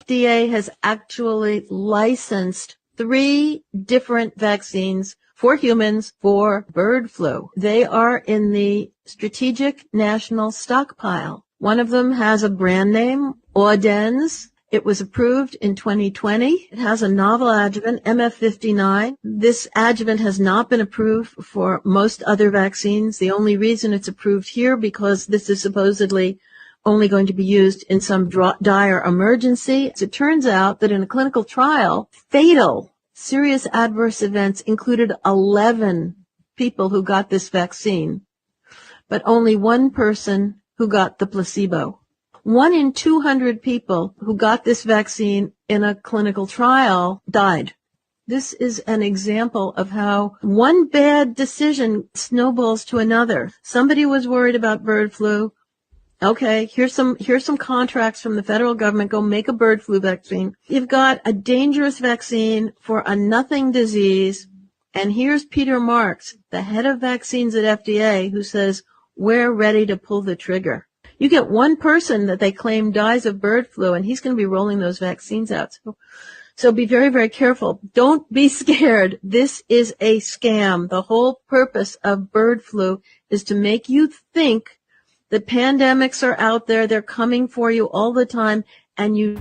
FDA has actually licensed 3 different vaccines for humans for bird flu. They are in the Strategic National Stockpile. One of them has a brand name, Audens. It was approved in 2020. It has a novel adjuvant, MF59. This adjuvant has not been approved for most other vaccines. The only reason it's approved here because this is supposedly only going to be used in some dire emergency. As it turns out that in a clinical trial, fatal serious adverse events included 11 people who got this vaccine, but only 1 person who got the placebo. 1 in 200 people who got this vaccine in a clinical trial died. This is an example of how one bad decision snowballs to another. Somebody was worried about bird flu. Okay, here's some contracts from the federal government. Go make a bird flu vaccine. You've got a dangerous vaccine for a nothing disease. And here's Peter Marks, the head of vaccines at FDA, who says, we're ready to pull the trigger. You get 1 person that they claim dies of bird flu, and he's going to be rolling those vaccines out. So be very, very careful. Don't be scared. This is a scam. The whole purpose of bird flu is to make you think that pandemics are out there. They're coming for you all the time, and you...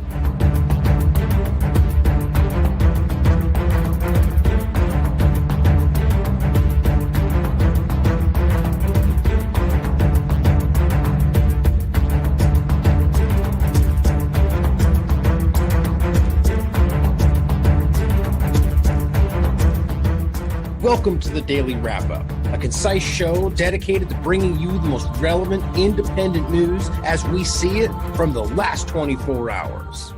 Welcome to the Daily Wrap-Up, a concise show dedicated to bringing you the most relevant, independent news as we see it from the last 24 hours.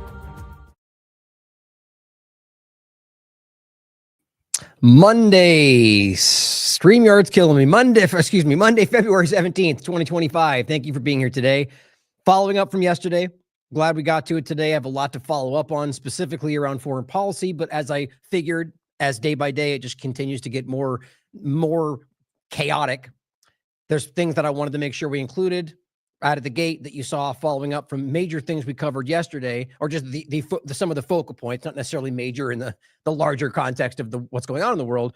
Monday, StreamYard's killing me. Monday, February 17th, 2025. Thank you for being here today. Following up from yesterday, glad we got to it today. I have a lot to follow up on, specifically around foreign policy, but as I figured, as day by day, it just continues to get more chaotic. There's things that I wanted to make sure we included out of the gate that you saw following up from major things we covered yesterday, or just the some of the focal points, not necessarily major in the larger context of what's going on in the world,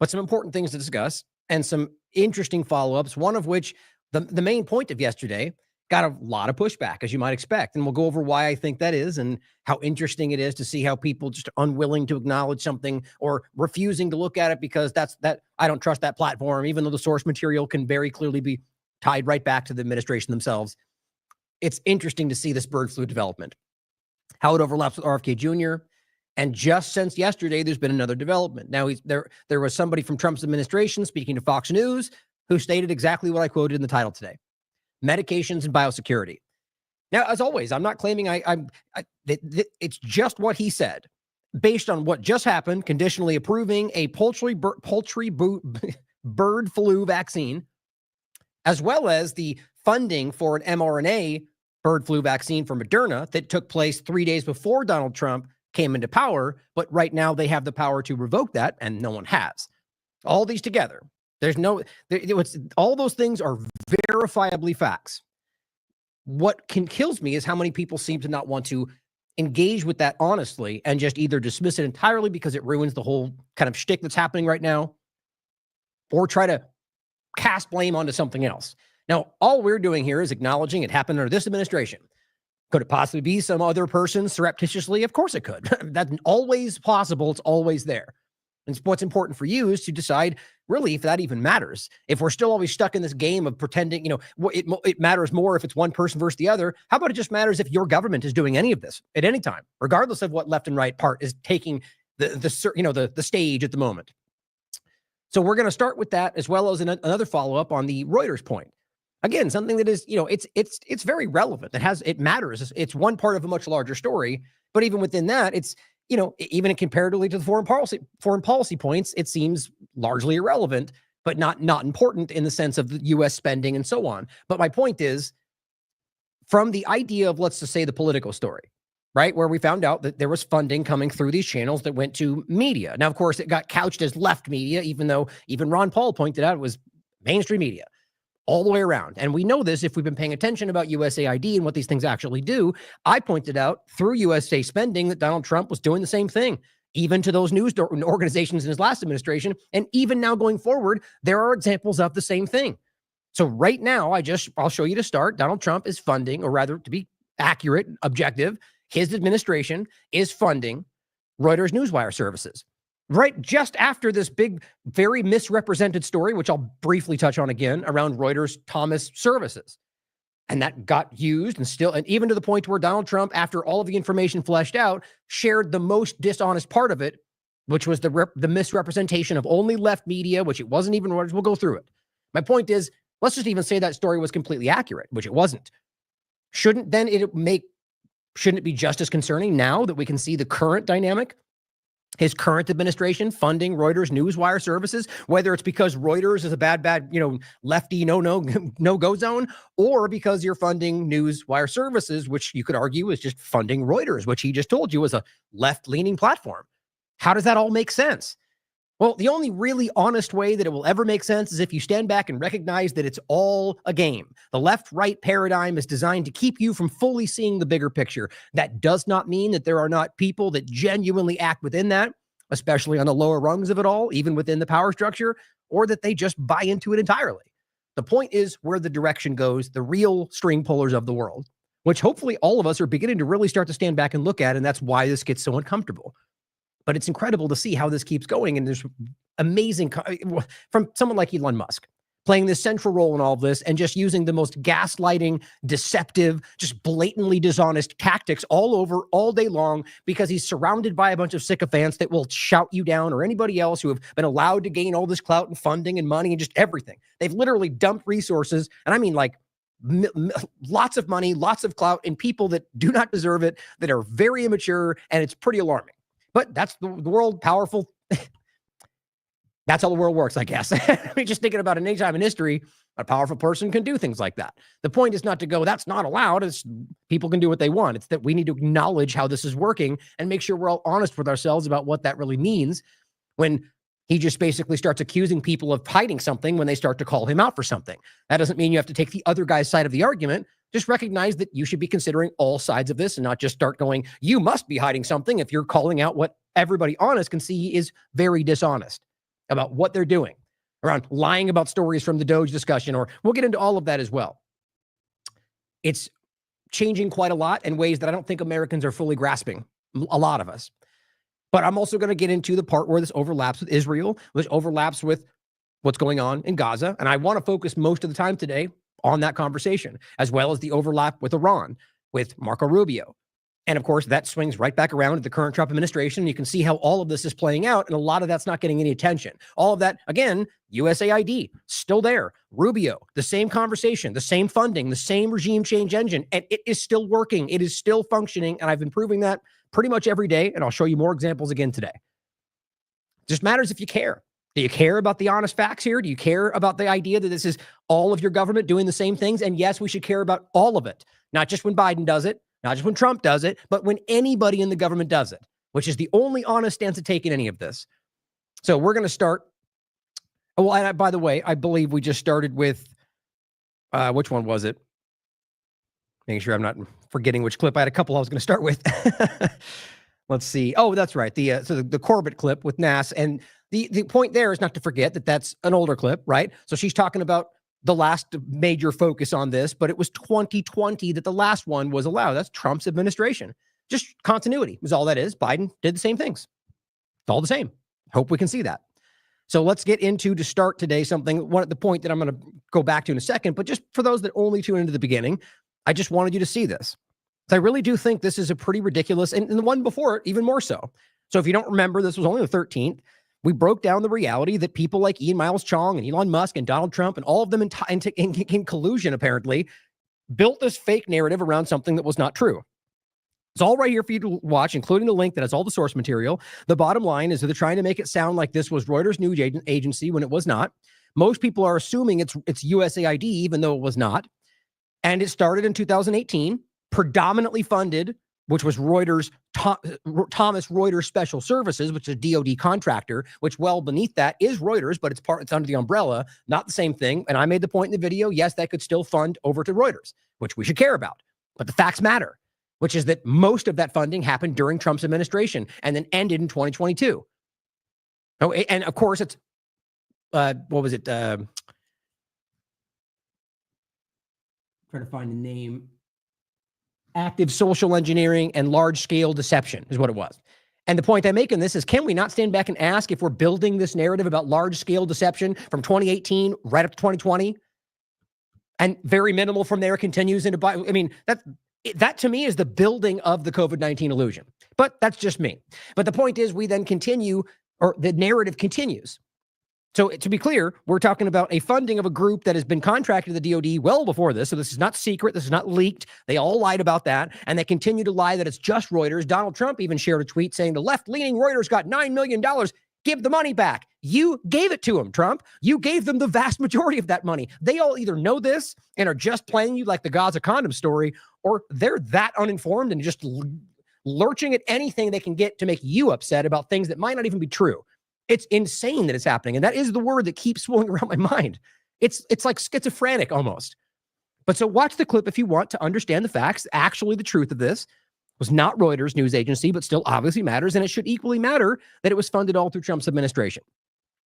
but some important things to discuss and some interesting follow-ups, one of which the main point of yesterday got a lot of pushback, as you might expect. And we'll go over why I think that is and how interesting it is to see how people just are unwilling to acknowledge something or refusing to look at it because I don't trust that platform, even though the source material can very clearly be tied right back to the administration themselves. It's interesting to see this bird flu development, how it overlaps with RFK Jr. And just since yesterday, there's been another development. Now, there was somebody from Trump's administration speaking to Fox News who stated exactly what I quoted in the title today: medications and biosecurity. Now, as always, I'm not claiming it's just what he said, based on what just happened, conditionally approving a bird flu vaccine, as well as the funding for an mRNA bird flu vaccine for Moderna that took place 3 days before Donald Trump came into power. But right now they have the power to revoke that, and no one has. All these together. All those things are verifiably facts. What kills me is how many people seem to not want to engage with that honestly and just either dismiss it entirely because it ruins the whole kind of shtick that's happening right now, or try to cast blame onto something else. Now, all we're doing here is acknowledging it happened under this administration. Could it possibly be some other person surreptitiously? Of course it could. That's always possible. It's always there. And what's important for you is to decide, really, if that even matters. If we're still always stuck in this game of pretending, it matters more if it's one person versus the other. How about it just matters if your government is doing any of this at any time, regardless of what left and right part is taking the stage at the moment. So we're going to start with that, as well as another follow-up on the Reuters point. Again, something that is, it's very relevant. It matters. It's one part of a much larger story, but even within that, it's, even comparatively to the foreign policy points, it seems largely irrelevant, but not important in the sense of the U.S. spending and so on. But my point is, from the idea of, let's just say, the political story, right, where we found out that there was funding coming through these channels that went to media. Now, of course, it got couched as left media, even though even Ron Paul pointed out it was mainstream media. all the way around. And we know this if we've been paying attention about USAID and what these things actually do. I pointed out through USA spending that Donald Trump was doing the same thing, even to those news organizations in his last administration. And even now going forward, there are examples of the same thing. So right now, I'll show you to start. Donald Trump is funding, or rather to be accurate, objective, his administration is funding Reuters Newswire services. Right just after this big, very misrepresented story, which I'll briefly touch on again, around Reuters Thomas services. And that got used and even to the point where Donald Trump, after all of the information fleshed out, shared the most dishonest part of it, which was the misrepresentation of only left media, which it wasn't even Reuters. We'll go through it. My point is, let's just even say that story was completely accurate, which it wasn't. Shouldn't it be just as concerning now that we can see the current dynamic? His current administration funding Reuters Newswire services, whether it's because Reuters is a bad, lefty no-go zone, or because you're funding Newswire services, which you could argue is just funding Reuters, which he just told you was a left-leaning platform. How does that all make sense? Well, the only really honest way that it will ever make sense is if you stand back and recognize that it's all a game. The left-right paradigm is designed to keep you from fully seeing the bigger picture. That does not mean that there are not people that genuinely act within that, especially on the lower rungs of it all, even within the power structure, or that they just buy into it entirely. The point is where the direction goes, the real string pullers of the world, which hopefully all of us are beginning to really start to stand back and look at, and that's why this gets so uncomfortable. But it's incredible to see how this keeps going. And there's amazing from someone like Elon Musk playing this central role in all of this and just using the most gaslighting, deceptive, just blatantly dishonest tactics all over all day long because he's surrounded by a bunch of sycophants that will shout you down, or anybody else who have been allowed to gain all this clout and funding and money and just everything. They've literally dumped resources. And I mean, like, lots of money, lots of clout, and people that do not deserve it, that are very immature, and it's pretty alarming. But that's the world, powerful. That's how the world works, I guess. I mean, just thinking about any time in history, a powerful person can do things like that. The point is not to go, that's not allowed. It's people can do what they want. It's that we need to acknowledge how this is working and make sure we're all honest with ourselves about what that really means when he just basically starts accusing people of hiding something when they start to call him out for something. That doesn't mean you have to take the other guy's side of the argument. Just recognize that you should be considering all sides of this and not just start going, you must be hiding something if you're calling out what everybody honest can see is very dishonest about what they're doing around lying about stories from the DOGE discussion, or we'll get into all of that as well. It's changing quite a lot in ways that I don't think Americans are fully grasping, a lot of us. But I'm also going to get into the part where this overlaps with Israel, which overlaps with what's going on in Gaza. And I want to focus most of the time today on that conversation, as well as the overlap with Iran, with Marco Rubio. And of course, that swings right back around to the current Trump administration. You can see how all of this is playing out, and a lot of that's not getting any attention. All of that, again, USAID, still there. Rubio, the same conversation, the same funding, the same regime change engine, and it is still working. It is still functioning, and I've been proving that pretty much every day, and I'll show you more examples again today. It just matters if you care. Do you care about the honest facts here? Do you care about the idea that this is all of your government doing the same things? And yes, we should care about all of it, not just when Biden does it, not just when Trump does it, but when anybody in the government does it, which is the only honest stance to take in any of this. So we're going to start. Oh, well, and by the way, I believe we just started with, which one was it? Making sure I'm not forgetting which clip. I had a couple I was going to start with. Let's see. Oh, that's right. The Corbett clip with Nass. And the point there is not to forget that that's an older clip, right? So she's talking about the last major focus on this, but it was 2020 that the last one was allowed. That's Trump's administration. Just continuity is all that is. Biden did the same things. It's all the same. Hope we can see that. So let's get into, to start today, the point that I'm going to go back to in a second, but just for those that only tune into the beginning, I just wanted you to see this. I really do think this is a pretty ridiculous, and the one before it, even more so. So if you don't remember, this was only the 13th. We broke down the reality that people like Ian Miles Chong and Elon Musk and Donald Trump and all of them in collusion, apparently, built this fake narrative around something that was not true. It's all right here for you to watch, including the link that has all the source material. The bottom line is that they're trying to make it sound like this was Reuters news agency when it was not. Most people are assuming it's USAID, even though it was not. And it started in 2018, predominantly funded which was Reuters, Thomas Reuters Special Services, which is a DOD contractor, which well beneath that is Reuters, but it's under the umbrella, not the same thing. And I made the point in the video, yes, that could still fund over to Reuters, which we should care about. But the facts matter, which is that most of that funding happened during Trump's administration and then ended in 2022. Oh, and of course, it's, what was it? Trying to find the name. Active social engineering and large-scale deception is what it was. And the point I make in this is, can we not stand back and ask if we're building this narrative about large-scale deception from 2018 right up to 2020, and very minimal from there continues into, I mean, that to me is the building of the COVID-19 illusion. But that's just me. But the point is, we then continue, or the narrative continues. So to be clear, we're talking about a funding of a group that has been contracted to the DOD well before this. So this is not secret. This is not leaked. They all lied about that. And they continue to lie that it's just Reuters. Donald Trump even shared a tweet saying the left-leaning Reuters got $9 million. Give the money back. You gave it to them, Trump. You gave them the vast majority of that money. They all either know this and are just playing you like the Gaza condom story, or they're that uninformed and just lurching at anything they can get to make you upset about things that might not even be true. It's insane that it's happening. And that is the word that keeps swirling around my mind. It's like schizophrenic almost. But so watch the clip if you want to understand the facts. Actually, the truth of this was not Reuters news agency, but still obviously matters. And it should equally matter that it was funded all through Trump's administration.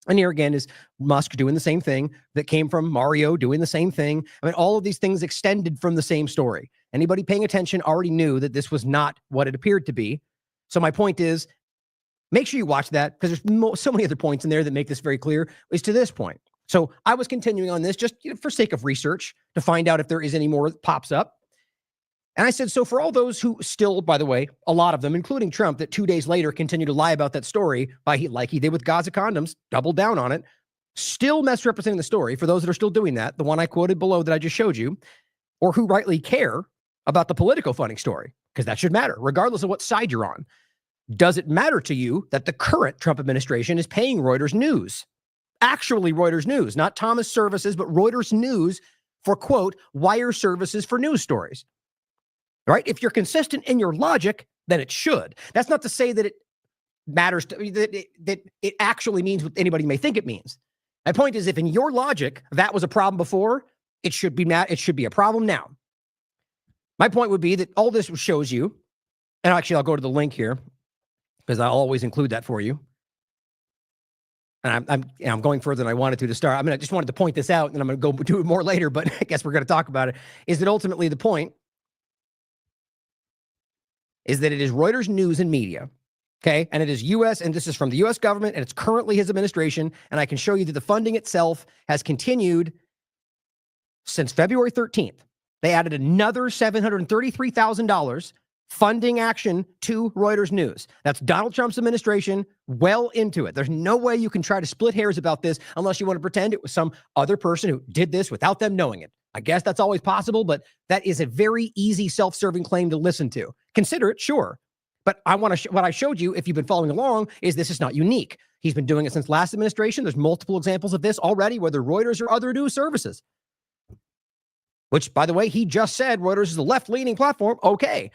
And here again is Musk doing the same thing that came from Mario doing the same thing. I mean, all of these things extended from the same story. Anybody paying attention already knew that this was not what it appeared to be. So my point is, make sure you watch that, because there's so many other points in there that make this very clear, is to this point. So I was continuing on this just for sake of research to find out if there is any more that pops up. And I said, so for all those who still, by the way, a lot of them, including Trump, that 2 days later continue to lie about that story like he did with Gaza condoms, doubled down on it, still misrepresenting the story, for those that are still doing that, the one I quoted below that I just showed you, or who rightly care about the political funding story, because that should matter, regardless of what side you're on. Does it matter to you that the current Trump administration is paying Reuters News, actually Reuters News, not Thomas Services, but Reuters News for, quote, wire services for news stories? Right? If you're consistent in your logic, then it should. That's not to say that it matters, that it actually means what anybody may think it means. My point is, if in your logic that was a problem before, it should be a problem now. My point would be that all this shows you, and actually I'll go to the link here, because I'll always include that for you. And I'm going further than I wanted to start. I mean, I just wanted to point this out, and I'm going to go do it more later, but I guess we're going to talk about it, is that ultimately the point is that it is Reuters News and Media, okay? And it is U.S., and this is from the U.S. government, and it's currently his administration, and I can show you that the funding itself has continued since February 13th. They added another $733,000 funding action to Reuters News. That's Donald Trump's administration well into it. There's no way you can try to split hairs about this unless you want to pretend it was some other person who did this without them knowing it. I guess that's always possible, but that is a very easy self-serving claim to listen to. Consider it, sure. But I want to what I showed you, if you've been following along, is this is not unique. He's been doing it since last administration. There's multiple examples of this already, whether Reuters or other news services. Which, by the way, he just said Reuters is a left-leaning platform. Okay.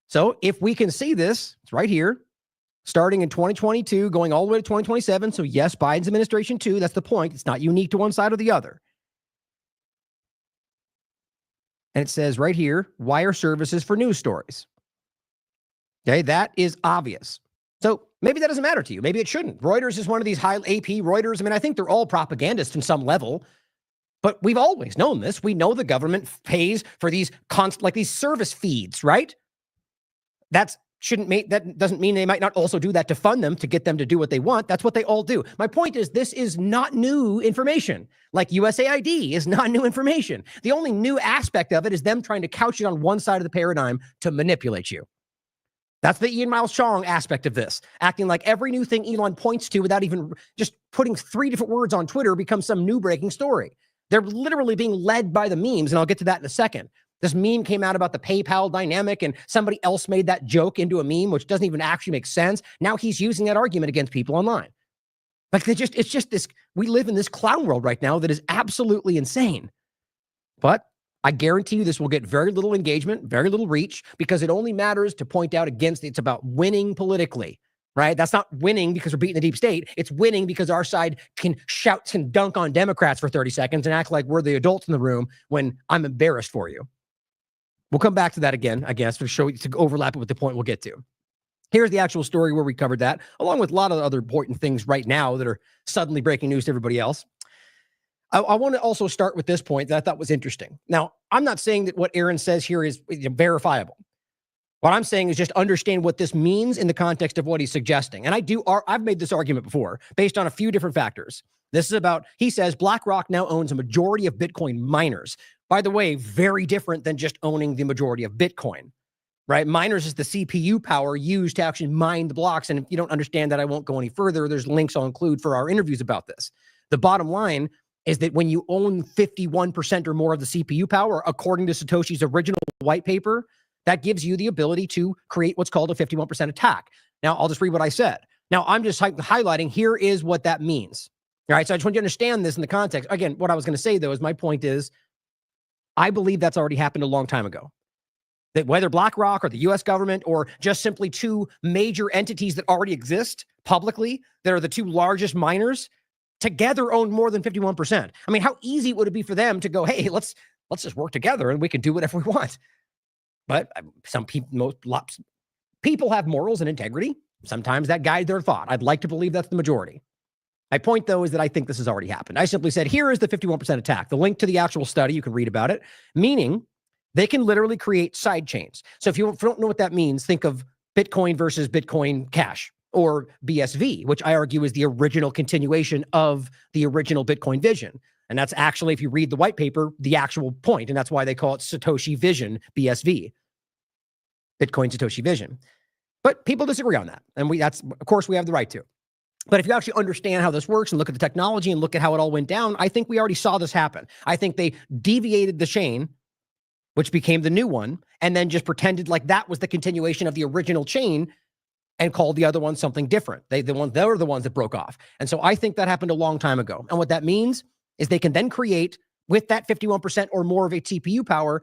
So if we can see this, it's right here, starting in 2022, going all the way to 2027. So yes, Biden's administration too. That's the point. It's not unique to one side or the other. And it says right here, wire services for news stories. Okay, that is obvious. So maybe that doesn't matter to you. Maybe it shouldn't. Reuters is one of these high AP Reuters. I mean, I think they're all propagandists in some level, but we've always known this. We know the government pays for these like these service feeds, right? That doesn't mean they might not also do that to fund them, to get them to do what they want. That's what they all do. My point is, this is not new information. Like USAID is not new information. The only new aspect of it is them trying to couch it on one side of the paradigm to manipulate you. That's the Ian Miles Chong aspect of this, acting like every new thing Elon points to without even just putting 3 different words on Twitter becomes some new breaking story. They're literally being led by the memes, and I'll get to that in a second. This meme came out about the PayPal dynamic, and somebody else made that joke into a meme, which doesn't even actually make sense. Now he's using that argument against people online. Like it's just this, we live in this clown world right now that is absolutely insane. But I guarantee you this will get very little engagement, very little reach, because it only matters to point out against it. It's about winning politically, right? That's not winning because we're beating the deep state. It's winning because our side can shout and dunk on Democrats for 30 seconds and act like we're the adults in the room when I'm embarrassed for you. We'll come back to that again, I guess, to overlap it with the point we'll get to. Here's the actual story where we covered that, along with a lot of other important things right now that are suddenly breaking news to everybody else. I want to also start with this point that I thought was interesting. Now, I'm not saying that what Aaron says here is verifiable. What I'm saying is just understand what this means in the context of what he's suggesting. And I've made this argument before based on a few different factors. This is about, he says, BlackRock now owns a majority of Bitcoin miners. By the way, very different than just owning the majority of Bitcoin, right? Miners is the CPU power used to actually mine the blocks. And if you don't understand that, I won't go any further. There's links I'll include for our interviews about this. The bottom line is that when you own 51% or more of the CPU power, according to Satoshi's original white paper, that gives you the ability to create what's called a 51% attack. Now, I'll just read what I said. Now, I'm just highlighting, here is what that means. All right, so I just want you to understand this in the context. Again, what I was going to say, though, is my point is, I believe that's already happened a long time ago. That whether BlackRock or the U.S. government or just simply two major entities that already exist publicly, that are the two largest miners, together own more than 51%. I mean, how easy would it be for them to go, hey, let's just work together and we can do whatever we want? But some people, people have morals and integrity. Sometimes that guides their thought. I'd like to believe that's the majority. My point, though, is that I think this has already happened. I simply said, here is the 51% attack. The link to the actual study, you can read about it, meaning they can literally create side chains. So if you don't know what that means, think of Bitcoin versus Bitcoin Cash, or BSV, which I argue is the original continuation of the original Bitcoin vision. And that's actually, if you read the white paper, the actual point. And that's why they call it Satoshi Vision, BSV, Bitcoin Satoshi Vision. But people disagree on that. And of course, we have the right to. But if you actually understand how this works and look at the technology and look at how it all went down, I think we already saw this happen. I think they deviated the chain, which became the new one, and then just pretended like that was the continuation of the original chain and called the other one something different. They were the ones that broke off. And so I think that happened a long time ago. And what that means is they can then create, with that 51% or more of a CPU power,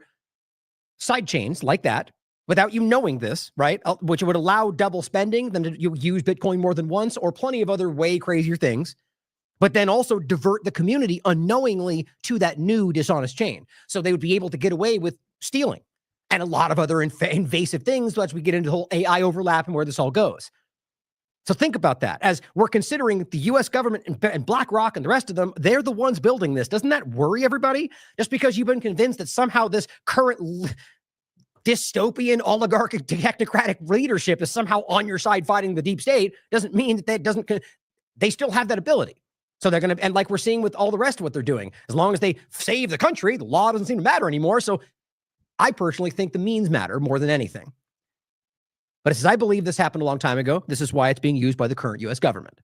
side chains like that, without you knowing this, right? Which would allow double spending, then you use Bitcoin more than once, or plenty of other way crazier things, but then also divert the community unknowingly to that new dishonest chain. So they would be able to get away with stealing and a lot of other invasive things as we get into the whole AI overlap and where this all goes. So think about that. As we're considering the U.S. government and BlackRock and the rest of them, they're the ones building this. Doesn't that worry everybody? Just because you've been convinced that somehow this current dystopian oligarchic technocratic leadership is somehow on your side fighting the deep state doesn't mean that they still have that ability. So they're going to, and like we're seeing with all the rest of what they're doing, as long as they save the country, the law doesn't seem to matter anymore. So I personally think the means matter more than anything. But since I believe this happened a long time ago, this is why it's being used by the current U.S. government.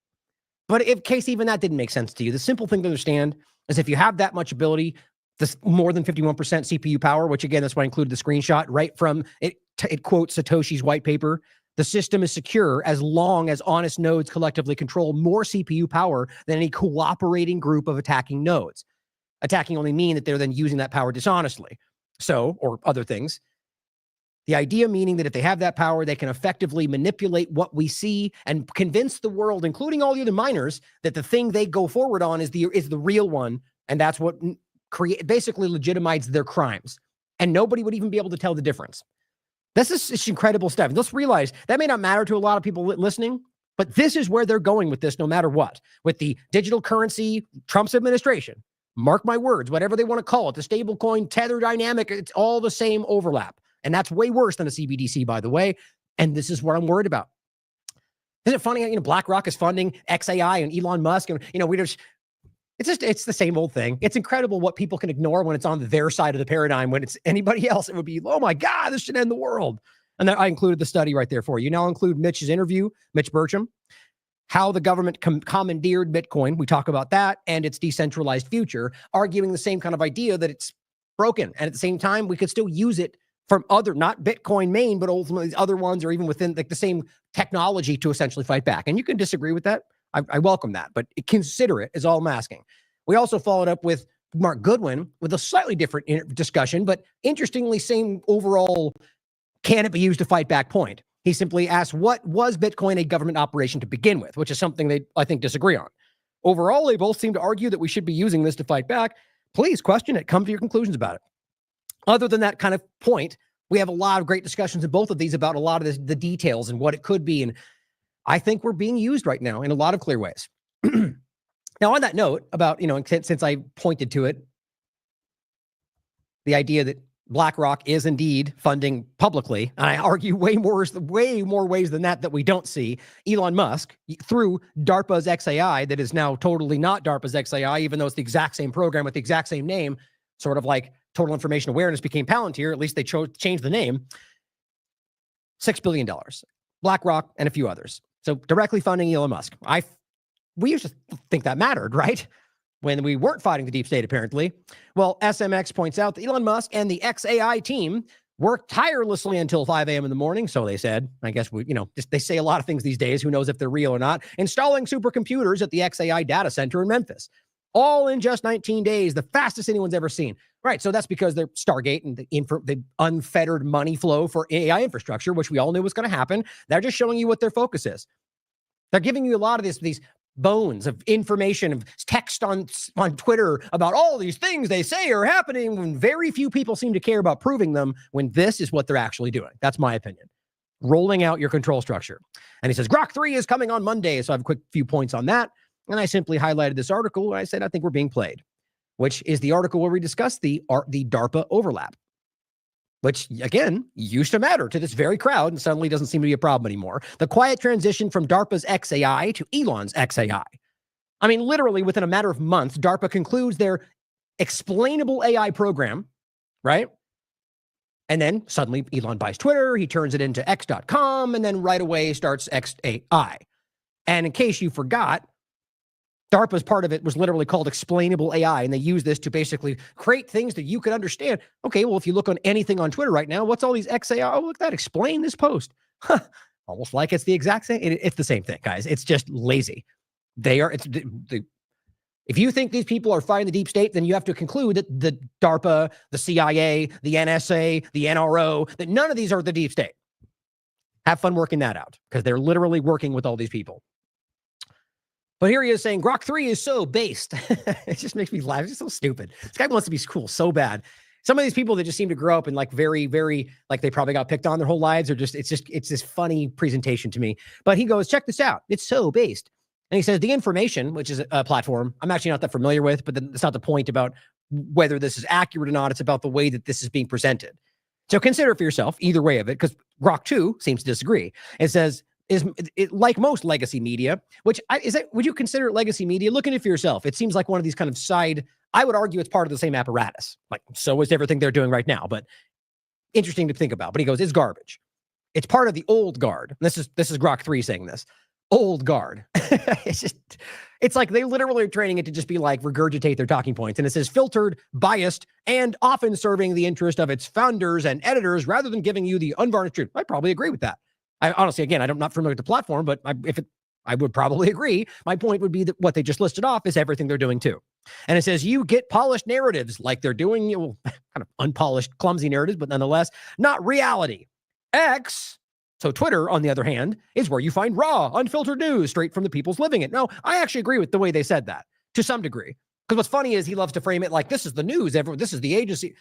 But in case even that didn't make sense to you, the simple thing to understand is if you have that much ability, this more than 51% CPU power, which again, that's why I included the screenshot right from it. It quotes Satoshi's white paper. The system is secure as long as honest nodes collectively control more CPU power than any cooperating group of attacking nodes. Attacking only mean that they're then using that power dishonestly. So, or other things. The idea meaning that if they have that power, they can effectively manipulate what we see and convince the world, including all the other miners, that the thing they go forward on is the real one. And that's what basically legitimizes their crimes. And nobody would even be able to tell the difference. This is incredible stuff. Let's realize that may not matter to a lot of people listening, but this is where they're going with this no matter what. With the digital currency, Trump's administration, mark my words, whatever they want to call it, the stable coin, tether dynamic, it's all the same overlap. And that's way worse than a CBDC, by the way. And this is what I'm worried about. Isn't it funny? BlackRock is funding XAI and Elon Musk. And, it's the same old thing. It's incredible what people can ignore when it's on their side of the paradigm. When it's anybody else, it would be, oh my God, this should end the world. And then I included the study right there for you. Now I'll include Mitch's interview, Mitch Bertram, how the government commandeered Bitcoin. We talk about that and its decentralized future, arguing the same kind of idea that it's broken. And at the same time, we could still use it from other, not Bitcoin main, but ultimately other ones, or even within like the same technology to essentially fight back. And you can disagree with that. I welcome that, but consider it is all I'm asking. We also followed up with Mark Goodwin with a slightly different discussion, but interestingly, same overall, can it be used to fight back point? He simply asked, what was Bitcoin a government operation to begin with, which is something they, I think, disagree on. Overall, they both seem to argue that we should be using this to fight back. Please question it. Come to your conclusions about it. Other than that kind of point, we have a lot of great discussions in both of these about a lot of the details and what it could be. And I think we're being used right now in a lot of clear ways. Now, on that note about, since I pointed to it, the idea that BlackRock is indeed funding publicly, and I argue way more ways than that we don't see. Elon Musk, through DARPA's XAI, that is now totally not DARPA's XAI, even though it's the exact same program with the exact same name, sort of like Total Information Awareness became Palantir, at least they changed the name. $6 billion. BlackRock and a few others. So directly funding Elon Musk. We used to think that mattered, right? When we weren't fighting the deep state, apparently. Well, SMX points out that Elon Musk and the XAI team worked tirelessly until 5 a.m. in the morning, so they said. I guess they say a lot of things these days. Who knows if they're real or not? Installing supercomputers at the XAI data center in Memphis. All in just 19 days, the fastest anyone's ever seen. Right, so that's because they're Stargate and the unfettered money flow for AI infrastructure, which we all knew was going to happen. They're just showing you what their focus is. They're giving you a lot of these bones of information, of text on Twitter about all these things they say are happening when very few people seem to care about proving them, when this is what they're actually doing. That's my opinion. Rolling out your control structure. And he says, Grok 3 is coming on Monday. So I have a quick few points on that. And I simply highlighted this article. And I said, I think we're being played, which is the article where we discuss the DARPA overlap, which, again, used to matter to this very crowd and suddenly doesn't seem to be a problem anymore. The quiet transition from DARPA's XAI to Elon's XAI. I mean, literally within a matter of months, DARPA concludes their explainable AI program, right? And then suddenly Elon buys Twitter, he turns it into X.com, and then right away starts XAI. And in case you forgot, DARPA's part of it was literally called explainable AI, and they use this to basically create things that you could understand. Okay, well, if you look on anything on Twitter right now, what's all these XAI? Oh, look at that. Explain this post. Huh. Almost like it's the exact same. It's the same thing, guys. It's just lazy. If you think these people are fighting the deep state, then you have to conclude that the DARPA, the CIA, the NSA, the NRO, that none of these are the deep state. Have fun working that out, because they're literally working with all these people. But here he is saying Grok 3 is so based. It just makes me laugh. It's just so stupid. This guy wants to be cool so bad. Some of these people that just seem to grow up in like very, very, like they probably got picked on their whole lives, or it's this funny presentation to me. But he goes, check this out. It's so based. And he says the information, which is a platform I'm actually not that familiar with, but then it's not the point about whether this is accurate or not. It's about the way that this is being presented. So consider it for yourself, either way of it, because Grok 2 seems to disagree. It says, is it like most legacy media, would you consider it legacy media? Look at it for yourself. It seems like one of these kind of side, I would argue it's part of the same apparatus. Like, so is everything they're doing right now, but interesting to think about. But he goes, it's garbage. It's part of the old guard. And this is Grok 3 saying this. Old guard. It's like they literally are training it to just be like regurgitate their talking points. And it says filtered, biased, and often serving the interest of its founders and editors rather than giving you the unvarnished truth. I probably agree with that. I honestly, again, I'm not familiar with the platform, but I would probably agree. My point would be that what they just listed off is everything they're doing too. And it says you get polished narratives like they're doing, kind of unpolished, clumsy narratives, but nonetheless, not reality. X, so Twitter, on the other hand, is where you find raw, unfiltered news straight from the people's living it. No, I actually agree with the way they said that to some degree. Because what's funny is he loves to frame it like this is the news, this is the agency.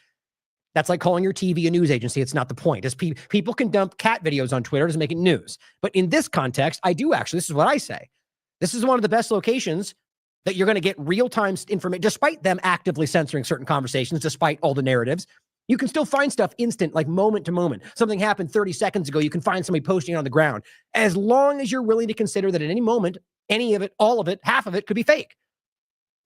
That's like calling your TV a news agency. It's not the point. People can dump cat videos on Twitter to make it news. But in this context, this is what I say. This is one of the best locations that you're going to get real-time information, despite them actively censoring certain conversations, despite all the narratives. You can still find stuff instant, like moment to moment. Something happened 30 seconds ago. You can find somebody posting it on the ground. As long as you're willing to consider that at any moment, any of it, all of it, half of it could be fake.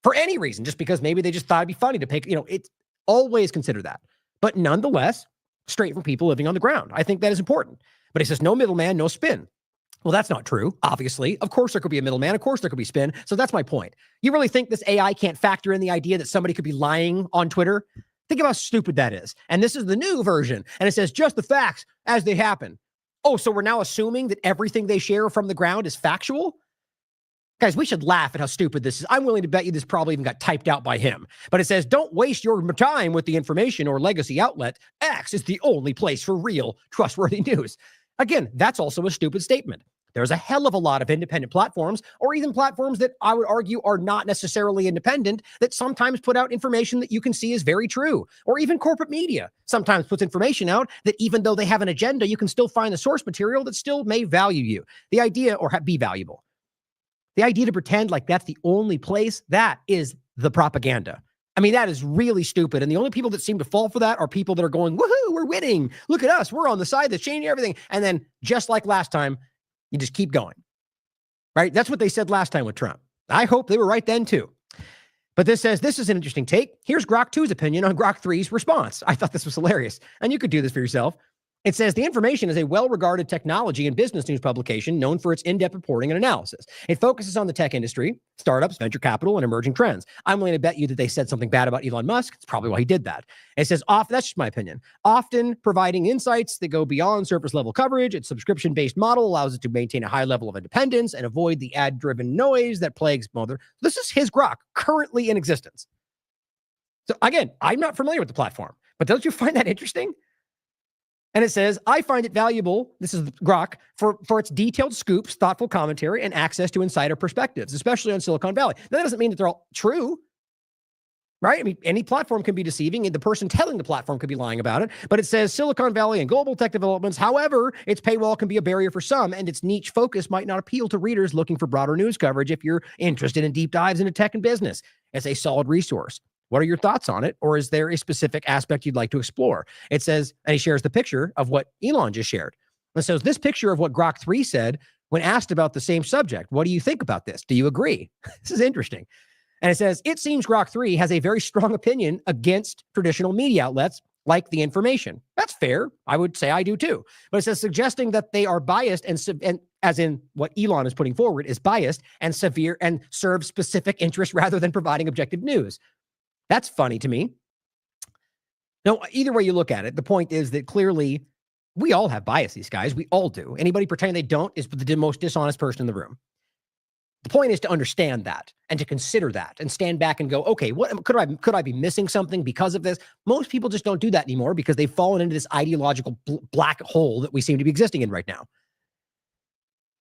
For any reason, just because maybe they just thought it'd be funny to pick, it's always consider that. But nonetheless, straight from people living on the ground. I think that is important. But he says, no middleman, no spin. Well, that's not true, obviously. Of course, there could be a middleman. Of course, there could be spin. So that's my point. You really think this AI can't factor in the idea that somebody could be lying on Twitter? Think of how stupid that is. And this is the new version. And it says just the facts as they happen. Oh, so we're now assuming that everything they share from the ground is factual? Guys, we should laugh at how stupid this is. I'm willing to bet you this probably even got typed out by him. But it says, don't waste your time with the information or legacy outlet. X is the only place for real, trustworthy news. Again, that's also a stupid statement. There's a hell of a lot of independent platforms, or even platforms that I would argue are not necessarily independent, that sometimes put out information that you can see is very true. Or even corporate media sometimes puts information out that even though they have an agenda, you can still find the source material that still may value you. The idea, or be valuable. The idea to pretend like that's the only place, that is the propaganda. I mean, that is really stupid. And the only people that seem to fall for that are people that are going, woohoo, we're winning. Look at us. We're on the side that's changing everything. And then just like last time, you just keep going, right? That's what they said last time with Trump. I hope they were right then too. But this says, this is an interesting take. Here's Grok 2's opinion on Grok 3's response. I thought this was hilarious. And you could do this for yourself. It says the information is a well-regarded technology and business news publication known for its in-depth reporting and analysis. It focuses on the tech industry, startups, venture capital, and emerging trends. I'm willing to bet you that they said something bad about Elon Musk. It's probably why he did that. It says, that's just my opinion, often providing insights that go beyond surface-level coverage. Its subscription-based model allows it to maintain a high level of independence and avoid the ad-driven noise that plagues Mother. This is his Grok, currently in existence. So again, I'm not familiar with the platform, but don't you find that interesting? And it says, I find it valuable, this is Grok, for its detailed scoops, thoughtful commentary, and access to insider perspectives, especially on Silicon Valley. Now, that doesn't mean that they're all true, right? I mean, any platform can be deceiving, and the person telling the platform could be lying about it. But it says Silicon Valley and global tech developments. However, its paywall can be a barrier for some, and its niche focus might not appeal to readers looking for broader news coverage if you're interested in deep dives into tech and business. It's a solid resource. What are your thoughts on it? Or is there a specific aspect you'd like to explore? It says, and he shares the picture of what Elon just shared. And so this picture of what Grok 3 said when asked about the same subject. What do you think about this? Do you agree? This is interesting. And it says, it seems Grok 3 has a very strong opinion against traditional media outlets like The Information. That's fair. I would say I do too. But it says, suggesting that they are biased and as in what Elon is putting forward is biased and severe and serve specific interests rather than providing objective news. That's funny to me. No, either way you look at it, the point is that clearly we all have biases, guys. We all do. Anybody pretending they don't is the most dishonest person in the room. The point is to understand that and to consider that and stand back and go, okay, what could I be missing something because of this? Most people just don't do that anymore because they've fallen into this ideological black hole that we seem to be existing in right now.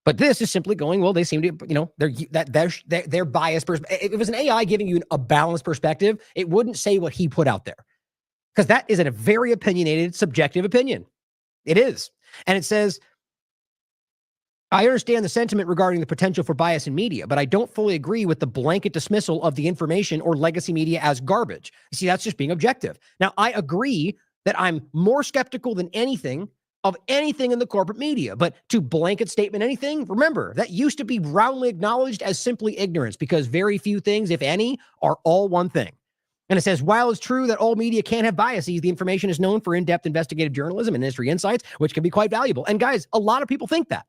But this is simply going, well, they seem to, they're biased. If it was an AI giving you a balanced perspective, it wouldn't say what he put out there. Because that is a very opinionated, subjective opinion. It is. And it says, I understand the sentiment regarding the potential for bias in media, but I don't fully agree with the blanket dismissal of the information or legacy media as garbage. You see, that's just being objective. Now, I agree that I'm more skeptical than anything of anything in the corporate media, but to blanket statement anything, remember, that used to be roundly acknowledged as simply ignorance because very few things, if any, are all one thing. And it says, while it's true that all media can have biases, the information is known for in-depth investigative journalism and industry insights, which can be quite valuable. And guys, a lot of people think that.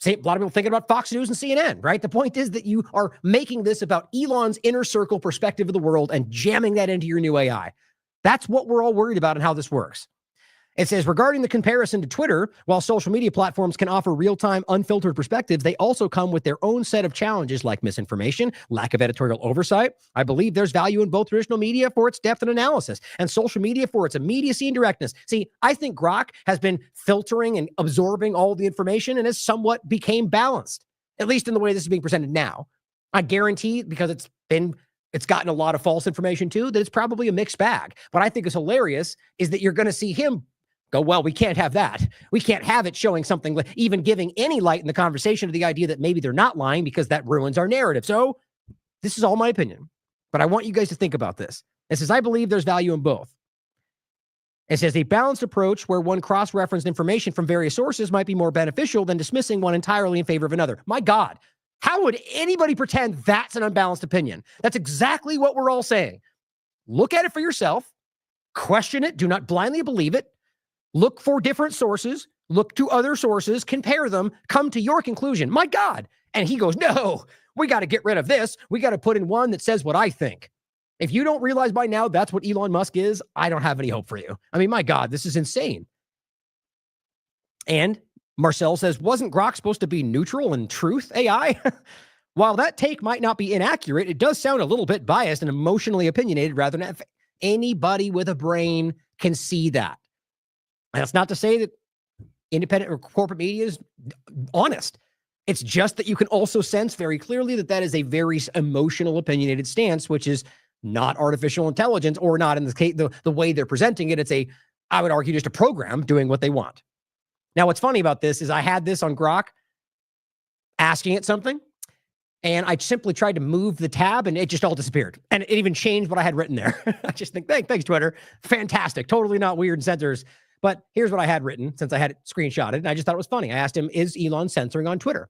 A lot of people thinking about Fox News and CNN, right? The point is that you are making this about Elon's inner circle perspective of the world and jamming that into your new AI. That's what we're all worried about and how this works. It says, regarding the comparison to Twitter, while social media platforms can offer real-time, unfiltered perspectives, they also come with their own set of challenges like misinformation, lack of editorial oversight. I believe there's value in both traditional media for its depth and analysis, and social media for its immediacy and directness. See, I think Grok has been filtering and absorbing all the information and has somewhat became balanced, at least in the way this is being presented now. I guarantee, because it's gotten a lot of false information too, that it's probably a mixed bag. What I think is hilarious is that you're going to see him go, well, we can't have that. We can't have it showing something, even giving any light in the conversation to the idea that maybe they're not lying because that ruins our narrative. So this is all my opinion, but I want you guys to think about this. It says, I believe there's value in both. It says a balanced approach where one cross-referenced information from various sources might be more beneficial than dismissing one entirely in favor of another. My God, how would anybody pretend that's an unbalanced opinion? That's exactly what we're all saying. Look at it for yourself, question it, do not blindly believe it. Look for different sources, look to other sources, compare them, come to your conclusion. My God. And he goes, no, we got to get rid of this. We got to put in one that says what I think. If you don't realize by now that's what Elon Musk is, I don't have any hope for you. I mean, my God, this is insane. And Marcel says, wasn't Grok supposed to be neutral and truth AI? While that take might not be inaccurate, it does sound a little bit biased and emotionally opinionated rather than anybody with a brain can see that. And that's not to say that independent or corporate media is honest. It's just that you can also sense very clearly that that is a very emotional, opinionated stance, which is not artificial intelligence, or not in this case, the way they're presenting it. It's I would argue, just a program doing what they want. Now, what's funny about this is I had this on Grok asking it something, and I simply tried to move the tab and it just all disappeared. And it even changed what I had written there. I just think, thanks, Twitter. Fantastic. Totally not weird and censors. But here's what I had written since I had it screenshotted. And I just thought it was funny. I asked him, is Elon censoring on Twitter?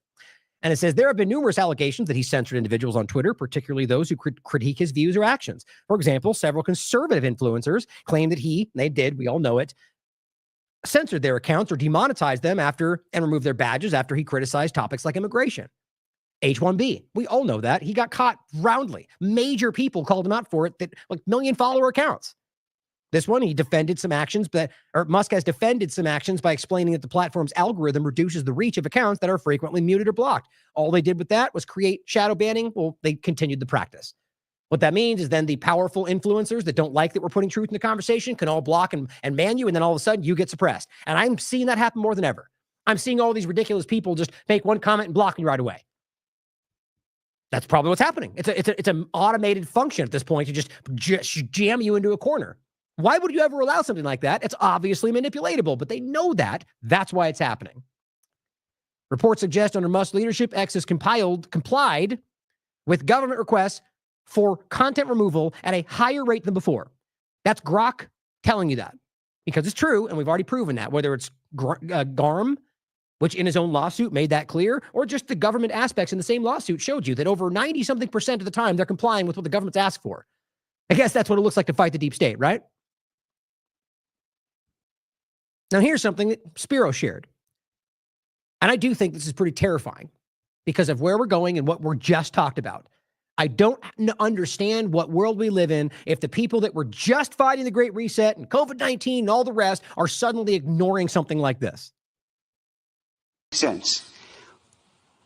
And it says, there have been numerous allegations that he censored individuals on Twitter, particularly those who critique his views or actions. For example, several conservative influencers claim that they did, we all know it, censored their accounts or demonetized them and removed their badges after he criticized topics like immigration. H1B, we all know that. He got caught roundly. Major people called him out for it, that like million follower accounts. This one, he defended some actions, Musk has defended some actions by explaining that the platform's algorithm reduces the reach of accounts that are frequently muted or blocked. All they did with that was create shadow banning. Well, they continued the practice. What that means is then the powerful influencers that don't like that we're putting truth in the conversation can all block and ban you, and then all of a sudden you get suppressed. And I'm seeing that happen more than ever. I'm seeing all these ridiculous people just make one comment and block me right away. That's probably what's happening. It's an automated function at this point to just jam you into a corner. Why would you ever allow something like that? It's obviously manipulatable, but they know that. That's why it's happening. Reports suggest under Musk's leadership, X has complied with government requests for content removal at a higher rate than before. That's Grok telling you that because it's true, and we've already proven that, whether it's GARM, which in his own lawsuit made that clear, or just the government aspects in the same lawsuit showed you that over 90-something% of the time, they're complying with what the government's asked for. I guess that's what it looks like to fight the deep state, right? Now, here's something that Spiro shared. And I do think this is pretty terrifying because of where we're going and what we're just talked about. I don't understand what world we live in if the people that were just fighting the Great Reset and COVID-19 and all the rest are suddenly ignoring something like this. Sense.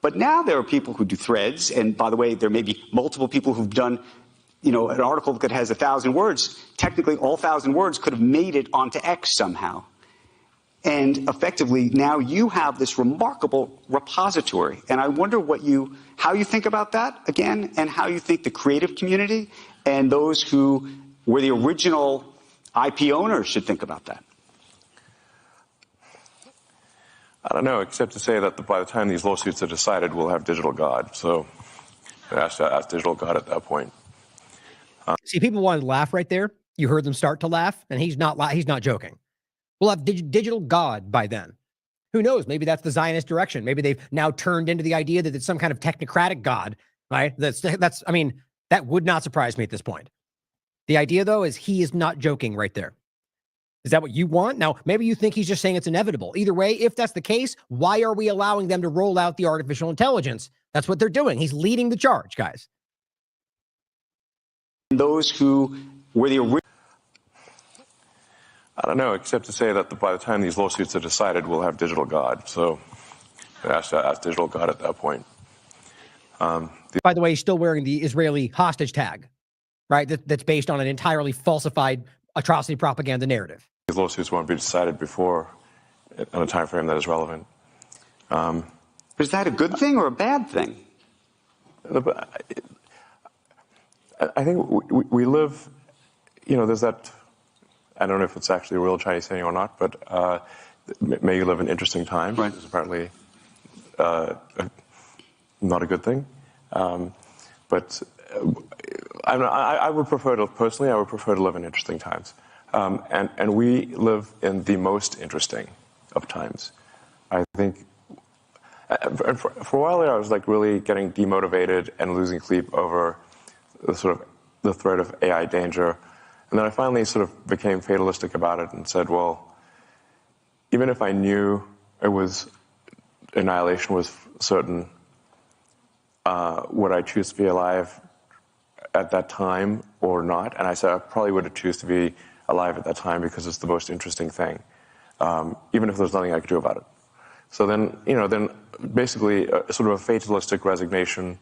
But now there are people who do threads, and by the way, there may be multiple people who've done, an article that has 1,000 words. Technically, all 1,000 words could have made it onto X somehow. And effectively, now you have this remarkable repository. And I wonder how you think about that again, and how you think the creative community and those who were the original IP owners should think about that. I don't know, except to say that by the time these lawsuits are decided, we'll have digital God. So ask digital God at that point. See, people wanted to laugh right there. You heard them start to laugh, and he's not joking. We'll have digital God by then. Who knows? Maybe that's the Zionist direction. Maybe they've now turned into the idea that it's some kind of technocratic God, right? That would not surprise me at this point. The idea, though, is he is not joking right there. Is that what you want? Now, maybe you think he's just saying it's inevitable. Either way, if that's the case, why are we allowing them to roll out the artificial intelligence? That's what they're doing. He's leading the charge, guys. Those who were the original. I don't know, except to say that by the time these lawsuits are decided, we'll have digital God. So ask digital God at that point. By the way, he's still wearing the Israeli hostage tag, right? That's based on an entirely falsified atrocity propaganda narrative. These lawsuits won't be decided before on a time frame that is relevant. Is that a good thing or a bad thing? I think we live, there's that, I don't know if it's actually a real Chinese saying or not, but may you live in interesting times. Right. Is apparently not a good thing. But I would prefer to live in interesting times. And we live in the most interesting of times. I think for a while there, I was really getting demotivated and losing sleep over the threat of AI danger. And then I finally became fatalistic about it and said, well, even if I knew annihilation was certain, would I choose to be alive at that time or not? And I said I probably would choose to be alive at that time because it's the most interesting thing, even if there's nothing I could do about it. So then basically sort of a fatalistic resignation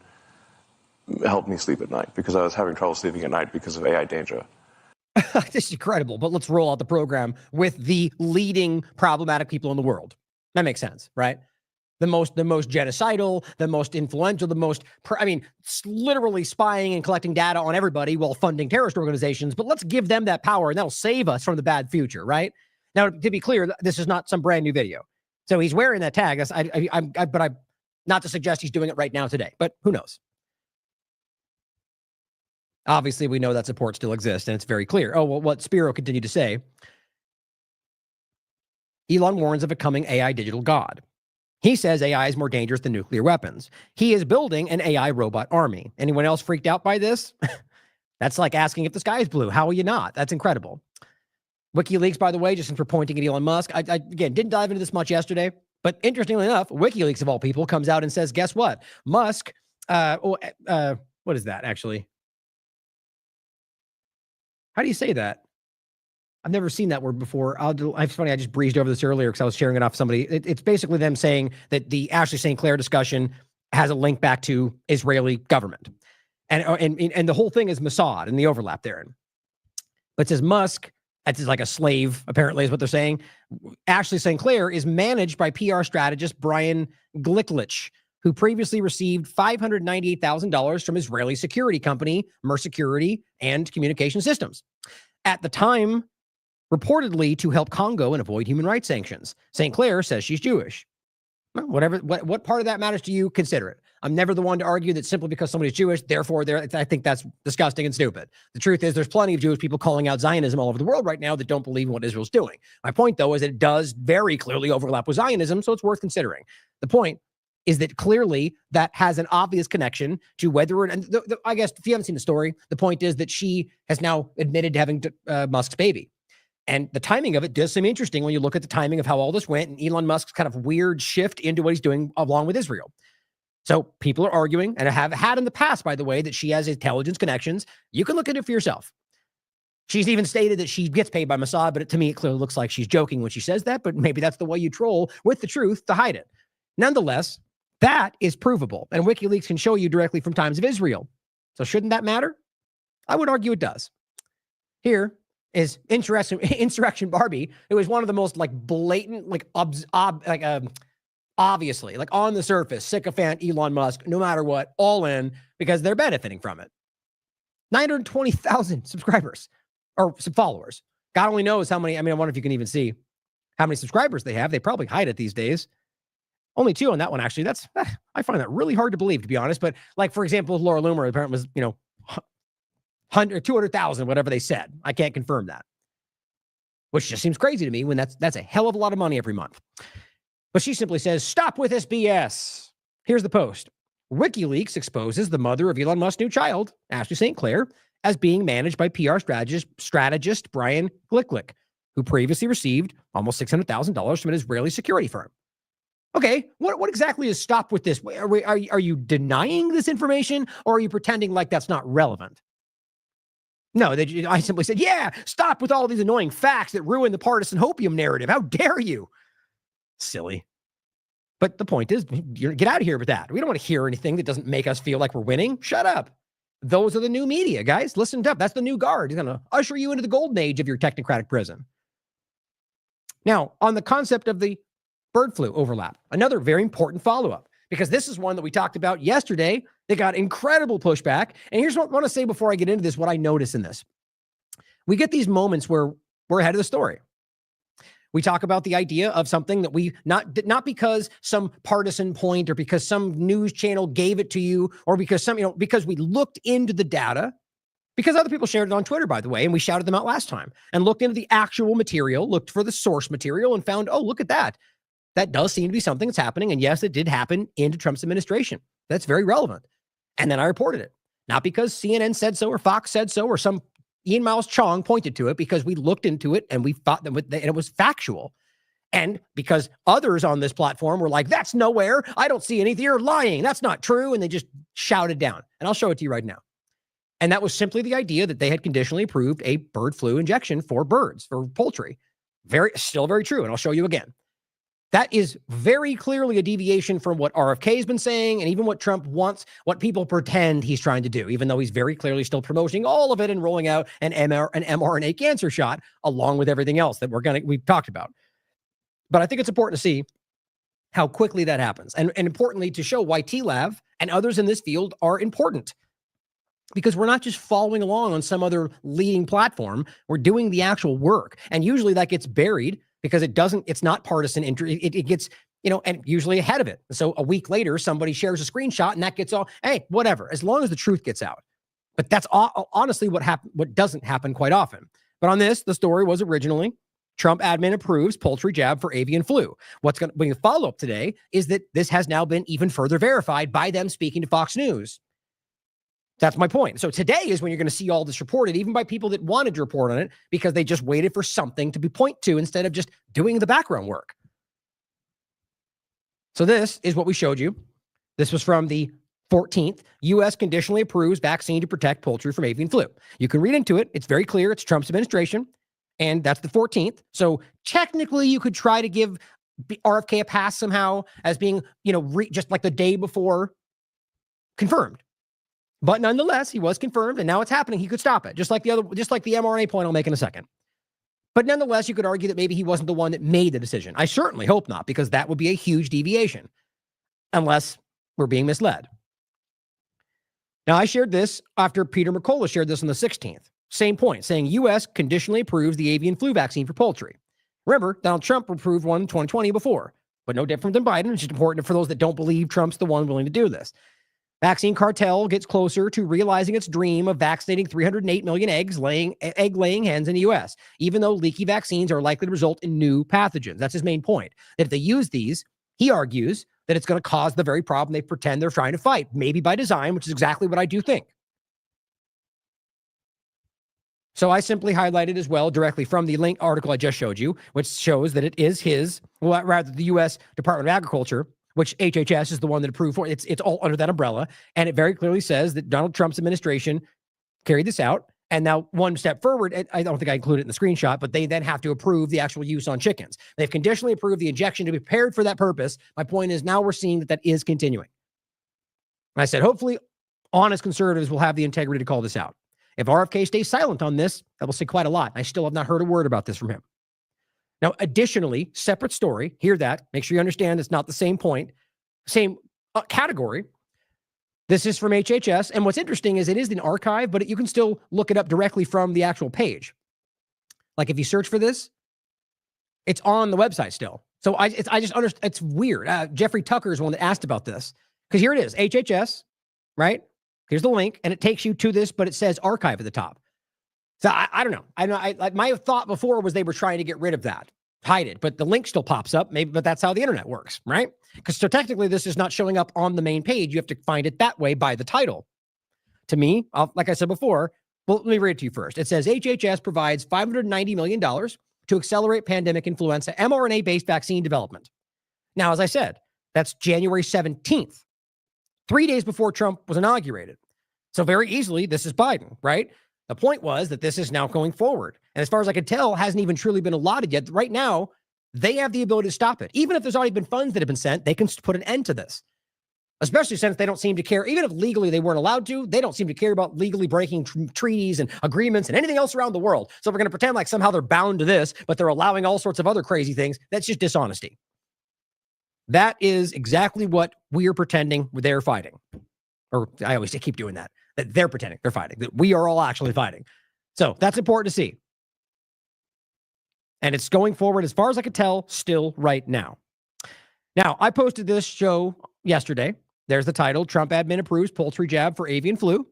helped me sleep at night because I was having trouble sleeping at night because of AI danger. This is incredible, but let's roll out the program with the leading problematic people in the world. That makes sense, right? The most genocidal, the most influential, literally spying and collecting data on everybody while funding terrorist organizations. But let's give them that power, and that'll save us from the bad future, right? Now, to be clear, this is not some brand new video. So he's wearing that tag. I'm not to suggest he's doing it right now today, but who knows? Obviously, we know that support still exists, and it's very clear. Oh, well, what Spiro continued to say, Elon warns of a coming AI digital god. He says AI is more dangerous than nuclear weapons. He is building an AI robot army. Anyone else freaked out by this? That's like asking if the sky is blue. How are you not? That's incredible. WikiLeaks, by the way, just for pointing at Elon Musk, I again, didn't dive into this much yesterday, but interestingly enough, WikiLeaks, of all people, comes out and says, guess what? Musk, what is that, actually? How do you say that? I've never seen that word before. It's funny, I just breezed over this earlier because I was sharing it off somebody. It's basically them saying that the Ashley St. Clair discussion has a link back to Israeli government. And the whole thing is Mossad and the overlap therein. But it says Musk, that's like a slave, apparently, is what they're saying. Ashley St. Clair is managed by PR strategist Brian Glicklich, who previously received $598,000 from Israeli security company Murfreesboro and Communication Systems. At the time, reportedly to help Congo and avoid human rights sanctions. St. Clair says she's Jewish. Well, whatever, what part of that matters to you, consider it. I'm never the one to argue that simply because somebody's Jewish, therefore I think that's disgusting and stupid. The truth is there's plenty of Jewish people calling out Zionism all over the world right now that don't believe in what Israel's doing. My point, though, is that it does very clearly overlap with Zionism, so it's worth considering. The point is that clearly that has an obvious connection to whether, and I guess if you haven't seen the story, the point is that she has now admitted to having Musk's baby. And the timing of it does seem interesting when you look at the timing of how all this went and Elon Musk's kind of weird shift into what he's doing along with Israel. So people are arguing, and have had in the past, by the way, that she has intelligence connections. You can look at it for yourself. She's even stated that she gets paid by Mossad, but to me, it clearly looks like she's joking when she says that, but maybe that's the way you troll with the truth to hide it. Nonetheless, that is provable, and WikiLeaks can show you directly from Times of Israel. So shouldn't that matter? I would argue it does. Here is Insurrection Barbie. It was one of the most like blatant, obviously, like on the surface, sycophant Elon Musk, no matter what, all in because they're benefiting from it. 920,000 subscribers or followers. God only knows how many. I wonder if you can even see how many subscribers they have. They probably hide it these days. Only 2 on that one, actually. I find that really hard to believe, to be honest. But like, for example, Laura Loomer apparently was, 200,000, whatever they said. I can't confirm that, which just seems crazy to me when that's a hell of a lot of money every month. But she simply says, stop with this BS. Here's the post. WikiLeaks exposes the mother of Elon Musk's new child, Ashley St. Clair, as being managed by PR strategist Brian Glicklich, who previously received almost $600,000 from an Israeli security firm. Okay, what exactly is stop with this? Are you denying this information, or are you pretending like that's not relevant? No, I simply said, yeah, stop with all these annoying facts that ruin the partisan hopium narrative. How dare you? Silly. But the point is, get out of here with that. We don't want to hear anything that doesn't make us feel like we're winning. Shut up. Those are the new media, guys. Listen up. That's the new guard. He's going to usher you into the golden age of your technocratic prison. Now, on the concept of the bird flu overlap, another very important follow-up, because this is one that we talked about yesterday. They got incredible pushback. And here's what I want to say before I get into this, what I notice in this. We get these moments where we're ahead of the story. We talk about the idea of something that we, not because some partisan point or because some news channel gave it to you or because because we looked into the data, because other people shared it on Twitter, by the way, and we shouted them out last time and looked into the actual material, looked for the source material and found, oh, look at that. That does seem to be something that's happening. And yes, it did happen into Trump's administration. That's very relevant. And then I reported it, not because CNN said so or Fox said so or some Ian Miles Chong pointed to it, because we looked into it and we thought that and it was factual. And because others on this platform were like, that's nowhere. I don't see anything. You're lying. That's not true. And they just shouted down. And I'll show it to you right now. And that was simply the idea that they had conditionally approved a bird flu injection for birds, for poultry. Still very true. And I'll show you again. That is very clearly a deviation from what RFK has been saying and even what Trump wants, what people pretend he's trying to do, even though he's very clearly still promoting all of it and rolling out an mRNA cancer shot along with everything else that we've talked about. But I think it's important to see how quickly that happens. And importantly, to show why TLAV and others in this field are important. Because we're not just following along on some other leading platform. We're doing the actual work. And usually that gets buried because it's not partisan interest. It gets, and usually ahead of it. So a week later, somebody shares a screenshot and that gets all, hey, whatever, as long as the truth gets out. But that's honestly what doesn't happen quite often. But on this, the story was originally Trump admin approves poultry jab for avian flu. What's going to be a follow-up today is that this has now been even further verified by them speaking to Fox News. That's my point. So today is when you're going to see all this reported, even by people that wanted to report on it, because they just waited for something to be point to instead of just doing the background work. So this is what we showed you. This was from the 14th. U.S. conditionally approves vaccine to protect poultry from avian flu. You can read into it. It's very clear. It's Trump's administration. And that's the 14th. So technically, you could try to give RFK a pass somehow as being, just like the day before confirmed. But nonetheless, he was confirmed, and now it's happening. He could stop it, just like the mRNA point I'll make in a second. But nonetheless, you could argue that maybe he wasn't the one that made the decision. I certainly hope not, because that would be a huge deviation, unless we're being misled. Now, I shared this after Peter McCullough shared this on the 16th. Same point, saying U.S. conditionally approves the avian flu vaccine for poultry. Remember, Donald Trump approved one in 2020 before, but no different than Biden. It's just important for those that don't believe Trump's the one willing to do this. Vaccine cartel gets closer to realizing its dream of vaccinating 308 million egg-laying hens in the U.S., even though leaky vaccines are likely to result in new pathogens. That's his main point. That if they use these, he argues that it's going to cause the very problem they pretend they're trying to fight, maybe by design, which is exactly what I do think. So I simply highlighted as well directly from the link article I just showed you, which shows that it is the U.S. Department of Agriculture, which HHS is the one that approved for. It's all under that umbrella. And it very clearly says that Donald Trump's administration carried this out. And now one step forward, I don't think I included it in the screenshot, but they then have to approve the actual use on chickens. They've conditionally approved the injection to be prepared for that purpose. My point is now we're seeing that is continuing. And I said, hopefully honest conservatives will have the integrity to call this out. If RFK stays silent on this, that will say quite a lot. I still have not heard a word about this from him. Now, additionally, separate story, hear that. Make sure you understand it's not the same point, same category. This is from HHS. And what's interesting is it is an archive, but you can still look it up directly from the actual page. Like if you search for this, it's on the website still. So I just understand. It's weird. Jeffrey Tucker is one that asked about this because here it is, HHS, right? Here's the link and it takes you to this, but it says archive at the top. So I don't know. My thought before was they were trying to get rid of that, hide it, but the link still pops up. Maybe, but that's how the internet works, right? Because so technically this is not showing up on the main page. You have to find it that way by the title. To me, like I said before, well, let me read it to you first. It says HHS provides $590 million to accelerate pandemic influenza mRNA-based vaccine development. Now, as I said, that's January 17th, 3 days before Trump was inaugurated. So very easily, this is Biden, right? The point was that this is now going forward. And as far as I can tell, hasn't even truly been allotted yet. Right now, they have the ability to stop it. Even if there's already been funds that have been sent, they can put an end to this. Especially since they don't seem to care. Even if legally they weren't allowed to, they don't seem to care about legally breaking treaties and agreements and anything else around the world. So we're going to pretend like somehow they're bound to this, but they're allowing all sorts of other crazy things. That's just dishonesty. That is exactly what we are pretending they're fighting. Or I always keep doing that they're pretending they're fighting, that we are all actually fighting. So that's important to see. And it's going forward, as far as I could tell, still right now. Now, I posted this show yesterday. There's the title, Trump admin approves poultry jab for avian flu.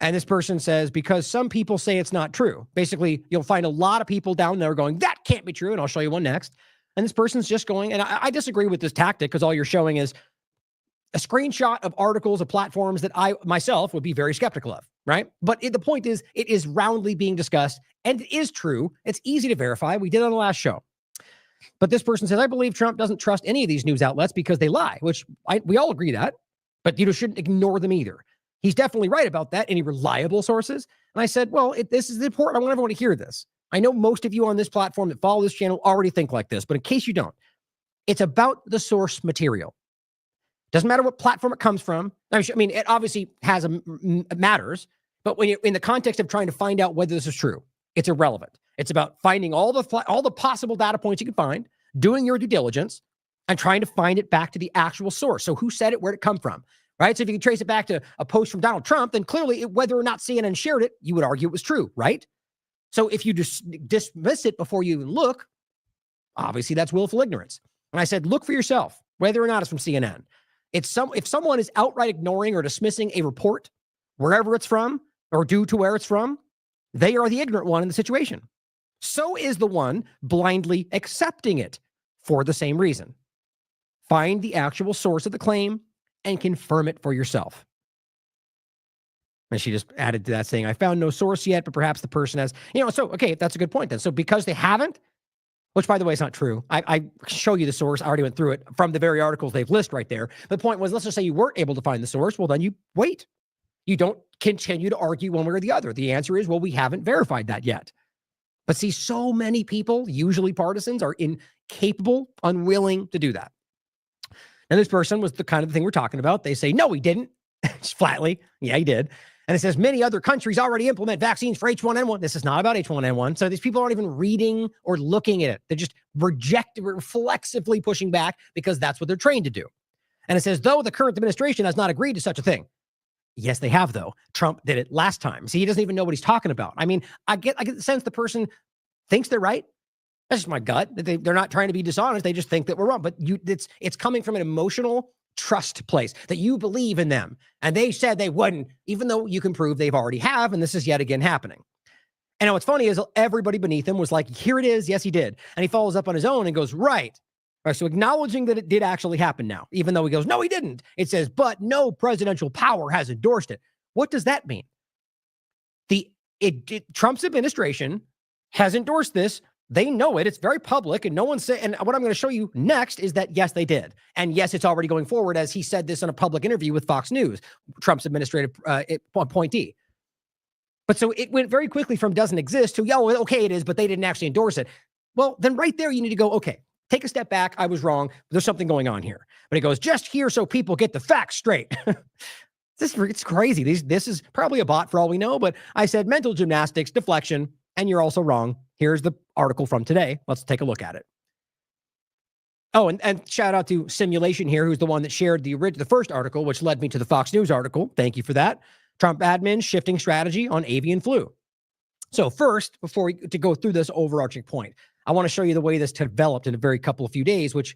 And this person says, because some people say it's not true. Basically, you'll find a lot of people down there going, that can't be true. And I'll show you one next. And this person's just going, and I disagree with this tactic because all you're showing is a screenshot of articles of platforms that I myself would be very skeptical of, right? But the point is, it is roundly being discussed and it is true. It's easy to verify. We did it on the last show. But this person says, I believe Trump doesn't trust any of these news outlets because they lie, which we all agree that, but you shouldn't ignore them either. He's definitely right about that. Any reliable sources? And I said, well, this is important. I want everyone to hear this. I know most of you on this platform that follow this channel already think like this, but in case you don't, It's about the source material. Doesn't matter what platform it comes from. I mean, it obviously matters, but when you're in the context of trying to find out whether this is true, it's irrelevant. It's about finding all the possible data points you can find, doing your due diligence, and trying to find it back to the actual source. So who said it, where'd it come from, right? So if you can trace it back to a post from Donald Trump, then clearly whether or not CNN shared it, you would argue it was true, right? So if you just dismiss it before you even look, obviously that's willful ignorance. And I said, look for yourself, whether or not it's from CNN. If someone is outright ignoring or dismissing a report, wherever it's from, or due to where it's from, they are the ignorant one in the situation. So is the one blindly accepting it for the same reason. Find the actual source of the claim and confirm it for yourself. And she just added to that saying, I found no source yet, but perhaps the person has, so, okay, that's a good point then. So because they haven't, which by the way is not true. I show you the source. I already went through it from the very articles they've listed right there. The point was, let's just say you weren't able to find the source. Well, then you wait. You don't continue to argue one way or the other. The answer is, well, we haven't verified that yet. But see, so many people, usually partisans, are incapable, unwilling to do that. And this person was the kind of thing we're talking about. They say, no, he didn't. Just flatly. Yeah, he did. And it says many other countries already implement vaccines for H1N1. This is not about H1N1. So these people aren't even reading or looking at it. They're just reflexively pushing back because that's what they're trained to do. And it says, though the current administration has not agreed to such a thing. Yes, they have, though. Trump did it last time. See, he doesn't even know what he's talking about. I mean, I get the sense the person thinks they're right. That's just my gut. They're not trying to be dishonest. They just think that we're wrong. But it's coming from an emotional trust place that you believe in them. And they said they wouldn't, even though you can prove they've already have. And this is yet again happening. And what's funny is everybody beneath him was like, here it is. Yes, he did. And he follows up on his own and goes, right. All right, so acknowledging that it did actually happen now, even though he goes, no, he didn't. It says, but no presidential power has endorsed it. What does that mean? Trump's administration has endorsed this. They know it. It's very public, and no one said. And what I'm going to show you next is that, yes, they did. And yes, it's already going forward, as he said this in a public interview with Fox News, Trump's administrative appointee. But so it went very quickly from doesn't exist to, okay, it is, but they didn't actually endorse it. Well, then right there, you need to go, okay, take a step back. I was wrong. There's something going on here. But he goes, just here so people get the facts straight. It's crazy. This is probably a bot for all we know, but I said mental gymnastics, deflection, and you're also wrong. Here's the article from today. Let's take a look at it. Oh, and shout out to Simulation here, who's the one that shared the first article, which led me to the Fox News article. Thank you for that. Trump admin shifting strategy on avian flu. So first, to go through this overarching point, I want to show you the way this developed in a very few days, which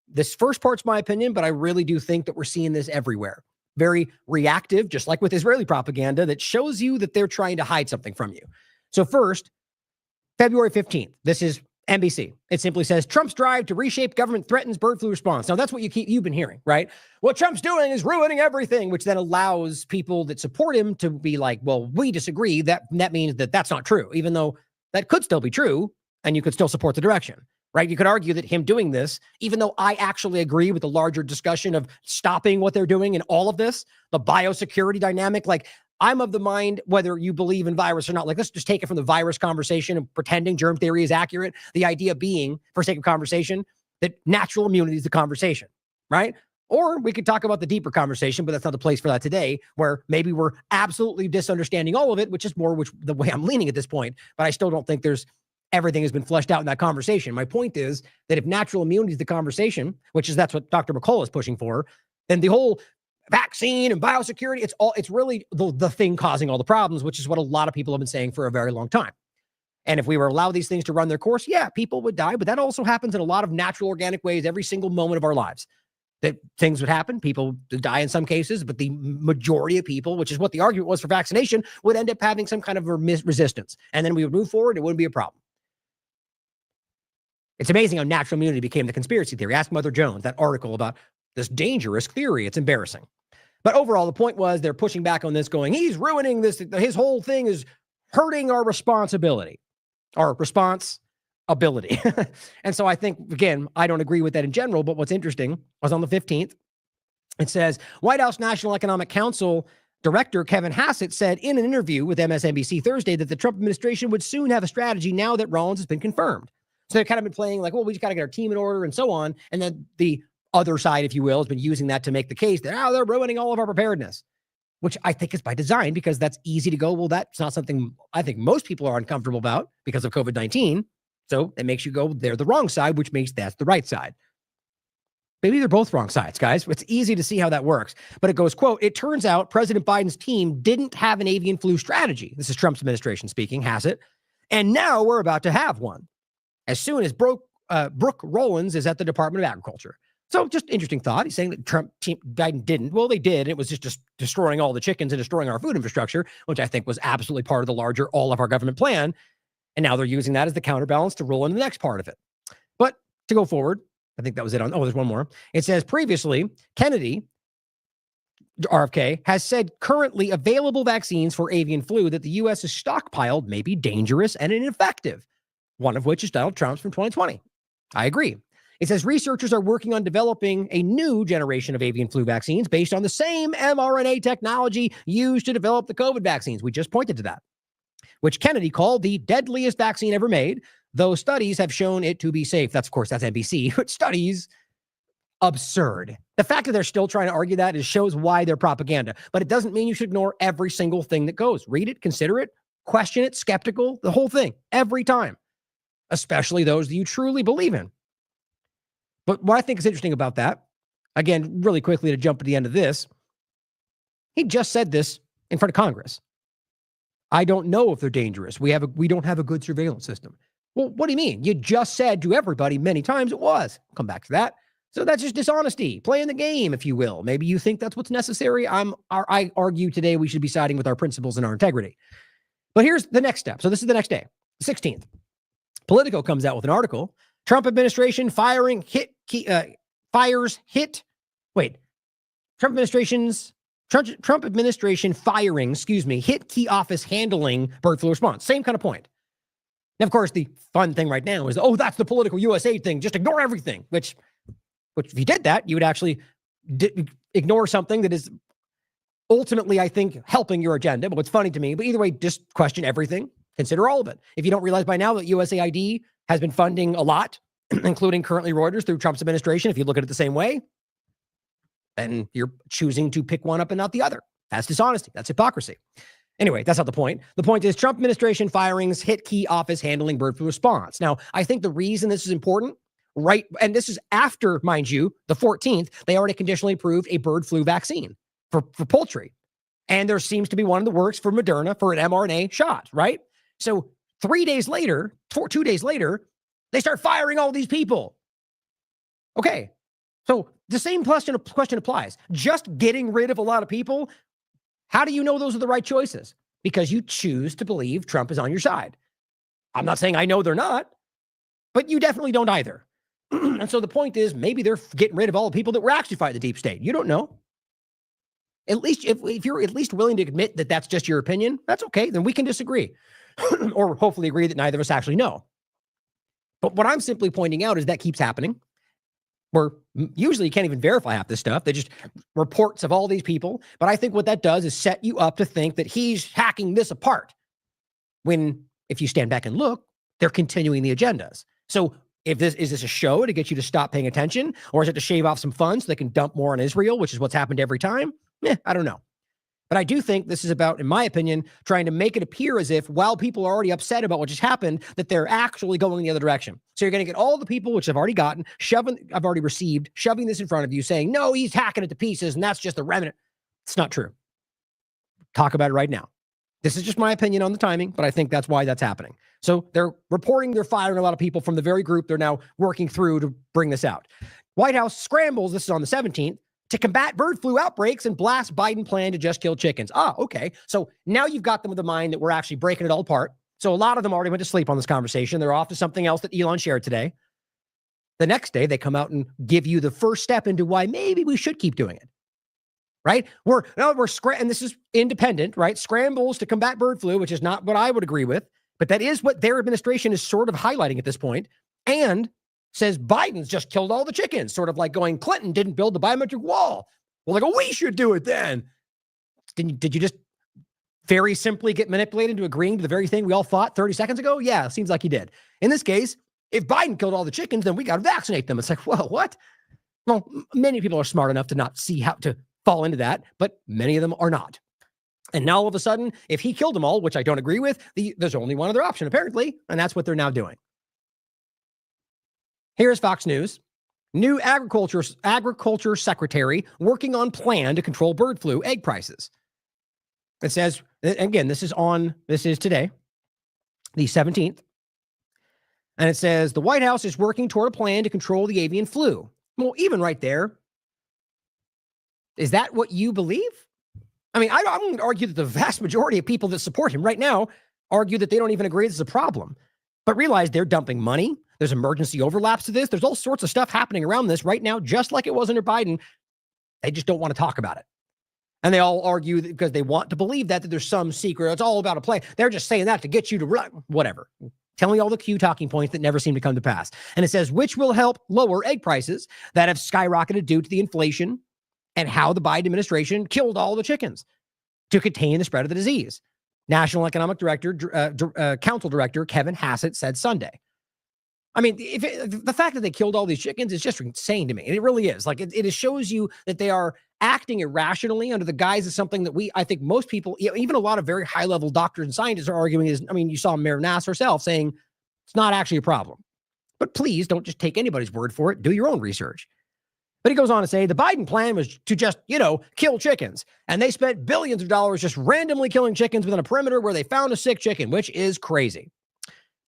this first part's my opinion, but I really do think that we're seeing this everywhere. Very reactive, just like with Israeli propaganda that shows you that they're trying to hide something from you. So first, February 15th, this is NBC. It simply says, Trump's drive to reshape government threatens bird flu response. Now, that's what you've been hearing, right? What Trump's doing is ruining everything, which then allows people that support him to be like, well, we disagree. That means that that's not true, even though that could still be true, and you could still support the direction, right? You could argue that him doing this, even though I actually agree with the larger discussion of stopping what they're doing in all of this, the biosecurity dynamic, like, I'm of the mind, whether you believe in virus or not, like, let's just take it from the virus conversation and pretending germ theory is accurate. The idea being, for sake of conversation, that natural immunity is the conversation, right? Or we could talk about the deeper conversation, but that's not the place for that today, where maybe we're absolutely misunderstanding all of it, which is the way I'm leaning at this point. But I still don't think everything has been fleshed out in that conversation. My point is that if natural immunity is the conversation, that's what Dr. McCullough is pushing for, then the whole vaccine and biosecurity, it's really the thing causing all the problems, which is what a lot of people have been saying for a very long time. And if we were allowed these things to run their course, yeah, people would die, but that also happens in a lot of natural, organic ways every single moment of our lives. That things would happen, people would die in some cases, but the majority of people, which is what the argument was for vaccination, would end up having some kind of resistance. And then we would move forward, it wouldn't be a problem. It's amazing how natural immunity became the conspiracy theory. Ask Mother Jones, that article about this dangerous theory. It's embarrassing. But overall, the point was they're pushing back on this, going, he's ruining this. His whole thing is hurting our responsibility, our response ability. And so I think, again, I don't agree with that in general, but what's interesting was on the 15th, it says White House National Economic Council Director Kevin Hassett said in an interview with MSNBC Thursday that the Trump administration would soon have a strategy now that Rollins has been confirmed. So they've kind of been playing like, well, we just got to get our team in order and so on. And then the other side, if you will, has been using that to make the case that, they're ruining all of our preparedness, which I think is by design because that's easy to go, well, that's not something I think most people are uncomfortable about because of COVID-19. So it makes you go, they're the wrong side, which makes that's the right side. Maybe they're both wrong sides, guys. It's easy to see how that works. But it goes, quote, it turns out President Biden's team didn't have an avian flu strategy. This is Trump's administration speaking, has it? And now we're about to have one. As soon as Brooke Rollins is at the Department of Agriculture. So just interesting thought. He's saying that Biden didn't. Well, they did. It was just destroying all the chickens and destroying our food infrastructure, which I think was absolutely part of the larger all of our government plan. And now they're using that as the counterbalance to roll into the next part of it. But to go forward, I think that was it on, there's one more. It says previously, Kennedy, RFK, has said currently available vaccines for avian flu that the U.S. has stockpiled may be dangerous and ineffective, one of which is Donald Trump's from 2020. I agree. It says researchers are working on developing a new generation of avian flu vaccines based on the same mRNA technology used to develop the COVID vaccines. We just pointed to that, which Kennedy called the deadliest vaccine ever made, though studies have shown it to be safe. That's NBC, but studies, absurd. The fact that they're still trying to argue that shows why they're propaganda, but it doesn't mean you should ignore every single thing that goes. Read it, consider it, question it, skeptical, the whole thing, every time, especially those that you truly believe in. But what I think is interesting about that, again, really quickly to jump at the end of this, he just said this in front of Congress. I don't know if they're dangerous. We don't have a good surveillance system. Well, what do you mean? You just said to everybody many times it was. I'll come back to that. So that's just dishonesty, playing the game, if you will. Maybe you think that's what's necessary. I argue today we should be siding with our principles and our integrity. But here's the next step. So this is the next day, 16th. Politico comes out with an article. Trump administration Trump administration firing, hit key office handling bird flu response. Same kind of point. Now, of course, the fun thing right now is, that's the political USAID thing. Just ignore everything, which if you did that, you would actually ignore something that is ultimately, I think, helping your agenda. But what's funny to me, but either way, just question everything. Consider all of it. If you don't realize by now that USAID has been funding a lot, including currently Reuters through Trump's administration, if you look at it the same way, then you're choosing to pick one up and not the other. That's dishonesty. That's hypocrisy. Anyway, that's not the point. The point is Trump administration firings hit key office handling bird flu response. Now, I think the reason this is important, right, and this is after, mind you, the 14th, they already conditionally approved a bird flu vaccine for poultry. And there seems to be one in the works for Moderna for an mRNA shot, right? So 2 days later, they start firing all these people. Okay, so the same question applies. Just getting rid of a lot of people, how do you know those are the right choices? Because you choose to believe Trump is on your side. I'm not saying I know they're not, but you definitely don't either. And so the point is, maybe they're getting rid of all the people that were actually fighting the deep state. You don't know. At least if you're at least willing to admit that that's just your opinion, that's okay. Then we can disagree or hopefully agree that neither of us actually know. But what I'm simply pointing out is that keeps happening. Where usually you can't even verify half this stuff. They just reports of all these people. But I think what that does is set you up to think that he's hacking this apart. When, if you stand back and look, they're continuing the agendas. So is this a show to get you to stop paying attention? Or is it to shave off some funds so they can dump more on Israel, which is what's happened every time? I don't know. But I do think this is about, in my opinion, trying to make it appear as if while people are already upset about what just happened, that they're actually going the other direction. So you're going to get all the people, which I've already gotten, shoving this in front of you saying, no, he's hacking it to pieces. And that's just the remnant. It's not true. Talk about it right now. This is just my opinion on the timing, but I think that's why that's happening. So they're reporting they're firing a lot of people from the very group they're now working through to bring this out. White House scrambles, this is on the 17th, to combat bird flu outbreaks and blast Biden plan to just kill chickens. Okay. So now you've got them with the mind that we're actually breaking it all apart. So a lot of them already went to sleep on this conversation. They're off to something else that Elon shared today. The next day, they come out and give you the first step into why maybe we should keep doing it. Right? And this is independent, right? Scrambles to combat bird flu, which is not what I would agree with, but that is what their administration is sort of highlighting at this point. And says Biden's just killed all the chickens, sort of like going, Clinton didn't build the biometric wall. Well, we should do it then. Did you just very simply get manipulated into agreeing to the very thing we all thought 30 seconds ago? Yeah, seems like he did. In this case, If Biden killed all the chickens, then we got to vaccinate them. It's like, well, what? Well, many people are smart enough to not see how to fall into that, but many of them are not. And now all of a sudden, if he killed them all, which I don't agree with, there's only one other option, apparently, and that's what they're now doing. Here's Fox News. New agriculture secretary working on plan to control bird flu egg prices. It says, again, this is today, the 17th. And it says the White House is working toward a plan to control the avian flu. Well, even right there, is that what you believe? I mean, I'm going to argue that the vast majority of people that support him right now argue that they don't even agree this is a problem. But realize they're dumping money. There's emergency overlaps to this. There's all sorts of stuff happening around this right now, just like it was under Biden. They just don't want to talk about it. And they all argue that because they want to believe that there's some secret. It's all about a play. They're just saying that to get you to run, whatever. Tell me all the Q talking points that never seem to come to pass. And it says, which will help lower egg prices that have skyrocketed due to the inflation and how the Biden administration killed all the chickens to contain the spread of the disease. National Economic Council Director Kevin Hassett said Sunday. I mean, the fact that they killed all these chickens is just insane to me. And it really is. Like, it shows you that they are acting irrationally under the guise of something that I think most people, even a lot of very high-level doctors and scientists are arguing is, I mean, you saw Mayor Nass herself saying it's not actually a problem. But please don't just take anybody's word for it. Do your own research. But he goes on to say the Biden plan was to just, kill chickens. And they spent billions of dollars just randomly killing chickens within a perimeter where they found a sick chicken, which is crazy.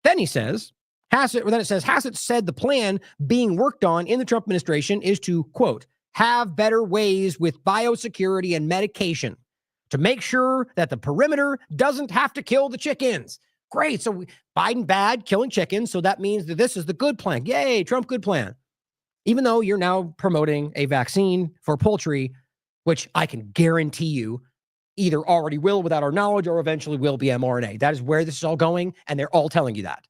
Then he says, Hassett said the plan being worked on in the Trump administration is to, quote, have better ways with biosecurity and medication to make sure that the perimeter doesn't have to kill the chickens. Great. So Biden bad, killing chickens. So that means that this is the good plan. Yay, Trump good plan. Even though you're now promoting a vaccine for poultry, which I can guarantee you either already will without our knowledge or eventually will be mRNA. That is where this is all going, and they're all telling you that.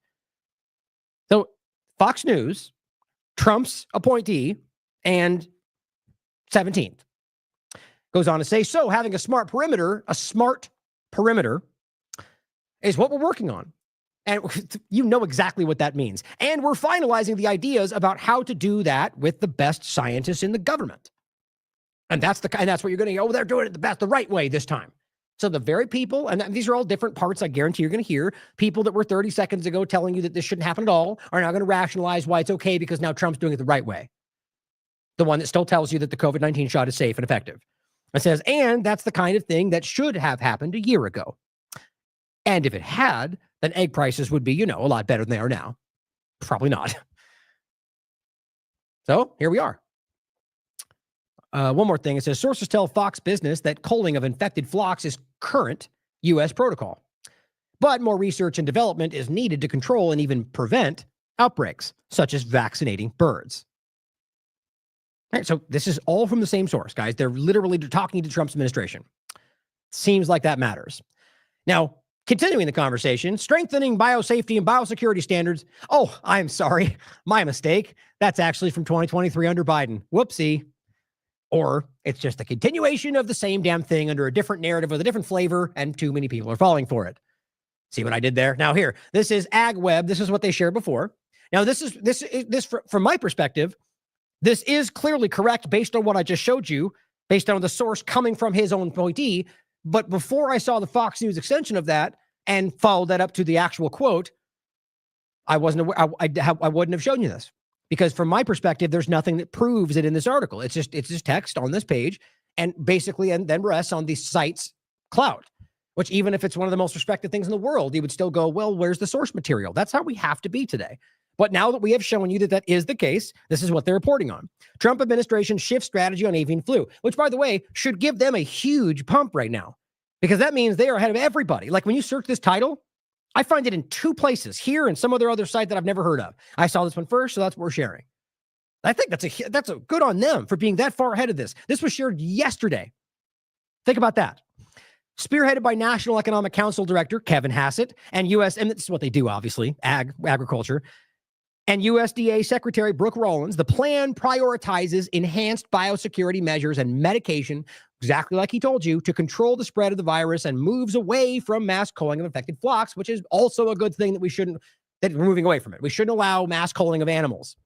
So Fox News, Trump's appointee, and 17th goes on to say, so having a smart perimeter is what we're working on. And you know exactly what that means. And we're finalizing the ideas about how to do that with the best scientists in the government. And that's what you're going to go, they're doing it the right way this time. So the very people, and these are all different parts I guarantee you're going to hear, people that were 30 seconds ago telling you that this shouldn't happen at all are now going to rationalize why it's okay because now Trump's doing it the right way. The one that still tells you that the COVID-19 shot is safe and effective. It says, and that's the kind of thing that should have happened a year ago. And if it had, then egg prices would be, a lot better than they are now. Probably not. So here we are. One more thing. It says, sources tell Fox Business that culling of infected flocks is current U.S. protocol. But more research and development is needed to control and even prevent outbreaks, such as vaccinating birds. All right, so this is all from the same source, guys. They're literally talking to Trump's administration. Seems like that matters. Now, continuing the conversation, strengthening biosafety and biosecurity standards. Oh, I'm sorry. My mistake. That's actually from 2023 under Biden. Whoopsie. Or it's just a continuation of the same damn thing under a different narrative with a different flavor, and too many people are falling for it. See what I did there? Now here, this is AgWeb. This is what they shared before. Now this from my perspective, this is clearly correct based on what I just showed you, based on the source coming from his own appointee. But before I saw the Fox News extension of that and followed that up to the actual quote, I wasn't aware. I wouldn't have shown you this. Because from my perspective, there's nothing that proves it in this article. It's just text on this page and basically, and then rests on the site's cloud, which even if it's one of the most respected things in the world, you would still go, well, where's the source material? That's how we have to be today. But now that we have shown you that is the case, this is what they're reporting on. Trump administration shifts strategy on avian flu, which, by the way, should give them a huge pump right now because that means they are ahead of everybody. Like when you search this title, I find it in two places, here and some other site that I've never heard of. I saw this one first, so that's what we're sharing. I think that's a good on them for being that far ahead of this. This was shared yesterday. Think about that. Spearheaded by National Economic Council Director Kevin Hassett and and this is what they do, obviously, agriculture, and USDA Secretary Brooke Rollins, the plan prioritizes enhanced biosecurity measures and medication, exactly like he told you, to control the spread of the virus and moves away from mass culling of infected flocks, which is also a good thing that we shouldn't that we're moving away from it. We shouldn't allow mass culling of animals.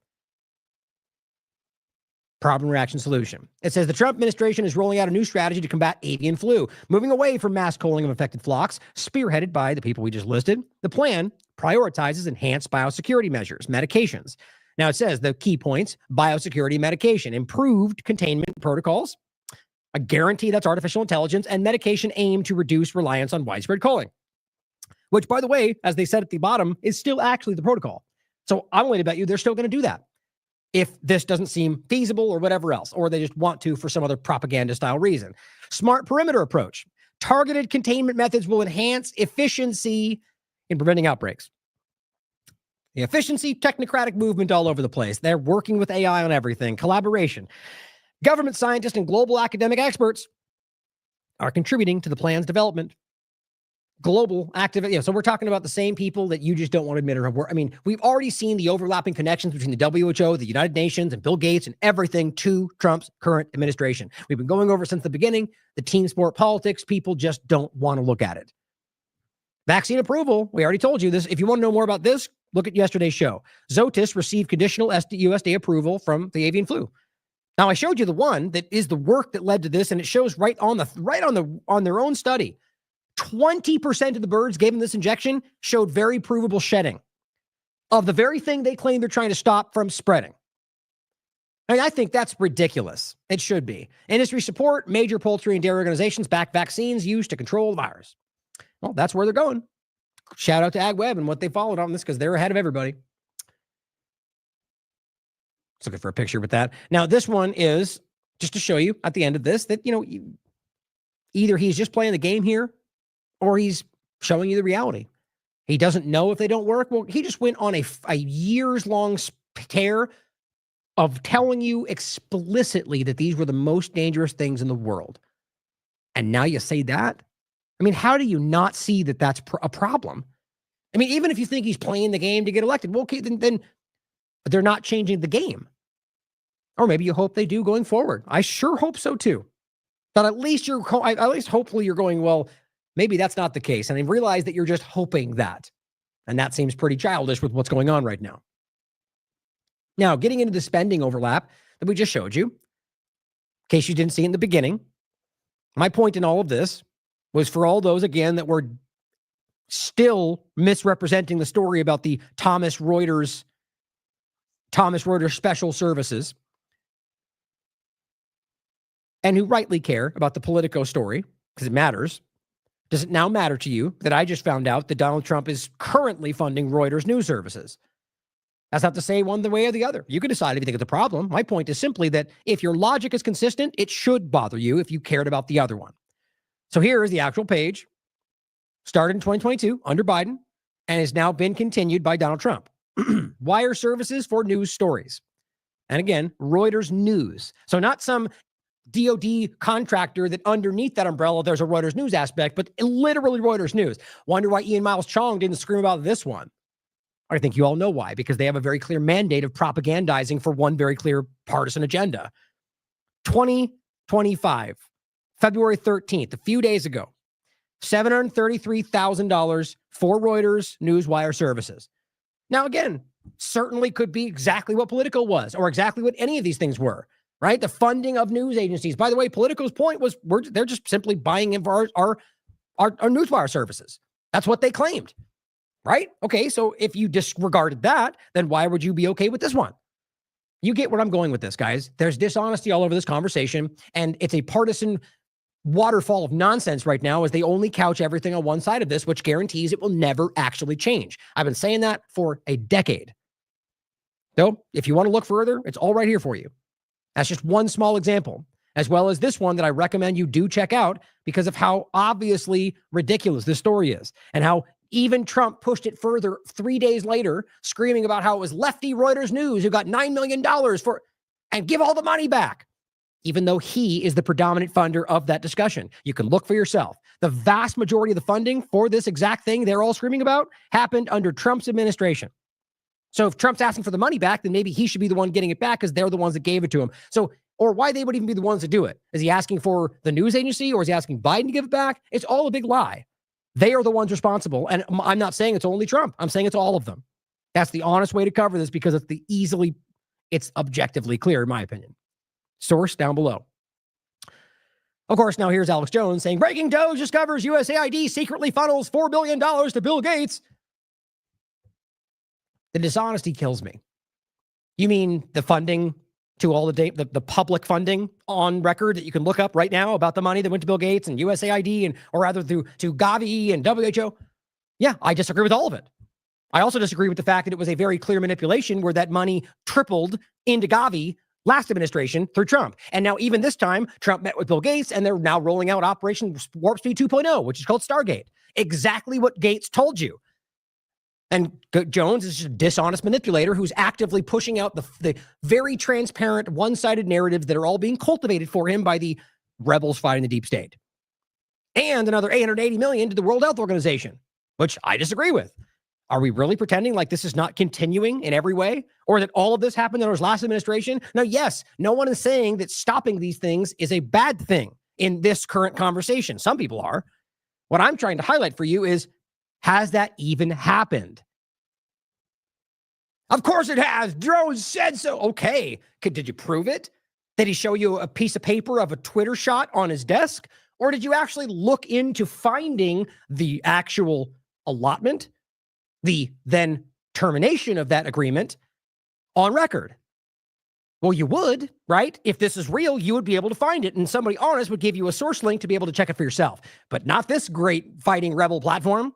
Problem, reaction, solution. It says the Trump administration is rolling out a new strategy to combat avian flu, moving away from mass culling of affected flocks, spearheaded by the people we just listed. The plan prioritizes enhanced biosecurity measures, medications. Now it says the key points: biosecurity medication, improved containment protocols, a guarantee that's artificial intelligence, and medication aimed to reduce reliance on widespread culling. Which, by the way, as they said at the bottom, is still actually the protocol. So I'm willing to bet you they're still going to do that if this doesn't seem feasible or whatever else, or they just want to for some other propaganda-style reason. Smart perimeter approach. Targeted containment methods will enhance efficiency in preventing outbreaks. The efficiency, technocratic movement all over the place. They're working with AI on everything. Collaboration. Government scientists and global academic experts are contributing to the plan's development. Global activity. So we're talking about the same people that you just don't want to admit are. I mean, we've already seen the overlapping connections between the WHO, the United Nations, and Bill Gates and everything to Trump's current administration. We've been going over since the beginning. The team sport politics, people just don't want to look at it. Vaccine approval. We already told you this. If you want to know more about this, look at yesterday's show. Zoetis received conditional USDA approval from the avian flu. Now I showed you the one that is the work that led to this, and it shows right on their own study. 20% of the birds given this injection showed very provable shedding of the very thing they claim they're trying to stop from spreading. I mean, I think that's ridiculous. It should be. Industry support, major poultry and dairy organizations back vaccines used to control the virus. Well, that's where they're going. Shout out to AgWeb and what they followed on this, because they're ahead of everybody. Just looking for a picture with that. Now, this one is just to show you at the end of this that, either he's just playing the game here, or he's showing you the reality. He doesn't know if they don't work. Well, he just went on a years-long tear of telling you explicitly that these were the most dangerous things in the world. And now you say that? I mean, how do you not see that that's a problem? I mean, even if you think he's playing the game to get elected, well, okay, then they're not changing the game. Or maybe you hope they do going forward. I sure hope so too. But at least hopefully you're going, well, maybe that's not the case. And I realize that you're just hoping that. And that seems pretty childish with what's going on right now. Now, getting into the spending overlap that we just showed you, in case you didn't see it in the beginning, my point in all of this was for all those, again, that were still misrepresenting the story about the Thomas Reuters special services, and who rightly care about the Politico story, because it matters. Does it now matter to you that I just found out that Donald Trump is currently funding Reuters news services? That's not to say one way or the other. You can decide if you think it's a problem. My point is simply that if your logic is consistent, it should bother you if you cared about the other one. So here is the actual page. Started in 2022 under Biden and has now been continued by Donald Trump. Wire services for news stories. And again, Reuters News. So not some DOD contractor that underneath that umbrella, there's a Reuters News aspect, but literally Reuters News. Wonder why Ian Miles Chong didn't scream about this one. I think you all know why, because they have a very clear mandate of propagandizing for one very clear partisan agenda. 2025, February 13th, a few days ago, $733,000 for Reuters News wire services. Now, again, certainly could be exactly what Politico was, or exactly what any of these things were, right? The funding of news agencies. By the way, Politico's point was they're just simply buying in for our newswire services. That's what they claimed, right? Okay, so if you disregarded that, then why would you be okay with this one? You get where I'm going with this, guys. There's dishonesty all over this conversation, and it's a partisan waterfall of nonsense right now as they only couch everything on one side of this, which guarantees it will never actually change. I've been saying that for a decade. So if you want to look further, it's all right here for you. That's just one small example, as well as this one that I recommend you do check out because of how obviously ridiculous this story is and how even Trump pushed it further 3 days later, screaming about how it was lefty Reuters News who got $9 million for and give all the money back, even though he is the predominant funder of that discussion. You can look for yourself. The vast majority of the funding for this exact thing they're all screaming about happened under Trump's administration. So if Trump's asking for the money back, then maybe he should be the one getting it back because they're the ones that gave it to him. So, or why they would even be the ones to do it. Is he asking for the news agency or is he asking Biden to give it back? It's all a big lie. They are the ones responsible. And I'm not saying it's only Trump. I'm saying it's all of them. That's the honest way to cover this because it's objectively clear, in my opinion. Source down below. Of course, now here's Alex Jones saying, breaking DOGE discovers USAID secretly funnels $4 billion to Bill Gates. The dishonesty kills me. You mean the funding to all the public funding on record that you can look up right now about the money that went to Bill Gates and USAID or rather to Gavi and WHO? Yeah, I disagree with all of it. I also disagree with the fact that it was a very clear manipulation where that money tripled into Gavi last administration through Trump. And now even this time, Trump met with Bill Gates and they're now rolling out Operation Warp Speed 2.0, which is called Stargate. Exactly what Gates told you. And Jones is just a dishonest manipulator who's actively pushing out the very transparent, one-sided narratives that are all being cultivated for him by the rebels fighting the deep state. And another $880 million to the World Health Organization, which I disagree with. Are we really pretending like this is not continuing in every way? Or that all of this happened in his last administration? Now, yes, no one is saying that stopping these things is a bad thing in this current conversation. Some people are. What I'm trying to highlight for you is, has that even happened? Of course it has. Drones said so. Okay. Did you prove it? Did he show you a piece of paper of a Twitter shot on his desk? Or did you actually look into finding the actual allotment, the then termination of that agreement on record? Well, you would, right? If this is real, you would be able to find it, and somebody honest would give you a source link to be able to check it for yourself. But not this great fighting rebel platform.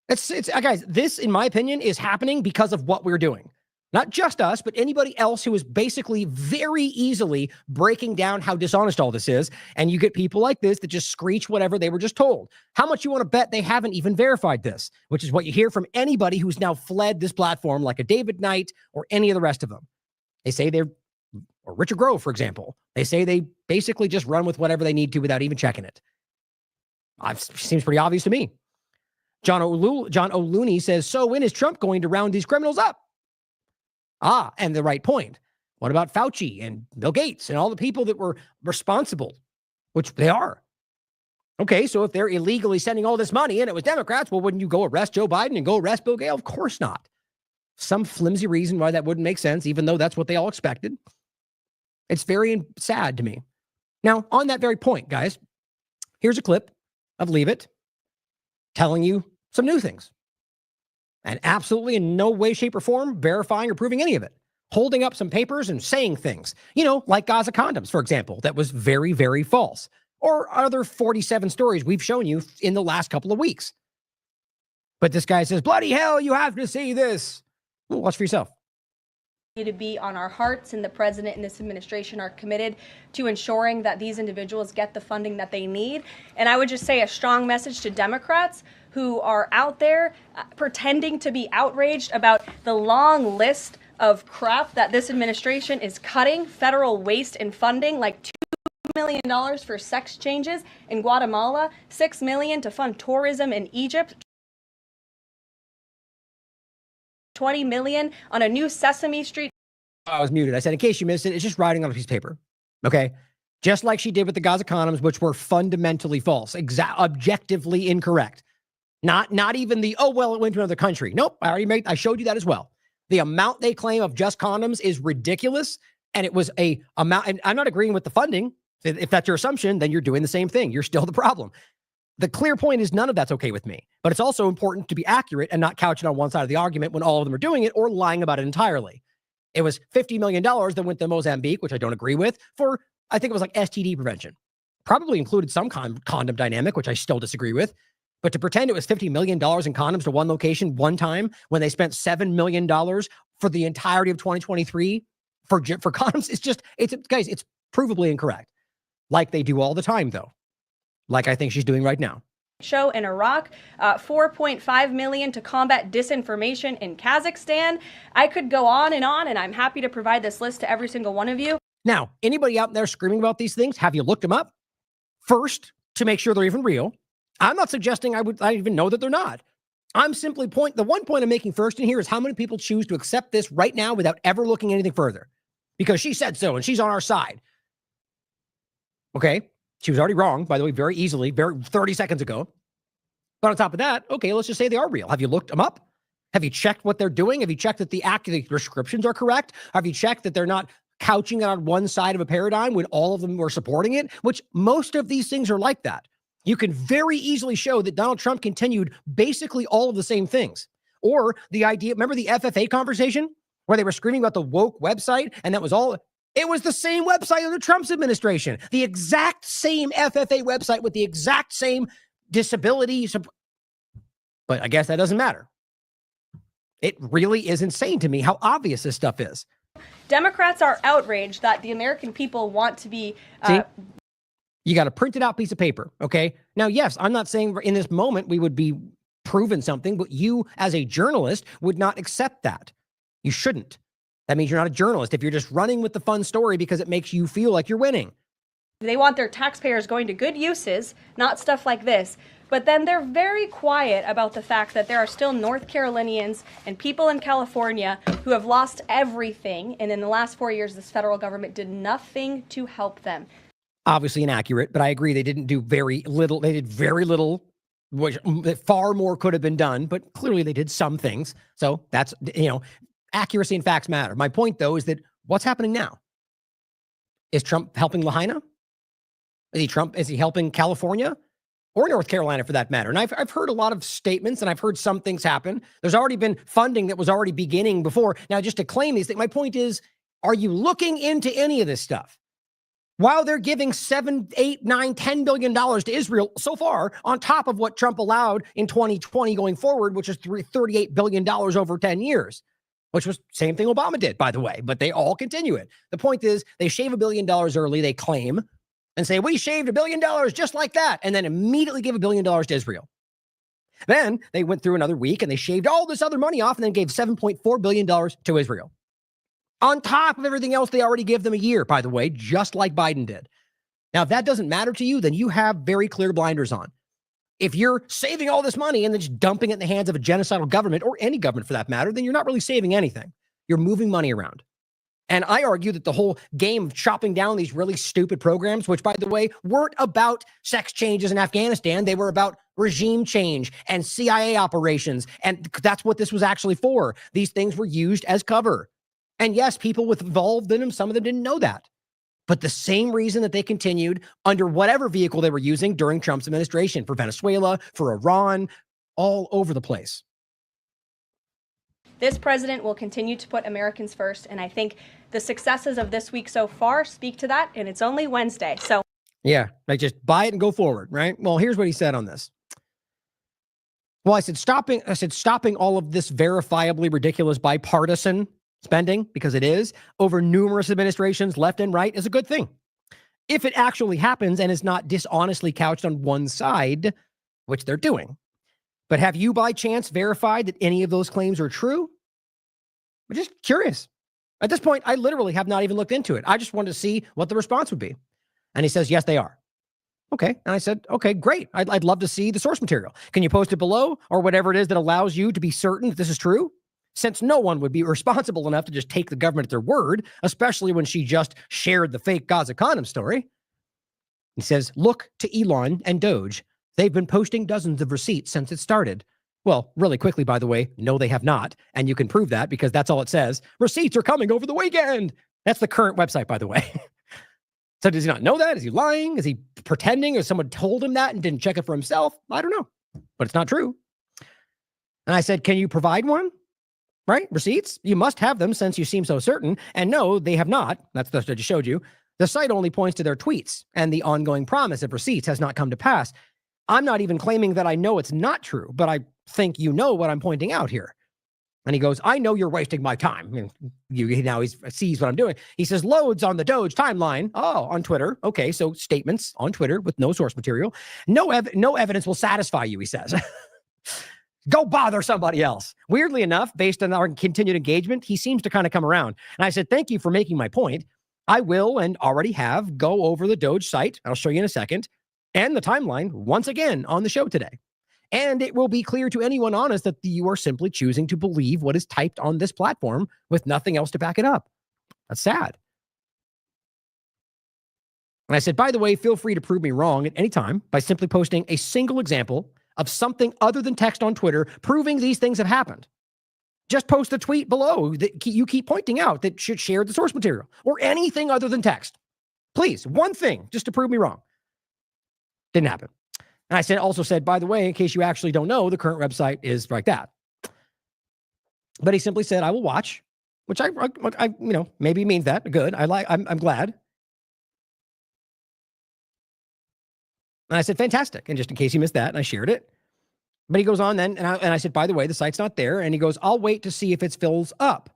It's guys, this, in my opinion, is happening because of what we're doing. Not just us, but anybody else who is basically very easily breaking down how dishonest all this is. And you get people like this that just screech whatever they were just told. How much you want to bet they haven't even verified this, which is what you hear from anybody who's now fled this platform, like a David Knight or any of the rest of them. They say or Richard Grove, for example. They say they basically just run with whatever they need to without even checking it. Seems pretty obvious to me. John O'Looney says, so when is Trump going to round these criminals up? And the right point. What about Fauci and Bill Gates and all the people that were responsible, which they are? Okay, so if they're illegally sending all this money and it was Democrats, well, wouldn't you go arrest Joe Biden and go arrest Bill Gates? Of course not. Some flimsy reason why that wouldn't make sense, even though that's what they all expected. It's very sad to me. Now, on that very point, guys, here's a clip of Leave It telling you some new things. And absolutely in no way, shape, or form verifying or proving any of it. Holding up some papers and saying things, like Gaza condoms, for example, that was very, very false. Or other 47 stories we've shown you in the last couple of weeks. But this guy says, bloody hell, you have to see this. Well, watch for yourself. To be on our hearts, and the president and this administration are committed to ensuring that these individuals get the funding that they need. And I would just say a strong message to Democrats who are out there pretending to be outraged about the long list of crap that this administration is cutting, federal waste and funding, like $2 million for sex changes in Guatemala, $6 million to fund tourism in Egypt, $20 million on a new Sesame Street. I was muted. I said, in case you missed it, it's just writing on a piece of paper. Okay. Just like she did with the Gaza condoms, which were fundamentally false, objectively incorrect. Not even the, it went to another country. Nope. I showed you that as well. The amount they claim of just condoms is ridiculous. And it was a amount, and I'm not agreeing with the funding. If that's your assumption, then you're doing the same thing. You're still the problem. The clear point is none of that's okay with me, but it's also important to be accurate and not couch it on one side of the argument when all of them are doing it or lying about it entirely. It was $50 million that went to Mozambique, which I don't agree with, for, I think it was like STD prevention. Probably included some condom dynamic, which I still disagree with. But to pretend it was $50 million in condoms to one location one time when they spent $7 million for the entirety of 2023 for condoms, it's provably incorrect. Like they do all the time, though. Like I think she's doing right now. Show in Iraq, $4.5 million to combat disinformation in Kazakhstan. I could go on, and I'm happy to provide this list to every single one of you. Now, anybody out there screaming about these things, have you looked them up? First, to make sure they're even real. I'm not suggesting I even know that they're not. I'm simply the one point I'm making first in here is how many people choose to accept this right now without ever looking anything further. Because she said so, and she's on our side. Okay? She was already wrong, by the way, very easily, 30 seconds ago. But on top of that, okay, let's just say they are real. Have you looked them up? Have you checked what they're doing? Have you checked that the prescriptions are correct? Have you checked that they're not couching it on one side of a paradigm when all of them were supporting it? Which most of these things are like that. You can very easily show that Donald Trump continued basically all of the same things. Or the idea, remember the FFA conversation where they were screaming about the woke website and that was all, it was the same website under Trump's administration. The exact same FFA website with the exact same disability. But I guess that doesn't matter. It really is insane to me how obvious this stuff is. Democrats are outraged that the American people want to be... See? You got a printed out piece of paper, okay? Now, yes, I'm not saying in this moment we would be proven something, but you as a journalist would not accept that. You shouldn't. That means you're not a journalist if you're just running with the fun story because it makes you feel like you're winning. They want their taxpayers going to good uses, not stuff like this. But then they're very quiet about the fact that there are still North Carolinians and people in California who have lost everything. And in the last 4 years, this federal government did nothing to help them. Obviously inaccurate, but I agree they didn't do very little. They did very little, which far more could have been done, but clearly they did some things. So that's, accuracy and facts matter. My point, though, is that what's happening now? Is Trump helping Lahaina? Is he helping California? Or North Carolina, for that matter. And I've heard a lot of statements, and I've heard some things happen. There's already been funding that was already beginning before. Now, just to claim these things, my point is, are you looking into any of this stuff? While they're giving $7, $8, $9, $10 billion to Israel so far, on top of what Trump allowed in 2020 going forward, which is $38 billion over 10 years, which was same thing Obama did, by the way, but they all continue it. The point is, they shave $1 billion early, they claim, and say, we shaved $1 billion just like that, and then immediately give $1 billion to Israel. Then they went through another week and they shaved all this other money off and then gave $7.4 billion to Israel. On top of everything else they already give them a year, by the way, just like Biden did. Now, if that doesn't matter to you, then you have very clear blinders on. If you're saving all this money and then just dumping it in the hands of a genocidal government, or any government for that matter, then you're not really saving anything. You're moving money around. And I argue that the whole game of chopping down these really stupid programs, which, by the way, weren't about sex changes in Afghanistan. They were about regime change and CIA operations. And that's what this was actually for. These things were used as cover. And yes, people involved in them, some of them didn't know that. But the same reason that they continued under whatever vehicle they were using during Trump's administration, for Venezuela, for Iran, all over the place. This president will continue to put Americans first, and I think the successes of this week so far speak to that, and it's only Wednesday. So yeah, like just buy it and go forward, right? Well, here's what he said on this. Well, I said stopping all of this verifiably ridiculous bipartisan spending, because it is, over numerous administrations, left and right, is a good thing. If it actually happens and is not dishonestly couched on one side, which they're doing. But have you by chance verified that any of those claims are true? I'm just curious. At this point, I literally have not even looked into it. I just wanted to see what the response would be. And he says, yes, they are. Okay. And I said, okay, great. I'd love to see the source material. Can you post it below, or whatever it is that allows you to be certain that this is true? Since no one would be responsible enough to just take the government at their word, especially when she just shared the fake Gaza condom story. He says, look to Elon and DOGE. They've been posting dozens of receipts since it started. Well, really quickly, by the way, no, they have not. And you can prove that because that's all it says. Receipts are coming over the weekend. That's the current website, by the way. So does he not know that? Is he lying? Is he pretending? Or someone told him that and didn't check it for himself? I don't know, but it's not true. And I said, can you provide one? Right? Receipts? You must have them since you seem so certain. And no, they have not. That's what I just showed you. The site only points to their tweets, and the ongoing promise of receipts has not come to pass. I'm not even claiming that I know it's not true, but I think you know what I'm pointing out here. And he goes, I know you're wasting my time. Now he sees what I'm doing. He says, loads on the DOGE timeline. Oh, on Twitter. Okay, so statements on Twitter with no source material. No evidence will satisfy you, he says. Go bother somebody else. Weirdly enough, based on our continued engagement, he seems to kind of come around. And I said, thank you for making my point. I will, and already have, go over the DOGE site. I'll show you in a second. And the timeline once again on the show today. And it will be clear to anyone honest that you are simply choosing to believe what is typed on this platform with nothing else to back it up. That's sad. And I said, by the way, feel free to prove me wrong at any time by simply posting a single example of something other than text on Twitter proving these things have happened. just post a tweet below that you keep pointing out that should share the source material or anything other than text. Please, one thing, just to prove me wrong. Didn't happen. And I also said, by the way, in case you actually don't know, the current website is like that. But he simply said, I will watch, which I maybe means that. Good. I'm glad. And I said, fantastic. And just in case you missed that, and I shared it. But he goes on then, and I said, by the way, the site's not there. And he goes, I'll wait to see if it fills up.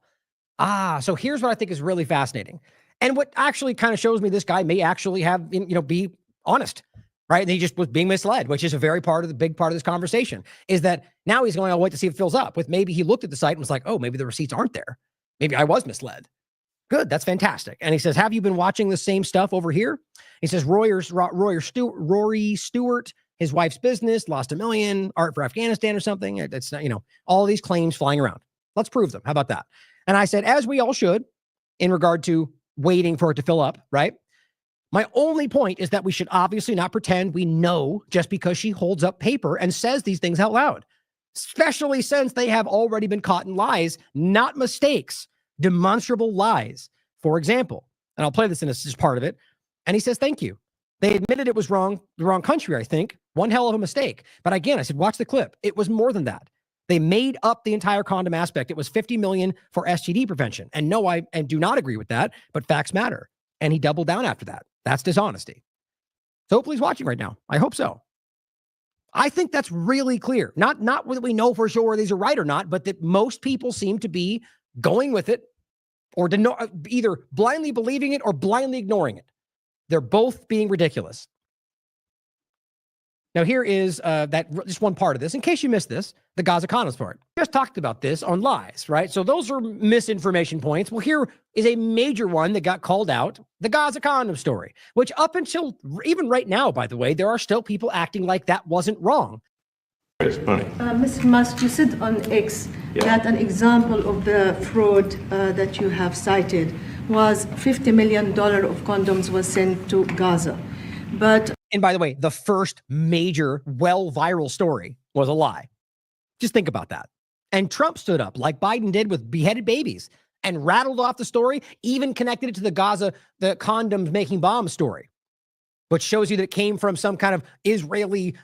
So here's what I think is really fascinating. And what actually kind of shows me this guy may actually have, be honest, right? And he just was being misled, which is a big part of this conversation, is that now he's going, I'll wait to see if it fills up. With maybe he looked at the site and was like, oh, maybe the receipts aren't there. Maybe I was misled. Good, that's fantastic. And he says, have you been watching the same stuff over here? He says, Rory Stewart, his wife's business, lost $1 million, art for Afghanistan or something. It's not, all these claims flying around. Let's prove them. How about that? And I said, as we all should, in regard to waiting for it to fill up, right? My only point is that we should obviously not pretend we know just because she holds up paper and says these things out loud, especially since they have already been caught in lies, not mistakes, demonstrable lies. For example, and I'll play this in as part of it. And he says, thank you. They admitted it was wrong, the wrong country, I think. One hell of a mistake. But again, I said, watch the clip. It was more than that. They made up the entire condom aspect. It was $50 million for STD prevention. And no, I do not agree with that, but facts matter. And he doubled down after that. That's dishonesty. So hopefully he's watching right now. I hope so. I think that's really clear. Not that we know for sure these are right or not, but that most people seem to be going with it or either blindly believing it or blindly ignoring it. They're both being ridiculous. Now, here is just one part of this. In case you missed this, the Gaza condoms part. We just talked about this on lies, right? So those are misinformation points. Well, here is a major one that got called out, the Gaza condom story, which up until even right now, by the way, there are still people acting like that wasn't wrong. Mr. Musk, you said on X that an example of the fraud that you have cited was $50 million of condoms was sent to Gaza. And by the way, the first major, viral story was a lie. Just think about that. And Trump stood up like Biden did with beheaded babies and rattled off the story, even connected it to the Gaza, the condoms making bombs story, which shows you that it came from some kind of Israeli,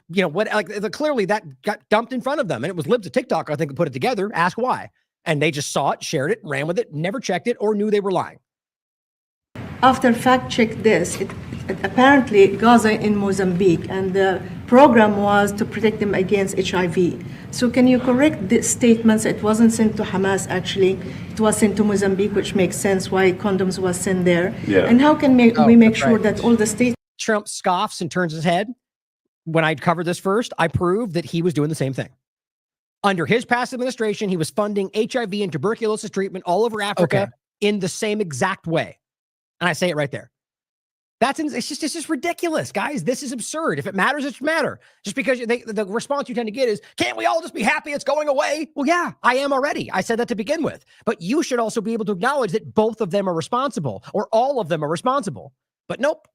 clearly that got dumped in front of them. And it was libs of TikTok, I think, who put it together. Ask why. And they just saw it, shared it, ran with it, never checked it, or knew they were lying. After fact-check this, apparently Gaza in Mozambique, and the program was to protect them against HIV. So can you correct the statements? It wasn't sent to Hamas, actually. It was sent to Mozambique, which makes sense why condoms was sent there. Yeah. And how can we make sure that all the states... Trump scoffs and turns his head. When I covered this first, I proved that he was doing the same thing. Under his past administration, he was funding HIV and tuberculosis treatment all over Africa in the same exact way. And I say it right there. It's just ridiculous, guys. This is absurd. If it matters, it should matter. Just because the response you tend to get is, can't we all just be happy it's going away? Well, yeah, I am already. I said that to begin with. But you should also be able to acknowledge that both of them are responsible, or all of them are responsible. But nope.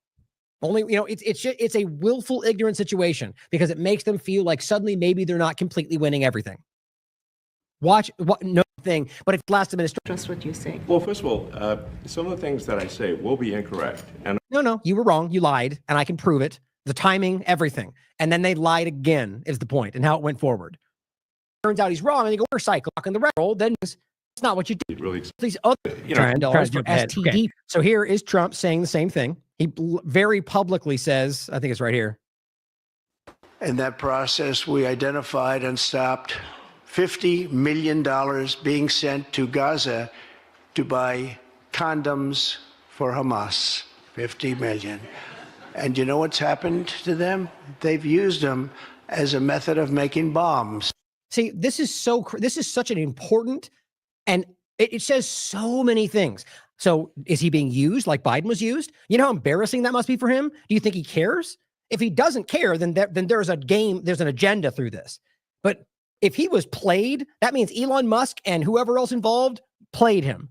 Only, it's a willful ignorant situation because it makes them feel like suddenly maybe they're not completely winning everything. Watch what no thing, but if last administration. Trust what you say. Well, first of all, some of the things that I say will be incorrect. And no, you were wrong. You lied, and I can prove it. The timing, everything, and then they lied again is the point, and how it went forward. Turns out he's wrong, and they go cycle in the record. Then it's not what you did. Really, these other $10 for STD. Okay. So here is Trump saying the same thing. He very publicly says, I think it's right here. In that process, we identified and stopped $50 million being sent to Gaza to buy condoms for Hamas. 50 million. And you know what's happened to them? They've used them as a method of making bombs. See, this is such an important, and it says so many things. So is he being used like Biden was used? You know how embarrassing that must be for him? Do you think he cares? If he doesn't care, then there's an agenda through this. But if he was played, that means Elon Musk and whoever else involved played him.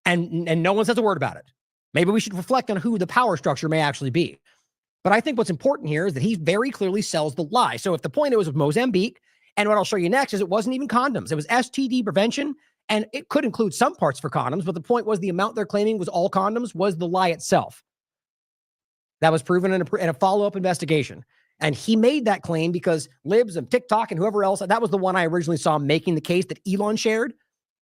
And no one says a word about it. Maybe we should reflect on who the power structure may actually be. But I think what's important here is that he very clearly sells the lie. So if the point was with Mozambique, and what I'll show you next is it wasn't even condoms. It was STD prevention And it could include some parts for condoms, but the point was the amount they're claiming was all condoms was the lie itself. That was proven in a follow-up investigation. And he made that claim because Libs and TikTok and whoever else, that was the one I originally saw making the case that Elon shared,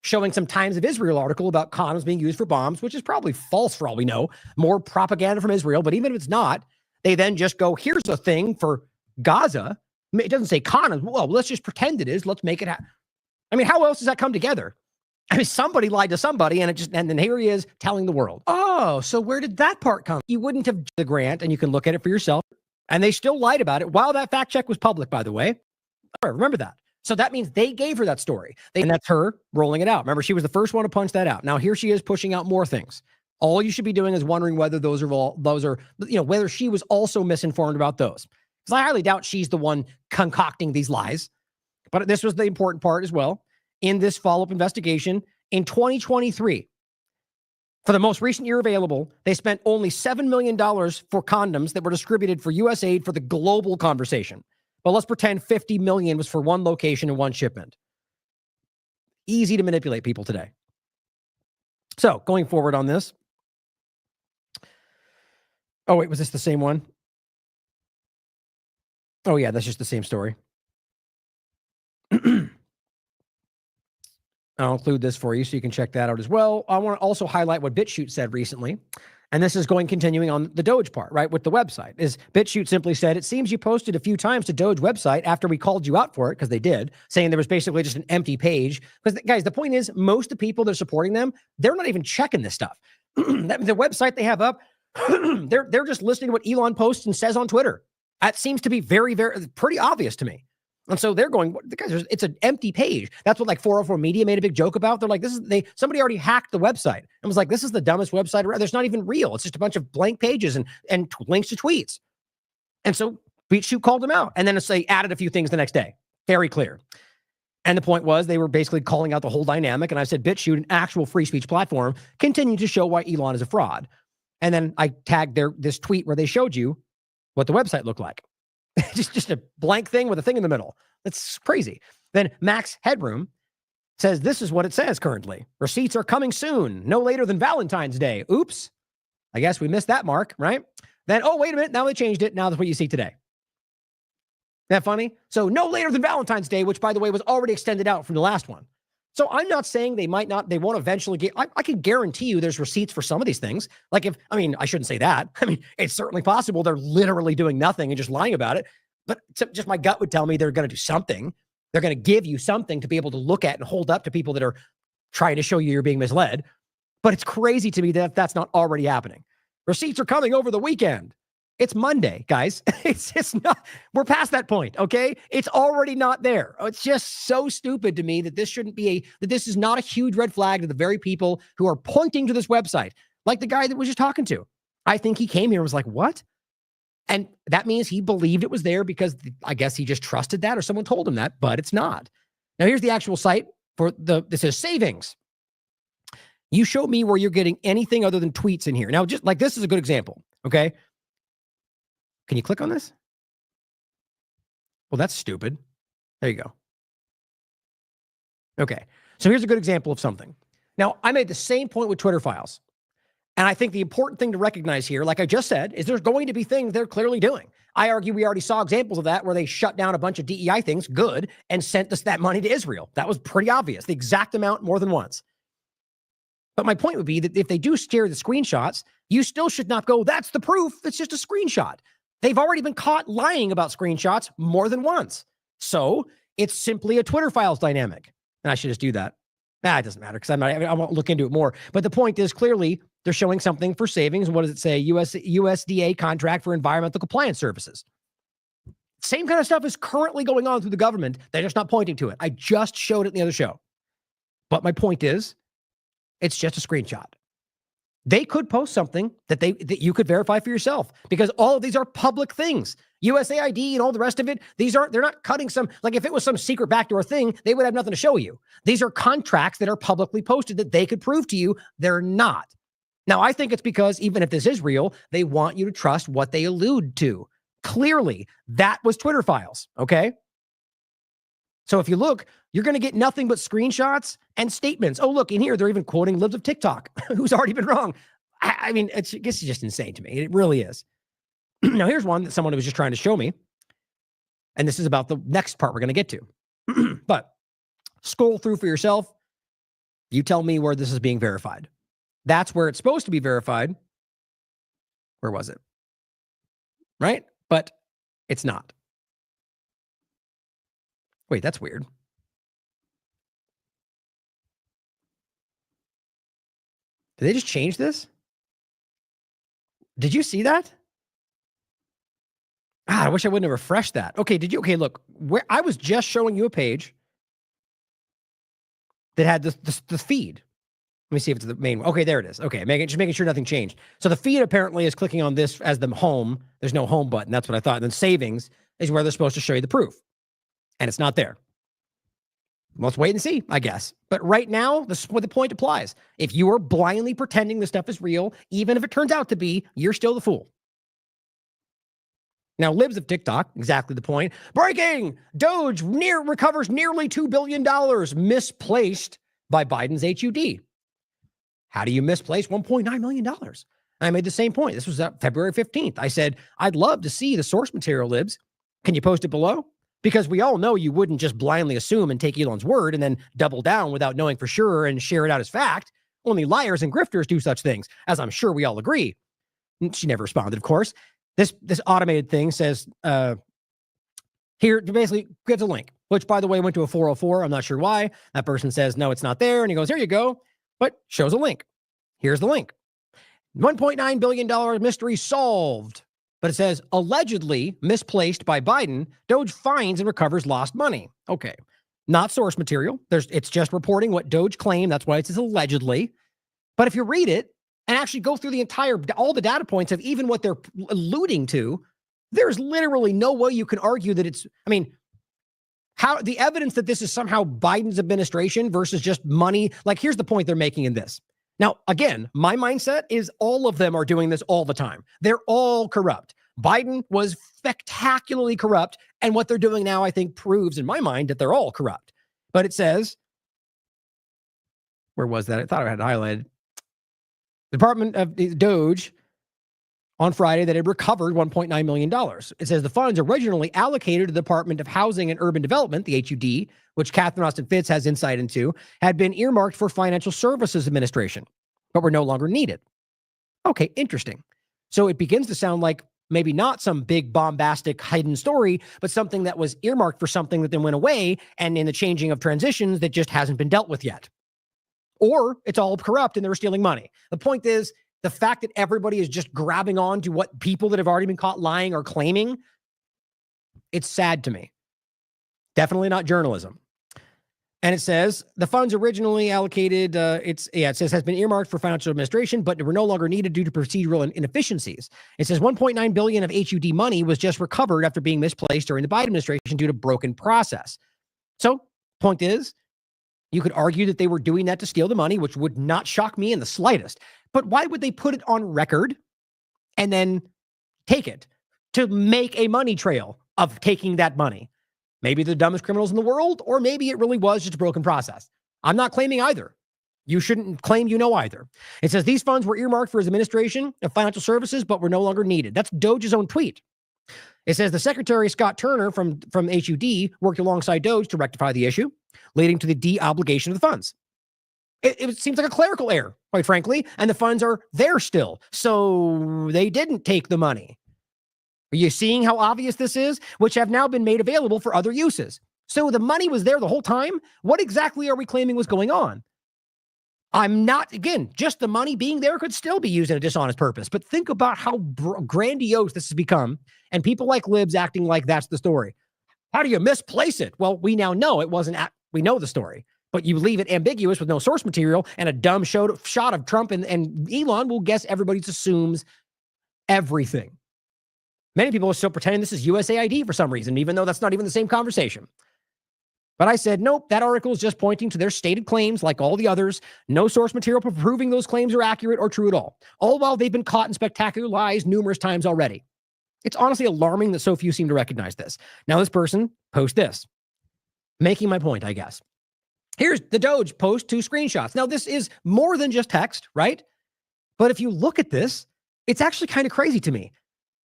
showing some Times of Israel article about condoms being used for bombs, which is probably false for all we know. More propaganda from Israel. But even if it's not, they then just go, here's a thing for Gaza. It doesn't say condoms. Well, let's just pretend it is. Let's make it happen. I mean, how else does that come together? I mean, somebody lied to somebody, and then here he is telling the world. Oh, so where did that part come? You wouldn't have the grant, and you can look at it for yourself. And they still lied about it while that fact check was public, by the way. All right, remember that. So that means they gave her that story. And that's her rolling it out. Remember, she was the first one to punch that out. Now here she is pushing out more things. All you should be doing is wondering whether those are, whether she was also misinformed about those. Because I highly doubt she's the one concocting these lies. But this was the important part as well. In this follow-up investigation, in 2023, for the most recent year available, they spent only $7 million for condoms that were distributed for USAID for the global conversation. But let's pretend 50 million was for one location and one shipment. Easy to manipulate people today. So going forward on this. Oh, wait, was this the same one? Oh, yeah, that's just the same story. I'll include this for you so you can check that out as well. I want to also highlight what BitChute said recently. And this is continuing on the DOGE part, right? With the website is BitChute simply said, it seems you posted a few times to DOGE website after we called you out for it, because they did, saying there was basically just an empty page. Because guys, the point is most of the people that are supporting them, they're not even checking this stuff. The website they have up, they're just listening to what Elon posts and says on Twitter. That seems to be very, very pretty obvious to me. And so they're going, guys, it's an empty page. That's what like 404 Media made a big joke about. They're like, somebody already hacked the website and was like, this is the dumbest website around. It's not even real. It's just a bunch of blank pages and links to tweets. And so BitChute called them out. And then they added a few things the next day. Very clear. And the point was they were basically calling out the whole dynamic. And I said, BitChute, an actual free speech platform, continued to show why Elon is a fraud. And then I tagged this tweet where they showed you what the website looked like. just a blank thing with a thing in the middle. That's crazy. Then Max Headroom says this is what it says currently. Receipts are coming soon, no later than Valentine's Day. Oops. I guess we missed that mark, right? Then, oh, wait a minute. Now they changed it. Now that's what you see today. Isn't that funny? So no later than Valentine's Day, which, by the way, was already extended out from the last one. So I'm not saying they won't eventually get, I can guarantee you there's receipts for some of these things. Like I shouldn't say that. I mean, it's certainly possible they're literally doing nothing and just lying about it. But just my gut would tell me they're going to do something. They're going to give you something to be able to look at and hold up to people that are trying to show you you're being misled. But it's crazy to me that that's not already happening. Receipts are coming over the weekend. It's Monday, guys. It's not, we're past that point, okay? It's already not there. It's just so stupid to me that this this is not a huge red flag to the very people who are pointing to this website. Like the guy that was just talking to. I think he came here and was like, what? And that means he believed it was there because I guess he just trusted that or someone told him that, but it's not. Now here's the actual site for this is savings. You show me where you're getting anything other than tweets in here. Now, just like this is a good example, okay? Can you click on this? Well, that's stupid. There you go. Okay. So here's a good example of something. Now, I made the same point with Twitter files. And I think the important thing to recognize here, like I just said, is there's going to be things they're clearly doing. I argue we already saw examples of that where they shut down a bunch of DEI things, good, and sent that money to Israel. That was pretty obvious, the exact amount more than once. But my point would be that if they do share the screenshots, you still should not go, that's the proof, it's just a screenshot. They've already been caught lying about screenshots more than once. So it's simply a Twitter files dynamic. And I should just do that. It doesn't matter because I won't look into it more. But the point is clearly they're showing something for savings. What does it say? USDA contract for environmental compliance services. Same kind of stuff is currently going on through the government. They're just not pointing to it. I just showed it in the other show. But my point is, it's just a screenshot. They could post something that you could verify for yourself because all of these are public things. USAID and all the rest of it, they're not cutting some, like if it was some secret backdoor thing, they would have nothing to show you. These are contracts that are publicly posted that they could prove to you. They're not. Now, I think it's because even if this is real, they want you to trust what they allude to. Clearly, that was Twitter files, okay? So if you look, you're going to get nothing but screenshots and statements. Oh, look, in here, they're even quoting libs of TikTok, who's already been wrong. I mean, I guess it's just insane to me. It really is. Now, here's one that someone was just trying to show me. And this is about the next part we're going to get to. But scroll through for yourself. You tell me where this is being verified. That's where it's supposed to be verified. Where was it? Right? But it's not. Wait, that's weird. Did they just change this? Did you see that? I wish I wouldn't have refreshed that. Okay, did you? Okay, look, where I was just showing you a page that had the feed. Let me see if it's the main one. Okay, there it is. Okay, just making sure nothing changed. So the feed apparently is clicking on this as the home. There's no home button. That's what I thought. And then savings is where they're supposed to show you the proof. And it's not there. Let's wait and see, I guess. But right now, this is where the point applies. If you are blindly pretending this stuff is real, even if it turns out to be, you're still the fool. Now, libs of TikTok, exactly the point. Breaking! DOGE recovers nearly $2 billion misplaced by Biden's HUD. How do you misplace $1.9 million? I made the same point. This was February 15th. I said, I'd love to see the source material, libs. Can you post it below? Because we all know you wouldn't just blindly assume and take Elon's word and then double down without knowing for sure and share it out as fact. Only liars and grifters do such things, as I'm sure we all agree. She never responded, of course. This automated thing says, here, basically gives a link, which, by the way, went to a 404. I'm not sure why. That person says, no, it's not there. And he goes, here you go. But shows a link. Here's the link. $1.9 billion mystery solved. But it says, allegedly misplaced by Biden, DOGE finds and recovers lost money. Okay. Not source material. It's just reporting what DOGE claimed. That's why it says allegedly. But if you read it and actually go through all the data points of even what they're alluding to, there's literally no way you can argue that how the evidence that this is somehow Biden's administration versus just money. Like, here's the point they're making in this. Now, again, my mindset is all of them are doing this all the time. They're all corrupt. Biden was spectacularly corrupt. And what they're doing now, I think, proves in my mind that they're all corrupt. But it says, where was that? I thought I had it highlighted. Department of DOGE on Friday that it recovered $1.9 million. It says the funds originally allocated to the Department of Housing and Urban Development, the HUD, which Catherine Austin Fitts has insight into, had been earmarked for Financial Services Administration, but were no longer needed. Okay, interesting. So it begins to sound like maybe not some big bombastic hidden story, but something that was earmarked for something that then went away, and in the changing of transitions that just hasn't been dealt with yet. Or it's all corrupt and they're stealing money. The point is, the fact that everybody is just grabbing on to what people that have already been caught lying are claiming, it's sad to me. Definitely not journalism. And it says the funds originally allocated, it says has been earmarked for financial administration, but were no longer needed due to procedural inefficiencies. It says $1.9 billion of HUD money was just recovered after being misplaced during the Biden administration due to broken process. So, point is, you could argue that they were doing that to steal the money, which would not shock me in the slightest. But why would they put it on record and then take it to make a money trail of taking that money? Maybe the dumbest criminals in the world, or maybe it really was just a broken process. I'm not claiming either. You shouldn't claim you know either. It says these funds were earmarked for his administration of financial services, but were no longer needed. That's DOGE's own tweet. It says the Secretary, Scott Turner from HUD, worked alongside DOGE to rectify the issue, leading to the de-obligation of the funds. It seems like a clerical error, quite frankly, and the funds are there still. So they didn't take the money. Are you seeing how obvious this is? Which have now been made available for other uses. So the money was there the whole time. What exactly are we claiming was going on? I'm not, again, just the money being there could still be used in a dishonest purpose. But think about how grandiose this has become, and people like libs acting like that's the story. How do you misplace it? Well, we now know it wasn't, we know the story. But you leave it ambiguous with no source material and a dumb shot of Trump and Elon will guess everybody assumes everything. Many people are still pretending this is USAID for some reason, even though that's not even the same conversation. But I said, nope, that article is just pointing to their stated claims like all the others. No source material for proving those claims are accurate or true at all while they've been caught in spectacular lies numerous times already. It's honestly alarming that so few seem to recognize this. Now this person posts this. Making my point, I guess. Here's the DOGE post 2 screenshots. Now, this is more than just text, right? But if you look at this, it's actually kind of crazy to me.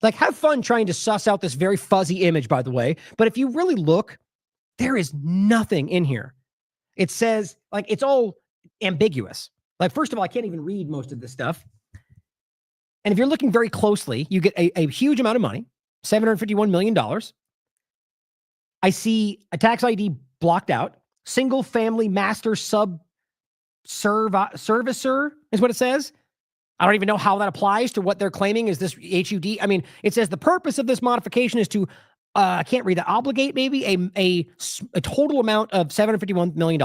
Like, have fun trying to suss out this very fuzzy image, by the way. But if you really look, there is nothing in here. It says, like, it's all ambiguous. Like, first of all, I can't even read most of this stuff. And if you're looking very closely, you get a huge amount of money, $751 million. I see a tax ID blocked out. Single family master servicer is what it says. I don't even know how that applies to what they're claiming is this HUD. I mean, it says the purpose of this modification is to, I can't read that, obligate maybe a total amount of $751 million.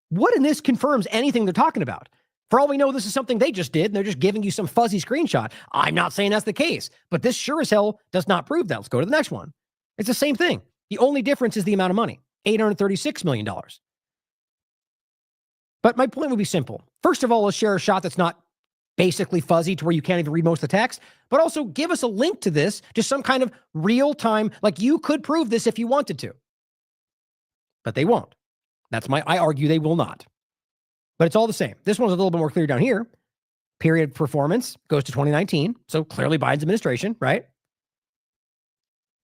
What in this confirms anything they're talking about? For all we know, this is something they just did, and they're just giving you some fuzzy screenshot. I'm not saying that's the case, but this sure as hell does not prove that. Let's go to the next one. It's the same thing. The only difference is the amount of money, $836 million. But my point would be simple. First of all, let's share a shot that's not basically fuzzy to where you can't even read most of the text, but also give us a link to this, to some kind of real-time, like you could prove this if you wanted to. But they won't. I argue they will not. But it's all the same. This one's a little bit more clear down here. Period performance goes to 2019. So clearly Biden's administration, right?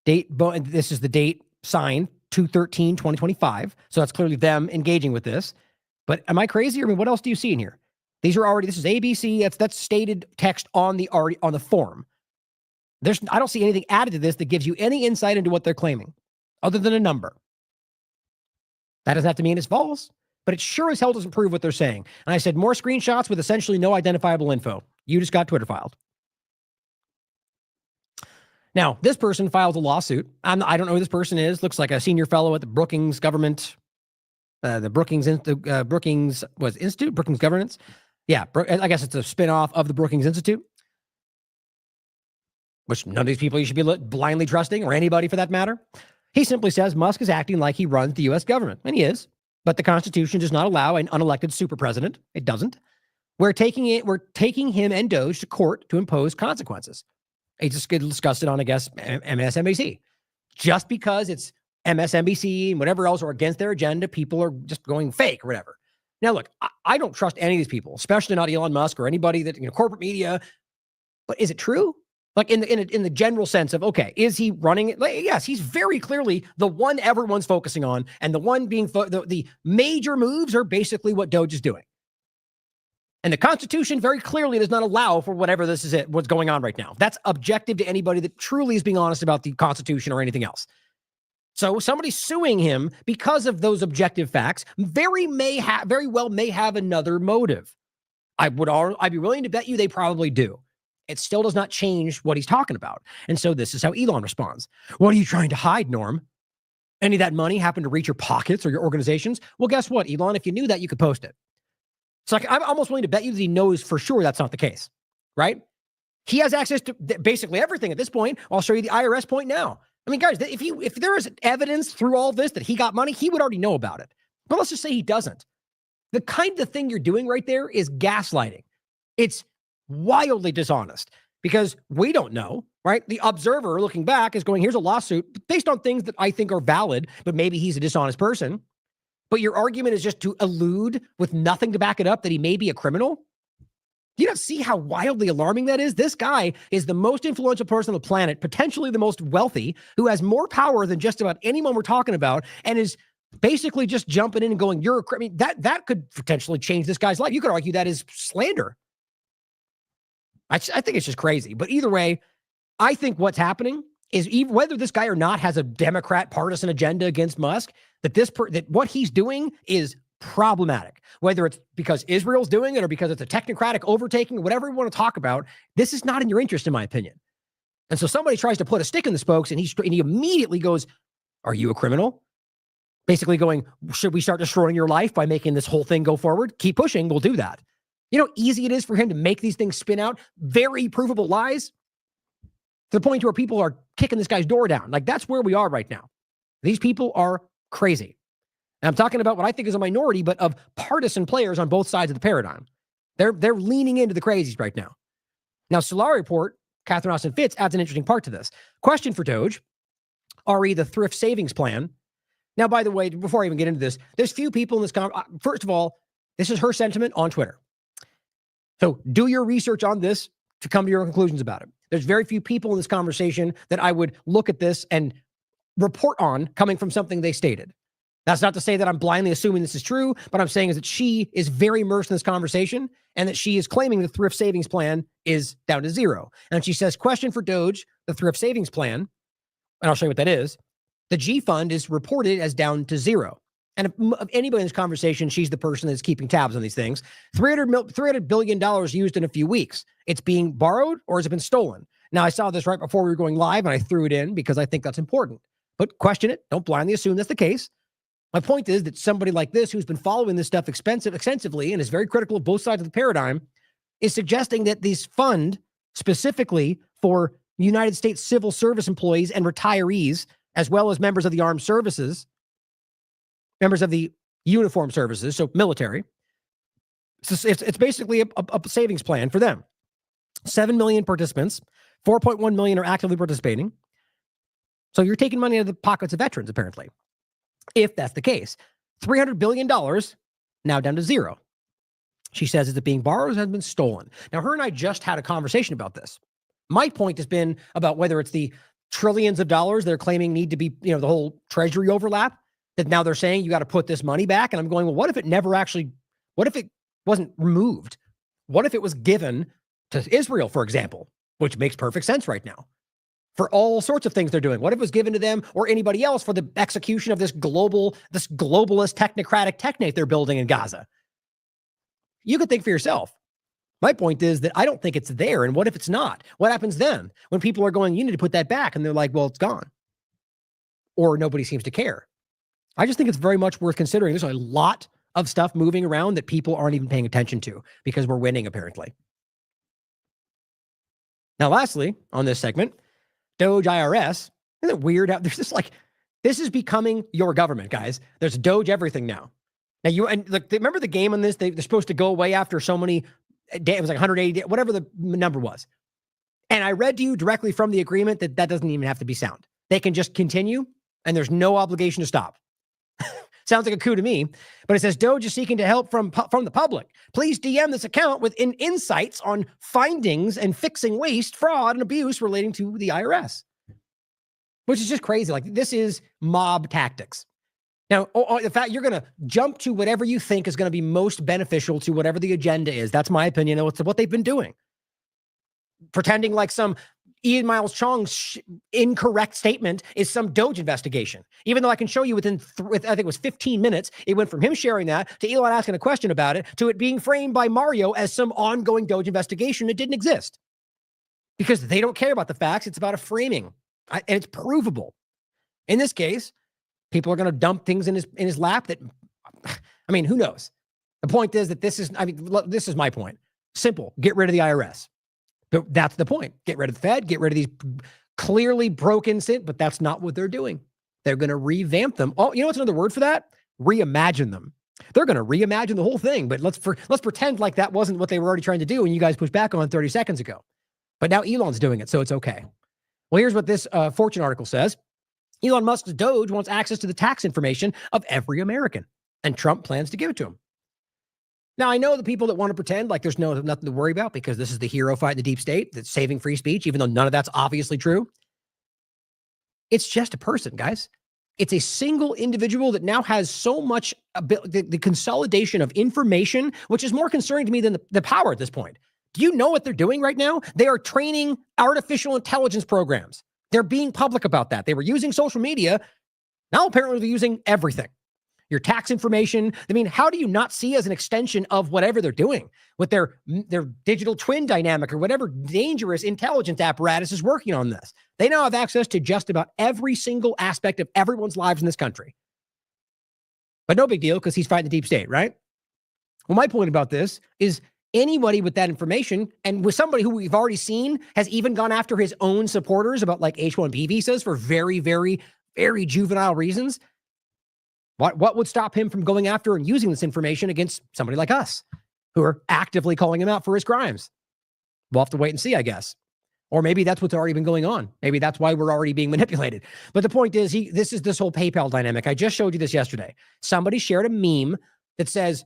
Date, this is the date signed, 2/13/2025. So that's clearly them engaging with this. But am I crazy? I mean, what else do you see in here? These are already, this is ABC. That's stated text on the form. I don't see anything added to this that gives you any insight into what they're claiming, other than a number. That doesn't have to mean it's false, but it sure as hell doesn't prove what they're saying. And I said more screenshots with essentially no identifiable info. You just got Twitter filed. Now, this person filed a lawsuit. I don't know who this person is. Looks like a senior fellow at the Brookings government, Brookings Institute, Brookings Governance. Yeah, I guess it's a spinoff of the Brookings Institute, which none of these people you should be blindly trusting, or anybody for that matter. He simply says Musk is acting like he runs the U.S. government, and he is. But the Constitution does not allow an unelected super president. It doesn't. We're taking him and DOGE to court to impose consequences. He just discussed it on, I guess, MSNBC. Just because it's MSNBC and whatever else are against their agenda, people are just going fake or whatever. Now, look, I don't trust any of these people, especially not Elon Musk or anybody that, corporate media. But is it true? Like in the general sense of, okay, is he running it? Like, yes, he's very clearly the one everyone's focusing on, and the one being the major moves are basically what DOGE is doing. And the Constitution very clearly does not allow for whatever this is what's going on right now. That's objective to anybody that truly is being honest about the Constitution or anything else. So somebody suing him because of those objective facts very well may have another motive. I'd be willing to bet you they probably do. It still does not change what he's talking about. And so this is how Elon responds. What are you trying to hide, Norm? Any of that money happened to reach your pockets or your organizations? Well, guess what, Elon? If you knew that, you could post it. It's like, I'm almost willing to bet you that he knows for sure that's not the case, right? He has access to basically everything at this point. I'll show you the IRS point now. I mean, guys, if there is evidence through all this that he got money, he would already know about it. But let's just say he doesn't. The kind of thing you're doing right there is gaslighting. It's wildly dishonest because we don't know, right? The observer looking back is going, here's a lawsuit based on things that I think are valid, but maybe he's a dishonest person. But your argument is just to allude with nothing to back it up that he may be a criminal. You don't see how wildly alarming that is? This guy is the most influential person on the planet, potentially the most wealthy, who has more power than just about anyone we're talking about, and is basically just jumping in and going, you're a criminal. That could potentially change this guy's life. You could argue that is slander. I think it's just crazy. But either way, I think what's happening is whether this guy or not has a Democrat partisan agenda against Musk, that what he's doing is problematic. Whether it's because Israel's doing it or because it's a technocratic overtaking, whatever we want to talk about, this is not in your interest, in my opinion. And so somebody tries to put a stick in the spokes, and he immediately goes, "Are you a criminal?" Basically going, "Should we start destroying your life by making this whole thing go forward? Keep pushing, we'll do that." You know how easy it is for him to make these things spin out very provable lies to the point where people are kicking this guy's door down. Like, that's where we are right now. These people are crazy. And I'm talking about what I think is a minority, but of partisan players on both sides of the paradigm. They're leaning into the crazies right now. Now, Solari Report, Catherine Austin Fitz adds an interesting part to this. Question for DOGE. RE, the thrift savings plan. Now, by the way, before I even get into this, there's few people in this first of all, this is her sentiment on Twitter. So do your research on this to come to your conclusions about it. There's very few people in this conversation that I would look at this and report on coming from something they stated. That's not to say that I'm blindly assuming this is true, but I'm saying is that she is very immersed in this conversation and that she is claiming the thrift savings plan is down to zero. And she says, question for DOGE, the thrift savings plan, and I'll show you what that is. The G fund is reported as down to zero. And if anybody in this conversation, she's the person that's keeping tabs on these things. $300 billion used in a few weeks. It's being borrowed or has it been stolen? Now, I saw this right before we were going live and I threw it in because I think that's important. But question it. Don't blindly assume that's the case. My point is that somebody like this who's been following this stuff extensively and is very critical of both sides of the paradigm is suggesting that these fund specifically for United States civil service employees and retirees, as well as members of the armed services, members of the uniformed services, so military. It's basically a savings plan for them. 7 million participants, 4.1 million are actively participating. So you're taking money out of the pockets of veterans, apparently. If that's the case, $300 billion now down to zero. She says, is it being borrowed or has been stolen? Now, her and I just had a conversation about this. My point has been about whether it's the trillions of dollars they're claiming need to be, the whole treasury overlap, that now they're saying you got to put this money back. And I'm going, well, what if it wasn't removed? What if it was given to Israel, for example, which makes perfect sense right now for all sorts of things they're doing? What if it was given to them or anybody else for the execution of this globalist technocratic technate they're building in Gaza? You could think for yourself. My point is that I don't think it's there. And what if it's not? What happens then when people are going, you need to put that back? And they're like, well, it's gone. Or nobody seems to care. I just think it's very much worth considering. There's a lot of stuff moving around that people aren't even paying attention to because we're winning, apparently. Now, lastly, on this segment, DOGE IRS. Isn't it weird how there's just this is becoming your government, guys. There's DOGE everything now. Now, remember the game on this? They're supposed to go away after so many days. It was like 180 days, whatever the number was. And I read to you directly from the agreement that doesn't even have to be sound. They can just continue and there's no obligation to stop. Sounds like a coup to me, but it says DOGE is seeking to help from the public. Please DM this account with insights on findings and fixing waste, fraud, and abuse relating to the IRS, which is just crazy. This is mob tactics. Now, the fact you're going to jump to whatever you think is going to be most beneficial to whatever the agenda is. That's my opinion. It's what they've been doing. Pretending like some Ian Miles Chong's incorrect statement is some DOGE investigation. Even though I can show you within, I think it was 15 minutes, it went from him sharing that to Elon asking a question about it to it being framed by Mario as some ongoing DOGE investigation that didn't exist. Because they don't care about the facts. It's about a framing. And it's provable. In this case, people are going to dump things in his lap that, who knows? The point is that this is my point. Simple. Get rid of the IRS. But that's the point. Get rid of the Fed, get rid of these clearly broken, but that's not what they're doing. They're going to revamp them. Oh, you know what's another word for that? Reimagine them. They're going to reimagine the whole thing, but let's pretend like that wasn't what they were already trying to do and you guys pushed back on 30 seconds ago. But now Elon's doing it, so it's okay. Well, here's what this Fortune article says. Elon Musk's DOGE wants access to the tax information of every American, and Trump plans to give it to him. Now, I know the people that want to pretend like there's nothing to worry about because this is the hero fight in the deep state that's saving free speech, even though none of that's obviously true. It's just a person, guys. It's a single individual that now has so much the consolidation of information, which is more concerning to me than the power at this point. Do you know what they're doing right now? They are training artificial intelligence programs. They're being public about that. They were using social media. Now, apparently, they're using everything. Your tax information. How do you not see as an extension of whatever they're doing with their digital twin dynamic or whatever dangerous intelligence apparatus is working on this? They now have access to just about every single aspect of everyone's lives in this country. But no big deal because he's fighting the deep state, right? Well, my point about this is anybody with that information and with somebody who we've already seen has even gone after his own supporters about H-1B visas for very, very, very juvenile reasons. What would stop him from going after and using this information against somebody like us who are actively calling him out for his crimes? We'll have to wait and see, I guess. Or maybe that's what's already been going on. Maybe that's why we're already being manipulated. But the point is, this is this whole PayPal dynamic. I just showed you this yesterday. Somebody shared a meme that says,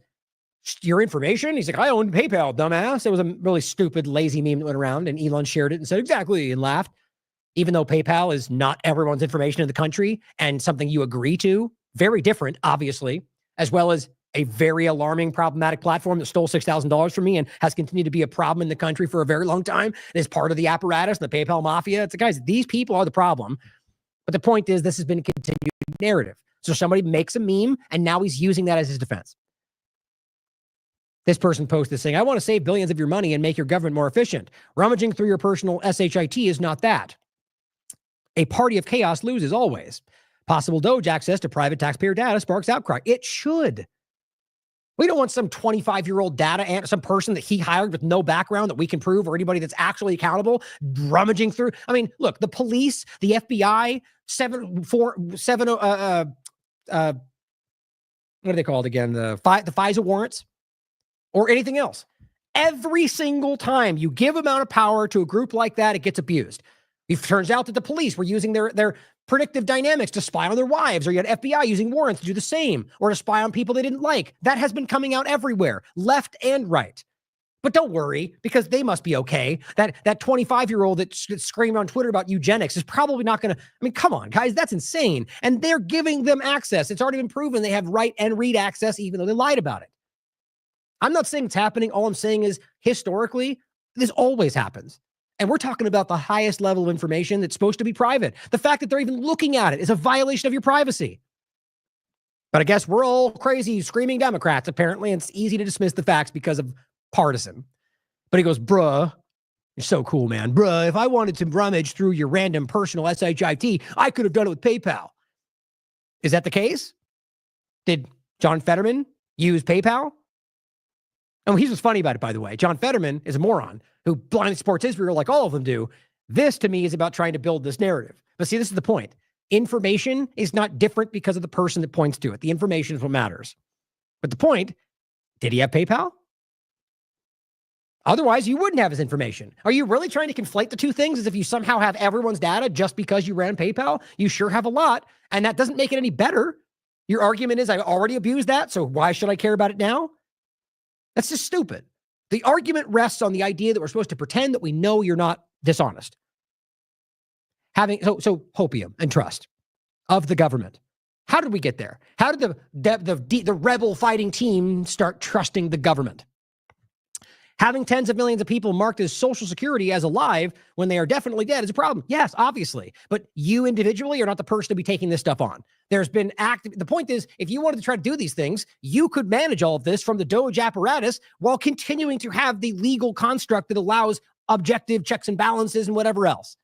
your information? He's like, I own PayPal, dumbass. It was a really stupid, lazy meme that went around, and Elon shared it and said, exactly, and laughed. Even though PayPal is not everyone's information in the country and something you agree to, very different, obviously, as well as a very alarming, problematic platform that stole $6,000 from me and has continued to be a problem in the country for a very long time. It is part of the apparatus, the PayPal mafia. It's like, guys, these people are the problem. But the point is, this has been a continued narrative. So somebody makes a meme, and now he's using that as his defense. This person posted saying, I want to save billions of your money and make your government more efficient. Rummaging through your personal SHIT is not that. A party of chaos loses always. Possible DOGE access to private taxpayer data sparks outcry. It should. We don't want some 25-year-old data and some person that he hired with no background that we can prove, or anybody that's actually accountable rummaging through. I mean, look, the police, the FBI, what are they called again? The FISA warrants or anything else. Every single time you give amount of power to a group like that, it gets abused. It turns out that the police were using their predictive dynamics to spy on their wives, or you had FBI using warrants to do the same, or to spy on people they didn't like. That has been coming out everywhere, left and right. But don't worry, because they must be okay. That 25-year-old that screamed on Twitter about eugenics is probably not going to, I mean, come on, guys, that's insane. And they're giving them access. It's already been proven they have write and read access, even though they lied about it. I'm not saying it's happening. All I'm saying is, historically, this always happens. And we're talking about the highest level of information that's supposed to be private. The fact that they're even looking at it is a violation of your privacy. But I guess we're all crazy, screaming Democrats, apparently, and it's easy to dismiss the facts because of partisan. But he goes, bruh, you're so cool, man. Bruh, if I wanted to rummage through your random personal SHIT, I could have done it with PayPal. Is that the case? Did John Fetterman use PayPal? Oh, he's what's funny about it, by the way. John Fetterman is a moron who blindly supports Israel like all of them do. This, to me, is about trying to build this narrative. But see, this is the point. Information is not different because of the person that points to it. The information is what matters. But the point, did he have PayPal? Otherwise, you wouldn't have his information. Are you really trying to conflate the two things as if you somehow have everyone's data just because you ran PayPal? You sure have a lot, and that doesn't make it any better. Your argument is, I already abused that, so why should I care about it now? That's just stupid. The argument rests on the idea that we're supposed to pretend that we know you're not dishonest. So hopium and trust of the government. How did we get there? How did the rebel fighting team start trusting the government? Having tens of millions of people marked as Social Security as alive when they are definitely dead is a problem. Yes, obviously. But you individually are not the person to be taking this stuff on. There's been the point is, if you wanted to try to do these things, you could manage all of this from the DOGE apparatus while continuing to have the legal construct that allows objective checks and balances and whatever else.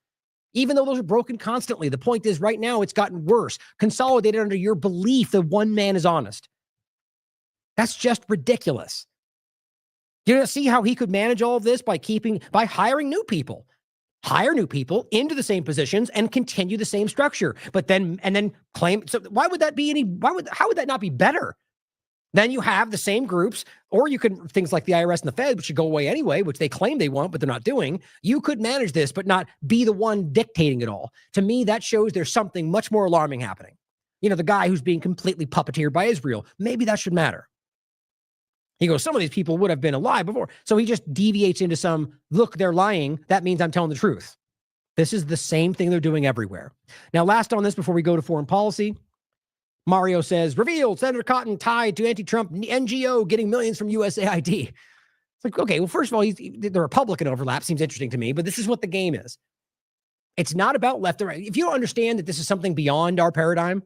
Even though those are broken constantly, the point is right now it's gotten worse, consolidated under your belief that one man is honest. That's just ridiculous. You don't see how he could manage all of this by hiring new people, hire new people into the same positions and continue the same structure, but then claim. So how would that not be better? Then you have the same groups, or you could, things like the IRS and the Fed, which should go away anyway, which they claim they want, but they're not doing. You could manage this, but not be the one dictating it all. To me, that shows there's something much more alarming happening. You know, the guy who's being completely puppeteered by Israel, maybe that should matter. He goes, some of these people would have been alive before. So he just deviates into some, look, they're lying. That means I'm telling the truth. This is the same thing they're doing everywhere. Now, last on this, before we go to foreign policy, Mario says, revealed Senator Cotton tied to anti-Trump NGO getting millions from USAID. It's like, okay, well, first of all, the Republican overlap seems interesting to me, but this is what the game is. It's not about left or right. If you don't understand that this is something beyond our paradigm,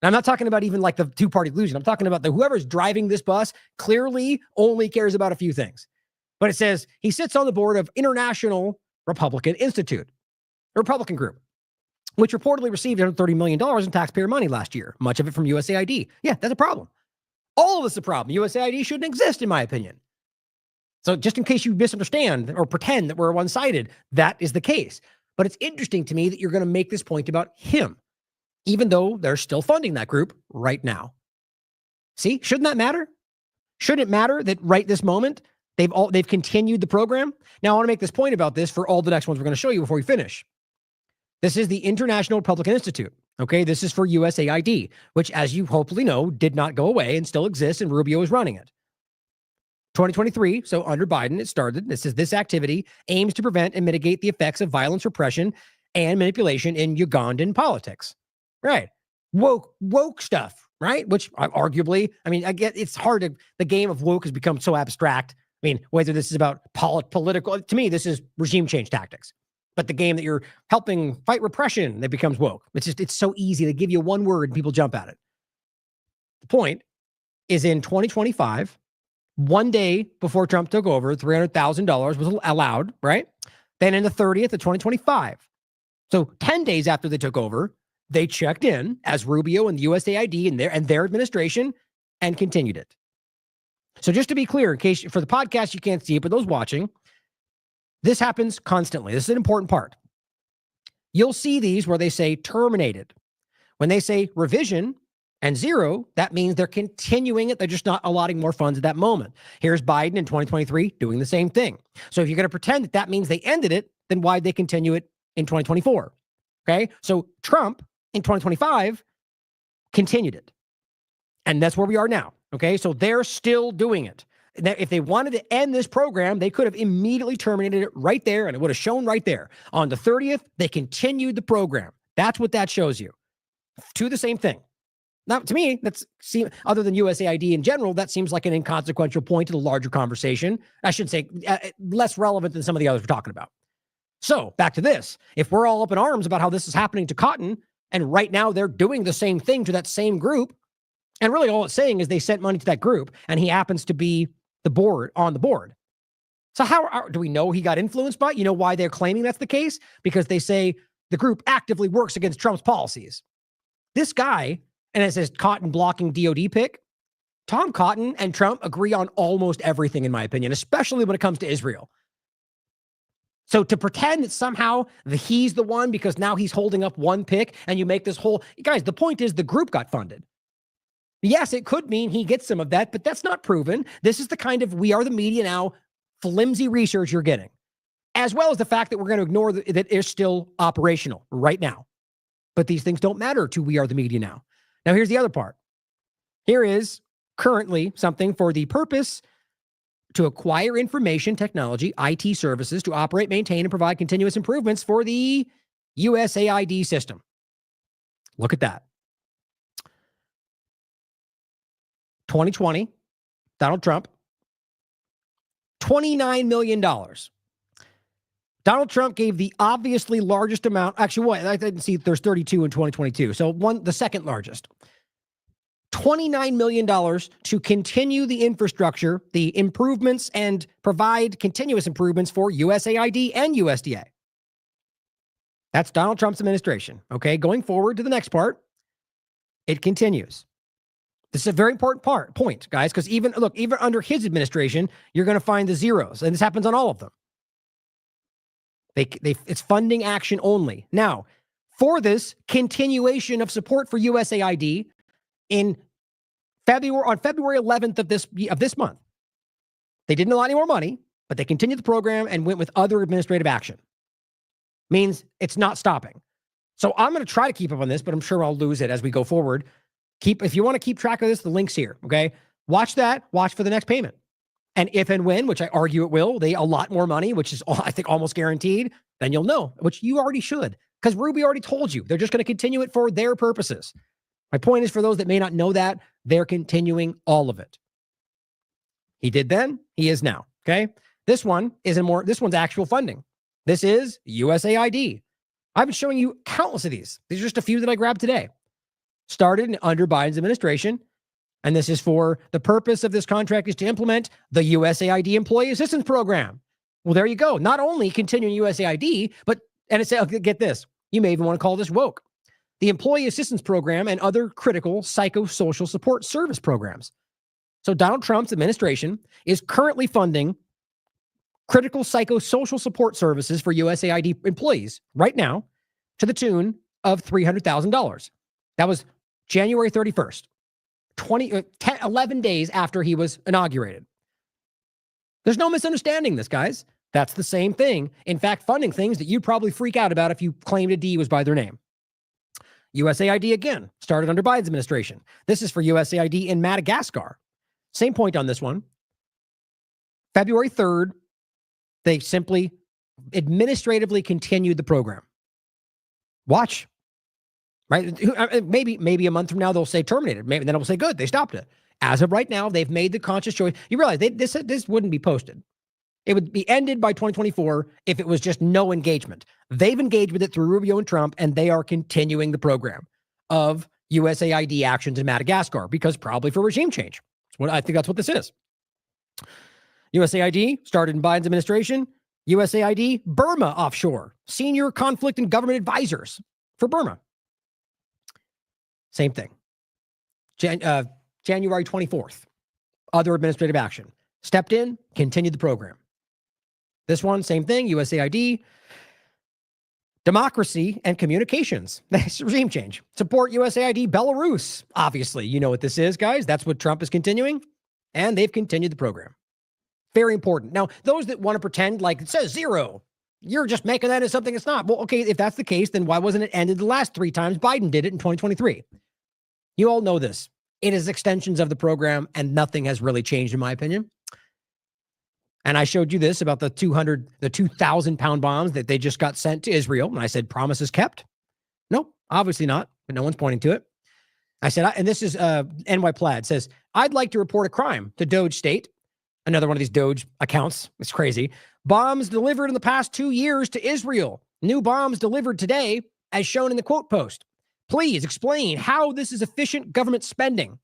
and I'm not talking about even like the two-party illusion. I'm talking about whoever's driving this bus clearly only cares about a few things. But it says he sits on the board of International Republican Institute, a Republican group, which reportedly received $130 million in taxpayer money last year, much of it from USAID. Yeah, that's a problem. All of this is a problem. USAID shouldn't exist, in my opinion. So just in case you misunderstand or pretend that we're one-sided, that is the case. But it's interesting to me that you're going to make this point about him, even though they're still funding that group right now. See, shouldn't that matter? Shouldn't it matter that right this moment, They've continued the program. Now I want to make this point about this for all the next ones we're going to show you before we finish. This is the International Republican Institute. Okay, this is for USAID, which, as you hopefully know, did not go away and still exists, and Rubio is running it. 2023, so under Biden, it started. This activity aims to prevent and mitigate the effects of violence, repression, and manipulation in Ugandan politics. Right. Woke stuff, right? Which arguably, I mean, I get it's hard to, the game of woke has become so abstract. I mean, whether this is about political, to me, this is regime change tactics. But the game that you're helping fight repression, that becomes woke. It's so easy to give you one word and people jump at it. The point is in 2025, one day before Trump took over, $300,000 was allowed, right? Then in the 30th of 2025. So 10 days after they took over, they checked in as Rubio and the USAID and their administration and continued it. So just to be clear, in case for the podcast, you can't see it, but those watching, this happens constantly. This is an important part. You'll see these where they say terminated. When they say revision and zero, that means they're continuing it. They're just not allotting more funds at that moment. Here's Biden in 2023 doing the same thing. So if you're going to pretend that means they ended it, then why'd they continue it in 2024? Okay. So Trump in 2025 continued it. And that's where we are now. Okay. So they're still doing it. If they wanted to end this program, they could have immediately terminated it right there, and it would have shown right there. On the 30th, they continued the program. That's what that shows you. To the same thing. Now, to me, other than USAID in general, that seems like an inconsequential point to the larger conversation. I should say less relevant than some of the others we're talking about. So back to this. If we're all up in arms about how this is happening to cotton, and right now they're doing the same thing to that same group, and really all it's saying is they sent money to that group, and he happens to be on the board. So how do we know he got influenced by it? You know why they're claiming that's the case? Because they say the group actively works against Trump's policies. This guy, and it says Cotton blocking DOD pick, Tom Cotton and Trump agree on almost everything, in my opinion, especially when it comes to Israel. So to pretend that somehow he's the one because now he's holding up one pick and you make this whole, guys, the point is the group got funded. Yes, it could mean he gets some of that, but that's not proven. This is the kind of we are the media now flimsy research you're getting, as well as the fact that we're going to ignore that it's still operational right now. But these things don't matter to we are the media now. Now, here's the other part. Here is currently something for the purpose to acquire information technology, IT services, to operate, maintain, and provide continuous improvements for the USAID system. Look at that. 2020, Donald Trump, $29 million. Donald Trump gave the obviously largest amount. Actually, what? I didn't see there's 32 in 2022. So the second largest. $29 million to continue the infrastructure, the improvements, and provide continuous improvements for USAID and USDA. That's Donald Trump's administration. Okay, going forward to the next part, it continues. This is a very important point, guys, because even under his administration, you're going to find the zeros, and this happens on all of them. It's funding action only. Now, for this continuation of support for USAID on February 11th of this month, they didn't allot any more money, but they continued the program and went with other administrative action. Means it's not stopping. So I'm going to try to keep up on this, but I'm sure I'll lose it as we go forward. If you want to keep track of this, the link's here, okay? Watch that. Watch for the next payment. And if and when, which I argue it will, they allot more money, which is, I think, almost guaranteed, then you'll know, which you already should, because Ruby already told you. They're just going to continue it for their purposes. My point is, for those that may not know that, they're continuing all of it. He did then, he is now, okay? This one's actual funding. This is USAID. I've been showing you countless of these. These are just a few that I grabbed today. Started under Biden's administration, and this is for the purpose of this contract is to implement the USAID Employee Assistance Program. Well, there you go. Not only continuing USAID, and it says, get this, you may even want to call this woke. The Employee Assistance Program and other critical psychosocial support service programs. So Donald Trump's administration is currently funding critical psychosocial support services for USAID employees right now to the tune of $300,000. That was January 31st, 11 days after he was inaugurated. There's no misunderstanding this, guys. That's the same thing. In fact, funding things that you'd probably freak out about if you claimed a D was by their name. USAID, again, started under Biden's administration. This is for USAID in Madagascar. Same point on this one. February 3rd, they simply administratively continued the program. Watch. Right? Maybe a month from now they'll say terminated. Maybe then it'll say good, they stopped it. As of right now, they've made the conscious choice. You realize this wouldn't be posted. It would be ended by 2024 if it was just no engagement. They've engaged with it through Rubio and Trump, and they are continuing the program of USAID actions in Madagascar because probably for regime change. I think that's what this is. USAID started in Biden's administration. USAID Burma offshore, senior conflict and government advisors for Burma. Same thing. January 24th, other administrative action. Stepped in, continued the program. This one, same thing, USAID. Democracy and communications. That's regime change. Support USAID Belarus. Obviously, you know what this is, guys. That's what Trump is continuing. And they've continued the program. Very important. Now, those that want to pretend like it says zero, you're just making that as something it's not. Well, okay, if that's the case, then why wasn't it ended the last 3 times Biden did it in 2023? You all know this. It is extensions of the program, and nothing has really changed, in my opinion. And I showed you this about the 2,000-pound bombs that they just got sent to Israel. And I said, promises kept? No, obviously not, but no one's pointing to it. I said, and this is NY Plaid says, I'd like to report a crime to DOGE State. Another one of these DOGE accounts. It's crazy. Bombs delivered in the past 2 years to Israel. New bombs delivered today, as shown in the quote post. Please explain how this is efficient government spending.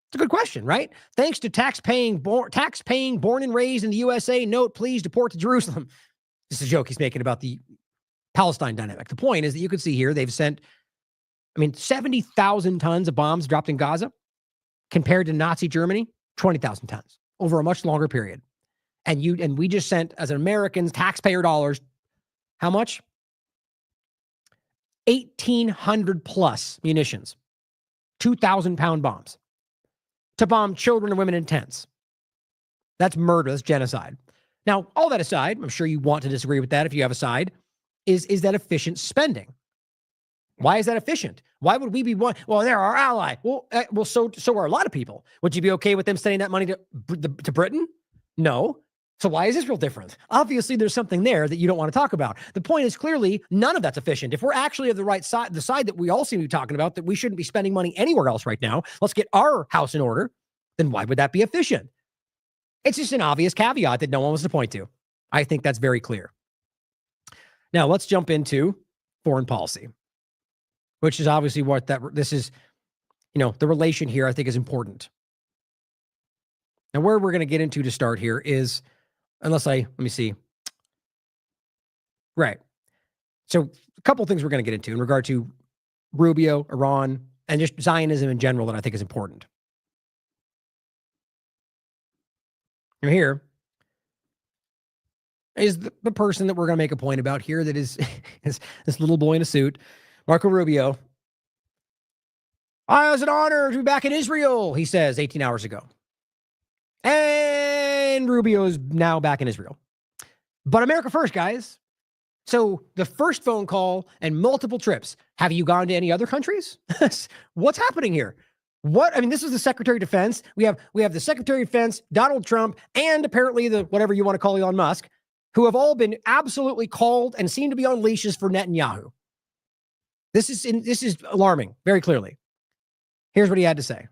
It's a good question, right? Thanks to tax-paying, born and raised in the USA. Note, please deport to Jerusalem. This is a joke he's making about the Palestine dynamic. The point is that you can see here they've sent, 70,000 tons of bombs dropped in Gaza compared to Nazi Germany, 20,000 tons over a much longer period. And we just sent, as Americans, taxpayer dollars, how much? 1,800 plus munitions, 2,000-pound bombs to bomb children and women in tents. That's murder. That's genocide. Now, all that aside, I'm sure you want to disagree with that if you have a side, is that efficient spending? Why is that efficient? Why would we be one? Well, they're our ally. Well, so are a lot of people. Would you be okay with them sending that money to Britain? No. So why is Israel different? Obviously, there's something there that you don't want to talk about. The point is clearly none of that's efficient. If we're actually of the right side, the side that we all seem to be talking about, that we shouldn't be spending money anywhere else right now, let's get our house in order, then why would that be efficient? It's just an obvious caveat that no one wants to point to. I think that's very clear. Now, let's jump into foreign policy, which is obviously what this is, the relation here I think is important. Now, where we're going to get into to start here is, let me see. Right. So a couple of things we're going to get into in regard to Rubio, Iran, and just Zionism in general that I think is important. Now here is the person that we're going to make a point about here that is this little boy in a suit, Marco Rubio. "It was an honor to be back in Israel," he says 18 hours ago. And Rubio is now back in Israel. But America first, guys. So the first phone call and multiple trips. Have you gone to any other countries? What's happening here? This is the Secretary of Defense. We have the Secretary of Defense, Donald Trump, and apparently the whatever you want to call Elon Musk, who have all been absolutely called and seem to be on leashes for Netanyahu. This is alarming, very clearly. Here's what he had to say.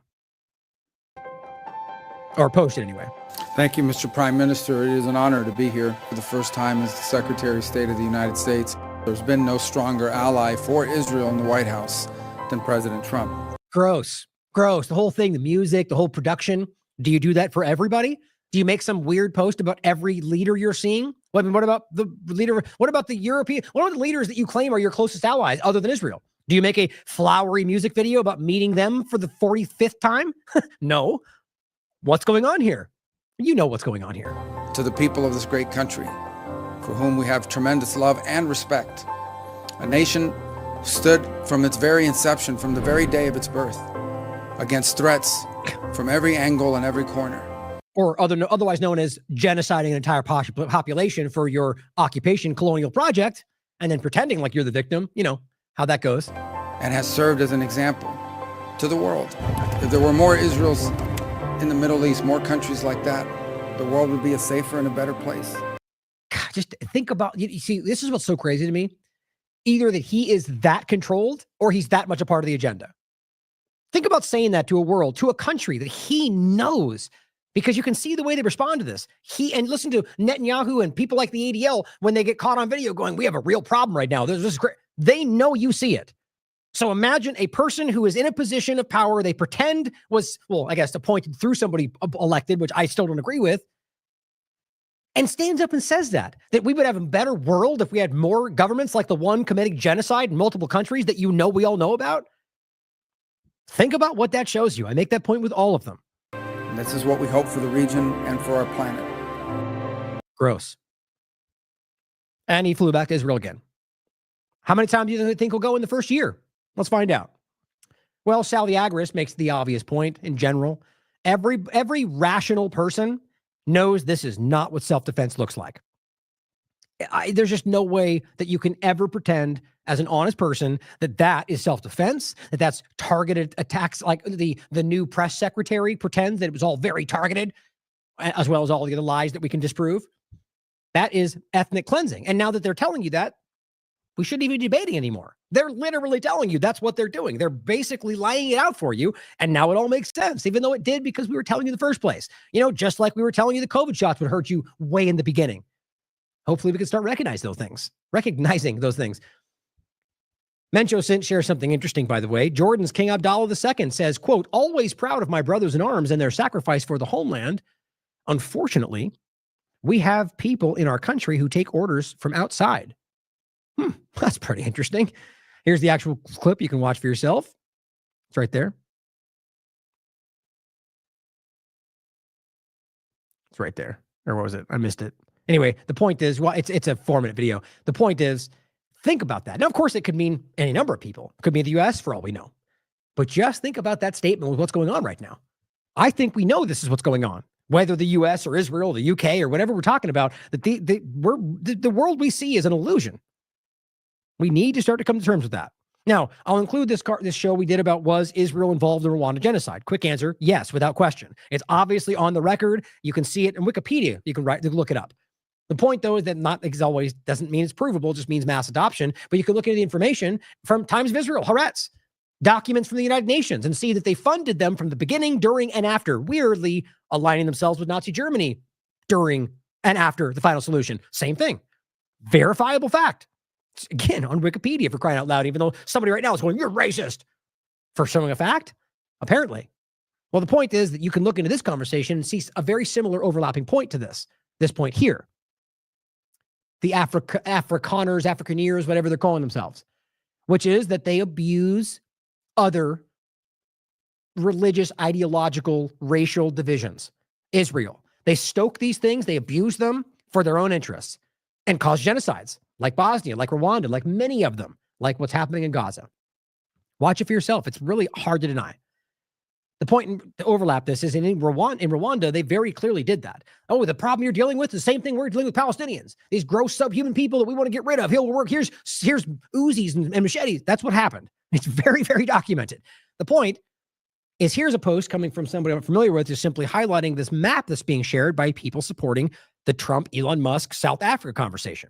Or posted anyway. Thank you, Mr. Prime Minister. It is an honor to be here for the first time as the Secretary of State of the United States. There's been no stronger ally for Israel in the White House than President Trump. Gross. The whole thing, the music, the whole production. Do you do that for everybody? Do you make some weird post about every leader you're seeing? What about the leader? What about the European? What are the leaders that you claim are your closest allies other than Israel? Do you make a flowery music video about meeting them for the 45th time? No. What's going on here? You know what's going on here. To the people of this great country, for whom we have tremendous love and respect, a nation stood from its very inception, from the very day of its birth, against threats from every angle and every corner. or otherwise known as genociding an entire population for your occupation colonial project, and then pretending like you're the victim, you know how that goes. And has served as an example to the world. If there were more Israels in the Middle East, more countries like that, the world would be a safer and a better place. God, just think about, you see, this is what's so crazy to me. Either that he is that controlled or he's that much a part of the agenda. Think about saying that to a world, to a country that he knows, because you can see the way they respond to this. And listen to Netanyahu and people like the ADL when they get caught on video going, we have a real problem right now. This is great. They know you see it. So imagine a person who is in a position of power they pretend was, well, I guess appointed through somebody elected, which I still don't agree with, and stands up and says that we would have a better world if we had more governments like the one committing genocide in multiple countries that we all know about. Think about what that shows you. I make that point with all of them. And this is what we hope for the region and for our planet. Gross. And he flew back to Israel again. How many times do you think he'll go in the first year? Let's find out. Well, Sally Agris makes the obvious point in general. Every rational person knows this is not what self-defense looks like. There's just no way that you can ever pretend as an honest person that is self-defense, that's targeted attacks, like the new press secretary pretends that it was all very targeted, as well as all the other lies that we can disprove. That is ethnic cleansing. And now that they're telling you that, we shouldn't even be debating anymore. They're literally telling you that's what they're doing. They're basically laying it out for you. And now it all makes sense, even though it did because we were telling you in the first place. You know, just like we were telling you the COVID shots would hurt you way in the beginning. Hopefully we can start recognizing those things. Mencho Sint shares something interesting, by the way. Jordan's King Abdallah II says, quote, always proud of my brothers in arms and their sacrifice for the homeland. Unfortunately, we have people in our country who take orders from outside. That's pretty interesting. Here's the actual clip you can watch for yourself. It's right there. It's right there. Or what was it? I missed it. Anyway, the point is, well, it's a 4-minute video. The point is, think about that. Now, of course, it could mean any number of people. It could mean the U.S. for all we know. But just think about that statement with what's going on right now. I think we know this is what's going on. Whether the U.S. or Israel, the U.K. or whatever we're talking about, that the world we see is an illusion. We need to start to come to terms with that. Now, I'll include this show we did about was Israel involved in Rwanda genocide. Quick answer, yes, without question. It's obviously on the record. You can see it in Wikipedia. You can look it up. The point, though, is that not always doesn't mean it's provable. It just means mass adoption. But you can look into the information from Times of Israel, Haaretz, documents from the United Nations, and see that they funded them from the beginning, during, and after, weirdly aligning themselves with Nazi Germany during and after the final solution. Same thing. Verifiable fact. Again, on Wikipedia, for crying out loud, even though somebody right now is going, you're racist for showing a fact, apparently. Well, the point is that you can look into this conversation and see a very similar overlapping point to this point here. The Afrikaners, Afrikaneers, whatever they're calling themselves, which is that they abuse other religious, ideological, racial divisions. Israel. They stoke these things, they abuse them for their own interests and cause genocides. Like Bosnia, like Rwanda, like many of them, like what's happening in Gaza. Watch it for yourself. It's really hard to deny. The point to overlap this is in Rwanda, they very clearly did that. Oh, the problem you're dealing with is the same thing we're dealing with Palestinians. These gross subhuman people that we want to get rid of. Here's Uzis and machetes. That's what happened. It's very, very documented. The point is, here's a post coming from somebody I'm familiar with, just simply highlighting this map that's being shared by people supporting the Trump, Elon Musk, South Africa conversation.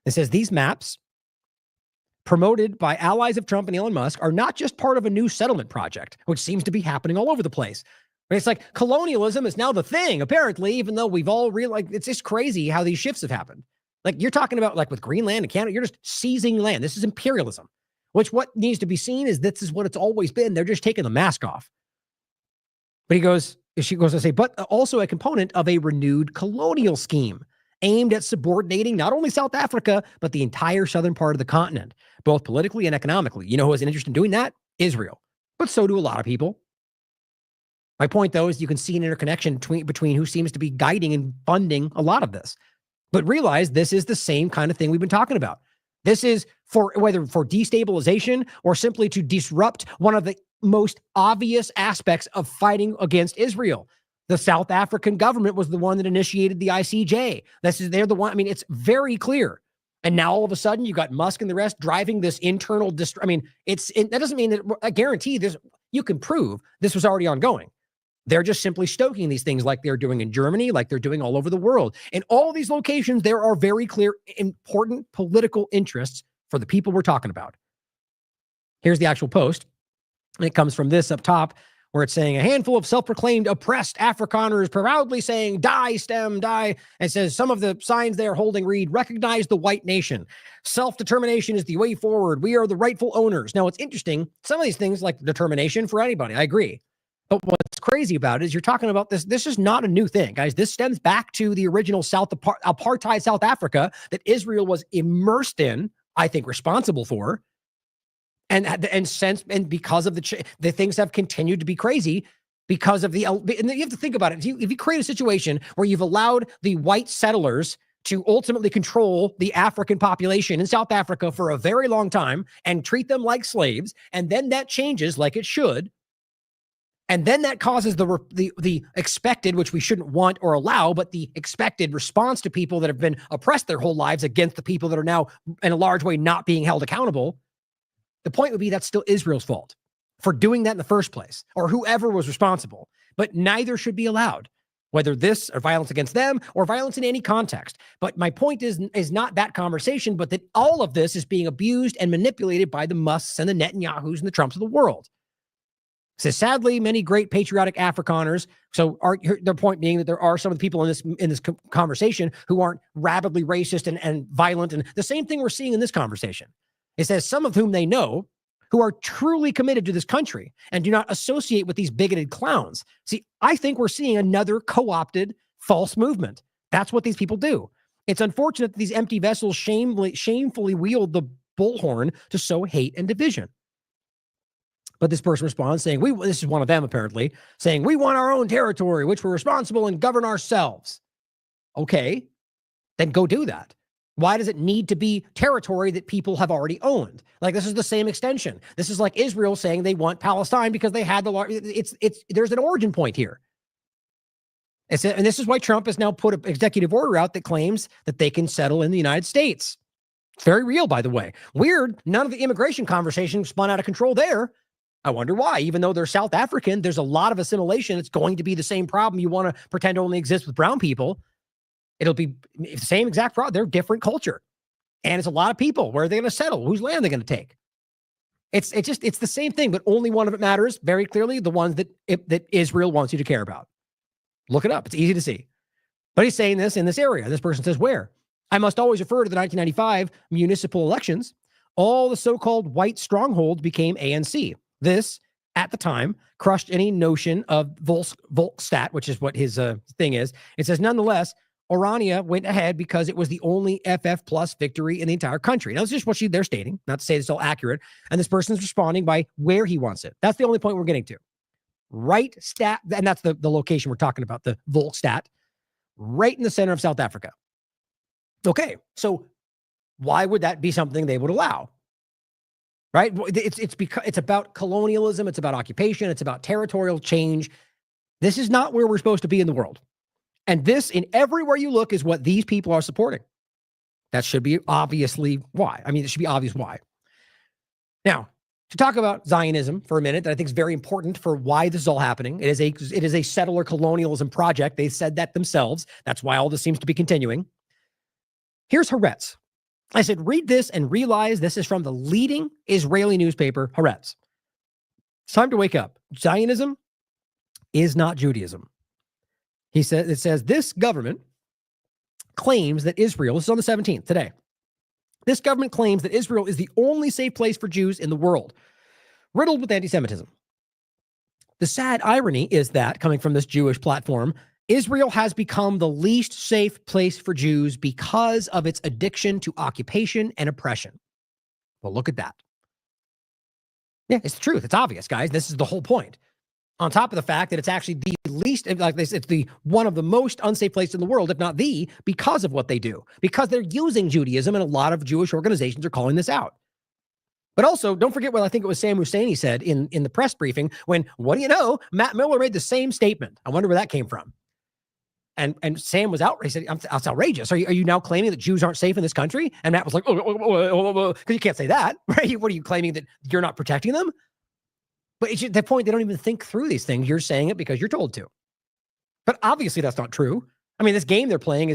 It says these maps promoted by allies of Trump and Elon Musk are not just part of a new settlement project, which seems to be happening all over the place. It's like colonialism is now the thing, apparently, even though we've all realized it's just crazy how these shifts have happened. Like you're talking about like with Greenland and Canada, you're just seizing land. This is imperialism, which what needs to be seen is this is what it's always been. They're just taking the mask off. But she goes to say, but also a component of a renewed colonial scheme aimed at subordinating not only South Africa, but the entire southern part of the continent, both politically and economically. You know who has an interest in doing that? Israel. But so do a lot of people. My point, though, is you can see an interconnection between who seems to be guiding and funding a lot of this. But realize this is the same kind of thing we've been talking about. This is whether for destabilization or simply to disrupt one of the most obvious aspects of fighting against Israel. The South African government was the one that initiated the ICJ. They're the one. I mean, it's very clear. And now all of a sudden you got Musk and the rest driving this internal that doesn't mean that I guarantee this. You can prove this was already ongoing. They're just simply stoking these things like they're doing in Germany, like they're doing all over the world. In all these locations, there are very clear, important political interests for the people we're talking about. Here's the actual post. And it comes from this up top, where it's saying a handful of self-proclaimed oppressed Afrikaners proudly saying, die, stem, die. And it says some of the signs they are holding read, recognize the white nation. Self-determination is the way forward. We are the rightful owners. Now, it's interesting. Some of these things like determination for anybody, I agree. But what's crazy about it is you're talking about this. This is not a new thing, guys. This stems back to the original apartheid South Africa that Israel was immersed in, I think responsible for. And because of the things have continued to be crazy because of and you have to think about it. If you create a situation where you've allowed the white settlers to ultimately control the African population in South Africa for a very long time and treat them like slaves, and then that changes like it should, and then that causes the expected, which we shouldn't want or allow, but the expected response to people that have been oppressed their whole lives against the people that are now in a large way not being held accountable. The point would be that's still Israel's fault for doing that in the first place, or whoever was responsible. But neither should be allowed, whether this or violence against them or violence in any context. But my point is not that conversation, but that all of this is being abused and manipulated by the Musks and the Netanyahus and the Trumps of the world. So sadly, many great patriotic Afrikaners. So their point being that there are some of the people in this conversation who aren't rabidly racist and violent. And the same thing we're seeing in this conversation. It says some of whom they know who are truly committed to this country and do not associate with these bigoted clowns. See, I think we're seeing another co-opted false movement. That's what these people do. It's unfortunate that these empty vessels shamefully wield the bullhorn to sow hate and division. But this person responds saying, this is one of them apparently, saying, we want our own territory, which we're responsible and govern ourselves. Okay, then go do that. Why does it need to be territory that people have already owned? Like, this is the same extension. This is like Israel saying they want Palestine because they had there's an origin point here. And this is why Trump has now put an executive order out that claims that they can settle in the United States. It's very real, by the way. Weird. None of the immigration conversation spun out of control there. I wonder why. Even though they're South African, there's a lot of assimilation. It's going to be the same problem you want to pretend only exists with brown people. It'll be the same exact problem. They're different culture. And it's a lot of people. Where are they going to settle? Whose land are they going to take? It's the same thing, but only one of it matters very clearly, the ones that Israel wants you to care about. Look it up. It's easy to see. But he's saying this in this area. This person says, where? I must always refer to the 1995 municipal elections. All the so-called white strongholds became ANC. This, at the time, crushed any notion of Volksstaat, which is what his thing is. It says, nonetheless, Orania went ahead because it was the only FF plus victory in the entire country. Now, that's just what they're stating, not to say it's all accurate. And this person's responding by where he wants it. That's the only point we're getting to. Right stat, and that's the location we're talking about, the Volksstaat, right in the center of South Africa. Okay, so why would that be something they would allow? Right? It's because it's about colonialism, it's about occupation, it's about territorial change. This is not where we're supposed to be in the world. And this, in everywhere you look, is what these people are supporting. That should be obviously why. I mean, it should be obvious why. Now, to talk about Zionism for a minute, that I think is very important for why this is all happening. It is a settler colonialism project. They said that themselves. That's why all this seems to be continuing. Here's Haaretz. I said, read this and realize this is from the leading Israeli newspaper, Haaretz. It's time to wake up. Zionism is not Judaism. He says, it says, this government claims that Israel, this is on the 17th today, this government claims that Israel is the only safe place for Jews in the world, riddled with anti-Semitism. The sad irony is that, coming from this Jewish platform, Israel has become the least safe place for Jews because of its addiction to occupation and oppression. Well, look at that. Yeah, it's the truth. It's obvious, guys. This is the whole point. On top of the fact that it's actually the least, like this, it's the one of the most unsafe places in the world, if not the, because of what they do. Because they're using Judaism, and a lot of Jewish organizations are calling this out. But also, don't forget what I think it was Sam Husseini said in the press briefing when, what do you know, Matt Miller made the same statement. I wonder where that came from. And Sam was outraged. He said, that's outrageous. Are you now claiming that Jews aren't safe in this country? And Matt was like, because you can't say that, right? What are you claiming, that you're not protecting them? But it's the point, they don't even think through these things. You're saying it because you're told to. But obviously that's not true. I mean, this game they're playing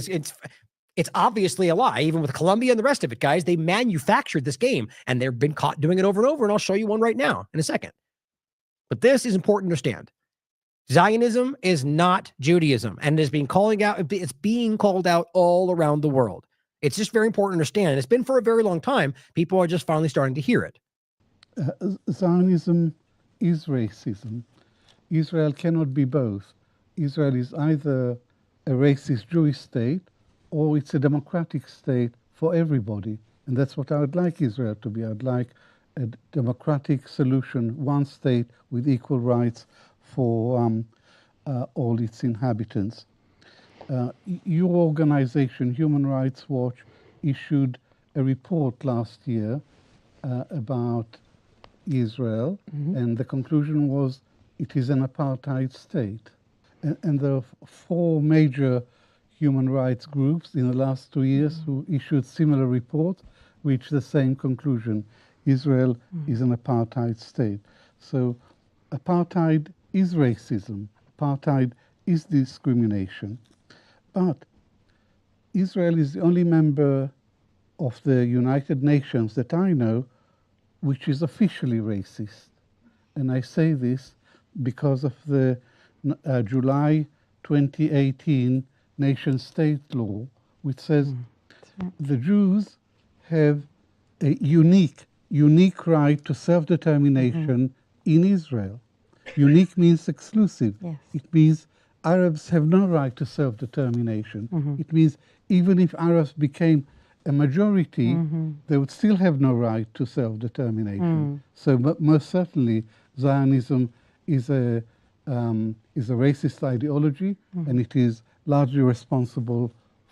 it's obviously a lie, even with Colombia and the rest of it, guys. They manufactured this game, and they've been caught doing it over and over, and I'll show you one right now in a second. But this is important to understand. Zionism is not Judaism, and it's being called out all around the world. It's just very important to understand. It's been for a very long time. People are just finally starting to hear it. Zionism is racism. Israel cannot be both. Israel is either a racist Jewish state, or it's a democratic state for everybody. And that's what I would like Israel to be. I'd like a democratic solution, one state with equal rights for all its inhabitants. Your organization, Human Rights Watch, issued a report last year about Israel, and the conclusion was it is an apartheid state. And there are 4 major human rights groups in the last 2 years who issued similar reports, reached the same conclusion. Israel is an apartheid state. So apartheid is racism. Apartheid is discrimination. But Israel is the only member of the United Nations that I know which is officially racist. And I say this because of the July 2018 nation-state law, which says the Jews have a unique right to self-determination in Israel. Unique means exclusive. Yes. It means Arabs have no right to self-determination. It means even if Arabs became a majority, they would still have no right to self-determination. So most certainly Zionism is a racist ideology, and it is largely responsible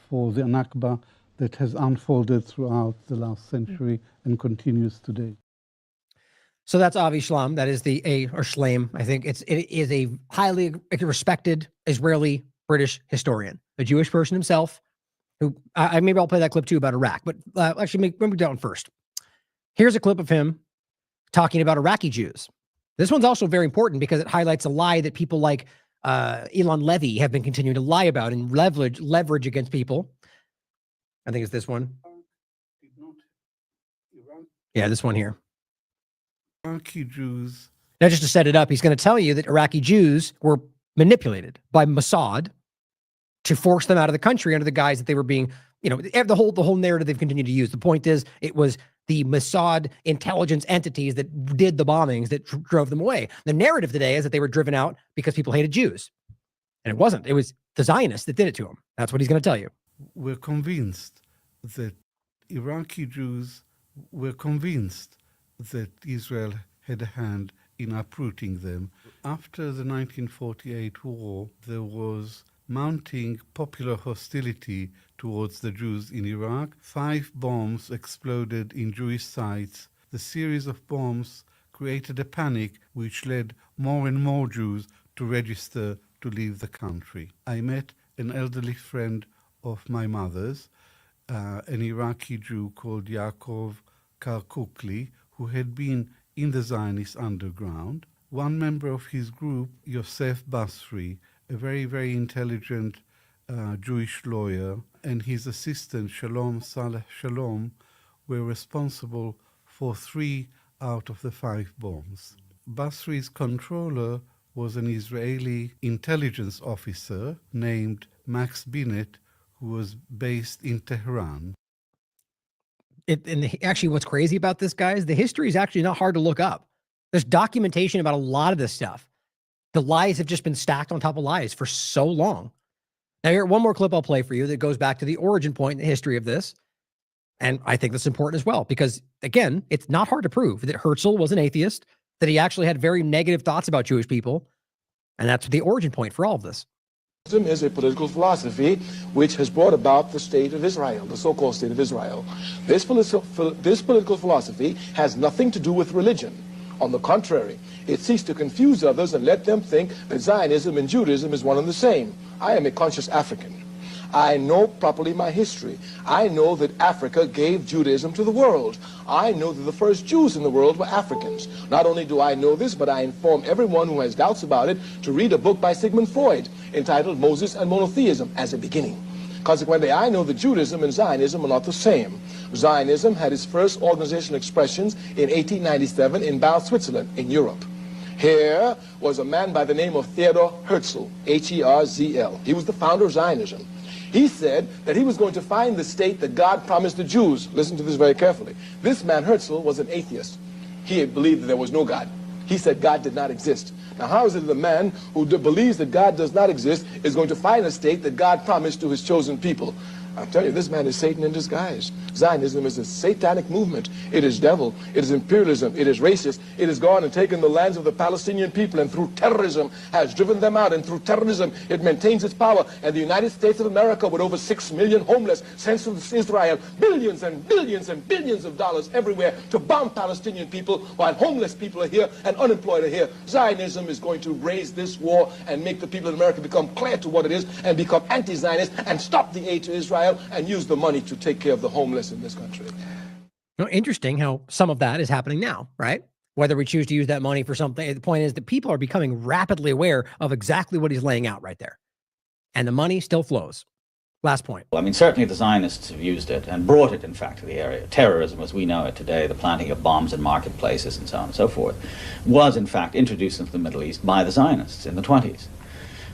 for the Nakba that has unfolded throughout the last century and continues today. So that's Avi Shlam. That is or Shlaim. I think it is a highly respected Israeli British historian, a Jewish person himself. Who maybe I'll play that clip too about Iraq, but actually maybe that one first. Here's a clip of him talking about Iraqi Jews. This one's also very important because it highlights a lie that people like Elon Levy have been continuing to lie about and leverage against people. I think it's this one. Yeah, this one here. Iraqi Jews. Now, just to set it up, he's going to tell you that Iraqi Jews were manipulated by Mossad to force them out of the country under the guise that they were being, the whole narrative they've continued to use. The point is, it was the Mossad intelligence entities that did the bombings that drove them away. The narrative today is that they were driven out because people hated Jews. And it wasn't. It was the Zionists that did it to them. That's what he's going to tell you. We're convinced that Iraqi Jews were convinced that Israel had a hand in uprooting them. After the 1948 war, there was mounting popular hostility towards the Jews in Iraq. 5 bombs exploded in Jewish sites. The series of bombs created a panic which led more and more Jews to register to leave the country. I met an elderly friend of my mother's, an Iraqi Jew called Yaakov Karkukli, who had been in the Zionist underground. One member of his group, Yosef Basri, a very, very intelligent Jewish lawyer, and his assistant, Shalom Saleh Shalom, were responsible for 3 out of the 5 bombs. Basri's controller was an Israeli intelligence officer named Max Binet, who was based in Tehran. Actually, what's crazy about this, guys, the history is actually not hard to look up. There's documentation about a lot of this stuff. The lies have just been stacked on top of lies for so long. Now, here, one more clip I'll play for you that goes back to the origin point in the history of this. And I think that's important as well, because, again, it's not hard to prove that Herzl was an atheist, that he actually had very negative thoughts about Jewish people. And that's the origin point for all of this. Is a political philosophy which has brought about the state of Israel, the so-called state of Israel. This political philosophy has nothing to do with religion. On the contrary, it seeks to confuse others and let them think that Zionism and Judaism is one and the same. I am a conscious African. I know properly my history. I know that Africa gave Judaism to the world. I know that the first Jews in the world were Africans. Not only do I know this, but I inform everyone who has doubts about it to read a book by Sigmund Freud entitled Moses and Monotheism as a beginning. Consequently, I know that Judaism and Zionism are not the same. Zionism had its first organizational expressions in 1897 in Basel, Switzerland, in Europe. Here was a man by the name of Theodor Herzl, H-E-R-Z-L. He was the founder of Zionism. He said that he was going to find the state that God promised the Jews. Listen to this very carefully. This man, Herzl, was an atheist. He believed that there was no God. He said God did not exist. Now, how is it that a man who believes that God does not exist is going to find a state that God promised to his chosen people? I'm telling you, this man is Satan in disguise. Zionism is a satanic movement. It is devil. It is imperialism. It is racist. It has gone and taken the lands of the Palestinian people and through terrorism has driven them out. And through terrorism, it maintains its power. And the United States of America, with over 6 million homeless, sends to Israel billions and billions and billions of dollars everywhere to bomb Palestinian people while homeless people are here and unemployed are here. Zionism is going to raise this war and make the people in America become clear to what it is and become anti-Zionist and stop the aid to Israel and use the money to take care of the homeless in this country. Interesting how some of that is happening now, right? Whether we choose to use that money for something, the point is that people are becoming rapidly aware of exactly what he's laying out right there. And the money still flows. Last point. Well, I mean, certainly the Zionists have used it and brought it, in fact, to the area. Terrorism, as we know it today, the planting of bombs in marketplaces and so on and so forth, was, in fact, introduced into the Middle East by the Zionists in the 1920s.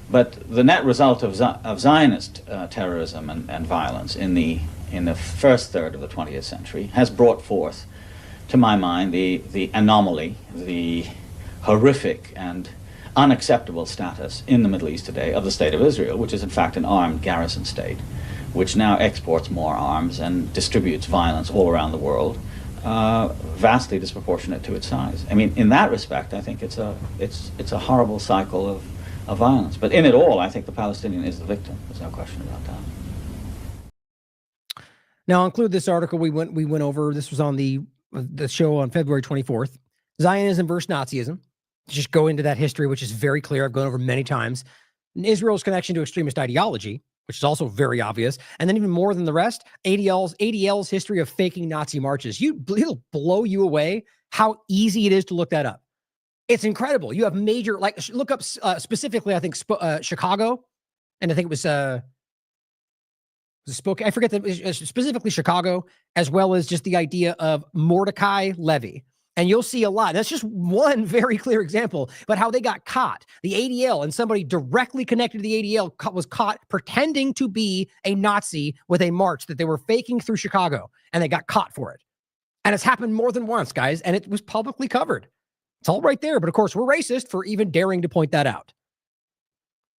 But the net result of Zionist terrorism and violence in the first third of the 20th century has brought forth, to my mind, the anomaly, the horrific and unacceptable status in the Middle East today of the State of Israel, which is in fact an armed garrison state, which now exports more arms and distributes violence all around the world, vastly disproportionate to its size. I mean, in that respect, I think it's a horrible cycle of violence. But in it all, I think the Palestinian is the victim. There's no question about that. Now, I'll include this article we went over. This was on the show on February 24th. Zionism versus Nazism. Just go into that history, which is very clear. I've gone over many times. And Israel's connection to extremist ideology, which is also very obvious. And then even more than the rest, ADL's history of faking Nazi marches. It'll blow you away how easy it is to look that up. It's incredible. You have major, like, look up specifically, I think, Chicago. And I think it was I forget specifically Chicago, as well as just the idea of Mordecai Levy. And you'll see a lot. That's just one very clear example, but how they got caught. The ADL and somebody directly connected to the ADL was caught pretending to be a Nazi with a march that they were faking through Chicago, and they got caught for it. And it's happened more than once, guys, and it was publicly covered. It's all right there, but of course, we're racist for even daring to point that out.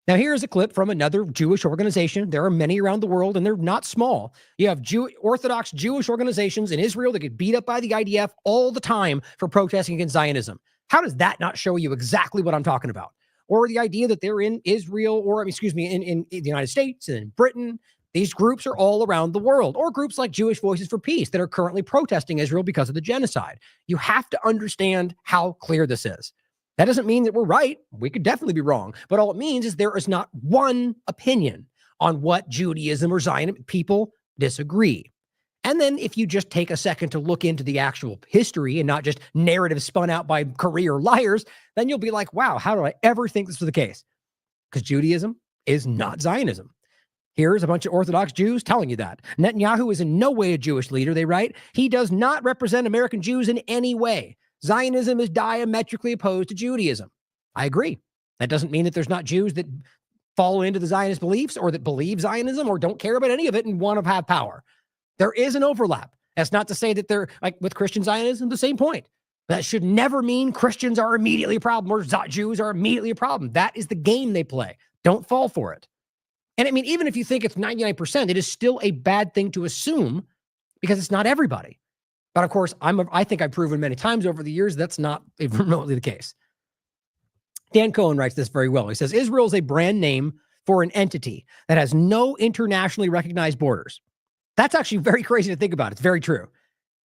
Now, here's a clip from another Jewish organization. There are many around the world, and they're not small. You have Orthodox Jewish organizations in Israel that get beat up by the IDF all the time for protesting against Zionism. How does that not show you exactly what I'm talking about? Or the idea that they're in Israel, or in the United States and in Britain. These groups are all around the world, or groups like Jewish Voices for Peace that are currently protesting Israel because of the genocide. You have to understand how clear this is. That doesn't mean that we're right. We could definitely be wrong. But all it means is there is not one opinion on what Judaism or Zionism. People disagree. And then if you just take a second to look into the actual history and not just narratives spun out by career liars, then you'll be like, wow, how did I ever think this was the case? Because Judaism is not Zionism. Here's a bunch of Orthodox Jews telling you that. Netanyahu is in no way a Jewish leader, they write. He does not represent American Jews in any way. Zionism is diametrically opposed to Judaism. I agree. That doesn't mean that there's not Jews that fall into the Zionist beliefs or that believe Zionism or don't care about any of it and want to have power. There is an overlap. That's not to say that they're, like with Christian Zionism, the same point. That should never mean Christians are immediately a problem or Jews are immediately a problem. That is the game they play. Don't fall for it. And I mean, even if you think it's 99%, it is still a bad thing to assume because it's not everybody. But of course, I think I've proven many times over the years that's not remotely the case. Dan Cohen writes this very well. He says, Israel is a brand name for an entity that has no internationally recognized borders. That's actually very crazy to think about. It's very true.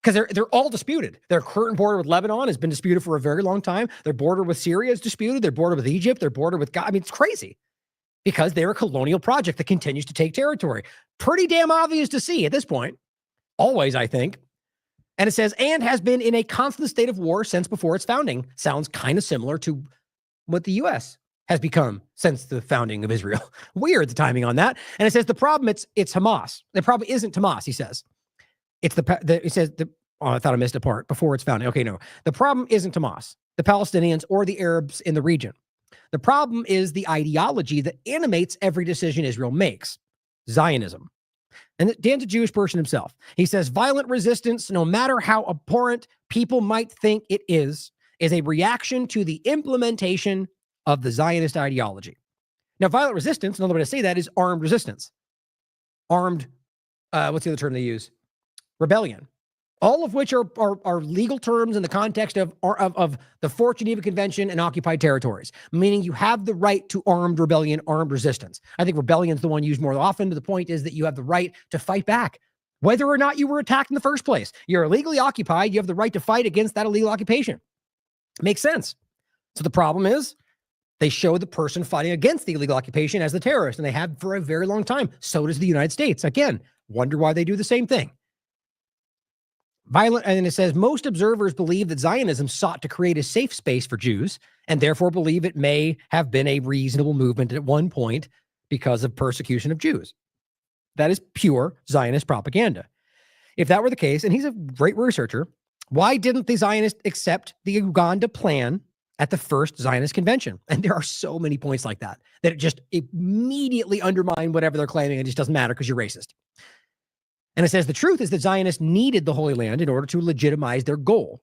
Because they're all disputed. Their current border with Lebanon has been disputed for a very long time. Their border with Syria is disputed. Their border with Egypt, their border with God. I mean, it's crazy because they're a colonial project that continues to take territory. Pretty damn obvious to see at this point. Always, I think. And it says, and has been in a constant state of war since before its founding. Sounds kind of similar to what the U.S. has become since the founding of Israel. Weird, the timing on that. And it says the problem, it's Hamas. The problem isn't Hamas, he says. It's it says, I thought I missed a part before it's founding. Okay, no. The problem isn't Hamas, the Palestinians, or the Arabs in the region. The problem is the ideology that animates every decision Israel makes, Zionism. And Dan's a Jewish person himself. He says, violent resistance, no matter how abhorrent people might think it is a reaction to the implementation of the Zionist ideology. Now, violent resistance, another way to say that is armed resistance. Armed, what's the other term they use? Rebellion. All of which are legal terms in the context of the Fort Geneva Convention and occupied territories, meaning you have the right to armed rebellion, armed resistance. I think rebellion is the one used more often, but the point is that you have the right to fight back, whether or not you were attacked in the first place. You're illegally occupied. You have the right to fight against that illegal occupation. Makes sense. So the problem is they show the person fighting against the illegal occupation as the terrorist, and they have for a very long time. So does the United States. Again, wonder why they do the same thing. Violent, and it says, most observers believe that Zionism sought to create a safe space for Jews and therefore believe it may have been a reasonable movement at one point because of persecution of Jews. That is pure Zionist propaganda. If that were the case, and he's a great researcher, why didn't the Zionists accept the Uganda plan at the first Zionist convention? And there are so many points like that it just immediately undermine whatever they're claiming. It just doesn't matter because you're racist. And it says the truth is that Zionists needed the Holy Land in order to legitimize their goal,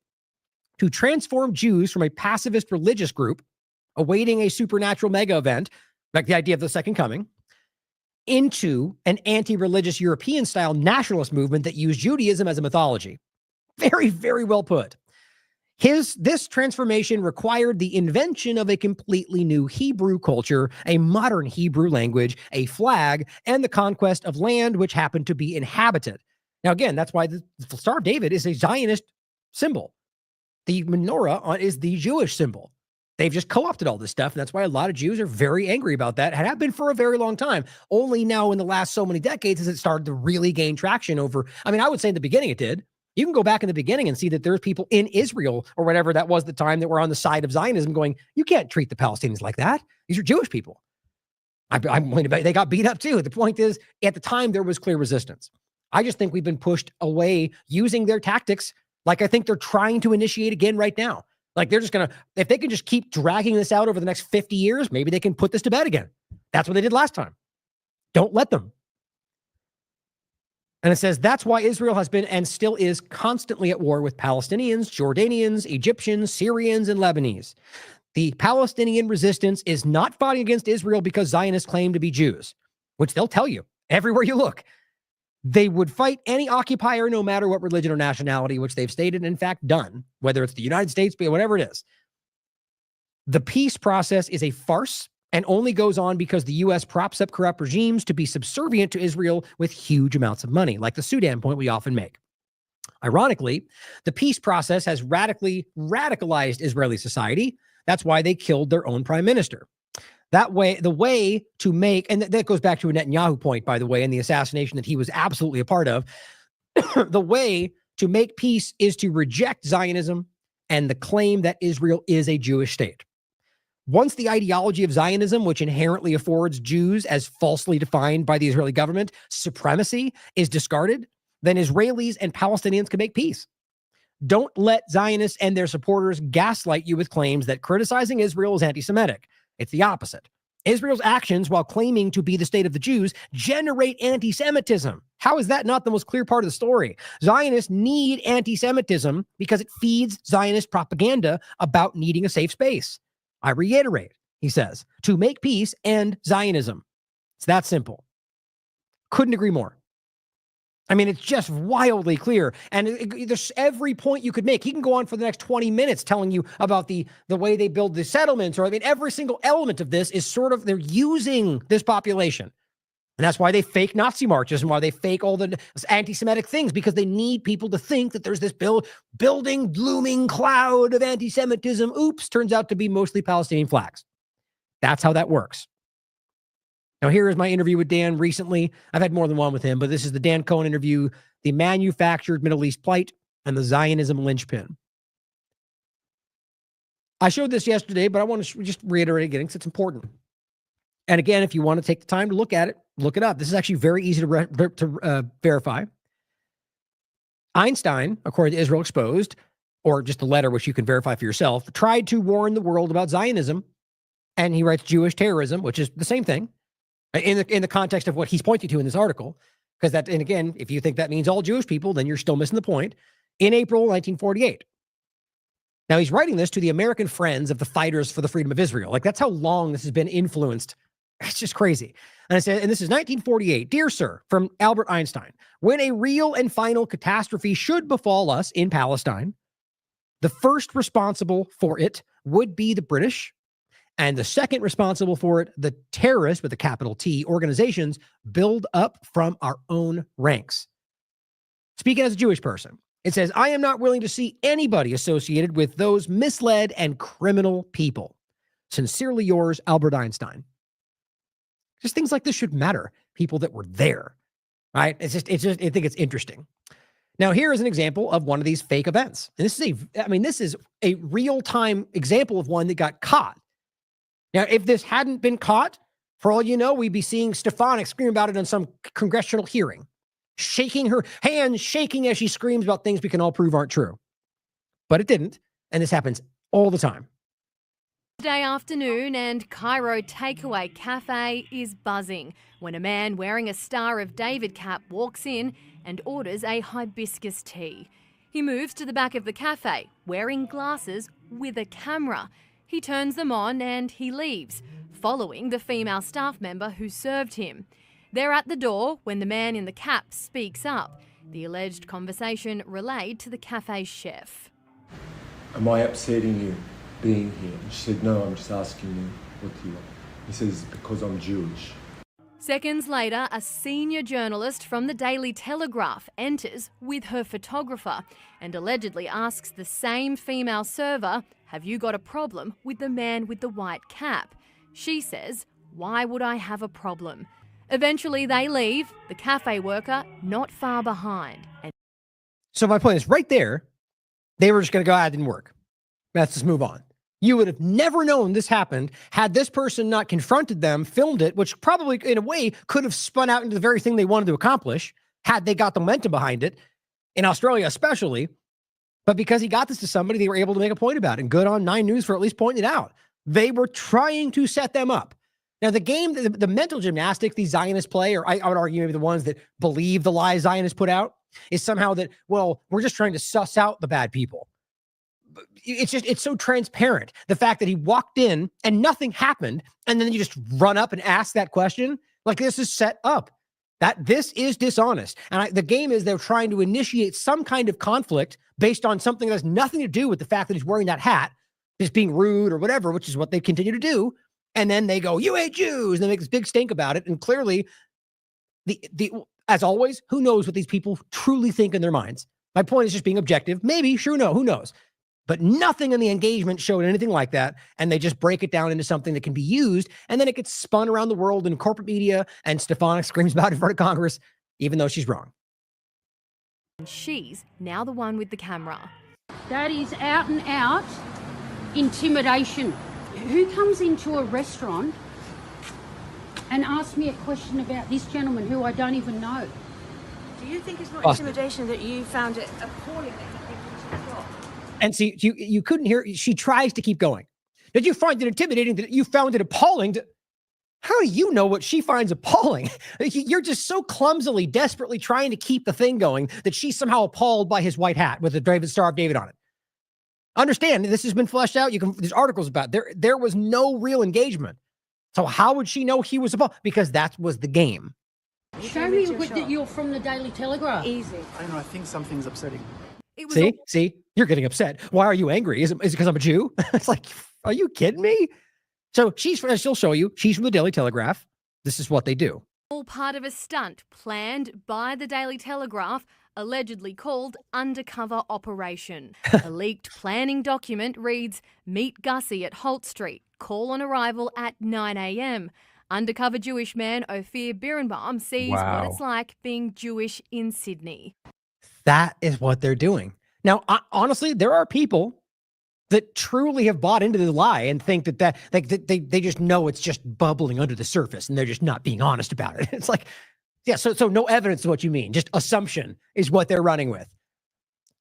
to transform Jews from a pacifist religious group awaiting a supernatural mega event, like the idea of the Second Coming, into an anti-religious European-style nationalist movement that used Judaism as a mythology. Very, very well put. This transformation required the invention of a completely new Hebrew culture, a modern Hebrew language, a flag, and the conquest of land which happened to be inhabited. Now, again, that's why the Star of David is a Zionist symbol. The menorah is the Jewish symbol. They've just co-opted all this stuff, and that's why a lot of Jews are very angry about that, and have been for a very long time. Only now in the last so many decades has it started to really gain traction over, I mean, I would say in the beginning it did. You can go back in the beginning and see that there's people in Israel or whatever that was the time that were on the side of Zionism going, you can't treat the Palestinians like that. These are Jewish people. I'm willing to bet they got beat up too. The point is, at the time, there was clear resistance. I just think we've been pushed away using their tactics like I think they're trying to initiate again right now. Like they're just going to, if they can just keep dragging this out over the next 50 years, maybe they can put this to bed again. That's what they did last time. Don't let them. And it says that's why Israel has been and still is constantly at war with Palestinians, Jordanians, Egyptians, Syrians, and Lebanese. The Palestinian resistance is not fighting against Israel because Zionists claim to be Jews, which they'll tell you everywhere you look. They would fight any occupier no matter what religion or nationality, which they've stated, in fact, done, whether it's the United States, whatever it is. The peace process is a farce and only goes on because the U.S. props up corrupt regimes to be subservient to Israel with huge amounts of money, like the Sudan point we often make. Ironically, the peace process has radicalized Israeli society. That's why they killed their own prime minister. That way, the way to make, and that goes back to a Netanyahu point, by the way, and the assassination that he was absolutely a part of. The way to make peace is to reject Zionism and the claim that Israel is a Jewish state. Once the ideology of Zionism, which inherently affords Jews, as falsely defined by the Israeli government, supremacy, is discarded, then Israelis and Palestinians can make peace. Don't let Zionists and their supporters gaslight you with claims that criticizing Israel is anti-Semitic. It's the opposite. Israel's actions, while claiming to be the state of the Jews, generate anti-Semitism. How is that not the most clear part of the story? Zionists need anti-Semitism because it feeds Zionist propaganda about needing a safe space. I reiterate, he says, to make peace and Zionism. It's that simple. Couldn't agree more. I mean, it's just wildly clear. And there's every point you could make. He can go on for the next 20 minutes telling you about the way they build the settlements, or I mean, every single element of this is sort of, they're using this population. And that's why they fake Nazi marches and why they fake all the anti-Semitic things, because they need people to think that there's this building, looming cloud of anti-Semitism. Oops, turns out to be mostly Palestinian flags. That's how that works. Now, here is my interview with Dan recently. I've had more than one with him, but this is the Dan Cohen interview, The Manufactured Middle East Plight and the Zionism Linchpin. I showed this yesterday, but I want to just reiterate again because it's important. And again, if you want to take the time to look at it, look it up. This is actually very easy to verify. Einstein, according to Israel Exposed, or just a letter which you can verify for yourself, tried to warn the world about Zionism, and he writes Jewish terrorism, which is the same thing, in the context of what he's pointing to in this article. Because that, and again, if you think that means all Jewish people, then you're still missing the point. In April 1948. Now, he's writing this to the American friends of the fighters for the freedom of Israel. Like, that's how long this has been influenced. It's just crazy. And I said, and this is 1948. Dear sir, from Albert Einstein, when a real and final catastrophe should befall us in Palestine, the first responsible for it would be the British, and the second responsible for it, the terrorists, with a capital T, organizations build up from our own ranks. Speaking as a Jewish person, it says, I am not willing to see anybody associated with those misled and criminal people. Sincerely yours, Albert Einstein. Just things like this should matter. People that were there, right? I think it's interesting. Now, here is an example of one of these fake events. And this is a real-time example of one that got caught. Now, if this hadn't been caught, for all you know, we'd be seeing Stefanik scream about it on some congressional hearing, shaking her hands, shaking as she screams about things we can all prove aren't true. But it didn't, and this happens all the time. Tuesday afternoon, and Cairo Takeaway Cafe is buzzing when a man wearing a Star of David cap walks in and orders a hibiscus tea. He moves to the back of the cafe, wearing glasses with a camera. He turns them on and he leaves, following the female staff member who served him. They're at the door when the man in the cap speaks up. The alleged conversation relayed to the cafe's chef. Am I upsetting you being here? And she said, no, I'm just asking you what do you want. He says, because I'm Jewish. Seconds later, a senior journalist from the Daily Telegraph enters with her photographer and allegedly asks the same female server, have you got a problem with the man with the white cap? She says, why would I have a problem? Eventually they leave, the cafe worker not far behind. So my point is, right there, they were just going to go, it didn't work. Let's just move on. You would have never known this happened had this person not confronted them, filmed it, which probably in a way could have spun out into the very thing they wanted to accomplish had they got the momentum behind it, in Australia especially. But because he got this to somebody, they were able to make a point about it. And good on 9 News for at least pointing it out. They were trying to set them up. Now, the game, the mental gymnastics these Zionists play, or I would argue maybe the ones that believe the lies Zionists put out, is somehow that, well, we're just trying to suss out the bad people. It's so transparent. The fact that he walked in and nothing happened, and then you just run up and ask that question, like this is set up. That this is dishonest. And the game is they're trying to initiate some kind of conflict based on something that has nothing to do with the fact that he's wearing that hat, just being rude or whatever, which is what they continue to do. And then they go, you hate Jews, and they make this big stink about it. And clearly, as always, who knows what these people truly think in their minds? My point is just being objective. Maybe, sure, no, who knows? But nothing in the engagement showed anything like that. And they just break it down into something that can be used. And then it gets spun around the world in corporate media. And Stefanik screams about it in front of Congress, even though she's wrong. She's now the one with the camera. That is out and out intimidation. Who comes into a restaurant and asks me a question about this gentleman who I don't even know? Do you think it's not intimidation that you found it appalling that he came into the shop? And see, you couldn't hear, she tries to keep going. Did you find it intimidating that you found it appalling? How do you know what she finds appalling? You're just so clumsily, desperately trying to keep the thing going that she's somehow appalled by his white hat with the Star of David on it. Understand, this has been fleshed out. There's articles about it. There was no real engagement. So how would she know he was appalled? Because that was the game. Show me that you're from the Daily Telegraph. Easy. I don't know, I think something's upsetting. See, you're getting upset. Why are you angry? Is it because I'm a Jew? It's like, are you kidding me? So she'll show you. She's from the Daily Telegraph. This is what they do. All part of a stunt planned by the Daily Telegraph, allegedly called Undercover Operation. A leaked planning document reads, "Meet Gussie at Holt Street. Call on arrival at 9 a.m. Undercover Jewish man Ophir Birnbaum sees what it's like being Jewish in Sydney." That is what they're doing. Now, honestly, there are people that truly have bought into the lie and think that they just know it's just bubbling under the surface and they're just not being honest about it. It's like, yeah, so no evidence of what you mean. Just assumption is what they're running with.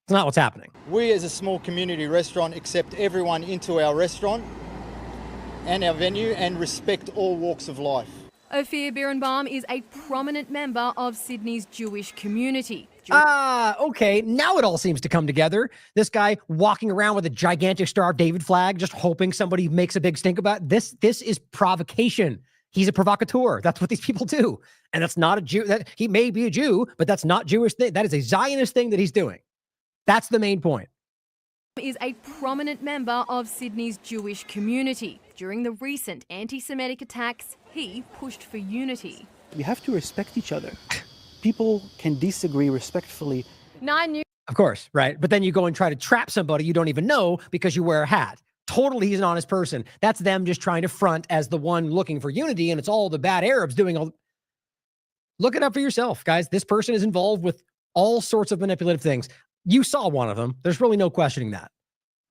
It's not what's happening. We as a small community restaurant accept everyone into our restaurant and our venue and respect all walks of life. Ophir Birnbaum is a prominent member of Sydney's Jewish community. Okay. Now it all seems to come together. This guy walking around with a gigantic Star of David flag, just hoping somebody makes a big stink about it. This is provocation. He's a provocateur. That's what these people do. And that's not a Jew. That he may be a Jew, but that's not Jewish thing. That is a Zionist thing that he's doing. That's the main point. Is a prominent member of Sydney's Jewish community. During the recent anti-Semitic attacks, he pushed for unity. You have to respect each other. People can disagree respectfully. 9 News. Of course, right? But then you go and try to trap somebody you don't even know because you wear a hat. Totally, he's an honest person. That's them just trying to front as the one looking for unity, and it's all the bad Arabs doing all. Look it up for yourself, guys. This person is involved with all sorts of manipulative things. You saw one of them. There's really no questioning that.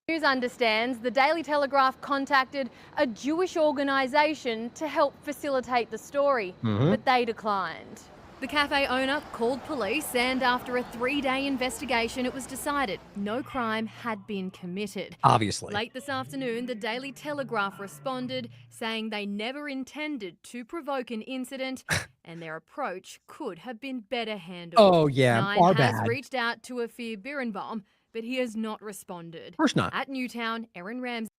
News understands the Daily Telegraph contacted a Jewish organisation to help facilitate the story, but they declined. The cafe owner called police, and after a 3-day investigation, it was decided no crime had been committed. Obviously. Late this afternoon, the Daily Telegraph responded, saying they never intended to provoke an incident and their approach could have been better handled. Oh, yeah, our Nine has bad. reached out to Ophir Birnbaum, but he has not responded. Of course not. At Newtown, Erin Ramsey.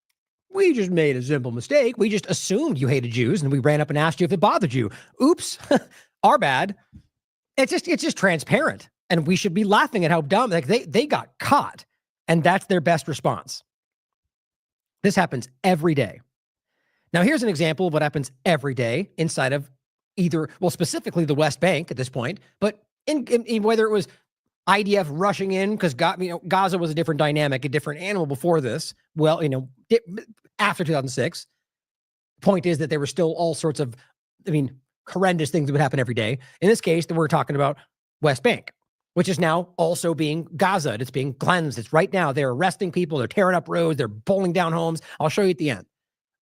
We just made a simple mistake. We just assumed you hated Jews, and we ran up and asked you if it bothered you. Oops, our bad. It's just transparent, and we should be laughing at how dumb. Like they got caught, and that's their best response. This happens every day. Now, here's an example of what happens every day inside of specifically the West Bank at this point, but in whether it was IDF rushing in because Gaza was a different dynamic, a different animal before this. Well, after 2006, point is that there were still all sorts of, horrendous things that would happen every day. In this case, we're talking about West Bank, which is now also being Gaza. It's being cleansed. It's right now. They're arresting people. They're tearing up roads. They're pulling down homes. I'll show you at the end.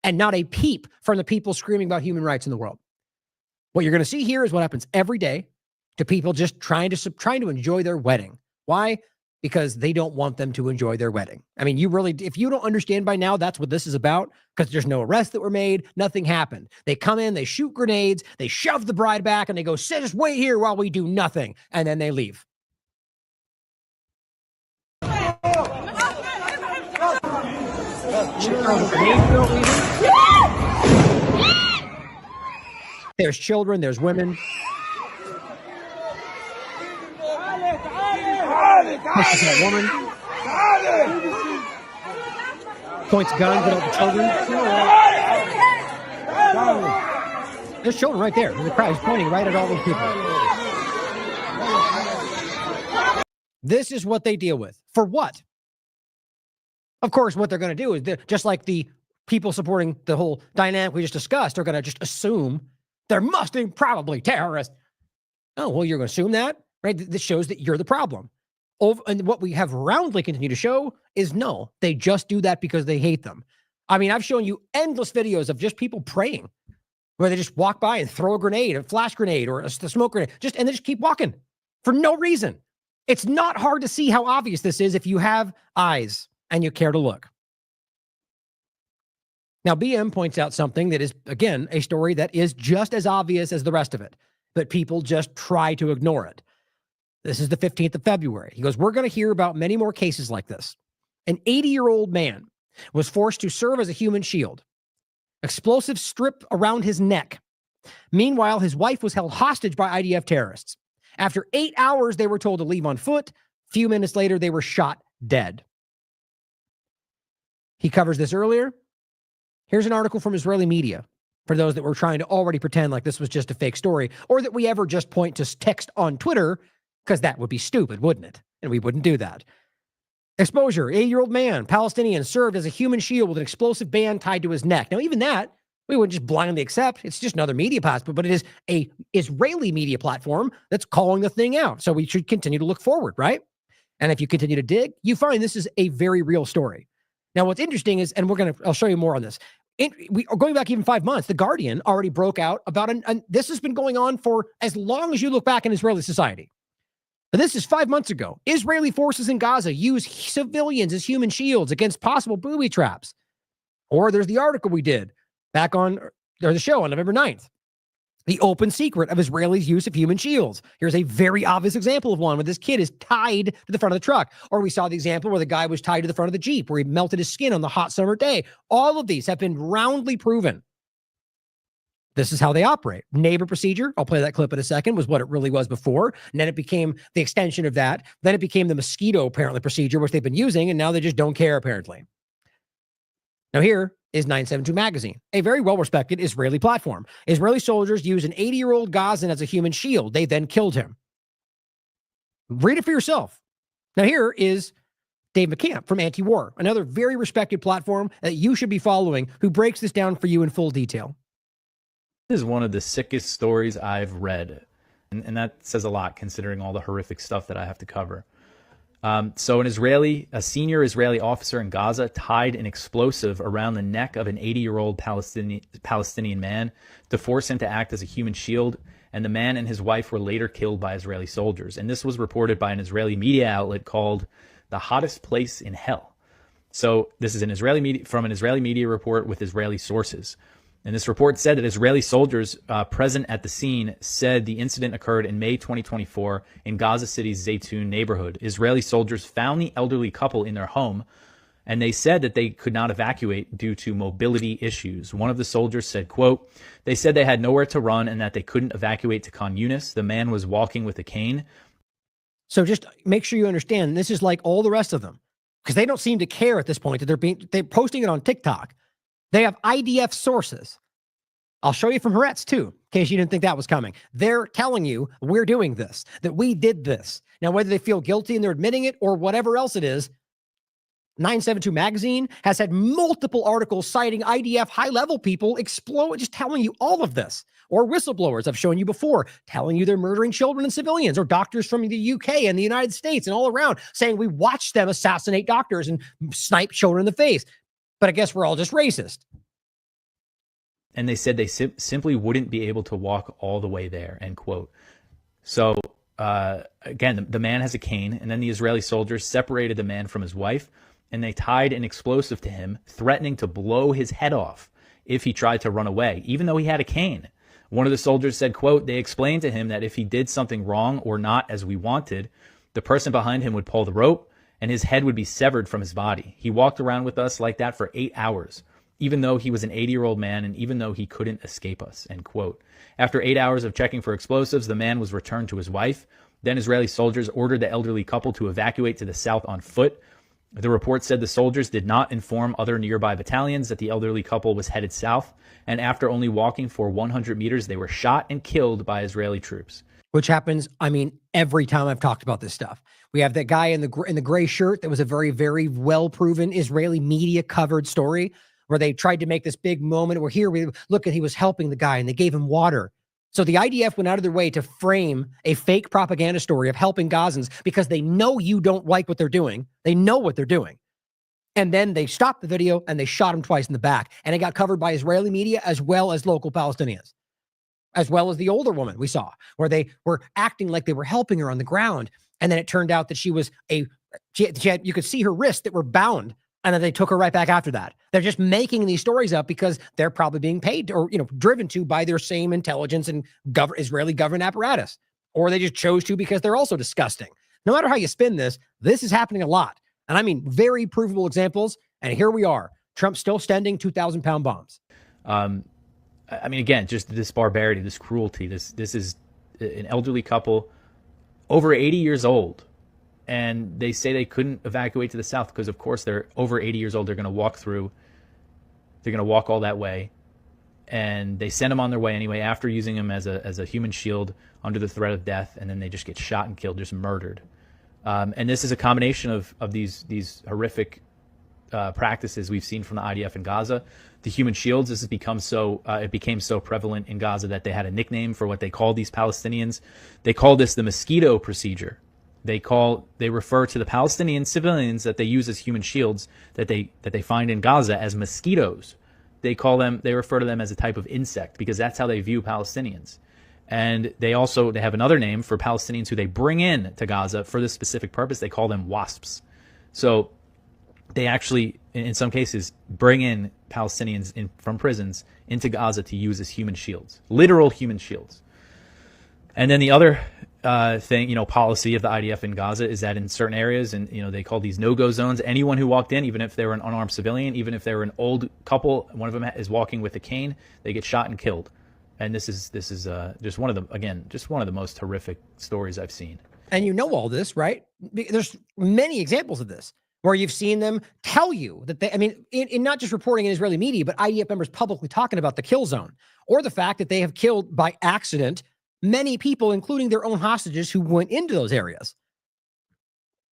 And not a peep from the people screaming about human rights in the world. What you're going to see here is what happens every day to people just trying to enjoy their wedding. Why? Because they don't want them to enjoy their wedding. If you don't understand by now, that's what this is about, because there's no arrests that were made. Nothing happened. They come in, they shoot grenades, they shove the bride back, and they go, just wait here while we do nothing. And then they leave. There's children, there's women. Pushes that woman. Points guns at all the children. There's children right there. The crowd is pointing right at all those people. This is what they deal with. For what? Of course, what they're going to do is, just like the people supporting the whole dynamic we just discussed, they're going to just assume there must be probably terrorists. Oh, well, you're going to assume that, right? This shows that you're the problem. And what we have roundly continued to show is no, they just do that because they hate them. I've shown you endless videos of just people praying where they just walk by and throw a grenade, a flash grenade, or a smoke grenade, and they just keep walking for no reason. It's not hard to see how obvious this is if you have eyes and you care to look. Now, BM points out something that is, again, a story that is just as obvious as the rest of it, but people just try to ignore it. This is the 15th of February. He goes, we're going to hear about many more cases like this. An 80-year-old man was forced to serve as a human shield. Explosives stripped around his neck Meanwhile, his wife was held hostage by IDF terrorists. After 8 hours, they were told to leave on foot. A few minutes later, they were shot dead. He covers this earlier. Here's an article from Israeli media for those that were trying to already pretend like this was just a fake story, or that we ever just point to text on Twitter, because that would be stupid, wouldn't it? And we wouldn't do that. Exposure, 80-year-old man, Palestinian, served as a human shield with an explosive band tied to his neck. Now, even that, we wouldn't just blindly accept. It's just another media platform, but it is a Israeli media platform that's calling the thing out. So we should continue to look forward, right? And if you continue to dig, you find this is a very real story. Now, what's interesting is, and I'll show you more on this. We are going back even 5 months. The Guardian already broke out about, this has been going on for as long as you look back in Israeli society. But this is 5 months ago. Israeli forces in Gaza use civilians as human shields against possible booby traps. Or there's the article we did back on, or the show on November 9th. The open secret of Israelis' use of human shields. Here's a very obvious example of one where this kid is tied to the front of the truck. Or we saw the example where the guy was tied to the front of the Jeep, where he melted his skin on the hot summer day. All of these have been roundly proven. This is how they operate. Neighbor procedure, I'll play that clip in a second, was what it really was before. And then it became the extension of that. Then it became the mosquito, apparently, procedure, which they've been using, and now they just don't care, apparently. Now here is 972 Magazine, a very well-respected Israeli platform. Israeli soldiers used an 80-year-old Gazan as a human shield. They then killed him. Read it for yourself. Now here is Dave McCamp from Anti-War, another very respected platform that you should be following, who breaks this down for you in full detail. This is one of the sickest stories I've read, and that says a lot considering all the horrific stuff that I have to cover. So a senior Israeli officer in Gaza tied an explosive around the neck of an 80-year-old Palestinian man to force him to act as a human shield, and the man and his wife were later killed by Israeli soldiers. And this was reported by an Israeli media outlet called The Hottest Place in Hell. So this is from an Israeli media report with Israeli sources. And this report said that Israeli soldiers present at the scene said the incident occurred in May 2024 in Gaza City's Zaytun neighborhood. Israeli soldiers found the elderly couple in their home, and they said that they could not evacuate due to mobility issues. One of the soldiers said, quote, they said they had nowhere to run and that they couldn't evacuate to Khan Yunis. The man was walking with a cane. So just make sure you understand, this is like all the rest of them, because they don't seem to care at this point that they're posting it on TikTok. They have IDF sources. I'll show you from Haaretz too, in case you didn't think that was coming. They're telling you we're doing this, that we did this. Now, whether they feel guilty and they're admitting it or whatever else it is, 972 Magazine has had multiple articles citing IDF high-level people just telling you all of this. Or whistleblowers I've shown you before, telling you they're murdering children and civilians, or doctors from the UK and the United States and all around saying we watched them assassinate doctors and snipe children in the face. But I guess we're all just racist. And they said they simply wouldn't be able to walk all the way there, end quote. So, again, the man has a cane, and then the Israeli soldiers separated the man from his wife, and they tied an explosive to him, threatening to blow his head off if he tried to run away, even though he had a cane. One of the soldiers said, quote, they explained to him that if he did something wrong or not as we wanted, the person behind him would pull the rope, and his head would be severed from his body. He walked around with us like that for 8 hours, even though he was an 80-year-old man and even though he couldn't escape us, end quote. After 8 hours of checking for explosives, the man was returned to his wife. Then Israeli soldiers ordered the elderly couple to evacuate to the south on foot. The report said the soldiers did not inform other nearby battalions that the elderly couple was headed south, and after only walking for 100 meters, they were shot and killed by Israeli troops. Which happens, every time I've talked about this stuff. We have that guy in the gray shirt that was a very, very well-proven Israeli media-covered story where they tried to make this big moment where he was helping the guy and they gave him water. So the IDF went out of their way to frame a fake propaganda story of helping Gazans because they know you don't like what they're doing. They know what they're doing. And then they stopped the video and they shot him twice in the back. And it got covered by Israeli media as well as local Palestinians, as well as the older woman we saw, where they were acting like they were helping her on the ground. And then it turned out that you could see her wrists that were bound. And then they took her right back after that. They're just making these stories up because they're probably being paid or, driven to by their same intelligence and Israeli government apparatus. Or they just chose to because they're also disgusting. No matter how you spin this is happening a lot. And very provable examples. And here we are. Trump still sending 2,000-pound bombs. I mean, again, just this barbarity, this cruelty. This is an elderly couple, over 80 years old, and they say they couldn't evacuate to the south because, of course, they're over 80 years old. They're going to walk through. They're going to walk all that way, and they send them on their way anyway after using them as a human shield under the threat of death, and then they just get shot and killed, just murdered. And this is a combination of these horrific practices we've seen from the IDF in Gaza. The human shields, this has become it became so prevalent in Gaza that they had a nickname for what they call these Palestinians. They call this the mosquito procedure. They refer to the Palestinian civilians that they use as human shields that they find in Gaza as mosquitoes. They refer to them as a type of insect because that's how they view Palestinians. And they have another name for Palestinians who they bring in to Gaza for this specific purpose. They call them wasps. So they actually, in some cases, bring in Palestinians from prisons into Gaza to use as human shields, literal human shields. And then the other policy of the IDF in Gaza is that in certain areas, and they call these no-go zones, anyone who walked in, even if they were an unarmed civilian, even if they were an old couple, one of them is walking with a cane, they get shot and killed. And this is just one of the most horrific stories I've seen. And all this, right? There's many examples of this where you've seen them tell you that in not just reporting in Israeli media, but IDF members publicly talking about the kill zone or the fact that they have killed by accident many people, including their own hostages who went into those areas.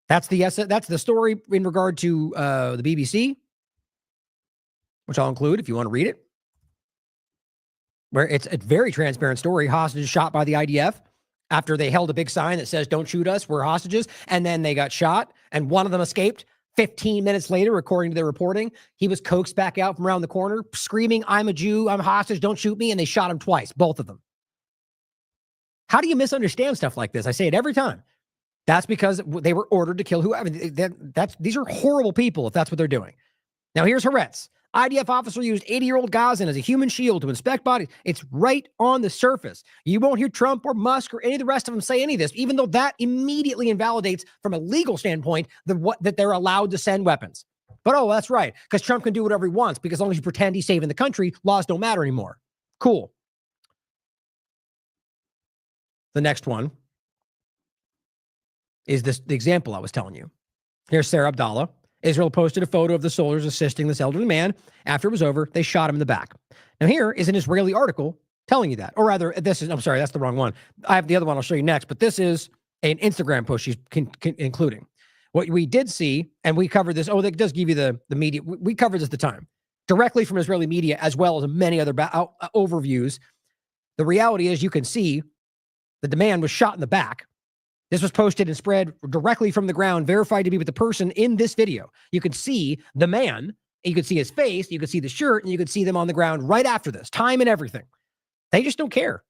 That's the story in regard to the BBC, which I'll include if you want to read it, where it's a very transparent story. Hostages shot by the IDF after they held a big sign that says, "Don't shoot us, we're hostages." And then they got shot, and one of them escaped. 15 minutes later, according to their reporting, he was coaxed back out from around the corner, screaming, "I'm a Jew, I'm a hostage, don't shoot me." And they shot him twice, both of them. How do you misunderstand stuff like this? I say it every time. That's because they were ordered to kill whoever. These are horrible people if that's what they're doing. Now, here's Haaretz. IDF officer used 80-year-old Gazan as a human shield to inspect bodies. It's right on the surface. You won't hear Trump or Musk or any of the rest of them say any of this, even though that immediately invalidates, from a legal standpoint, that they're allowed to send weapons. But, that's right, because Trump can do whatever he wants, because as long as you pretend he's saving the country, laws don't matter anymore. Cool. The next one is the example I was telling you. Here's Sarah Abdallah. Israel posted a photo of the soldiers assisting this elderly man. After it was over, they shot him in the back. Now, here is an Israeli article telling you that. Or rather, I'm sorry, that's the wrong one. I have the other one I'll show you next, but this is an Instagram post she's including. What we did see, and we covered this, that does give you the media. We covered this at the time, directly from Israeli media, as well as many other overviews. The reality is you can see that the man was shot in the back. This was posted and spread directly from the ground, verified to be with the person in this video. You could see the man, you could see his face, you could see the shirt, and you could see them on the ground right after this, time and everything. They just don't care.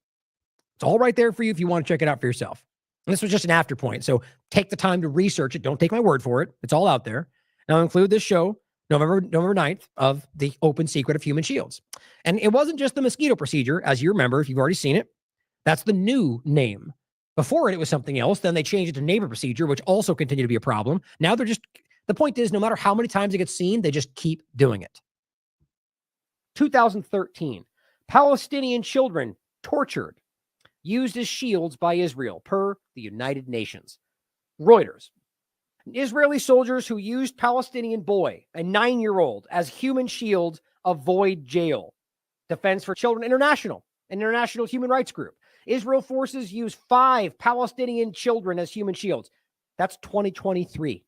It's all right there for you if you want to check it out for yourself. And this was just an after point, so take the time to research it. Don't take my word for it. It's all out there. And I'll include this show, November 9th, of the open secret of human shields. And it wasn't just the mosquito procedure, as you remember, if you've already seen it. That's the new name. Before it was something else. Then they changed it to neighbor procedure, which also continued to be a problem. Now the point is, no matter how many times it gets seen, they just keep doing it. 2013, Palestinian children tortured, used as shields by Israel, per the United Nations. Reuters. Israeli soldiers who used Palestinian boy, a 9-year-old, as human shields avoid jail. Defense for Children International, an international human rights group. Israel forces use 5 Palestinian children as human shields. That's 2023.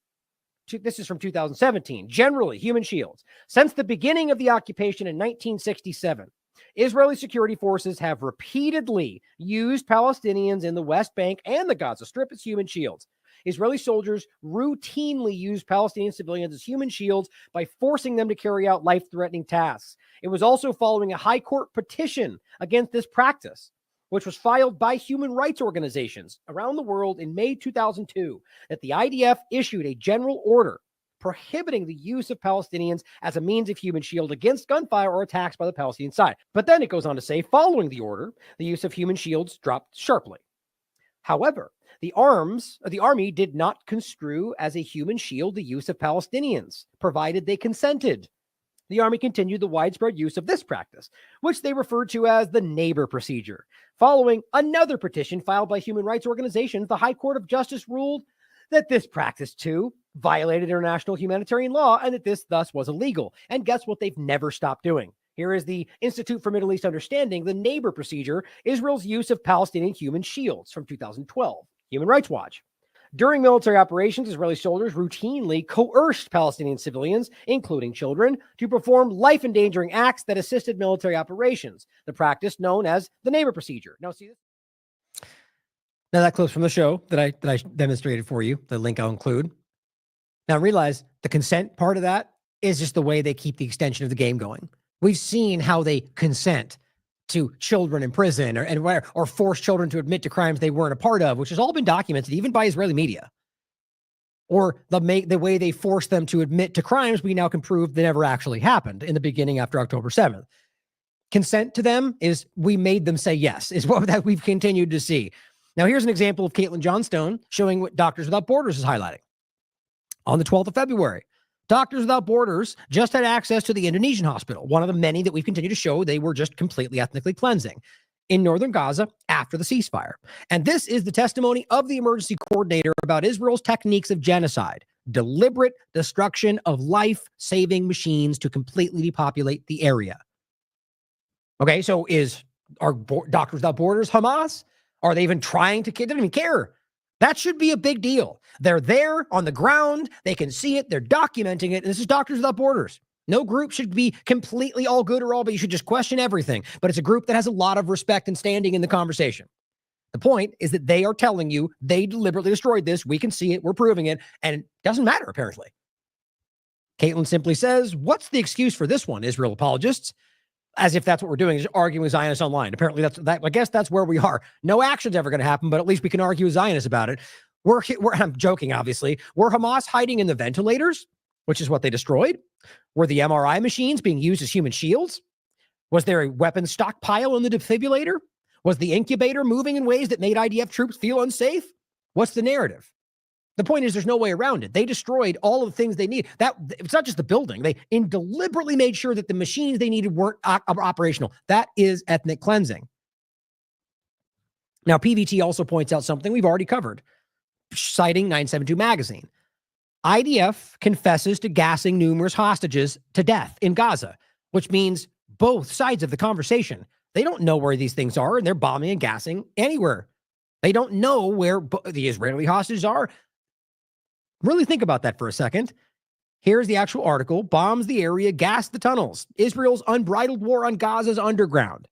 This is from 2017. Generally, human shields. Since the beginning of the occupation in 1967, Israeli security forces have repeatedly used Palestinians in the West Bank and the Gaza Strip as human shields. Israeli soldiers routinely use Palestinian civilians as human shields by forcing them to carry out life-threatening tasks. It was also following a high court petition against this practice, which was filed by human rights organizations around the world in May 2002, that the IDF issued a general order prohibiting the use of Palestinians as a means of human shield against gunfire or attacks by the Palestinian side. But then it goes on to say, following the order, the use of human shields dropped sharply. However, the army did not construe as a human shield the use of Palestinians, provided they consented. the Army continued the widespread use of this practice, which they referred to as the neighbor procedure. Following another petition filed by human rights organizations, the High Court of Justice ruled that this practice, too, violated international humanitarian law and that this thus was illegal. And guess what they've never stopped doing? Here is the Institute for Middle East Understanding, the neighbor procedure, Israel's use of Palestinian human shields from 2012, Human Rights Watch. During military operations, Israeli soldiers routinely coerced Palestinian civilians, including children, to perform life-endangering acts that assisted military operations, the practice known as the neighbor procedure. Now, see this? Now, that clip's from the show that I demonstrated for you, the link I'll include. Now, realize the consent part of that is just the way they keep the extension of the game going. We've seen how they consent to children in prison or force children to admit to crimes they weren't a part of, which has all been documented even by Israeli media. Or the way they force them to admit to crimes we now can prove they never actually happened in the beginning after October 7th. Consent to them is we made them say yes, is what that we've continued to see. Now, here's an example of Caitlin Johnstone showing what Doctors Without Borders is highlighting. On the 12th of February, Doctors Without Borders just had access to the Indonesian hospital, one of the many that we've continued to show they were just completely ethnically cleansing in northern Gaza after the ceasefire. And this is the testimony of the emergency coordinator about Israel's techniques of genocide, deliberate destruction of life-saving machines to completely depopulate the area. Okay, so are Doctors Without Borders Hamas? Are they even trying to? They don't even care. That should be a big deal. They're there on the ground. They can see it. They're documenting it. And this is Doctors Without Borders. No group should be completely all good or all, but you should just question everything. But it's a group that has a lot of respect and standing in the conversation. The point is that they are telling you they deliberately destroyed this. We can see it. We're proving it. And it doesn't matter, apparently. Caitlin simply says, what's the excuse for this one, Israel apologists? As if that's what we're doing, is arguing with Zionists online. Apparently, I guess that's where we are. No action's ever going to happen, but at least we can argue with Zionists about it. I'm joking, obviously. Were Hamas hiding in the ventilators, which is what they destroyed? Were the MRI machines being used as human shields? Was there a weapons stockpile in the defibrillator? Was the incubator moving in ways that made IDF troops feel unsafe? What's the narrative? The point is there's no way around it. They destroyed all of the things they need. It's not just the building. They deliberately made sure that the machines they needed weren't operational. That is ethnic cleansing. Now, PVT also points out something we've already covered, citing 972 magazine. IDF confesses to gassing numerous hostages to death in Gaza, which means both sides of the conversation. They don't know where these things are, and they're bombing and gassing anywhere. They don't know where the Israeli hostages are. Really think about that for a second. Here's the actual article. Bombs the area, gas the tunnels. Israel's unbridled war on Gaza's underground,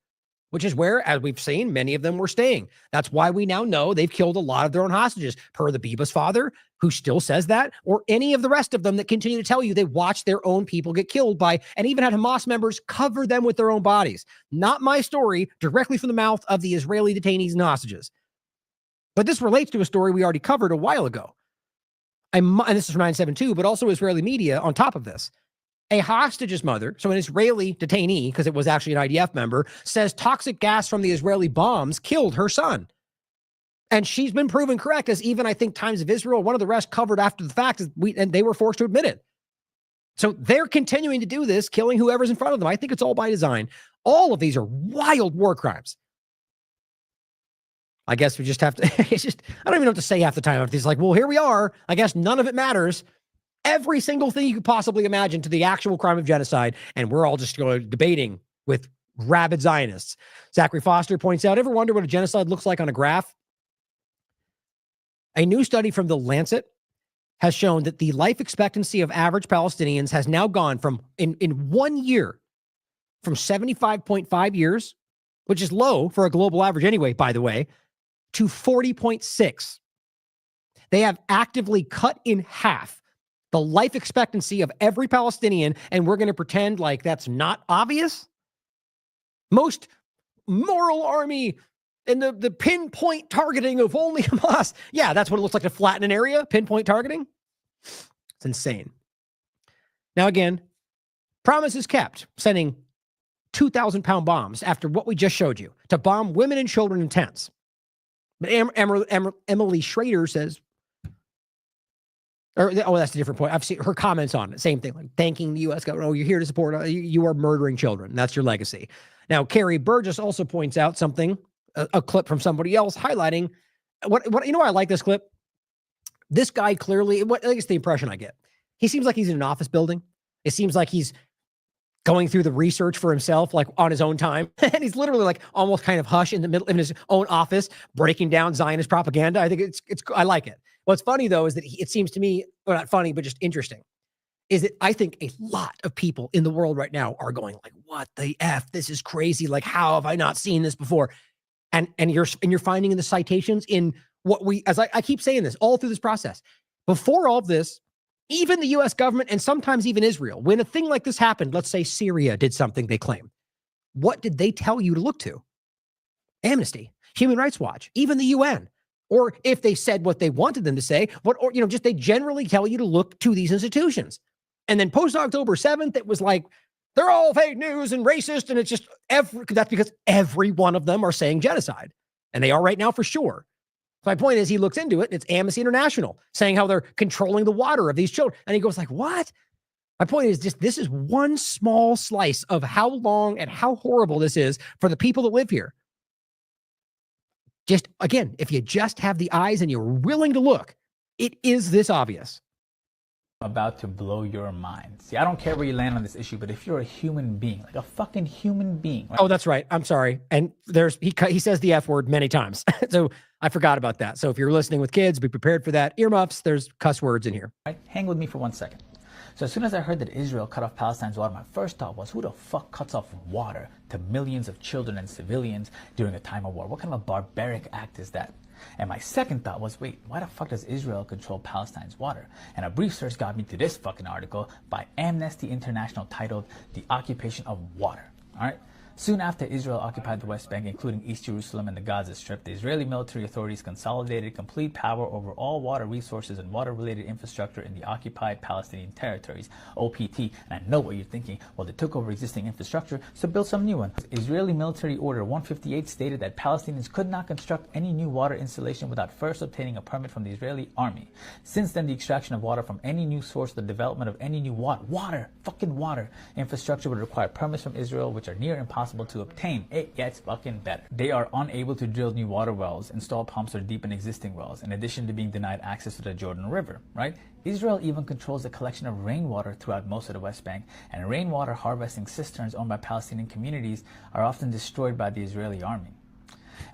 which is where, as we've seen, many of them were staying. That's why we now know they've killed a lot of their own hostages, per the Biba's father, who still says that, or any of the rest of them that continue to tell you they watched their own people get killed by, and even had Hamas members cover them with their own bodies. Not my story, directly from the mouth of the Israeli detainees and hostages. But this relates to a story we already covered a while ago. And this is from 972, but also Israeli media on top of this. A hostage's mother, so an Israeli detainee, because it was actually an IDF member, says toxic gas from the Israeli bombs killed her son. And she's been proven correct, as even, I think, Times of Israel, one of the rest covered after the fact, and they were forced to admit it. So they're continuing to do this, killing whoever's in front of them. I think it's all by design. All of these are wild war crimes. I guess we just have to, it's just, I don't even know what to say half the time. It's like, well, here we are. I guess none of it matters. Every single thing you could possibly imagine to the actual crime of genocide. And we're all just debating with rabid Zionists. Zachary Foster points out, ever wonder what a genocide looks like on a graph? A new study from The Lancet has shown that the life expectancy of average Palestinians has now gone from, in 1 year, from 75.5 years, which is low for a global average anyway, by the way, to 40.6. They have actively cut in half the life expectancy of every Palestinian, and we're going to pretend like that's not obvious? Most moral army and the pinpoint targeting of only Hamas. Yeah, that's what it looks like to flatten an area, pinpoint targeting. It's insane. Now, again, promise is kept, sending 2,000-pound bombs after what we just showed you to bomb women and children in tents. But Emily Schrader says, Oh, that's a different point. I've seen her comments on it. Same thing, like thanking the U.S. government. Oh, you're here to support. You are murdering children. That's your legacy. Now, Carrie Burgess also points out something, a clip from somebody else highlighting what I like this clip. This guy clearly, I think it's the impression I get. He seems like he's in an office building. It seems like he's going through the research for himself, like on his own time. And he's literally like almost kind of hush in the middle in his own office, breaking down Zionist propaganda. I think I like it. What's funny though, is that it seems to me, well, not funny, but just interesting, is that I think a lot of people in the world right now are going like, what the F? This is crazy. Like, how have I not seen this before? And you're finding in the citations in what as I keep saying this all through this process, before all of this, even the US government and sometimes even Israel, when a thing like this happened, let's say Syria did something they claim, what did they tell you to look to? Amnesty, Human Rights Watch, even the UN. Or if they said what they wanted them to say, just they generally tell you to look to these institutions. And then post October 7th, it was like, they're all fake news and racist. And it's just that's because every one of them are saying genocide. And they are right now for sure. So my point is, he looks into it, and it's Amnesty International saying how they're controlling the water of these children. And he goes like, what? My point is just, this is one small slice of how long and how horrible this is for the people that live here. Just, again, if you just have the eyes and you're willing to look, it is this obvious. About to blow your mind. See, I don't care where you land on this issue, but if you're a human being, like a fucking human being. Oh, that's right. I'm sorry. And he says the F word many times. So I forgot about that. So if you're listening with kids, be prepared for that. Earmuffs, there's cuss words in here. Right? Hang with me for 1 second. So as soon as I heard that Israel cut off Palestine's water, my first thought was, who the fuck cuts off water to millions of children and civilians during a time of war? What kind of a barbaric act is that? And my second thought was, wait, why the fuck does Israel control Palestine's water? And a brief search got me to this fucking article by Amnesty International titled The Occupation of Water. All right. Soon after Israel occupied the West Bank, including East Jerusalem and the Gaza Strip, the Israeli military authorities consolidated complete power over all water resources and water-related infrastructure in the occupied Palestinian territories, OPT. And I know what you're thinking. Well, they took over existing infrastructure, so build some new one. Israeli Military Order 158 stated that Palestinians could not construct any new water installation without first obtaining a permit from the Israeli army. Since then, the extraction of water from any new source, the development of any new fucking water infrastructure would require permits from Israel, which are near impossible to obtain. It gets fucking better. They are unable to drill new water wells, install pumps, or deepen existing wells, in addition to being denied access to the Jordan River, right? Israel even controls the collection of rainwater throughout most of the West Bank, and rainwater harvesting cisterns owned by Palestinian communities are often destroyed by the Israeli army.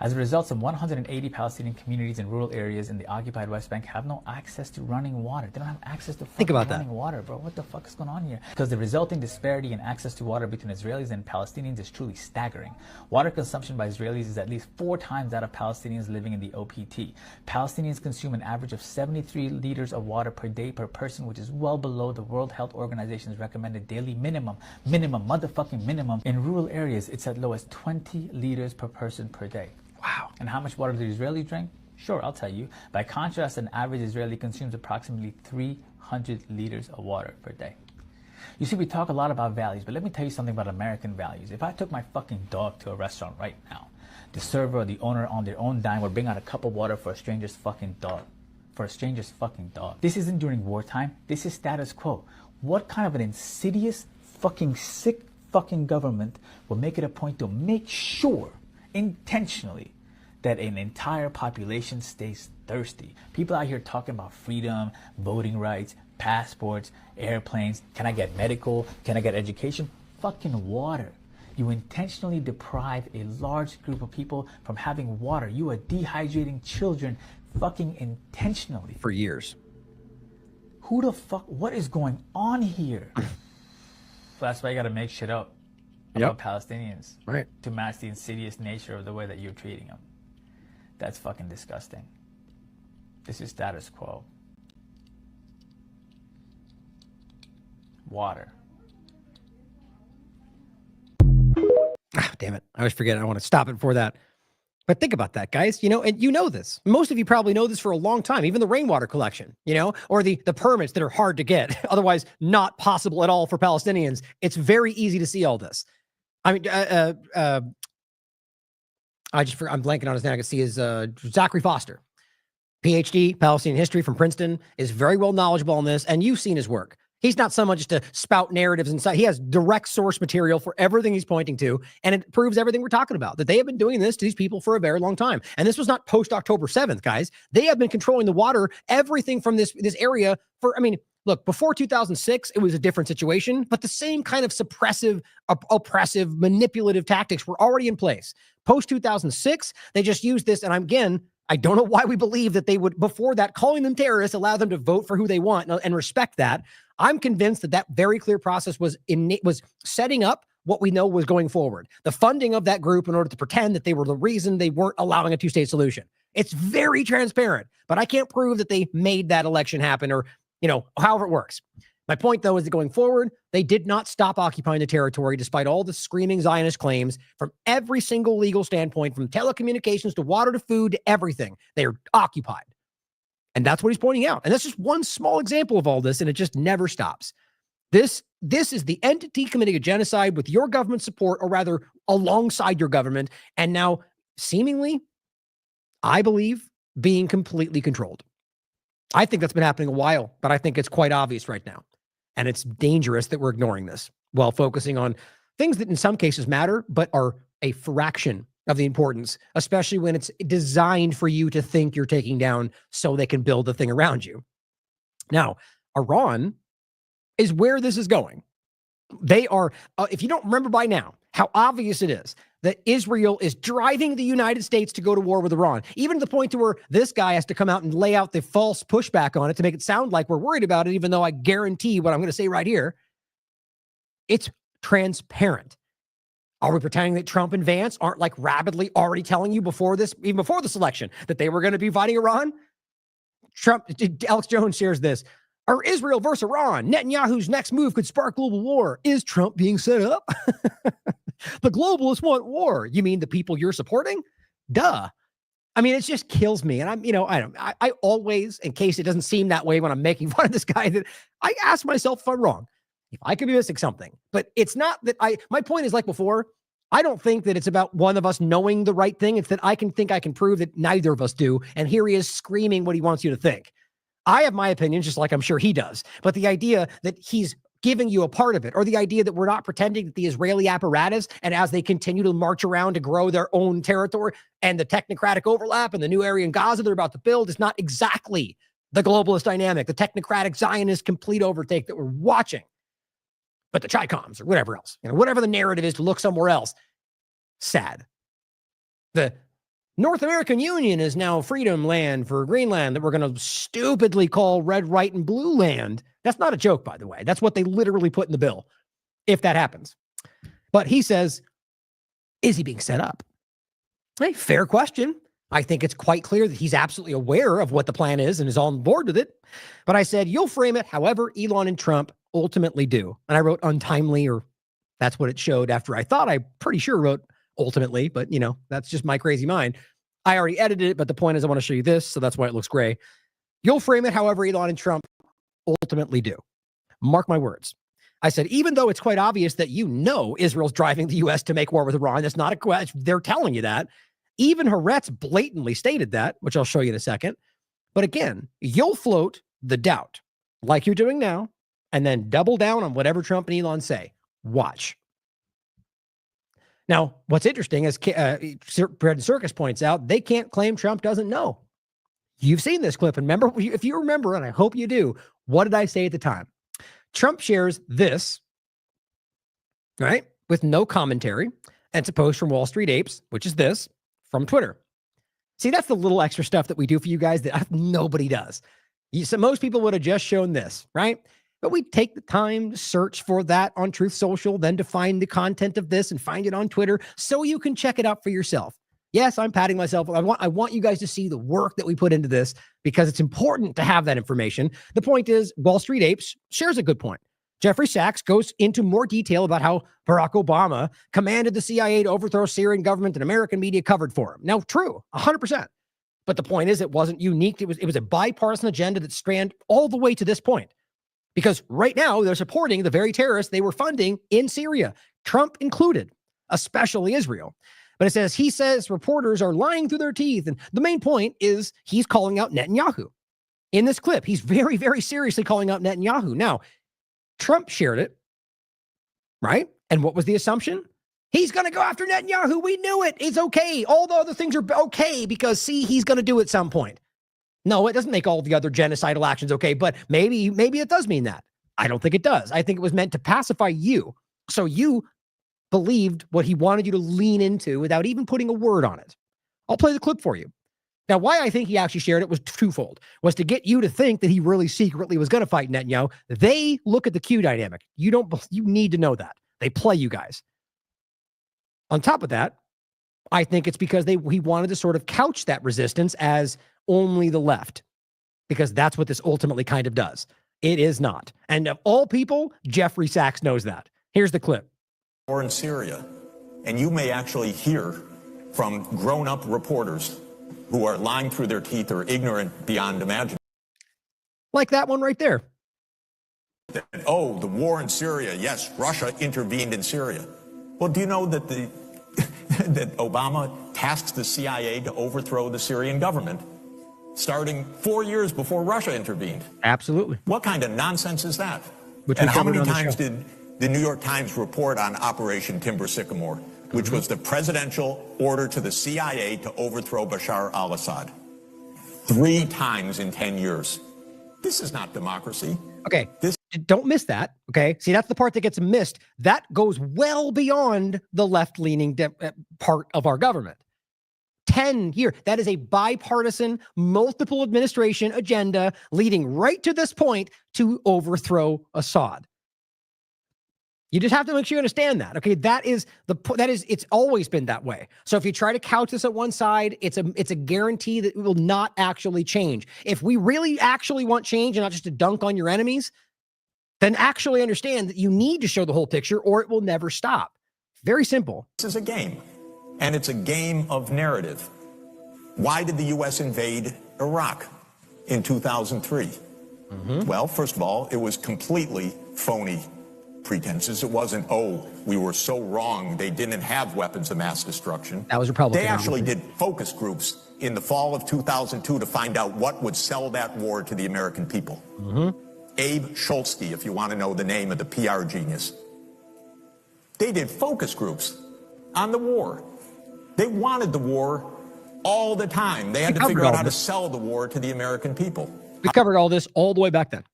As a result, some 180 Palestinian communities in rural areas in the occupied West Bank have no access to running water. They don't have access to running water, bro. What the fuck is going on here? Because the resulting disparity in access to water between Israelis and Palestinians is truly staggering. Water consumption by Israelis is at least 4 times that of Palestinians living in the OPT. Palestinians consume an average of 73 liters of water per day per person, which is well below the World Health Organization's recommended daily motherfucking minimum. In rural areas, it's as low as 20 liters per person per day. Wow. And how much water do Israelis drink? Sure, I'll tell you. By contrast, an average Israeli consumes approximately 300 liters of water per day. You see, we talk a lot about values, but let me tell you something about American values. If I took my fucking dog to a restaurant right now, the server or the owner on their own dime would bring out a cup of water for a stranger's fucking dog. This isn't during wartime. This is status quo. What kind of an insidious, fucking sick fucking government will make it a point to make sure intentionally that an entire population stays thirsty? People out here talking about freedom, voting rights, passports, airplanes. Can I get medical? Can I get education? Fucking water. You intentionally deprive a large group of people from having water. You are dehydrating children fucking intentionally. For years. Who the fuck? What is going on here? So that's why you gotta make shit up about Palestinians, right, to match the insidious nature of the way that you're treating them. That's fucking disgusting. This is status quo. Water. Ah, damn it. I always forget. I want to stop it before that. But think about that, guys. And you know this. Most of you probably know this for a long time. Even the rainwater collection, or the permits that are hard to get, otherwise not possible at all for Palestinians. It's very easy to see all this. I mean, I'm blanking on his name. I can see his Zachary Foster. PhD, Palestinian history from Princeton, is very well knowledgeable on this, and you've seen his work. He's not someone just to spout narratives inside. He has direct source material for everything he's pointing to, and it proves everything we're talking about, that they have been doing this to these people for a very long time. And this was not post-October 7th, guys. They have been controlling the water, everything from this area for, I mean, look, before 2006, it was a different situation, but the same kind of suppressive, oppressive, manipulative tactics were already in place. Post-2006, they just used this, and I don't know why we believe that they would, before that, calling them terrorists, allow them to vote for who they want and respect that. I'm convinced that very clear process was setting up what we know was going forward. The funding of that group in order to pretend that they were the reason they weren't allowing a two-state solution. It's very transparent, but I can't prove that they made that election happen or, however it works. My point, though, is that going forward, they did not stop occupying the territory despite all the screaming Zionist claims from every single legal standpoint, from telecommunications to water to food to everything. They are occupied. And that's what he's pointing out. And that's just one small example of all this, and it just never stops. This is the entity committing a genocide with your government support, or rather alongside your government, and now seemingly, I believe, being completely controlled. I think that's been happening a while, but I think it's quite obvious right now. And it's dangerous that we're ignoring this while focusing on things that in some cases matter, but are a fraction of the importance, especially when it's designed for you to think you're taking down so they can build the thing around you. Now, Iran is where this is going. They are, if you don't remember by now, how obvious it is that Israel is driving the United States to go to war with Iran, even to the point to where this guy has to come out and lay out the false pushback on it to make it sound like we're worried about it, even though I guarantee what I'm going to say right here, it's transparent. Are we pretending that Trump and Vance aren't like rapidly already telling you before this, even before this election, that they were going to be fighting Iran? Alex Jones shares this. Are Israel versus Iran? Netanyahu's next move could spark global war. Is Trump being set up? The globalists want war. You mean the people you're supporting? Duh. I mean, it just kills me. And I always, in case it doesn't seem that way when I'm making fun of this guy, that I ask myself if I'm wrong. If I could be missing something, but it's not that my point is like before, I don't think that it's about one of us knowing the right thing. It's that I can prove that neither of us do. And here he is screaming what he wants you to think. I have my opinion, just like I'm sure he does. But the idea that he's giving you a part of it, or the idea that we're not pretending that the Israeli apparatus, and as they continue to march around to grow their own territory and the technocratic overlap and the new area in Gaza they're about to build, is not exactly the globalist dynamic, the technocratic Zionist complete overtake that we're watching. But the Tricoms or whatever else, whatever the narrative is to look somewhere else, sad. The North American Union is now freedom land for Greenland that we're going to stupidly call red, white, and blue land. That's not a joke, by the way. That's what they literally put in the bill, if that happens. But he says, is he being set up? Hey, fair question. I think it's quite clear that he's absolutely aware of what the plan is and is on board with it. But I said, you'll frame it however Elon and Trump ultimately do. And I wrote untimely, or that's what it showed after I thought I pretty sure wrote ultimately, but that's just my crazy mind. I already edited it, but the point is I want to show you this, so that's why it looks gray. You'll frame it however Elon and Trump ultimately do. Mark my words. I said, even though it's quite obvious that Israel's driving the U.S. to make war with Iran, that's not a question. They're telling you that. Even Haaretz blatantly stated that, which I'll show you in a second. But again, you'll float the doubt, like you're doing now, and then double down on whatever Trump and Elon say. Watch. Now, what's interesting, as Brad Circus points out, they can't claim Trump doesn't know. You've seen this clip, and remember, if you remember, and I hope you do, what did I say at the time? Trump shares this, right, with no commentary, and it's a post from Wall Street Apes, which is this, from Twitter. See, that's the little extra stuff that we do for you guys that nobody does. So most people would have just shown this, right? But we take the time to search for that on Truth Social, then to find the content of this and find it on Twitter so you can check it out for yourself. Yes, I'm patting myself. I want you guys to see the work that we put into this because it's important to have that information. The point is, Wall Street Apes shares a good point. Jeffrey Sachs goes into more detail about how Barack Obama commanded the CIA to overthrow Syrian government, and American media covered for him. Now, true, 100%. But the point is, it wasn't unique. It was a bipartisan agenda that spanned all the way to this point. Because right now, they're supporting the very terrorists they were funding in Syria, Trump included, especially Israel. But it says, he says reporters are lying through their teeth. And the main point is he's calling out Netanyahu. In this clip, he's very, very seriously calling out Netanyahu. Now, Trump shared it, right? And what was the assumption? He's going to go after Netanyahu. We knew it. It's okay. All the other things are okay because, see, he's going to do it at some point. No, it doesn't make all the other genocidal actions okay, but maybe it does mean that. I don't think it does. I think it was meant to pacify you. So you believed what he wanted you to lean into without even putting a word on it. I'll play the clip for you. Now, why I think he actually shared it was twofold, was to get you to think that he really secretly was going to fight Netanyahu. They look at the Q dynamic. You need to know that. They play you guys. On top of that, I think it's because he wanted to sort of couch that resistance as only the left, because that's what this ultimately kind of does. It is not. And of all people, Jeffrey Sachs knows that. Here's the clip. War in Syria, and you may actually hear from grown-up reporters who are lying through their teeth or ignorant beyond imagining. Like that one right there. Oh, the war in Syria. Yes, Russia intervened in Syria. Well, do you know that that Obama tasked the CIA to overthrow the Syrian government, starting 4 years before Russia intervened? Absolutely. What kind of nonsense is that? And how many times did the New York Times report on Operation Timber Sycamore, which was the presidential order to the CIA to overthrow Bashar al-Assad? 3 times in 10 years. This is not democracy. Okay. Don't miss that. Okay. See, that's the part that gets missed. That goes well beyond the left-leaning part of our government. 10 years. That is a bipartisan, multiple administration agenda leading right to this point to overthrow Assad. You just have to make sure you understand that. Okay. It's always been that way. So if you try to couch this at one side, it's a guarantee that it will not actually change. If we really actually want change and not just to dunk on your enemies, then actually understand that you need to show the whole picture or it will never stop. Very simple. This is a game, and it's a game of narrative. Why did the U.S. invade Iraq in 2003? Well, first of all, it was completely phony pretenses. It wasn't, oh, we were so wrong, they didn't have weapons of mass destruction. That was Republican. They actually did focus groups in the fall of 2002 to find out what would sell that war to the American people. Abe Schultzky, if you want to know the name of the PR genius. They did focus groups on the war. They wanted the war all the time. They had to figure out how to sell the war to the American people. We covered all this all the way back then.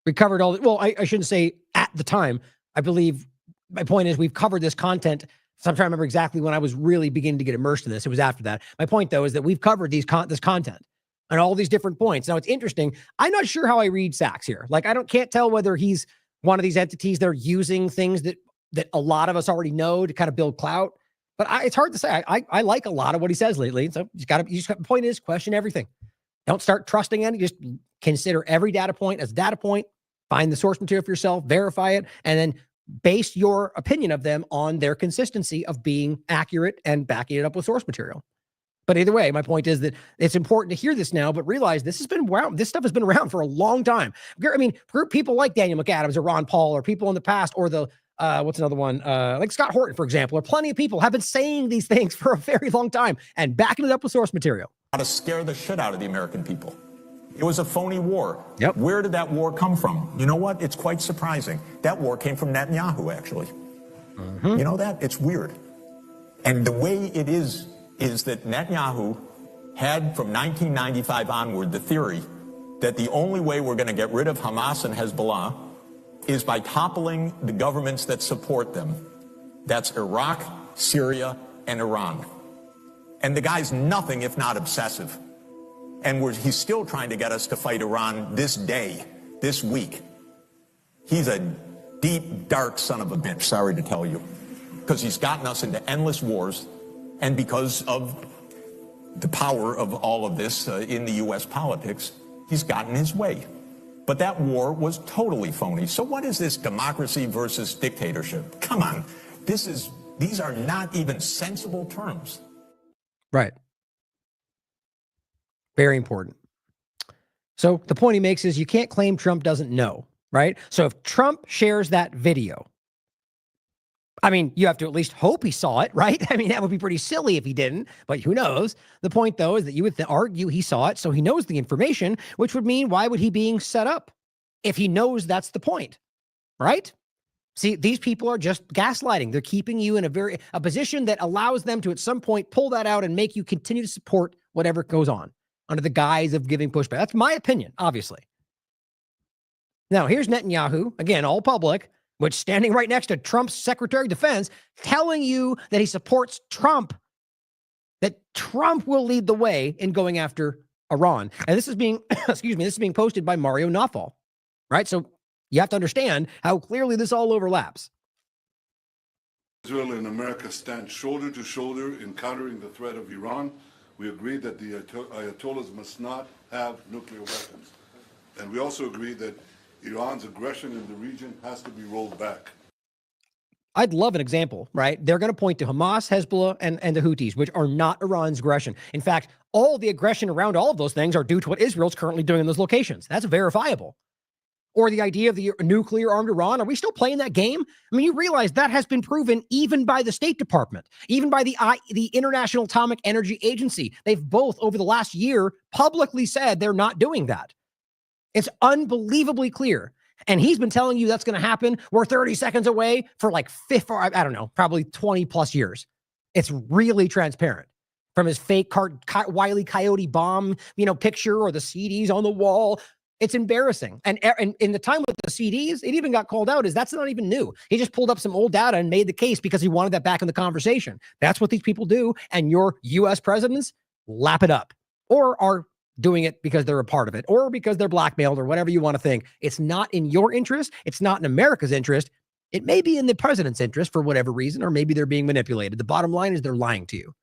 We covered all well, I shouldn't say at the time. I believe my point is we've covered this content. So I'm trying to remember exactly when I was really beginning to get immersed in this. It was after that. My point, though, is that we've covered this content and all these different points. Now, it's interesting. I'm not sure how I read Sachs here. Like, can't tell whether he's one of these entities that are using things that a lot of us already know to kind of build clout. But it's hard to say. I like a lot of what he says lately. So the point is, question everything. Don't start trusting any. Just consider every data point as a data point. Find the source material for yourself, verify it, and then base your opinion of them on their consistency of being accurate and backing it up with source material. But either way, my point is that it's important to hear this now, but realize this has been around. This stuff has been around for a long time. I mean, people like Daniel McAdams or Ron Paul or people in the past, or the what's another one? Like Scott Horton, for example, or plenty of people have been saying these things for a very long time and backing it up with source material. How to scare the shit out of the American people. It was a phony war. Yep. Where did that war come from? You know what? It's quite surprising. That war came from Netanyahu, actually. You know that? It's weird. And the way it is that Netanyahu had from 1995 onward the theory that the only way we're going to get rid of Hamas and Hezbollah is by toppling the governments that support them. That's Iraq, Syria, and Iran. And the guy's nothing if not obsessive. And he's still trying to get us to fight Iran this day, this week. He's a deep, dark son of a bitch, sorry to tell you, because he's gotten us into endless wars, and because of the power of all of this in the U.S. politics, he's gotten his way. But that war was totally phony. So what is this democracy versus dictatorship? Come on. These are not even sensible terms. Right. Very important. So the point he makes is you can't claim Trump doesn't know, right? So if Trump shares that video, I mean, you have to at least hope he saw it, right? I mean, that would be pretty silly if he didn't, but who knows? The point, though, is that you would argue he saw it, so he knows the information, which would mean why would he being set up if he knows that's the point, right? See, these people are just gaslighting. They're keeping you in a position that allows them to at some point pull that out and make you continue to support whatever goes on under the guise of giving pushback. That's my opinion, obviously. Now, here's Netanyahu, again, all public, which standing right next to Trump's Secretary of Defense, telling you that he supports Trump, that Trump will lead the way in going after Iran. And this is being, excuse me, this is being posted by Mario Nawfal, right? So you have to understand how clearly this all overlaps. Israel and America stand shoulder to shoulder in countering the threat of Iran. We agree that the Ayatollahs must not have nuclear weapons. And we also agree that Iran's aggression in the region has to be rolled back. I'd love an example, right? They're going to point to Hamas, Hezbollah, and the Houthis, which are not Iran's aggression. In fact, all the aggression around all of those things are due to what Israel's currently doing in those locations. That's verifiable. Or the idea of the nuclear-armed Iran. Are we still playing that game? I mean, you realize that has been proven even by the State Department, even by the International Atomic Energy Agency. They've both, over the last year, publicly said they're not doing that. It's unbelievably clear. And he's been telling you that's going to happen. We're 30 seconds away for like I don't know, probably 20 plus years. It's really transparent. From his fake Wile E. Coyote bomb, picture or the CDs on the wall. It's embarrassing. And in the time with the CDs, it even got called out as that's not even new. He just pulled up some old data and made the case because he wanted that back in the conversation. That's what these people do. And your U.S. presidents lap it up or are doing it because they're a part of it or because they're blackmailed or whatever you want to think. It's not in your interest. It's not in America's interest. It may be in the president's interest for whatever reason, or maybe they're being manipulated. The bottom line is they're lying to you.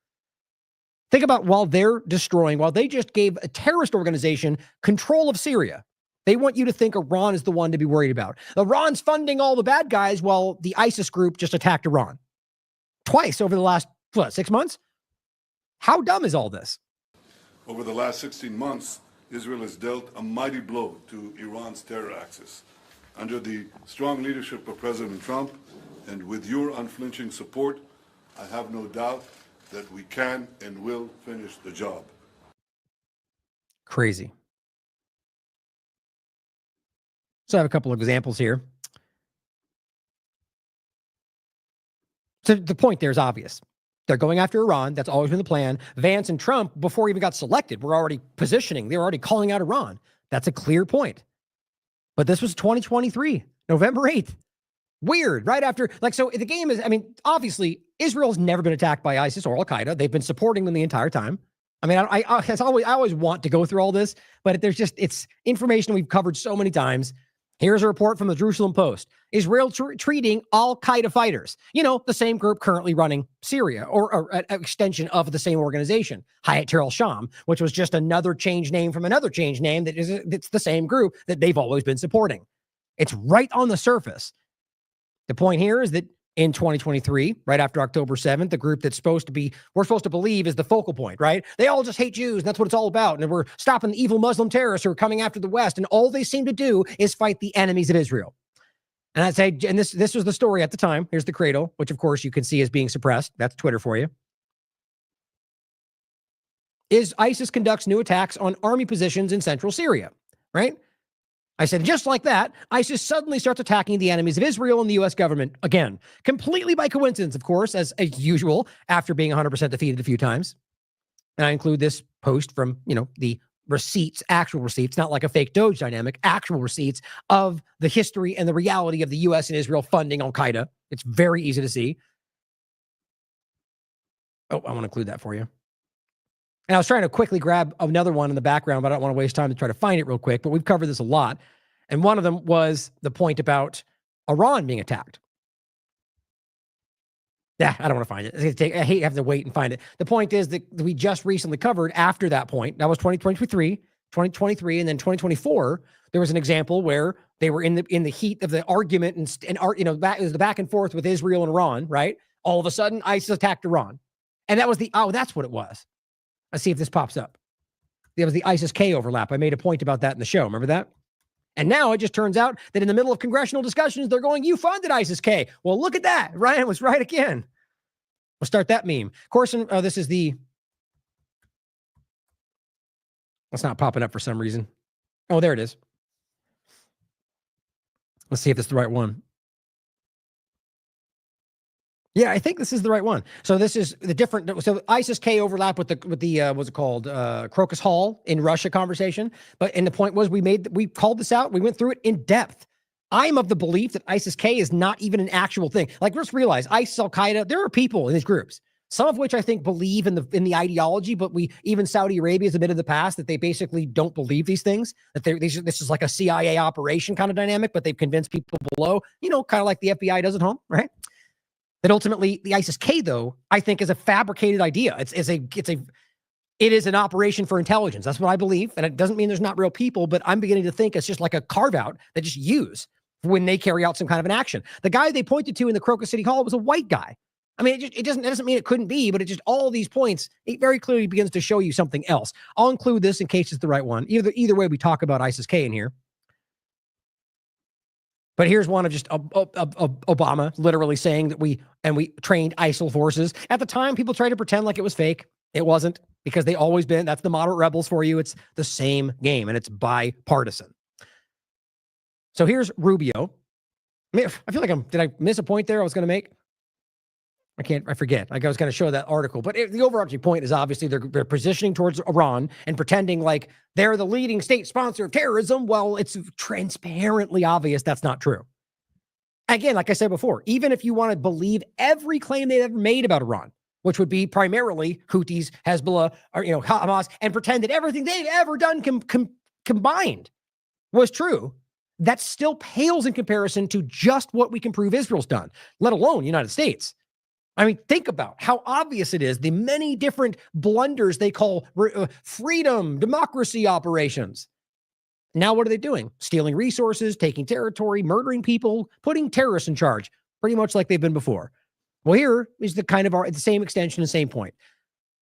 Think about while they just gave a terrorist organization control of Syria. They want you to think Iran is the one to be worried about. Iran's funding all the bad guys while the ISIS group just attacked Iran. Twice over the last, 6 months? How dumb is all this? Over the last 16 months, Israel has dealt a mighty blow to Iran's terror axis. Under the strong leadership of President Trump and with your unflinching support, I have no doubt that we can and will finish the job. Crazy. So I have a couple of examples here. So the point there is obvious. They're going after Iran. That's always been the plan. Vance and Trump, before he even got selected, were already positioning. They were already calling out Iran. That's a clear point. But this was 2023, November 8th. Weird, right after, so the game is, obviously, Israel's never been attacked by ISIS or Al-Qaeda. They've been supporting them the entire time. I always want to go through all this, but it's information we've covered so many times. Here's a report from the Jerusalem Post. Israel treating Al-Qaeda fighters. The same group currently running Syria, or an extension of the same organization, Hayat Tahrir al-Sham, which was just another changed name from another changed name it's the same group that they've always been supporting. It's right on the surface. The point here is that in 2023, right after October 7th, the group we're supposed to believe is the focal point, right? They all just hate Jews, and that's what it's all about. And we're stopping the evil Muslim terrorists who are coming after the West, and all they seem to do is fight the enemies of Israel. And I'd say, and this was the story at the time. Here's the cradle, which of course you can see is being suppressed. That's Twitter for you. ISIS conducts new attacks on army positions in central Syria, right? I said, just like that, ISIS suddenly starts attacking the enemies of Israel and the U.S. government again, completely by coincidence, of course, as usual, after being 100% defeated a few times. And I include this post from, the receipts, actual receipts, not like a fake DOGE dynamic, actual receipts of the history and the reality of the U.S. and Israel funding Al-Qaeda. It's very easy to see. Oh, I want to include that for you. And I was trying to quickly grab another one in the background, but I don't want to waste time to try to find it real quick. But we've covered this a lot. And one of them was the point about Iran being attacked. Yeah, I don't want to find it. I hate having to wait and find it. The point is that we just recently covered after that point. That was 2023, and then 2024. There was an example where they were in the heat of the argument and it was the back and forth with Israel and Iran, right? All of a sudden, ISIS attacked Iran. And that was that's what it was. Let's see if this pops up. There was the ISIS-K overlap. I made a point about that in the show. Remember that? And now it just turns out that in the middle of congressional discussions, they're going, you funded ISIS-K. Well, look at that. Ryan was right again. We'll start that meme. Corson, this is the... It's not popping up for some reason. Oh, there it is. Let's see if it's the right one. Yeah, I think this is the right one. So this is the different. So ISIS-K overlap with the what's it called? Crocus Hall in Russia conversation. And the point was we called this out. We went through it in depth. I'm of the belief that ISIS-K is not even an actual thing. Like, let's realize ISIS, Al-Qaeda, there are people in these groups, some of which I think believe in the ideology, but even Saudi Arabia has admitted in the past that they basically don't believe these things, that this is like a CIA operation kind of dynamic, but they've convinced people below, kind of like the FBI does at home, right? That ultimately the ISIS-K, though, I think is a fabricated idea. It is an operation for intelligence. That's what I believe. And it doesn't mean there's not real people, but I'm beginning to think it's just like a carve out that just use when they carry out some kind of an action. The guy they pointed to in the Crocus City Hall was a white guy. I mean, it doesn't mean it couldn't be, but it just, all these points, it very clearly begins to show you something else. I'll include this in case it's the right one. Either way, we talk about ISIS-K in here. But here's one of just Obama literally saying that we trained ISIL forces. At the time, people tried to pretend like it was fake. It wasn't, because they always been. That's the moderate rebels for you. It's the same game, and it's bipartisan. So here's Rubio. I feel like did I miss a point there I was going to make? I forget. Like, I was going to show that article. But the overarching point is obviously they're positioning towards Iran and pretending like they're the leading state sponsor of terrorism. Well, it's transparently obvious that's not true. Again, like I said before, even if you want to believe every claim they've ever made about Iran, which would be primarily Houthis, Hezbollah, or Hamas, and pretend that everything they've ever done combined was true, that still pales in comparison to just what we can prove Israel's done, let alone the United States. I mean, think about how obvious it is, the many different blunders they call freedom, democracy operations. Now, what are they doing? Stealing resources, taking territory, murdering people, putting terrorists in charge, pretty much like they've been before. Well, here is the same extension, the same point.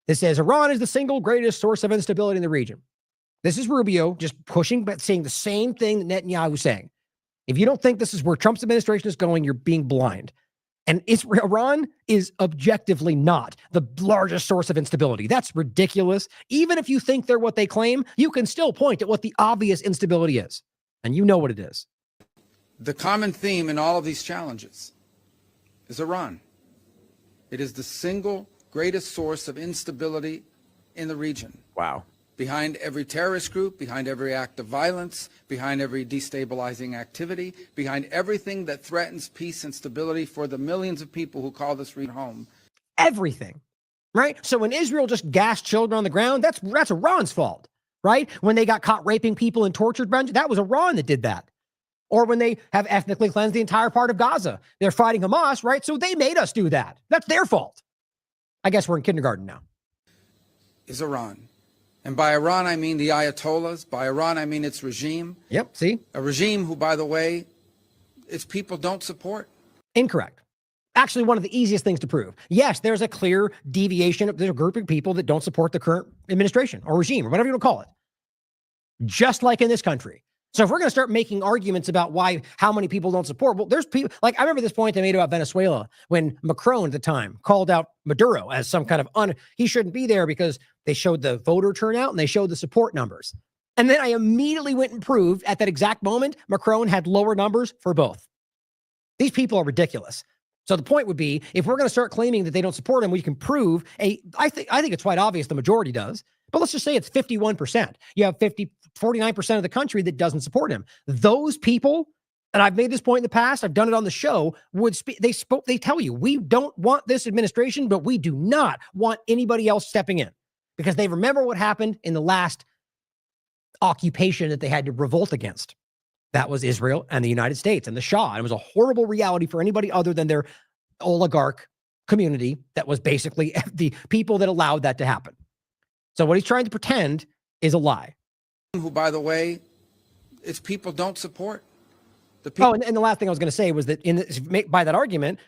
This says Iran is the single greatest source of instability in the region. This is Rubio just pushing, but saying the same thing that Netanyahu is saying. If you don't think this is where Trump's administration is going, you're being blind. And Iran is objectively not the largest source of instability. That's ridiculous. Even if you think they're what they claim, you can still point at what the obvious instability is. And you know what it is. The common theme in all of these challenges is Iran. It is the single greatest source of instability in the region. Wow. Behind every terrorist group, behind every act of violence, behind every destabilizing activity, behind everything that threatens peace and stability for the millions of people who call this region home. Everything, right? So when Israel just gassed children on the ground, that's Iran's fault, right? When they got caught raping people and tortured them, that was Iran that did that. Or when they have ethnically cleansed the entire part of Gaza, they're fighting Hamas, right? So they made us do that. That's their fault. I guess we're in kindergarten now. Is Iran. And by Iran, I mean the Ayatollahs. By Iran, I mean its regime. Yep, see? A regime who, by the way, its people don't support. Incorrect. Actually, one of the easiest things to prove. Yes, there's a clear deviation. There's a group of people that don't support the current administration or regime or whatever you want to call it. Just like in this country. So if we're going to start making arguments about how many people don't support, well, there's people, like I remember this point I made about Venezuela when Macron at the time called out Maduro as some kind of he shouldn't be there because they showed the voter turnout and they showed the support numbers. And then I immediately went and proved at that exact moment, Macron had lower numbers for both. These people are ridiculous. So the point would be, if we're going to start claiming that they don't support him, we can prove I think it's quite obvious the majority does, but let's just say it's 51%. You have 49% of the country that doesn't support him. Those people, and I've made this point in the past, I've done it on the show, they tell you, we don't want this administration, but we do not want anybody else stepping in, because they remember what happened in the last occupation that they had to revolt against. That was Israel and the United States and the Shah. And it was a horrible reality for anybody other than their oligarch community that was basically the people that allowed that to happen. So what he's trying to pretend is a lie. Who, by the way, its people don't support. The people. And the last thing I was going to say was that by that argument,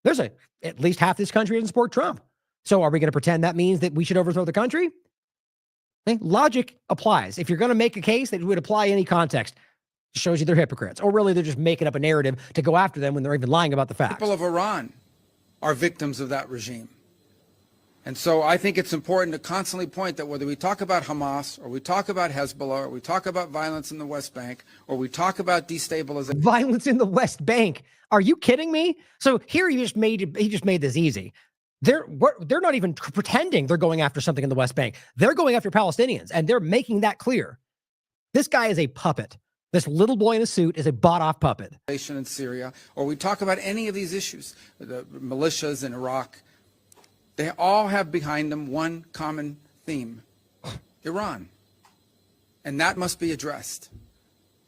there's at least half this country doesn't support Trump. So are we going to pretend that means that we should overthrow the country? Logic applies. If you're going to make a case that would apply any context, It shows you they're hypocrites. Or really, they're just making up a narrative to go after them when they're even lying about the facts. People of Iran are victims of that regime. And so I think it's important to constantly point that whether we talk about Hamas, or we talk about Hezbollah, or we talk about violence in the West Bank, or we talk about destabilization. Violence in the West Bank. Are you kidding me? So here he just made this easy. They're not even pretending they're going after something in the West Bank. They're going after Palestinians, and they're making that clear. This guy is a puppet. This little boy in a suit is a bought-off puppet. In Syria, or we talk about any of these issues, the militias in Iraq, they all have behind them one common theme: Iran. And that must be addressed.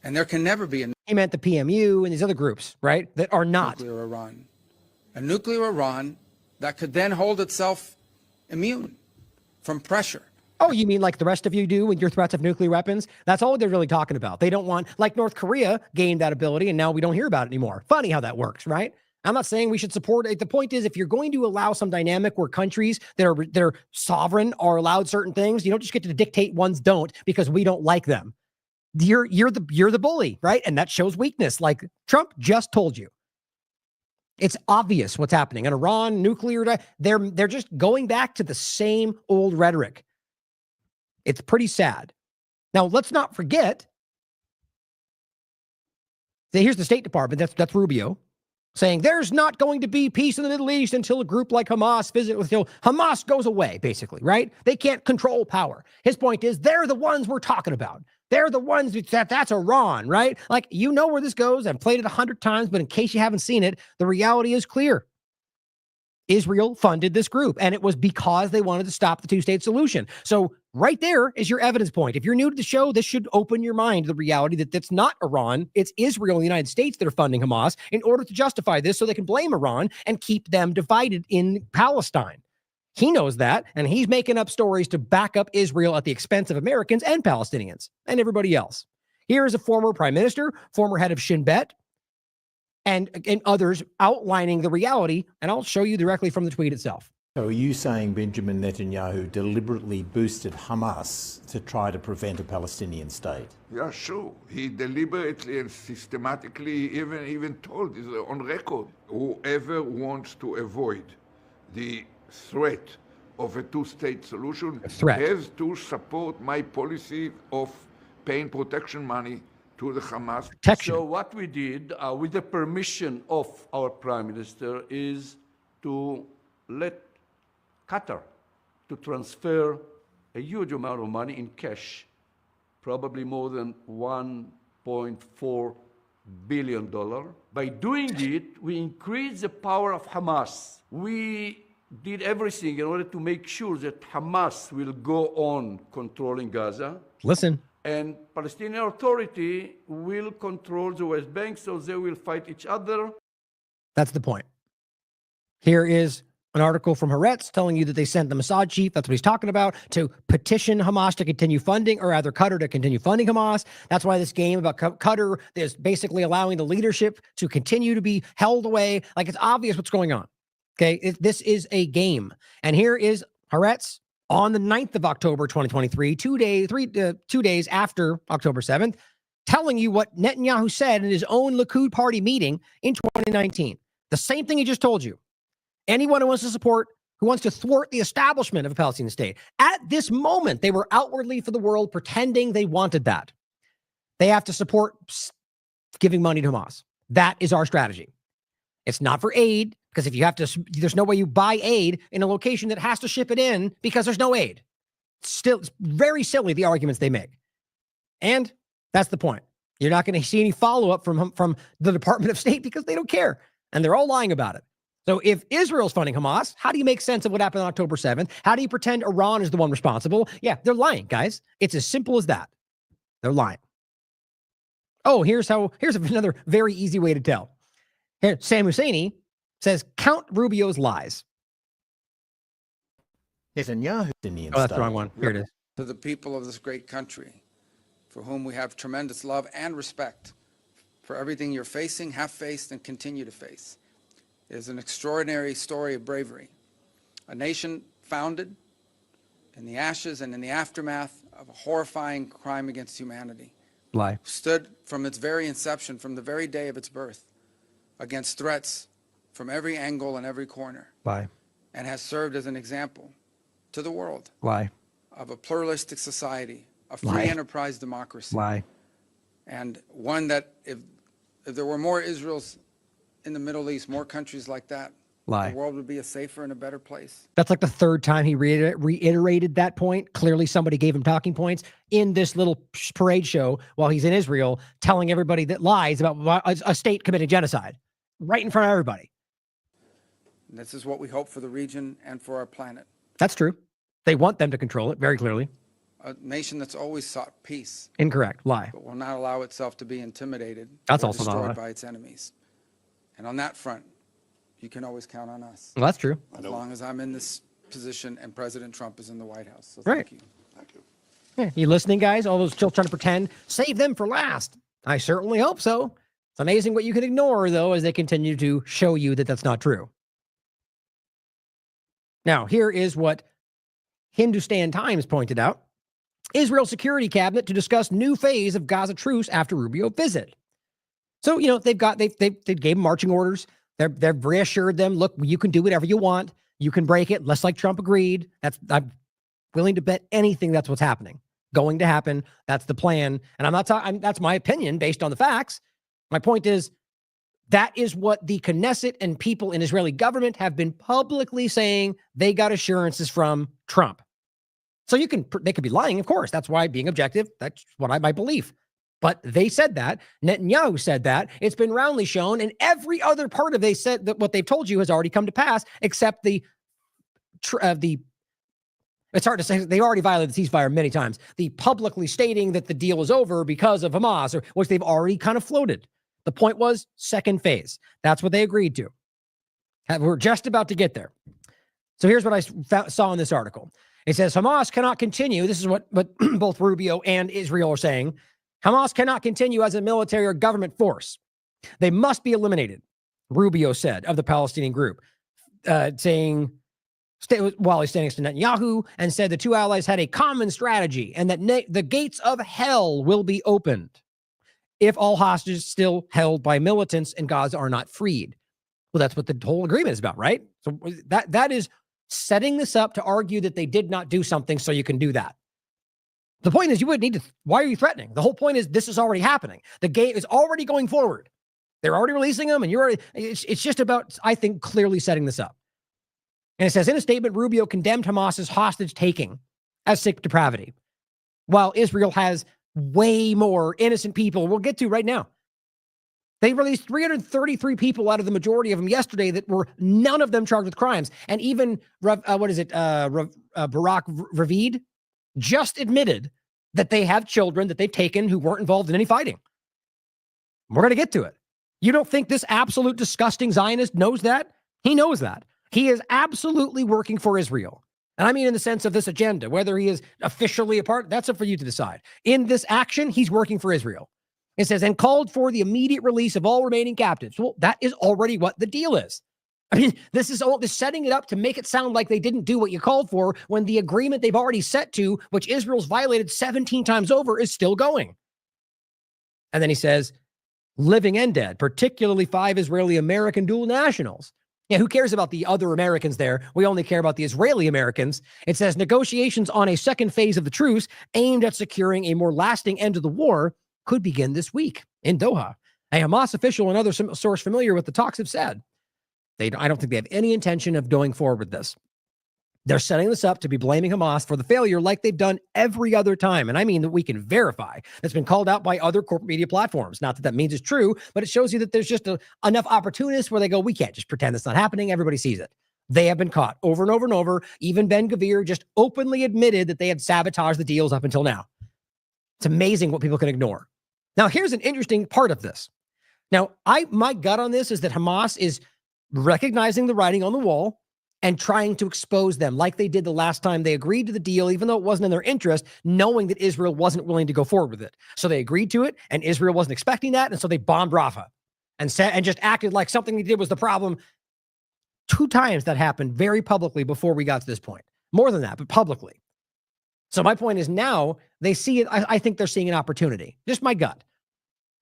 And there can never be He meant the PMU and these other groups, right, that are not. Nuclear Iran. A nuclear Iran that could then hold itself immune from pressure. Oh, you mean like the rest of you do with your threats of nuclear weapons? That's all they're really talking about. They don't want, like North Korea gained that ability, and now we don't hear about it anymore. Funny how that works, right? I'm not saying we should support it. The point is, if you're going to allow some dynamic where countries that are sovereign are allowed certain things, you don't just get to dictate ones don't because we don't like them. You're the bully, right? And that shows weakness, like Trump just told you. It's obvious what's happening. And Iran, nuclear, they're just going back to the same old rhetoric. It's pretty sad. Now, let's not forget. Here's the State Department. That's Rubio saying there's not going to be peace in the Middle East until a group like Hamas until Hamas goes away, basically, right? They can't control power. His point is they're the ones we're talking about. They're the ones that's Iran, right? Like, you know where this goes. I've played it 100 times, but in case you haven't seen it, the reality is clear. Israel funded this group, and it was because they wanted to stop the two-state solution. So right there is your evidence point. If you're new to the show, this should open your mind to the reality that that's not Iran. It's Israel and the United States that are funding Hamas in order to justify this so they can blame Iran and keep them divided in Palestine. He knows that, and he's making up stories to back up Israel at the expense of Americans and Palestinians and everybody else. Here is a former prime minister, former head of Shin Bet, and others outlining the reality, and I'll show you directly from the tweet itself. So are you saying Benjamin Netanyahu deliberately boosted Hamas to try to prevent a Palestinian state? Yeah, sure. He deliberately and systematically even told, on record, whoever wants to avoid the threat of a two-state solution has to support my policy of paying protection money to the Hamas. So what we did, with the permission of our Prime Minister, is to let Qatar to transfer a huge amount of money in cash, probably more than $1.4 billion. By doing it, we increased the power of Hamas. We did everything in order to make sure that Hamas will go on controlling Gaza. Listen. And Palestinian Authority will control the West Bank, so they will fight each other. That's the point. Here is an article from Haaretz telling you that they sent the Mossad chief, that's what he's talking about, to petition Hamas to continue funding, or rather Qatar to continue funding Hamas. That's why this game about Qatar is basically allowing the leadership to continue to be held away. Like, it's obvious what's going on. Okay, this is a game. And here is Haaretz on the 9th of October, 2023, 2 days after October 7th, telling you what Netanyahu said in his own Likud party meeting in 2019. The same thing he just told you. Anyone who wants to support, who wants to thwart the establishment of a Palestinian state. At this moment, they were outwardly for the world pretending they wanted that. They have to support giving money to Hamas. That is our strategy. It's not for aid, because if you have to, there's no way you buy aid in a location that has to ship it in because there's no aid. Still, it's very silly, the arguments they make. And that's the point. You're not going to see any follow-up from the Department of State because they don't care. And they're all lying about it. So if Israel's funding Hamas, how do you make sense of what happened on October 7th? How do you pretend Iran is the one responsible? Yeah, they're lying, guys. It's as simple as that. They're lying. Oh, here's another very easy way to tell. Here, Sam Husseini says, count Rubio's lies. Netanyahu. Oh, that's the wrong one. Here it is. To the people of this great country, for whom we have tremendous love and respect for everything you're facing, have faced, and continue to face. It is an extraordinary story of bravery. A nation founded in the ashes and in the aftermath of a horrifying crime against humanity. Lie. stood from its very inception, from the very day of its birth, against threats from every angle and every corner, Lie. and has served as an example to the world Lie. of a pluralistic society, a free Lie. enterprise democracy, Lie. and one that if there were more Israels in the Middle East, more countries like that, Lie. the world would be a safer and a better place. That's like the third time he reiterated that point. Clearly somebody gave him talking points in this little parade show while he's in Israel, telling everybody that lies about a state committing genocide right in front of everybody. And this is what we hope for the region and for our planet. That's true. They want them to control it very clearly. A nation that's always sought peace, Incorrect. Lie. but will not allow itself to be intimidated That's or also not a lie. destroyed by its enemies. And on that front, you can always count on us. Well, that's true. As long as I'm in this position and President Trump is in the White House. So Right. thank you. Thank you. Yeah, you listening, guys? All those still trying to pretend, save them for last. I certainly hope so. It's amazing what you can ignore, though, as they continue to show you that that's not true. Now, here is what Hindustan Times pointed out. Israel Security Cabinet to discuss new phase of Gaza truce after Rubio visit. So, you know, they gave marching orders. They've reassured them, look, you can do whatever you want. You can break it, less like Trump agreed. I'm willing to bet anything that's what's happening. Going to happen. That's the plan. And I'm not talking, that's my opinion based on the facts. My point is, that is what the Knesset and people in Israeli government have been publicly saying they got assurances from Trump. So they could be lying, of course. That's why being objective, that's my belief. But they said that. Netanyahu said that. It's been roundly shown, and every other part of they said that what they've told you has already come to pass, except it's hard to say, they already violated the ceasefire many times. The publicly stating that the deal is over because of Hamas, which they've already kind of floated. The point was second phase. That's what they agreed to. We're just about to get there. So here's what I saw in this article. It says Hamas cannot continue. This is what both Rubio and Israel are saying. Hamas cannot continue as a military or government force. They must be eliminated, Rubio said of the Palestinian group, while he's standing next to Netanyahu, and said the two allies had a common strategy and that the gates of hell will be opened if all hostages still held by militants in Gaza are not freed. Well, that's what the whole agreement is about, right? So that is setting this up to argue that they did not do something so you can do that. The point is, you wouldn't need to. Why are you threatening? The whole point is, this is already happening. The game is already going forward. They're already releasing them, and it's just about, I think, clearly setting this up. And it says, in a statement, Rubio condemned Hamas's hostage taking as sick depravity, while Israel has way more innocent people we'll get to right now. They released 333 people out of the majority of them yesterday that were none of them charged with crimes. And even, Barak Ravid just admitted that they have children that they've taken who weren't involved in any fighting. We're going to get to it. You don't think this absolute disgusting Zionist knows that? He knows that. He is absolutely working for Israel. And I mean in the sense of this agenda, whether he is officially a part, that's up for you to decide. In this action, he's working for Israel. It says, and called for the immediate release of all remaining captives. Well, that is already what the deal is. I mean, this is setting it up to make it sound like they didn't do what you called for when the agreement they've already set to, which Israel's violated 17 times over, is still going. And then he says, living and dead, particularly 5 Israeli-American dual nationals. Yeah, who cares about the other Americans there? We only care about the Israeli Americans. It says negotiations on a second phase of the truce aimed at securing a more lasting end to the war could begin this week in Doha. A Hamas official and other source familiar with the talks have said I don't think they have any intention of going forward with this. They're setting this up to be blaming Hamas for the failure like they've done every other time. And I mean that we can verify. That's been called out by other corporate media platforms. Not that that means it's true, but it shows you that there's just enough opportunists where they go, we can't just pretend it's not happening. Everybody sees it. They have been caught over and over and over. Even Ben-Gvir just openly admitted that they had sabotaged the deals up until now. It's amazing what people can ignore. Now, here's an interesting part of this. Now, my gut on this is that Hamas is recognizing the writing on the wall and trying to expose them like they did the last time they agreed to the deal, even though it wasn't in their interest, knowing that Israel wasn't willing to go forward with it. So they agreed to it, and Israel wasn't expecting that, and so they bombed Rafah and just acted like something they did was the problem. 2 times that happened very publicly before we got to this point. More than that, but publicly. So my point is now they see it. I think they're seeing an opportunity. Just my gut,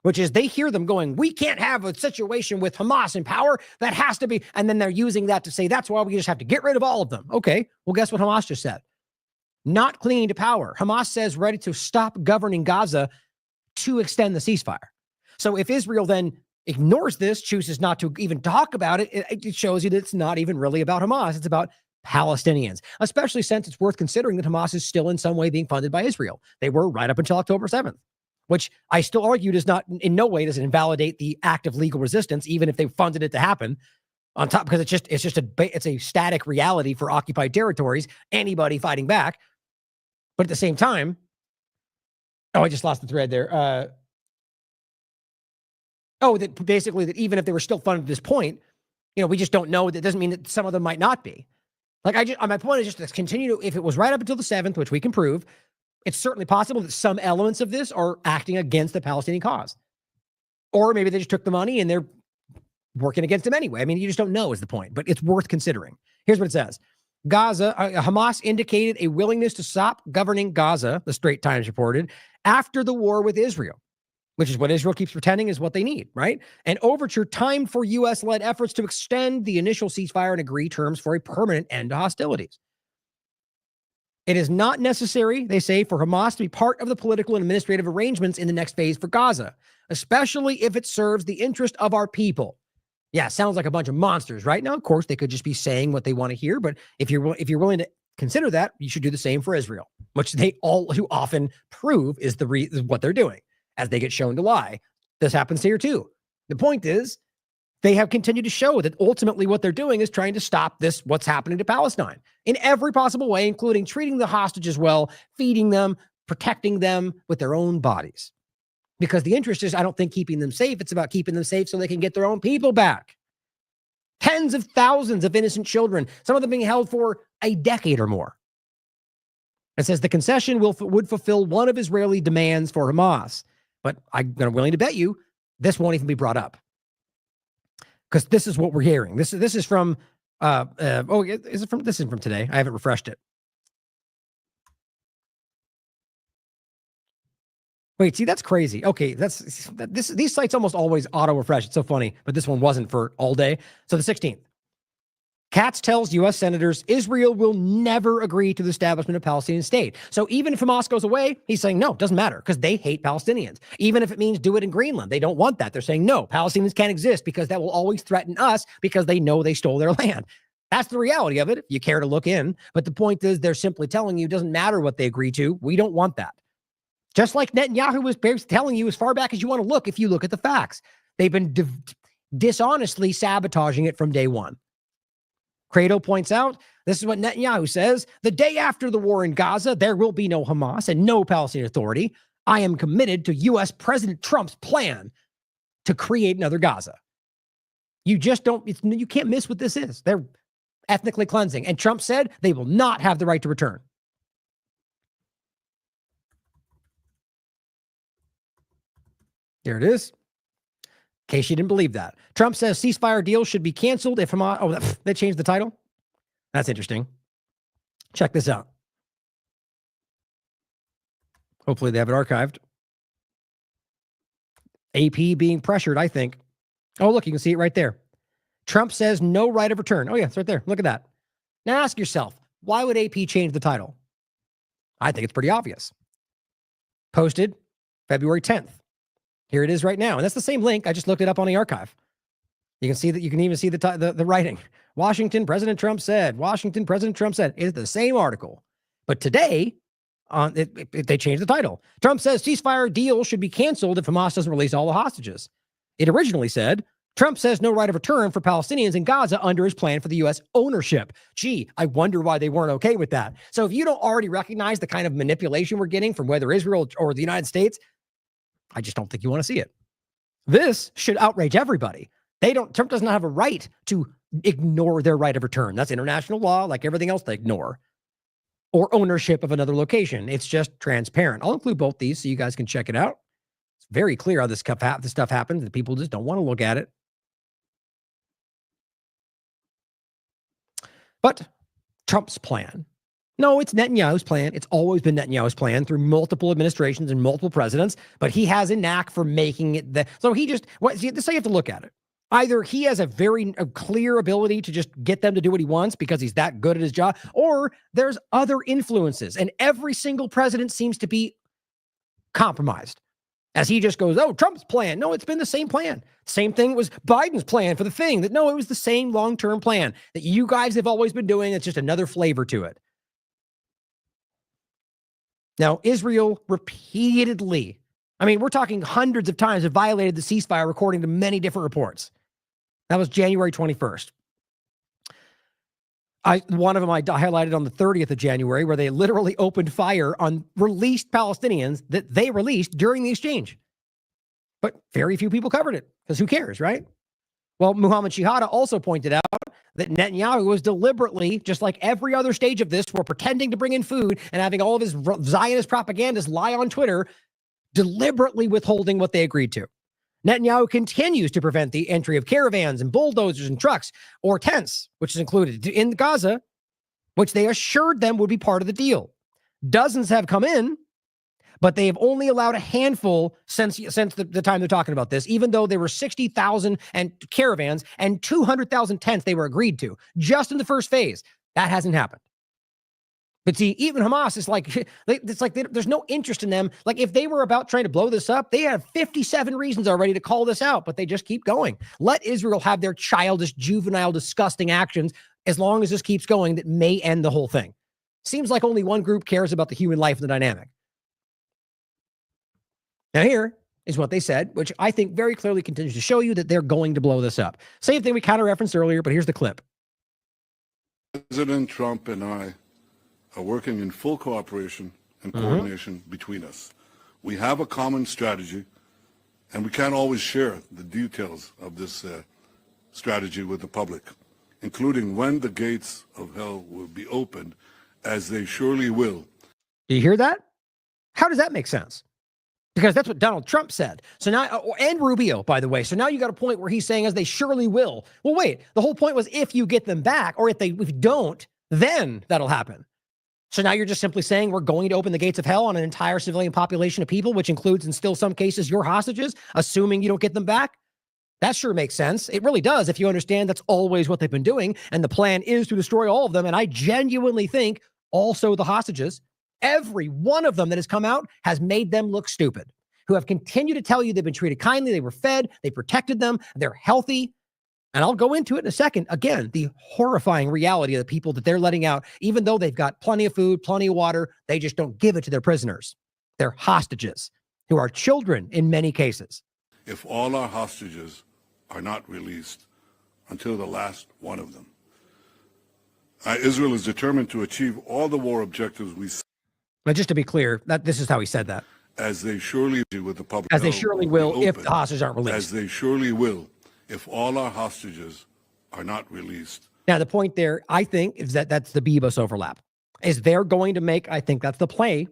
which is they hear them going, we can't have a situation with Hamas in power. That has to be. And then they're using that to say, that's why we just have to get rid of all of them. Okay. Well, guess what Hamas just said? Not clinging to power. Hamas says ready to stop governing Gaza to extend the ceasefire. So if Israel then ignores this, chooses not to even talk about it, it shows you that it's not even really about Hamas. It's about Palestinians, especially since it's worth considering that Hamas is still in some way being funded by Israel. They were right up until October 7th, which I still argue does not, in no way does it invalidate the act of legal resistance, even if they funded it to happen on top, because it's a static reality for occupied territories, anybody fighting back. But at the same time, I just lost the thread there. That basically that even if they were still funded at this point, we just don't know. That doesn't mean that some of them might not be. My point is just to continue to, if it was right up until the 7th, which we can prove, it's certainly possible that some elements of this are acting against the Palestinian cause. Or maybe they just took the money and they're working against them anyway. I mean, you just don't know is the point, but it's worth considering. Here's what it says. Gaza, Hamas indicated a willingness to stop governing Gaza, the Straits Times reported, after the war with Israel, which is what Israel keeps pretending is what they need, right? An overture timed for U.S.-led efforts to extend the initial ceasefire and agree terms for a permanent end to hostilities. It is not necessary, they say, for Hamas to be part of the political and administrative arrangements in the next phase for Gaza, especially if it serves the interest of our people. Yeah, sounds like a bunch of monsters, right? Now, of course, they could just be saying what they want to hear, but if you're willing to consider that, you should do the same for Israel, which they all too often prove is what they're doing as they get shown to lie. This happens here too. The point is, they have continued to show that ultimately what they're doing is trying to stop this, what's happening to Palestine in every possible way, including treating the hostages well, feeding them, protecting them with their own bodies. Because the interest is, I don't think, keeping them safe. It's about keeping them safe so they can get their own people back. Tens of thousands of innocent children, some of them being held for a decade or more. It says the concession would fulfill one of Israeli demands for Hamas. But I'm willing to bet you this won't even be brought up. Because this is what we're hearing. This is from, this is from today. I haven't refreshed it. Wait, see, that's crazy. Okay, these sites almost always auto-refresh. It's so funny, but this one wasn't for all day. So the 16th. Katz tells U.S. senators Israel will never agree to the establishment of a Palestinian state. So even if Hamas goes away, he's saying, no, it doesn't matter because they hate Palestinians. Even if it means do it in Greenland, they don't want that. They're saying, no, Palestinians can't exist because that will always threaten us because they know they stole their land. That's the reality of it, if you care to look in. But the point is they're simply telling you it doesn't matter what they agree to. We don't want that. Just like Netanyahu was telling you as far back as you want to look if you look at the facts. They've been dishonestly sabotaging it from day one. Credo points out, this is what Netanyahu says, the day after the war in Gaza, there will be no Hamas and no Palestinian Authority. I am committed to U.S. President Trump's plan to create another Gaza. You just don't, you can't miss what this is. They're ethnically cleansing. And Trump said they will not have the right to return. There it is. In case you didn't believe that. Trump says ceasefire deal should be canceled if Hamas... Oh, they changed the title? That's interesting. Check this out. Hopefully they have it archived. AP being pressured, I think. Oh, look, you can see it right there. Trump says no right of return. Oh, yeah, it's right there. Look at that. Now ask yourself, why would AP change the title? I think it's pretty obvious. Posted February 10th. Here it is right now. And that's the same link. I just looked it up on the archive. You can see that. You can even see the writing. Washington, President Trump said. Washington, President Trump said. It's the same article. But today, they changed the title. Trump says ceasefire deal should be canceled if Hamas doesn't release all the hostages. It originally said, Trump says no right of return for Palestinians in Gaza under his plan for the U.S. ownership. Gee, I wonder why they weren't okay with that. So if you don't already recognize the kind of manipulation we're getting from whether Israel or the United States, I just don't think you want to see it. This should outrage everybody. Trump does not have a right to ignore their right of return. That's international law, like everything else they ignore. Or ownership of another location. It's just transparent. I'll include both these so you guys can check it out. It's very clear how this stuff happens, and people just don't want to look at it. But Trump's plan, No, it's Netanyahu's plan. It's always been Netanyahu's plan through multiple administrations and multiple presidents, but he has a knack for making it so he just, this is how you have to look at it. Either he has a very clear ability to just get them to do what he wants because he's that good at his job, or there's other influences, and every single president seems to be compromised as he just goes, oh, Trump's plan. No, it's been the same plan. Same thing was Biden's plan for the thing. That no, it was the same long-term plan that you guys have always been doing. It's just another flavor to it. Now, Israel repeatedly, I mean, we're talking hundreds of times, have violated the ceasefire according to many different reports. That was January 21st. One of them I highlighted on the 30th of January, where they literally opened fire on released Palestinians that they released during the exchange. But very few people covered it, because who cares, right? Well, Muhammad Shihada also pointed out that Netanyahu was deliberately, just like every other stage of this, were pretending to bring in food and having all of his Zionist propagandists lie on Twitter, deliberately withholding what they agreed to. Netanyahu continues to prevent the entry of caravans and bulldozers and trucks or tents, which is included in Gaza, which they assured them would be part of the deal. Dozens have come in, but they have only allowed a handful since the time they're talking about this, even though there were 60,000 and caravans and 200,000 tents they were agreed to just in the first phase. That hasn't happened. But see, even Hamas is like, it's like there's no interest in them. Like if they were about trying to blow this up, they have 57 reasons already to call this out, but they just keep going. Let Israel have their childish, juvenile, disgusting actions as long as this keeps going that may end the whole thing. Seems like only one group cares about the human life and the dynamic. Now here is what they said, which I think very clearly continues to show you that they're going to blow this up. Same thing we kind of referenced earlier, but here's the clip. President Trump and I are working in full cooperation and coordination between us. We have a common strategy, and we can't always share the details of this strategy with the public, including when the gates of hell will be opened, as they surely will. Do you hear that? How does that make sense? Because that's what Donald Trump said. So now, and Rubio, by the way. So now you got a point where he's saying, as they surely will. Well, wait, the whole point was if you get them back, or if you don't, then that'll happen. So now you're just simply saying we're going to open the gates of hell on an entire civilian population of people, which includes, in still some cases, your hostages, assuming you don't get them back? That sure makes sense. It really does, if you understand that's always what they've been doing, and the plan is to destroy all of them. And I genuinely think also the hostages, every one of them that has come out has made them look stupid, who have continued to tell you they've been treated kindly, they were fed, they protected them, they're healthy. And I'll go into it in a second. Again, the horrifying reality of the people that they're letting out, even though they've got plenty of food, plenty of water, they just don't give it to their prisoners. They're hostages, who are children in many cases. If all our hostages are not released until the last one of them, Israel is determined to achieve all the war objectives we set. But just to be clear, this is how he said that. As they surely do with the public. As they surely will if the hostages aren't released. As they surely will if all our hostages are not released. Now, the point there, I think, is that that's the Bebos overlap. Is they're going to make, I think that's the play,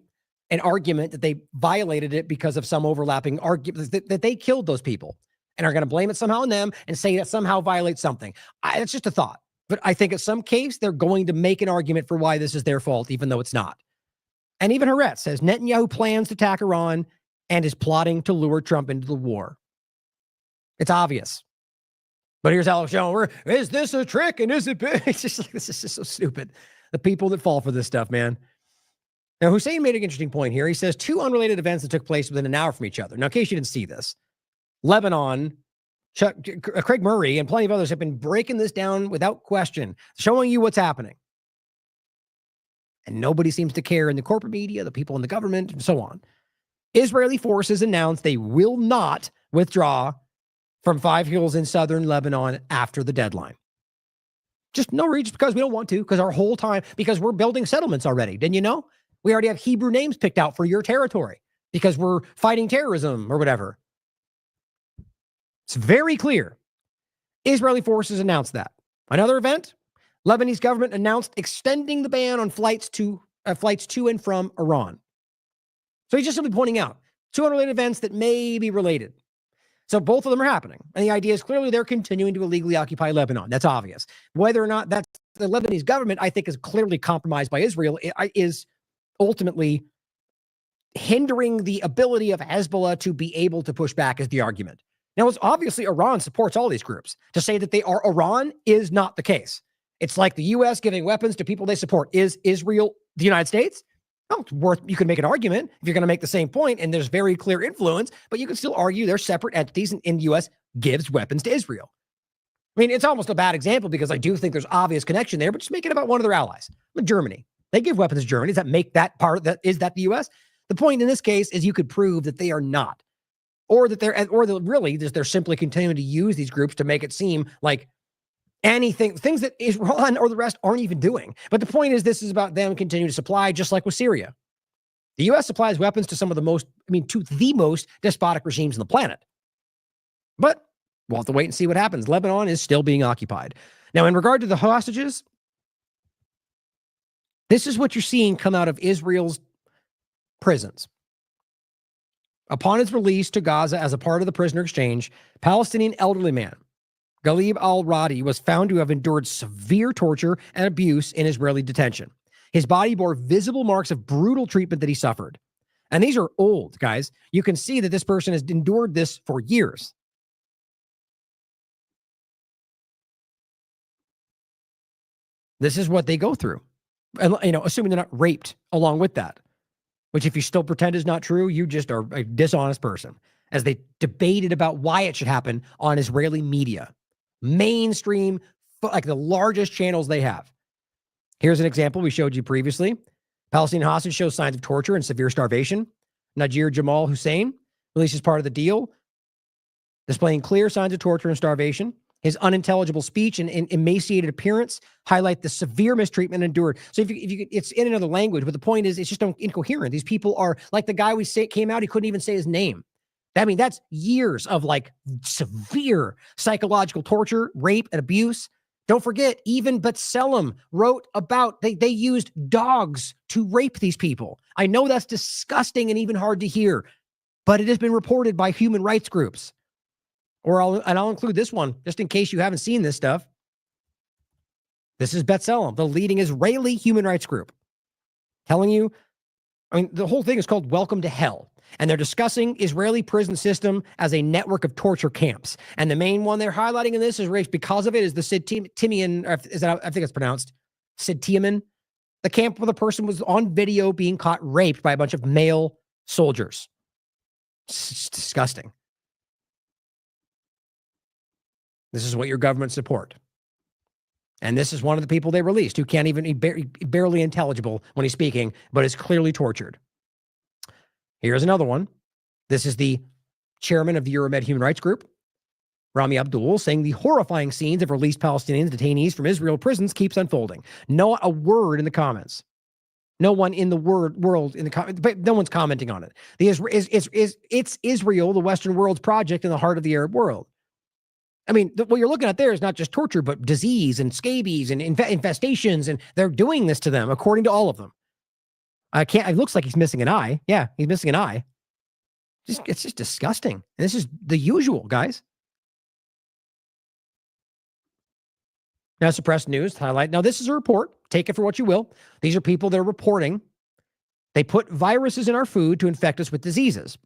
an argument that they violated it because of some overlapping argument, that they killed those people and are going to blame it somehow on them and say that somehow violates something. It's just a thought. But I think in some case, they're going to make an argument for why this is their fault, even though it's not. And even Haaretz says Netanyahu plans to attack Iran and is plotting to lure Trump into the war. It's obvious. But here's Alex Jones. Is this a trick? And is it big? It's just like, this is just so stupid. The people that fall for this stuff, man. Now, Hussein made an interesting point here. He says 2 unrelated events that took place within an hour from each other. Now, in case you didn't see this, Lebanon, Craig Murray, and plenty of others have been breaking this down without question, showing you what's happening. And nobody seems to care in the corporate media, the people in the government, and so on. Israeli forces announced they will not withdraw from 5 hills in southern Lebanon after the deadline. Just no reason, because we don't want to, because our whole time, because we're building settlements already. Didn't you know? We already have Hebrew names picked out for your territory because we're fighting terrorism or whatever. It's very clear. Israeli forces announced that. Another event, Lebanese government announced extending the ban on flights to and from Iran. So he's just simply pointing out 2 unrelated events that may be related. So both of them are happening. And the idea is clearly they're continuing to illegally occupy Lebanon. That's obvious. Whether or not that's the Lebanese government, I think, is clearly compromised by Israel, is ultimately hindering the ability of Hezbollah to be able to push back, is the argument. Now, it's obviously Iran supports all these groups. To say that they are Iran is not the case. It's like the U.S. giving weapons to people they support. Is Israel the United States? Oh, you can make an argument if you're going to make the same point, and there's very clear influence, but you can still argue they're separate entities, and the U.S. gives weapons to Israel. I mean, it's almost a bad example because I do think there's obvious connection there, but just make it about one of their allies, like Germany. They give weapons to Germany. Does that make that part of that? Is that the U.S.? The point in this case is you could prove that they are not, or that they're simply continuing to use these groups to make it seem like things that Iran or the rest aren't even doing. But the point is, this is about them continuing to supply, just like with Syria. The U.S. supplies weapons to to the most despotic regimes on the planet. But we'll have to wait and see what happens. Lebanon is still being occupied. Now, in regard to the hostages, this is what you're seeing come out of Israel's prisons. Upon its release to Gaza as a part of the prisoner exchange, Palestinian elderly man Ghalib al-Radi was found to have endured severe torture and abuse in Israeli detention. His body bore visible marks of brutal treatment that he suffered. And these are old, guys. You can see that this person has endured this for years. This is what they go through. And, assuming they're not raped along with that, which if you still pretend is not true, you just are a dishonest person. As they debated about why it should happen on Israeli media. Mainstream, like the largest channels they have. Here's an example we showed you previously. Palestinian hostage shows signs of torture and severe starvation. Najir Jamal Hussein, released as part of the deal, displaying clear signs of torture and starvation. His unintelligible speech and emaciated appearance highlight the severe mistreatment endured. So if you it's in another language, but the point is, it's just incoherent. These people are like the guy came out, he couldn't even say his name. I mean, that's years of like severe psychological torture, rape, and abuse. Don't forget, even B'Tselem wrote about they used dogs to rape these people. I know that's disgusting and even hard to hear, but it has been reported by human rights groups. I'll include this one just in case you haven't seen this stuff. This is B'Tselem, the leading Israeli human rights group, telling you, the whole thing is called Welcome to Hell. And they're discussing Israeli prison system as a network of torture camps. And the main one they're highlighting in this is race because of it is the Sidtimian, I think it's pronounced Sidtimian, the camp where the person was on video being caught raped by a bunch of male soldiers. It's disgusting. This is what your government support. And this is one of the people they released who can't even, barely intelligible when he's speaking, but is clearly tortured. Here's another one. This is the chairman of the Euromed Human Rights Group, Rami Abdul, saying the horrifying scenes of released Palestinian detainees from Israel prisons keeps unfolding. Not a word in the comments. No one in the world in the comments, but no one's commenting on it. It's Israel, the Western world's project in the heart of the Arab world. I mean, what you're looking at there is not just torture, but disease and scabies and infestations, and they're doing this to them, according to all of them. It looks like he's missing an eye. Yeah, he's missing an eye. It's just disgusting. And this is the usual, guys. Now, suppressed news highlight. Now, this is a report. Take it for what you will. These are people that are reporting. They put viruses in our food to infect us with diseases.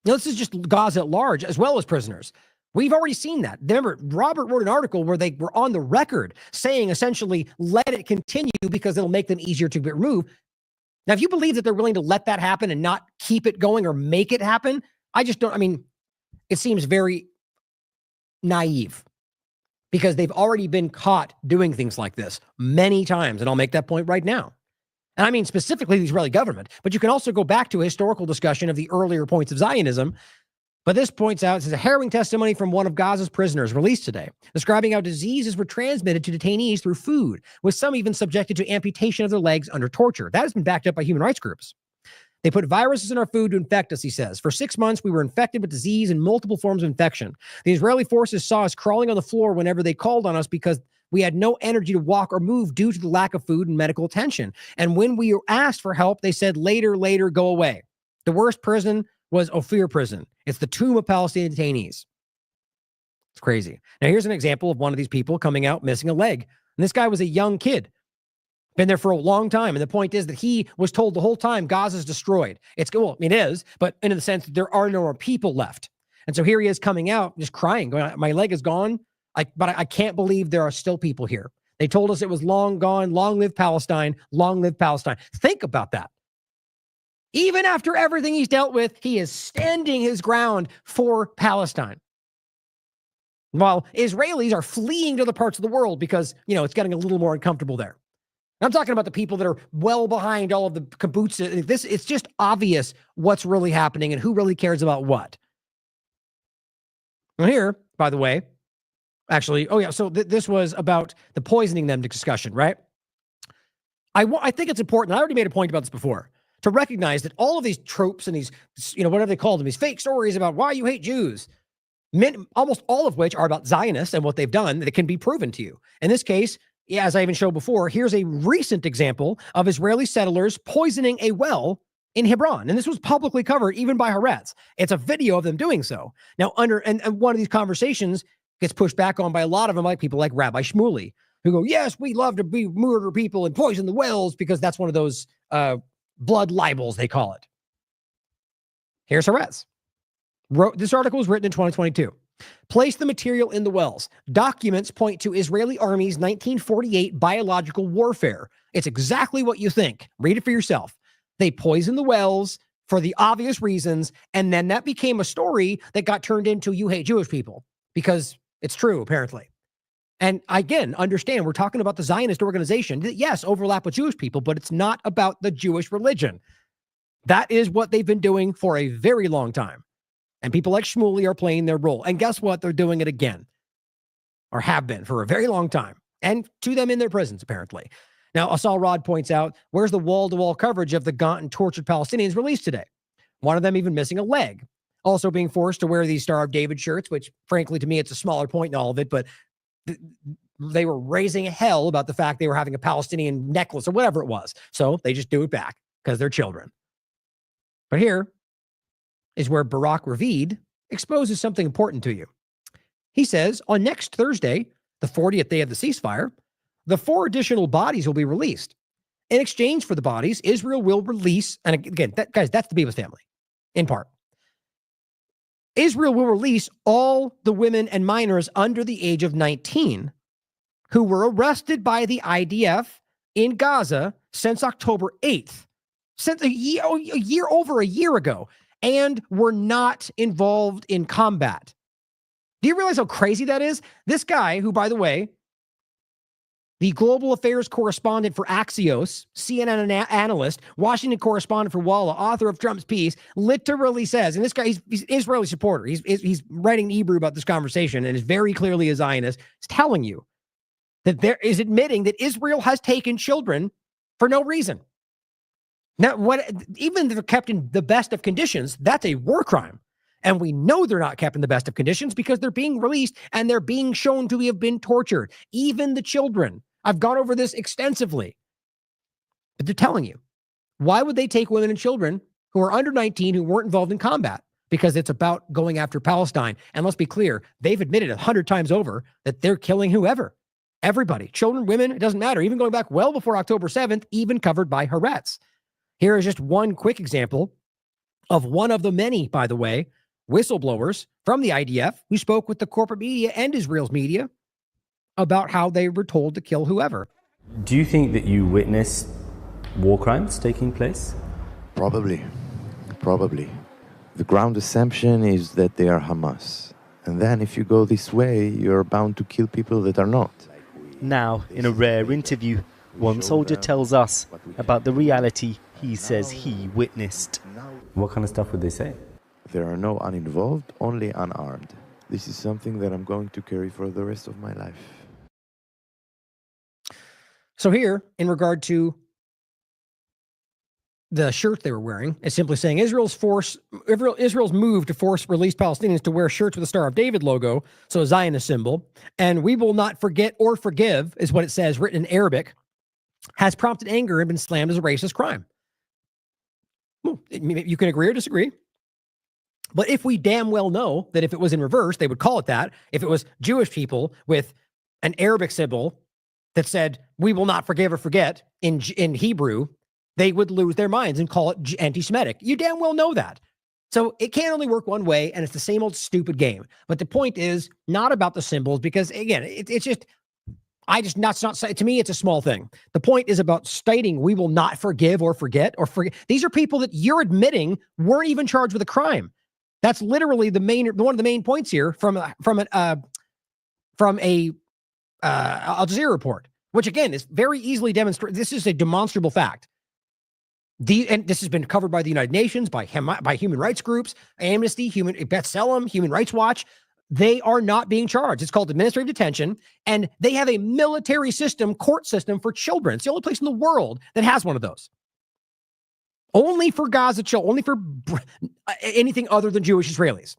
Now, this is just Gaza at large, as well as prisoners. We've already seen that. Remember, Robert wrote an article where they were on the record saying, essentially, let it continue because it'll make them easier to be removed. Now, if you believe that they're willing to let that happen and not keep it going or make it happen, it seems very naive because they've already been caught doing things like this many times. And I'll make that point right now. And I mean specifically the Israeli government, but you can also go back to a historical discussion of the earlier points of Zionism. But this points out, this is a harrowing testimony from one of Gaza's prisoners released today, describing how diseases were transmitted to detainees through food, with some even subjected to amputation of their legs under torture. That has been backed up by human rights groups. They put viruses in our food to infect us, he says. For 6 months, we were infected with disease and multiple forms of infection. The Israeli forces saw us crawling on the floor whenever they called on us because we had no energy to walk or move due to the lack of food and medical attention. And when we asked for help, they said, later, go away. The worst prison was Ophir prison. It's the tomb of Palestinian detainees. It's crazy. Now, here's an example of one of these people coming out missing a leg. And this guy was a young kid, been there for a long time. And the point is that he was told the whole time Gaza's destroyed. It's, well, it is, but in the sense that there are no more people left. And so here he is coming out, just crying, going, my leg is gone, but I can't believe there are still people here. They told us it was long gone, long live Palestine, long live Palestine. Think about that. Even after everything he's dealt with, he is standing his ground for Palestine. While Israelis are fleeing to other parts of the world because, it's getting a little more uncomfortable there. I'm talking about the people that are well behind all of the kibbutz. It's just obvious what's really happening and who really cares about what. Well, here, by the way, actually, so this was about the poisoning them discussion, right? I think it's important. I already made a point about this before, to recognize that all of these tropes and these, whatever they call them, these fake stories about why you hate Jews, almost all of which are about Zionists and what they've done that can be proven to you. In this case, as I even showed before, here's a recent example of Israeli settlers poisoning a well in Hebron. And this was publicly covered even by Haaretz. It's a video of them doing so. Now, and one of these conversations gets pushed back on by a lot of them, like people like Rabbi Shmuley, who go, yes, we love to murder people and poison the wells because that's one of those blood libels, they call it. Here's Haaretz. This article was written in 2022. Place the material in the wells. Documents point to Israeli Army's 1948 biological warfare. It's exactly what you think. Read it for yourself. They poisoned the wells for the obvious reasons, and then that became a story that got turned into you hate Jewish people, because it's true, apparently. And again, understand, we're talking about the Zionist organization that, yes, overlap with Jewish people, but it's not about the Jewish religion. That is what they've been doing for a very long time. And people like Shmuley are playing their role. And guess what? They're doing it again, or have been for a very long time, and to them in their prisons, apparently. Now, Asal Rod points out, where's the wall-to-wall coverage of the gaunt and tortured Palestinians released today? One of them even missing a leg. Also being forced to wear these Star of David shirts, which, frankly, to me, it's a smaller point in all of it, but they were raising hell about the fact they were having a Palestinian necklace or whatever it was. So they just do it back because they're children. But here is where Barak Ravid exposes something important to you. He says, on next Thursday, the 40th day of the ceasefire, the 4 additional bodies will be released. In exchange for the bodies, Israel will release, and again, that's the Bibas family, in part. Israel will release all the women and minors under the age of 19 who were arrested by the IDF in Gaza since October 8th, since over a year ago, and were not involved in combat. Do you realize how crazy that is? This guy, who, by the way, the global affairs correspondent for Axios, CNN analyst, Washington correspondent for Walla, author of Trump's piece, literally says, and this guy, he's an Israeli supporter. He's writing in Hebrew about this conversation and is very clearly a Zionist. He's telling you that there is admitting that Israel has taken children for no reason. Now, even if they're kept in the best of conditions, that's a war crime. And we know they're not kept in the best of conditions because they're being released and they're being shown to have been tortured. Even the children. I've gone over this extensively. But they're telling you, why would they take women and children who are under 19 who weren't involved in combat? Because it's about going after Palestine. And let's be clear, they've admitted 100 times over that they're killing whoever. Everybody. Children, women, it doesn't matter. Even going back well before October 7th, even covered by Haaretz. Here is just one quick example of one of the many, by the way, whistleblowers from the IDF who spoke with the corporate media and Israel's media about how they were told to kill whoever. Do you think that you witnessed war crimes taking place? Probably. The ground assumption is that they are Hamas. And then if you go this way, you're bound to kill people that are not. Now, in a rare interview, one soldier tells us about the reality he says he witnessed. What kind of stuff would they say? There are no uninvolved, only unarmed. This is something that I'm going to carry for the rest of my life. So here, in regard to the shirt they were wearing, is simply saying Israel's move to force released Palestinians to wear shirts with the Star of David logo, so a Zionist symbol, and we will not forget or forgive, is what it says, written in Arabic, has prompted anger and been slammed as a racist crime. Well, you can agree or disagree. But if we damn well know that if it was in reverse, they would call it that. If it was Jewish people with an Arabic symbol that said, we will not forgive or forget in Hebrew, they would lose their minds and call it anti-Semitic. You damn well know that. So it can only work one way, and it's the same old stupid game. But the point is not about the symbols, because again, it's just, to me, it's a small thing. The point is about stating we will not forgive or forget or forget. These are people that you're admitting weren't even charged with a crime. That's literally one of the main points here from a Al Jazeera report, which again is very easily demonstrated. This is a demonstrable fact. And this has been covered by the United Nations, by human rights groups, Amnesty, B'Tselem, Human Rights Watch. They are not being charged. It's called administrative detention, and they have a military system, court system for children. It's the only place in the world that has one of those. Only for Gaza children, only for anything other than Jewish Israelis.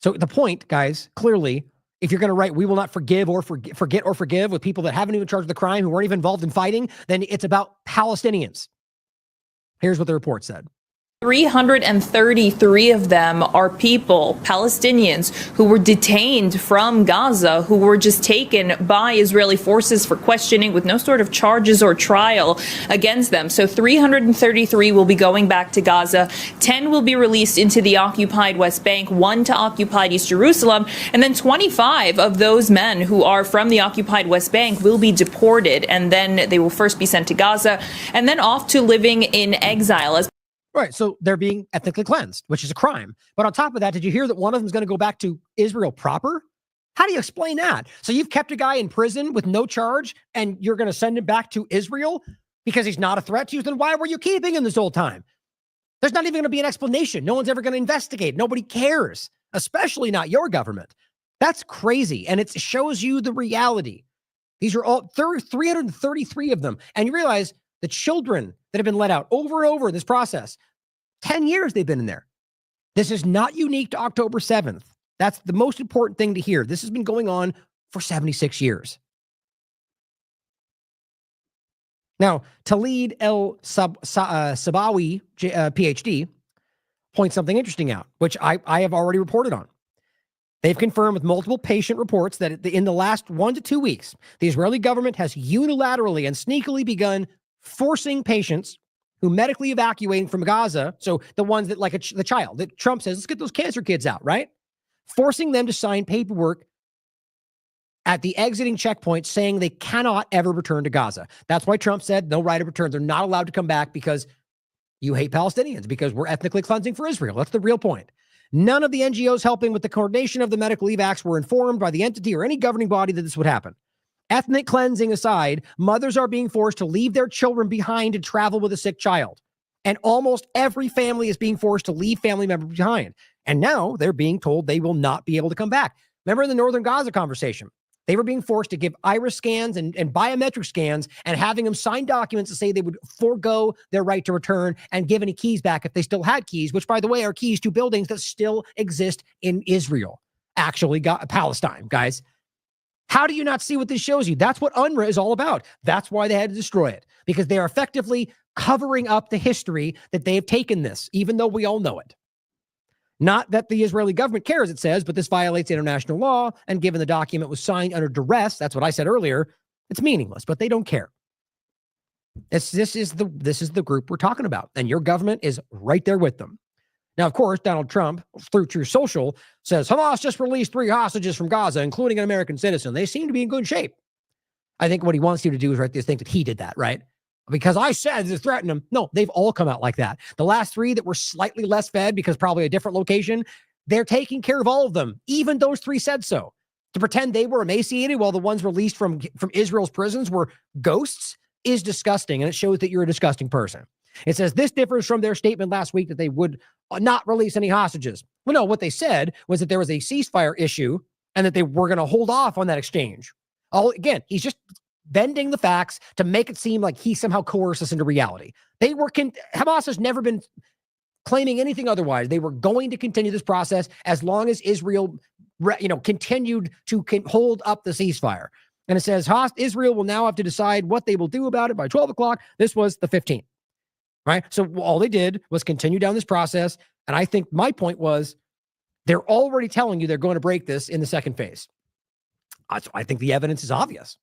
So the point, guys, clearly, if you're going to write, we will not forgive or forget or forgive with people that haven't even charged with the crime, who weren't even involved in fighting, then it's about Palestinians. Here's what the report said. 333 of them are people, Palestinians, who were detained from Gaza, who were just taken by Israeli forces for questioning with no sort of charges or trial against them. So 333 will be going back to Gaza. 10 will be released into the occupied West Bank, 1 to occupied East Jerusalem, and then 25 of those men who are from the occupied West Bank will be deported, and then they will first be sent to Gaza and then off to living in exile. Right. So they're being ethnically cleansed, which is a crime. But on top of that, did you hear that one of them is going to go back to Israel proper? How do you explain that? So you've kept a guy in prison with no charge, and you're going to send him back to Israel because he's not a threat to you? Then why were you keeping him this whole time? There's not even going to be an explanation. No one's ever going to investigate. Nobody cares, especially not your government. That's crazy. And it shows you the reality. These are all 333 of them. And you realize the children that have been let out over and over in this process, 10 years they've been in there. This is not unique to October 7th. That's the most important thing to hear. This has been going on for 76 years. Now, Talid El-Sabawi, PhD, points something interesting out, which I have already reported on. They've confirmed with multiple patient reports that in the last 1 to 2 weeks, the Israeli government has unilaterally and sneakily begun forcing patients who medically evacuating from Gaza, so the ones that like the child that Trump says, let's get those cancer kids out, right? Forcing them to sign paperwork at the exiting checkpoint saying they cannot ever return to Gaza. That's why Trump said no right of return. They're not allowed to come back because you hate Palestinians, because we're ethnically cleansing for Israel. That's the real point. None of the NGOs helping with the coordination of the medical evacs were informed by the entity or any governing body that this would happen. Ethnic cleansing aside, mothers are being forced to leave their children behind and travel with a sick child. And almost every family is being forced to leave family members behind. And now they're being told they will not be able to come back. Remember in the Northern Gaza conversation, they were being forced to give iris scans and biometric scans and having them sign documents to say they would forego their right to return and give any keys back if they still had keys, which, by the way, are keys to buildings that still exist in Israel. Actually, Palestine, guys. How do you not see what this shows you? That's what UNRWA is all about. That's why they had to destroy it, because they are effectively covering up the history that they have taken this, even though we all know it. Not that the Israeli government cares, it says, but this violates international law, and given the document was signed under duress, that's what I said earlier, it's meaningless, but they don't care. This is the group we're talking about, and your government is right there with them. Now, of course, Donald Trump, through True Social, says Hamas just released 3 hostages from Gaza, including an American citizen. They seem to be in good shape. I think what he wants you to do is write this thing that he did that, right? Because I said to threaten him. No, they've all come out like that. The last 3 that were slightly less fed because probably a different location, they're taking care of all of them. Even those 3 said so. To pretend they were emaciated while the ones released from Israel's prisons were ghosts is disgusting, and it shows that you're a disgusting person. It says this differs from their statement last week that they would not release any hostages. Well, no, what they said was that there was a ceasefire issue and that they were going to hold off on that exchange. Again, he's just bending the facts to make it seem like he somehow coerced us into reality. Hamas has never been claiming anything otherwise. They were going to continue this process as long as Israel, continued to hold up the ceasefire. And it says Israel will now have to decide what they will do about it by 12 o'clock. This was the 15th. Right? So all they did was continue down this process. And I think my point was they're already telling you they're going to break this in the second phase. I think the evidence is obvious.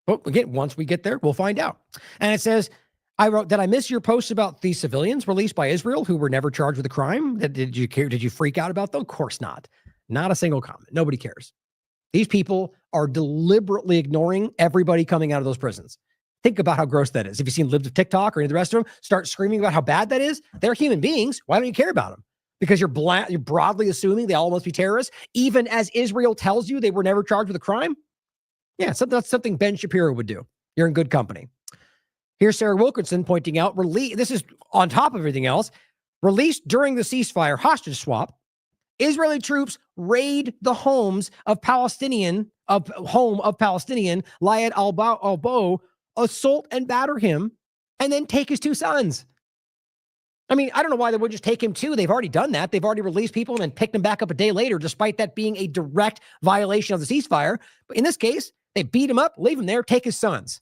But again, once we get there, we'll find out. And it says, I wrote, did I miss your post about the civilians released by Israel who were never charged with a crime? Did you care? Did you freak out about them? Of course not. Not a single comment. Nobody cares. These people are deliberately ignoring everybody coming out of those prisons. Think about how gross that is. If you've seen Libs of TikTok or any of the rest of them, start screaming about how bad that is. They're human beings. Why don't you care about them? Because you're broadly assuming they all must be terrorists, even as Israel tells you they were never charged with a crime? Yeah, so that's something Ben Shapiro would do. You're in good company. Here's Sarah Wilkinson pointing out, this is on top of everything else, released during the ceasefire hostage swap, Israeli troops raid the homes of Palestinian Layad al-Bo, assault and batter him, and then take his 2 sons. I mean, I don't know why they would just take him too. They've already done that. They've already released people and then picked them back up a day later, despite that being a direct violation of the ceasefire. But in this case, they beat him up, leave him there, take his sons.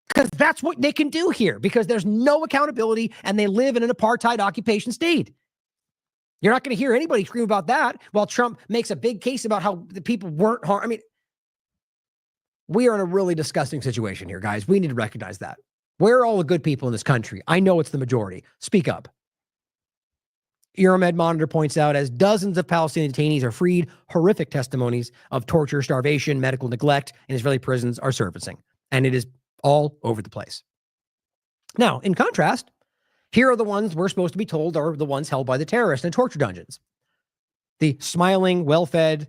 Because that's what they can do here, because there's no accountability and they live in an apartheid occupation state. You're not going to hear anybody scream about that while Trump makes a big case about how the people weren't harmed. I mean, we are in a really disgusting situation here, guys. We need to recognize that. Where are all the good people in this country? I know it's the majority. Speak up. Euromed Monitor points out, as dozens of Palestinian detainees are freed, horrific testimonies of torture, starvation, medical neglect in Israeli prisons are surfacing. And it is all over the place. Now, in contrast, here are the ones we're supposed to be told are the ones held by the terrorists in torture dungeons. The smiling, well-fed,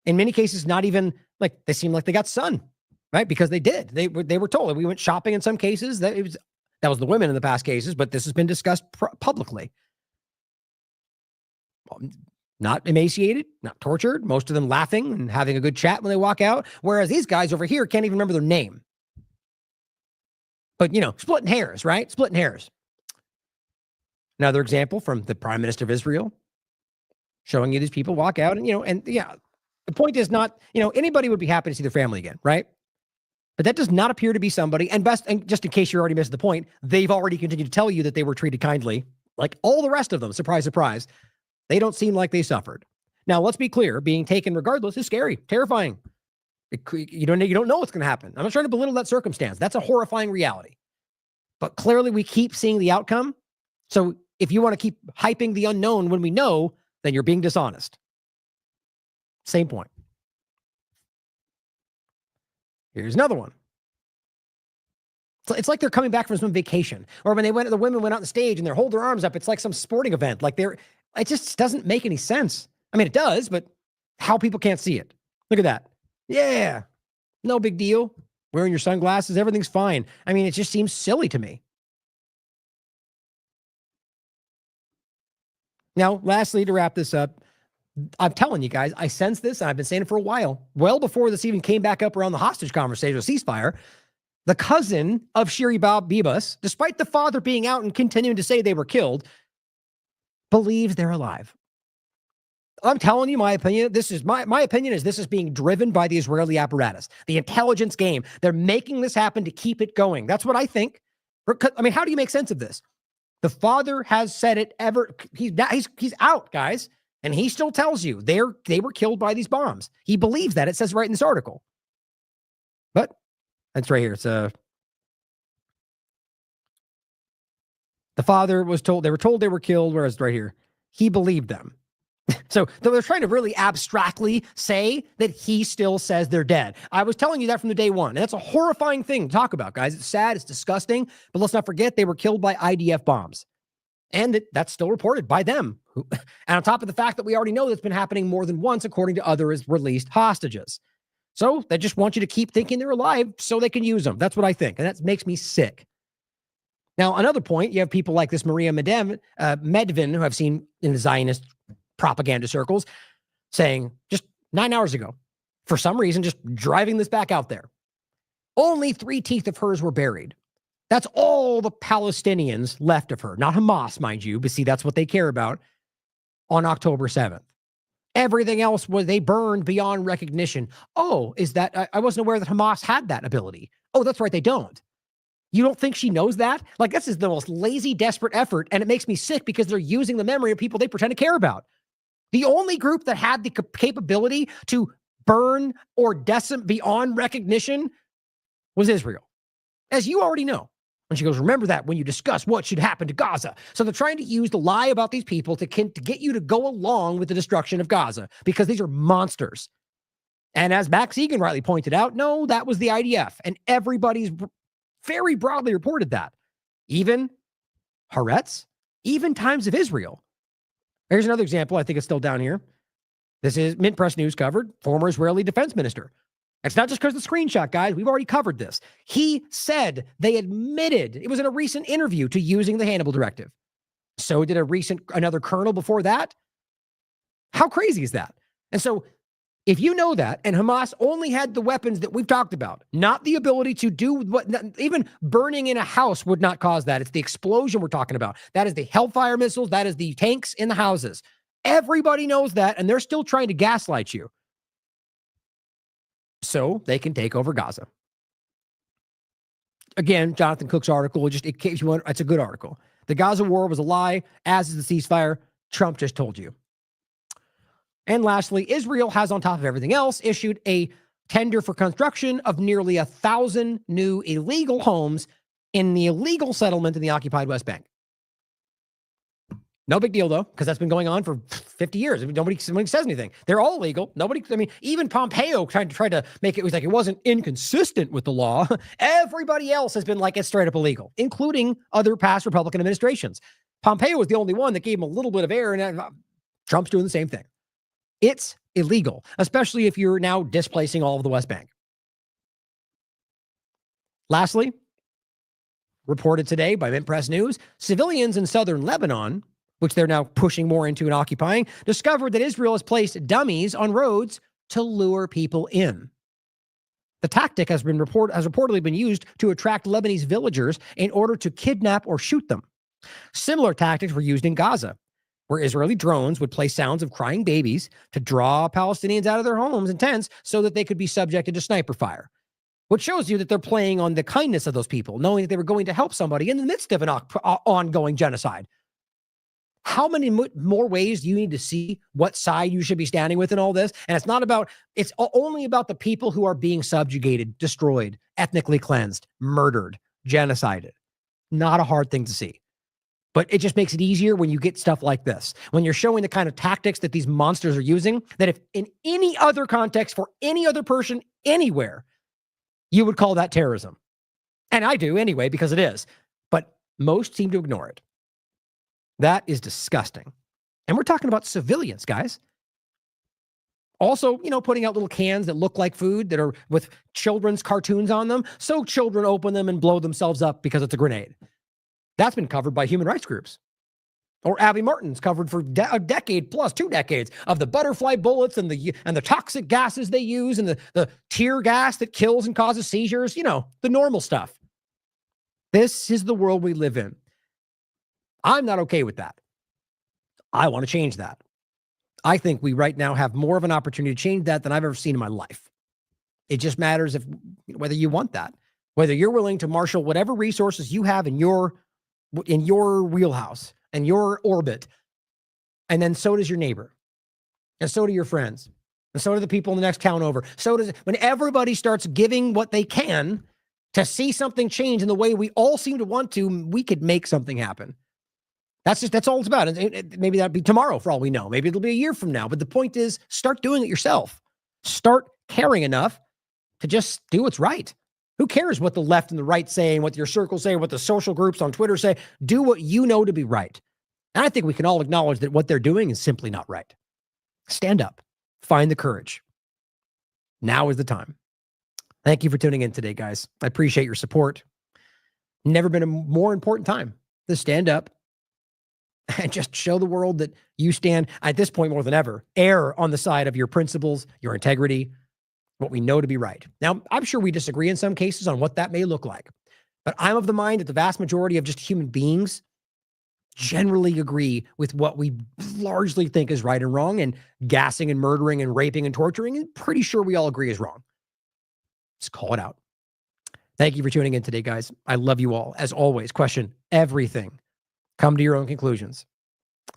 in many cases, not even like they seem like they got sun, right? Because they did. They were told. We went shopping in some cases. That was the women in the past cases, but this has been discussed publicly. Not emaciated, not tortured, most of them laughing and having a good chat when they walk out, whereas these guys over here can't even remember their name. But, splitting hairs, right? Splitting hairs. Another example from the Prime Minister of Israel, showing you these people walk out and, the point is not, anybody would be happy to see their family again, right? But that does not appear to be somebody, and just in case you already missed the point, they've already continued to tell you that they were treated kindly, like all the rest of them. Surprise, surprise. They don't seem like they suffered. Now, let's be clear. Being taken regardless is scary, terrifying. You don't know what's going to happen. I'm not trying to belittle that circumstance. That's a horrifying reality. But clearly, we keep seeing the outcome. So if you want to keep hyping the unknown when we know, then you're being dishonest. Same point. Here's another one. It's like they're coming back from some vacation, or when the women went out on the stage and they hold their arms up. It's like some sporting event. It just doesn't make any sense. I mean, it does, but how people can't see it. Look at that. Yeah, no big deal. Wearing your sunglasses, everything's fine. I mean, it just seems silly to me. Now, lastly, to wrap this up, I'm telling you guys, I sense this, and I've been saying it for a while, well before this even came back up around the hostage conversation with ceasefire. The cousin of Shiri Bibas, despite the father being out and continuing to say they were killed, believes they're alive. I'm telling you my opinion. This is my opinion is this is being driven by the Israeli apparatus, the intelligence game. They're making this happen to keep it going. That's what I think. I mean, how do you make sense of this? The father has said it he's out, guys, and he still tells you they were killed by these bombs. He believes that. It says right in this article. But that's right here. It's the father was told they were killed, whereas right here, he believed them. So they're trying to really abstractly say that he still says they're dead. I was telling you that from the day one. And that's a horrifying thing to talk about, guys. It's sad. It's disgusting. But let's not forget they were killed by IDF bombs. And that's still reported by them. And on top of the fact that we already know that's been happening more than once, according to other released hostages. So they just want you to keep thinking they're alive so they can use them. That's what I think. And that makes me sick. Now, another point, you have people like this Maria Medvin, who I've seen in the Zionist propaganda circles, saying just 9 hours ago, for some reason, just driving this back out there. Only 3 teeth of hers were buried. That's all the Palestinians left of her. Not Hamas, mind you, but see, that's what they care about on October 7th. Everything else they burned beyond recognition. Oh, is that, I wasn't aware that Hamas had that ability. Oh, that's right, they don't. You don't think she knows that? Like, this is the most lazy, desperate effort, and it makes me sick because they're using the memory of people they pretend to care about. The only group that had the capability to burn or decimate beyond recognition was Israel, as you already know. And she goes, remember that when you discuss what should happen to Gaza. So they're trying to use the lie about these people to get you to go along with the destruction of Gaza because these are monsters. And as Max Egan rightly pointed out, no, that was the IDF. And everybody's very broadly reported that. Even Haaretz, even Times of Israel. Here's another example. I think it's still down here. This is Mint Press News covered, former Israeli defense minister. It's not just because of the screenshot, guys. We've already covered this. He said they admitted, it was in a recent interview, to using the Hannibal Directive. So did another colonel before that. How crazy is that? And so if you know that, and Hamas only had the weapons that we've talked about, not the ability to do what, even burning in a house would not cause that. It's the explosion we're talking about. That is the Hellfire missiles. That is the tanks in the houses. Everybody knows that, and they're still trying to gaslight you so they can take over Gaza. Again, Jonathan Cook's article, just in case you want, it's a good article. The Gaza war was a lie, as is the ceasefire. Trump just told you. And lastly, Israel has, on top of everything else, issued a tender for construction of nearly 1,000 new illegal homes in the illegal settlement in the occupied West Bank. No big deal, though, because that's been going on for 50 years. Nobody says anything. They're all illegal. Even Pompeo tried to make it was like it wasn't inconsistent with the law. Everybody else has been like it's straight up illegal, including other past Republican administrations. Pompeo was the only one that gave him a little bit of air, and Trump's doing the same thing. It's illegal, especially if you're now displacing all of the West Bank. Lastly, reported today by Mint Press News, civilians in southern Lebanon, which they're now pushing more into and occupying, discovered that Israel has placed dummies on roads to lure people in. The tactic has reportedly been used to attract Lebanese villagers in order to kidnap or shoot them. Similar tactics were used in Gaza, where Israeli drones would play sounds of crying babies to draw Palestinians out of their homes and tents so that they could be subjected to sniper fire, which shows you that they're playing on the kindness of those people, knowing that they were going to help somebody in the midst of an ongoing genocide. How many more ways do you need to see what side you should be standing with in all this? And it's only about the people who are being subjugated, destroyed, ethnically cleansed, murdered, genocided. Not a hard thing to see. But it just makes it easier when you get stuff like this. When you're showing the kind of tactics that these monsters are using, that if in any other context for any other person anywhere, you would call that terrorism. And I do anyway, because it is. But most seem to ignore it. That is disgusting. And we're talking about civilians, guys. Also, putting out little cans that look like food that are with children's cartoons on them, so children open them and blow themselves up because it's a grenade. That's been covered by human rights groups. Or Abby Martin's covered for a decade plus, 2 decades, of the butterfly bullets and the toxic gases they use and the tear gas that kills and causes seizures, the normal stuff. This is the world we live in. I'm not okay with that. I want to change that. I think we right now have more of an opportunity to change that than I've ever seen in my life. It just matters whether you want that, whether you're willing to marshal whatever resources you have in your wheelhouse and your orbit. And then so does your neighbor. And so do your friends. And so do the people in the next town over. When everybody starts giving what they can to see something change in the way we all seem to want to, we could make something happen. That's all it's about. Maybe that'll be tomorrow for all we know. Maybe it'll be a year from now. But the point is, start doing it yourself. Start caring enough to just do what's right. Who cares what the left and the right say and what your circles say, what the social groups on Twitter say? Do what you know to be right. And I think we can all acknowledge that what they're doing is simply not right. Stand up. Find the courage. Now is the time. Thank you for tuning in today, guys. I appreciate your support. Never been a more important time to stand up and just show the world that you stand, at this point more than ever, err on the side of your principles, your integrity, what we know to be right. Now, I'm sure we disagree in some cases on what that may look like, but I'm of the mind that the vast majority of just human beings generally agree with what we largely think is right and wrong, and gassing and murdering and raping and torturing, and pretty sure we all agree is wrong. Just call it out. Thank you for tuning in today, guys. I love you all. As always, question everything. Come to your own conclusions.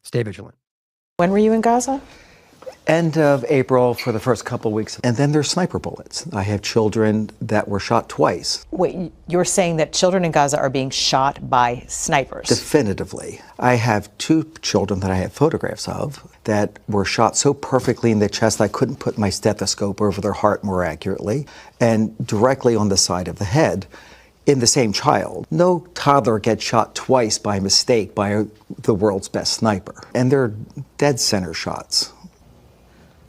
Stay vigilant. When were you in Gaza? End of April for the first couple of weeks. And then there's sniper bullets. I have children that were shot twice. Wait, you're saying that children in Gaza are being shot by snipers? Definitively. I have 2 children that I have photographs of that were shot so perfectly in the chest I couldn't put my stethoscope over their heart more accurately, and directly on the side of the head in the same child. No toddler gets shot twice by mistake by the world's best sniper. And they're dead center shots.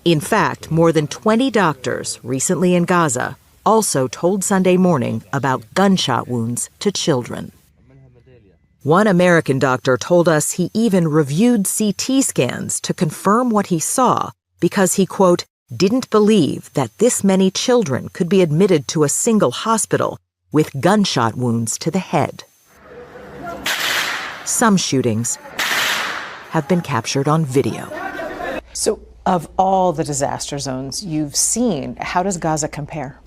In fact, more than 20 doctors recently in Gaza also told Sunday Morning about gunshot wounds to children. One American doctor told us he even reviewed CT scans to confirm what he saw because he, quote, didn't believe that this many children could be admitted to a single hospital with gunshot wounds to the head. Some shootings have been captured on video. So, of all the disaster zones you've seen, how does Gaza compare?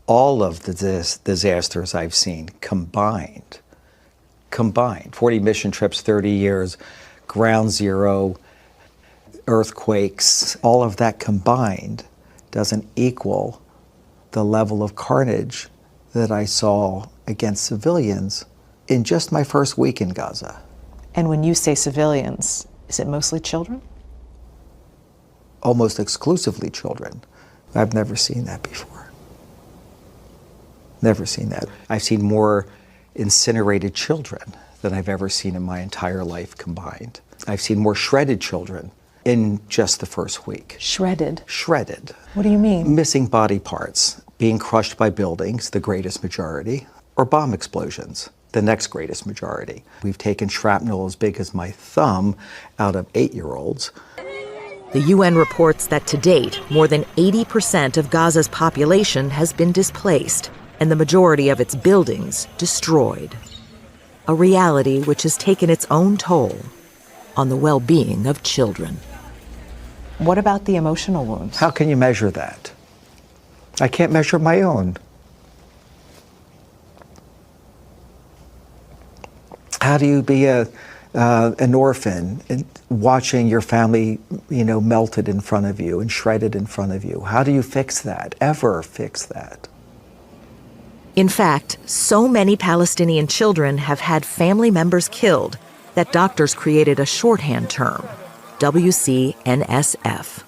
All of the disasters I've seen combined, 40 mission trips, 30 years, ground zero, earthquakes, all of that combined doesn't equal the level of carnage that I saw against civilians in just my first week in Gaza. And when you say civilians, is it mostly children? Almost exclusively children. I've never seen that before. Never seen that. I've seen more incinerated children than I've ever seen in my entire life combined. I've seen more shredded children in just the first week. Shredded? Shredded. What do you mean? Missing body parts, being crushed by buildings, the greatest majority, or bomb explosions, the next greatest majority. We've taken shrapnel as big as my thumb out of 8-year-olds. The UN reports that to date, more than 80% of Gaza's population has been displaced and the majority of its buildings destroyed. A reality which has taken its own toll on the well-being of children. What about the emotional wounds? How can you measure that? I can't measure my own. How do you be an orphan and watching your family, melted in front of you and shredded in front of you? How do you fix that? Ever fix that? In fact, so many Palestinian children have had family members killed that doctors created a shorthand term, WCNSF,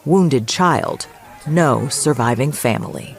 wounded child, no surviving family.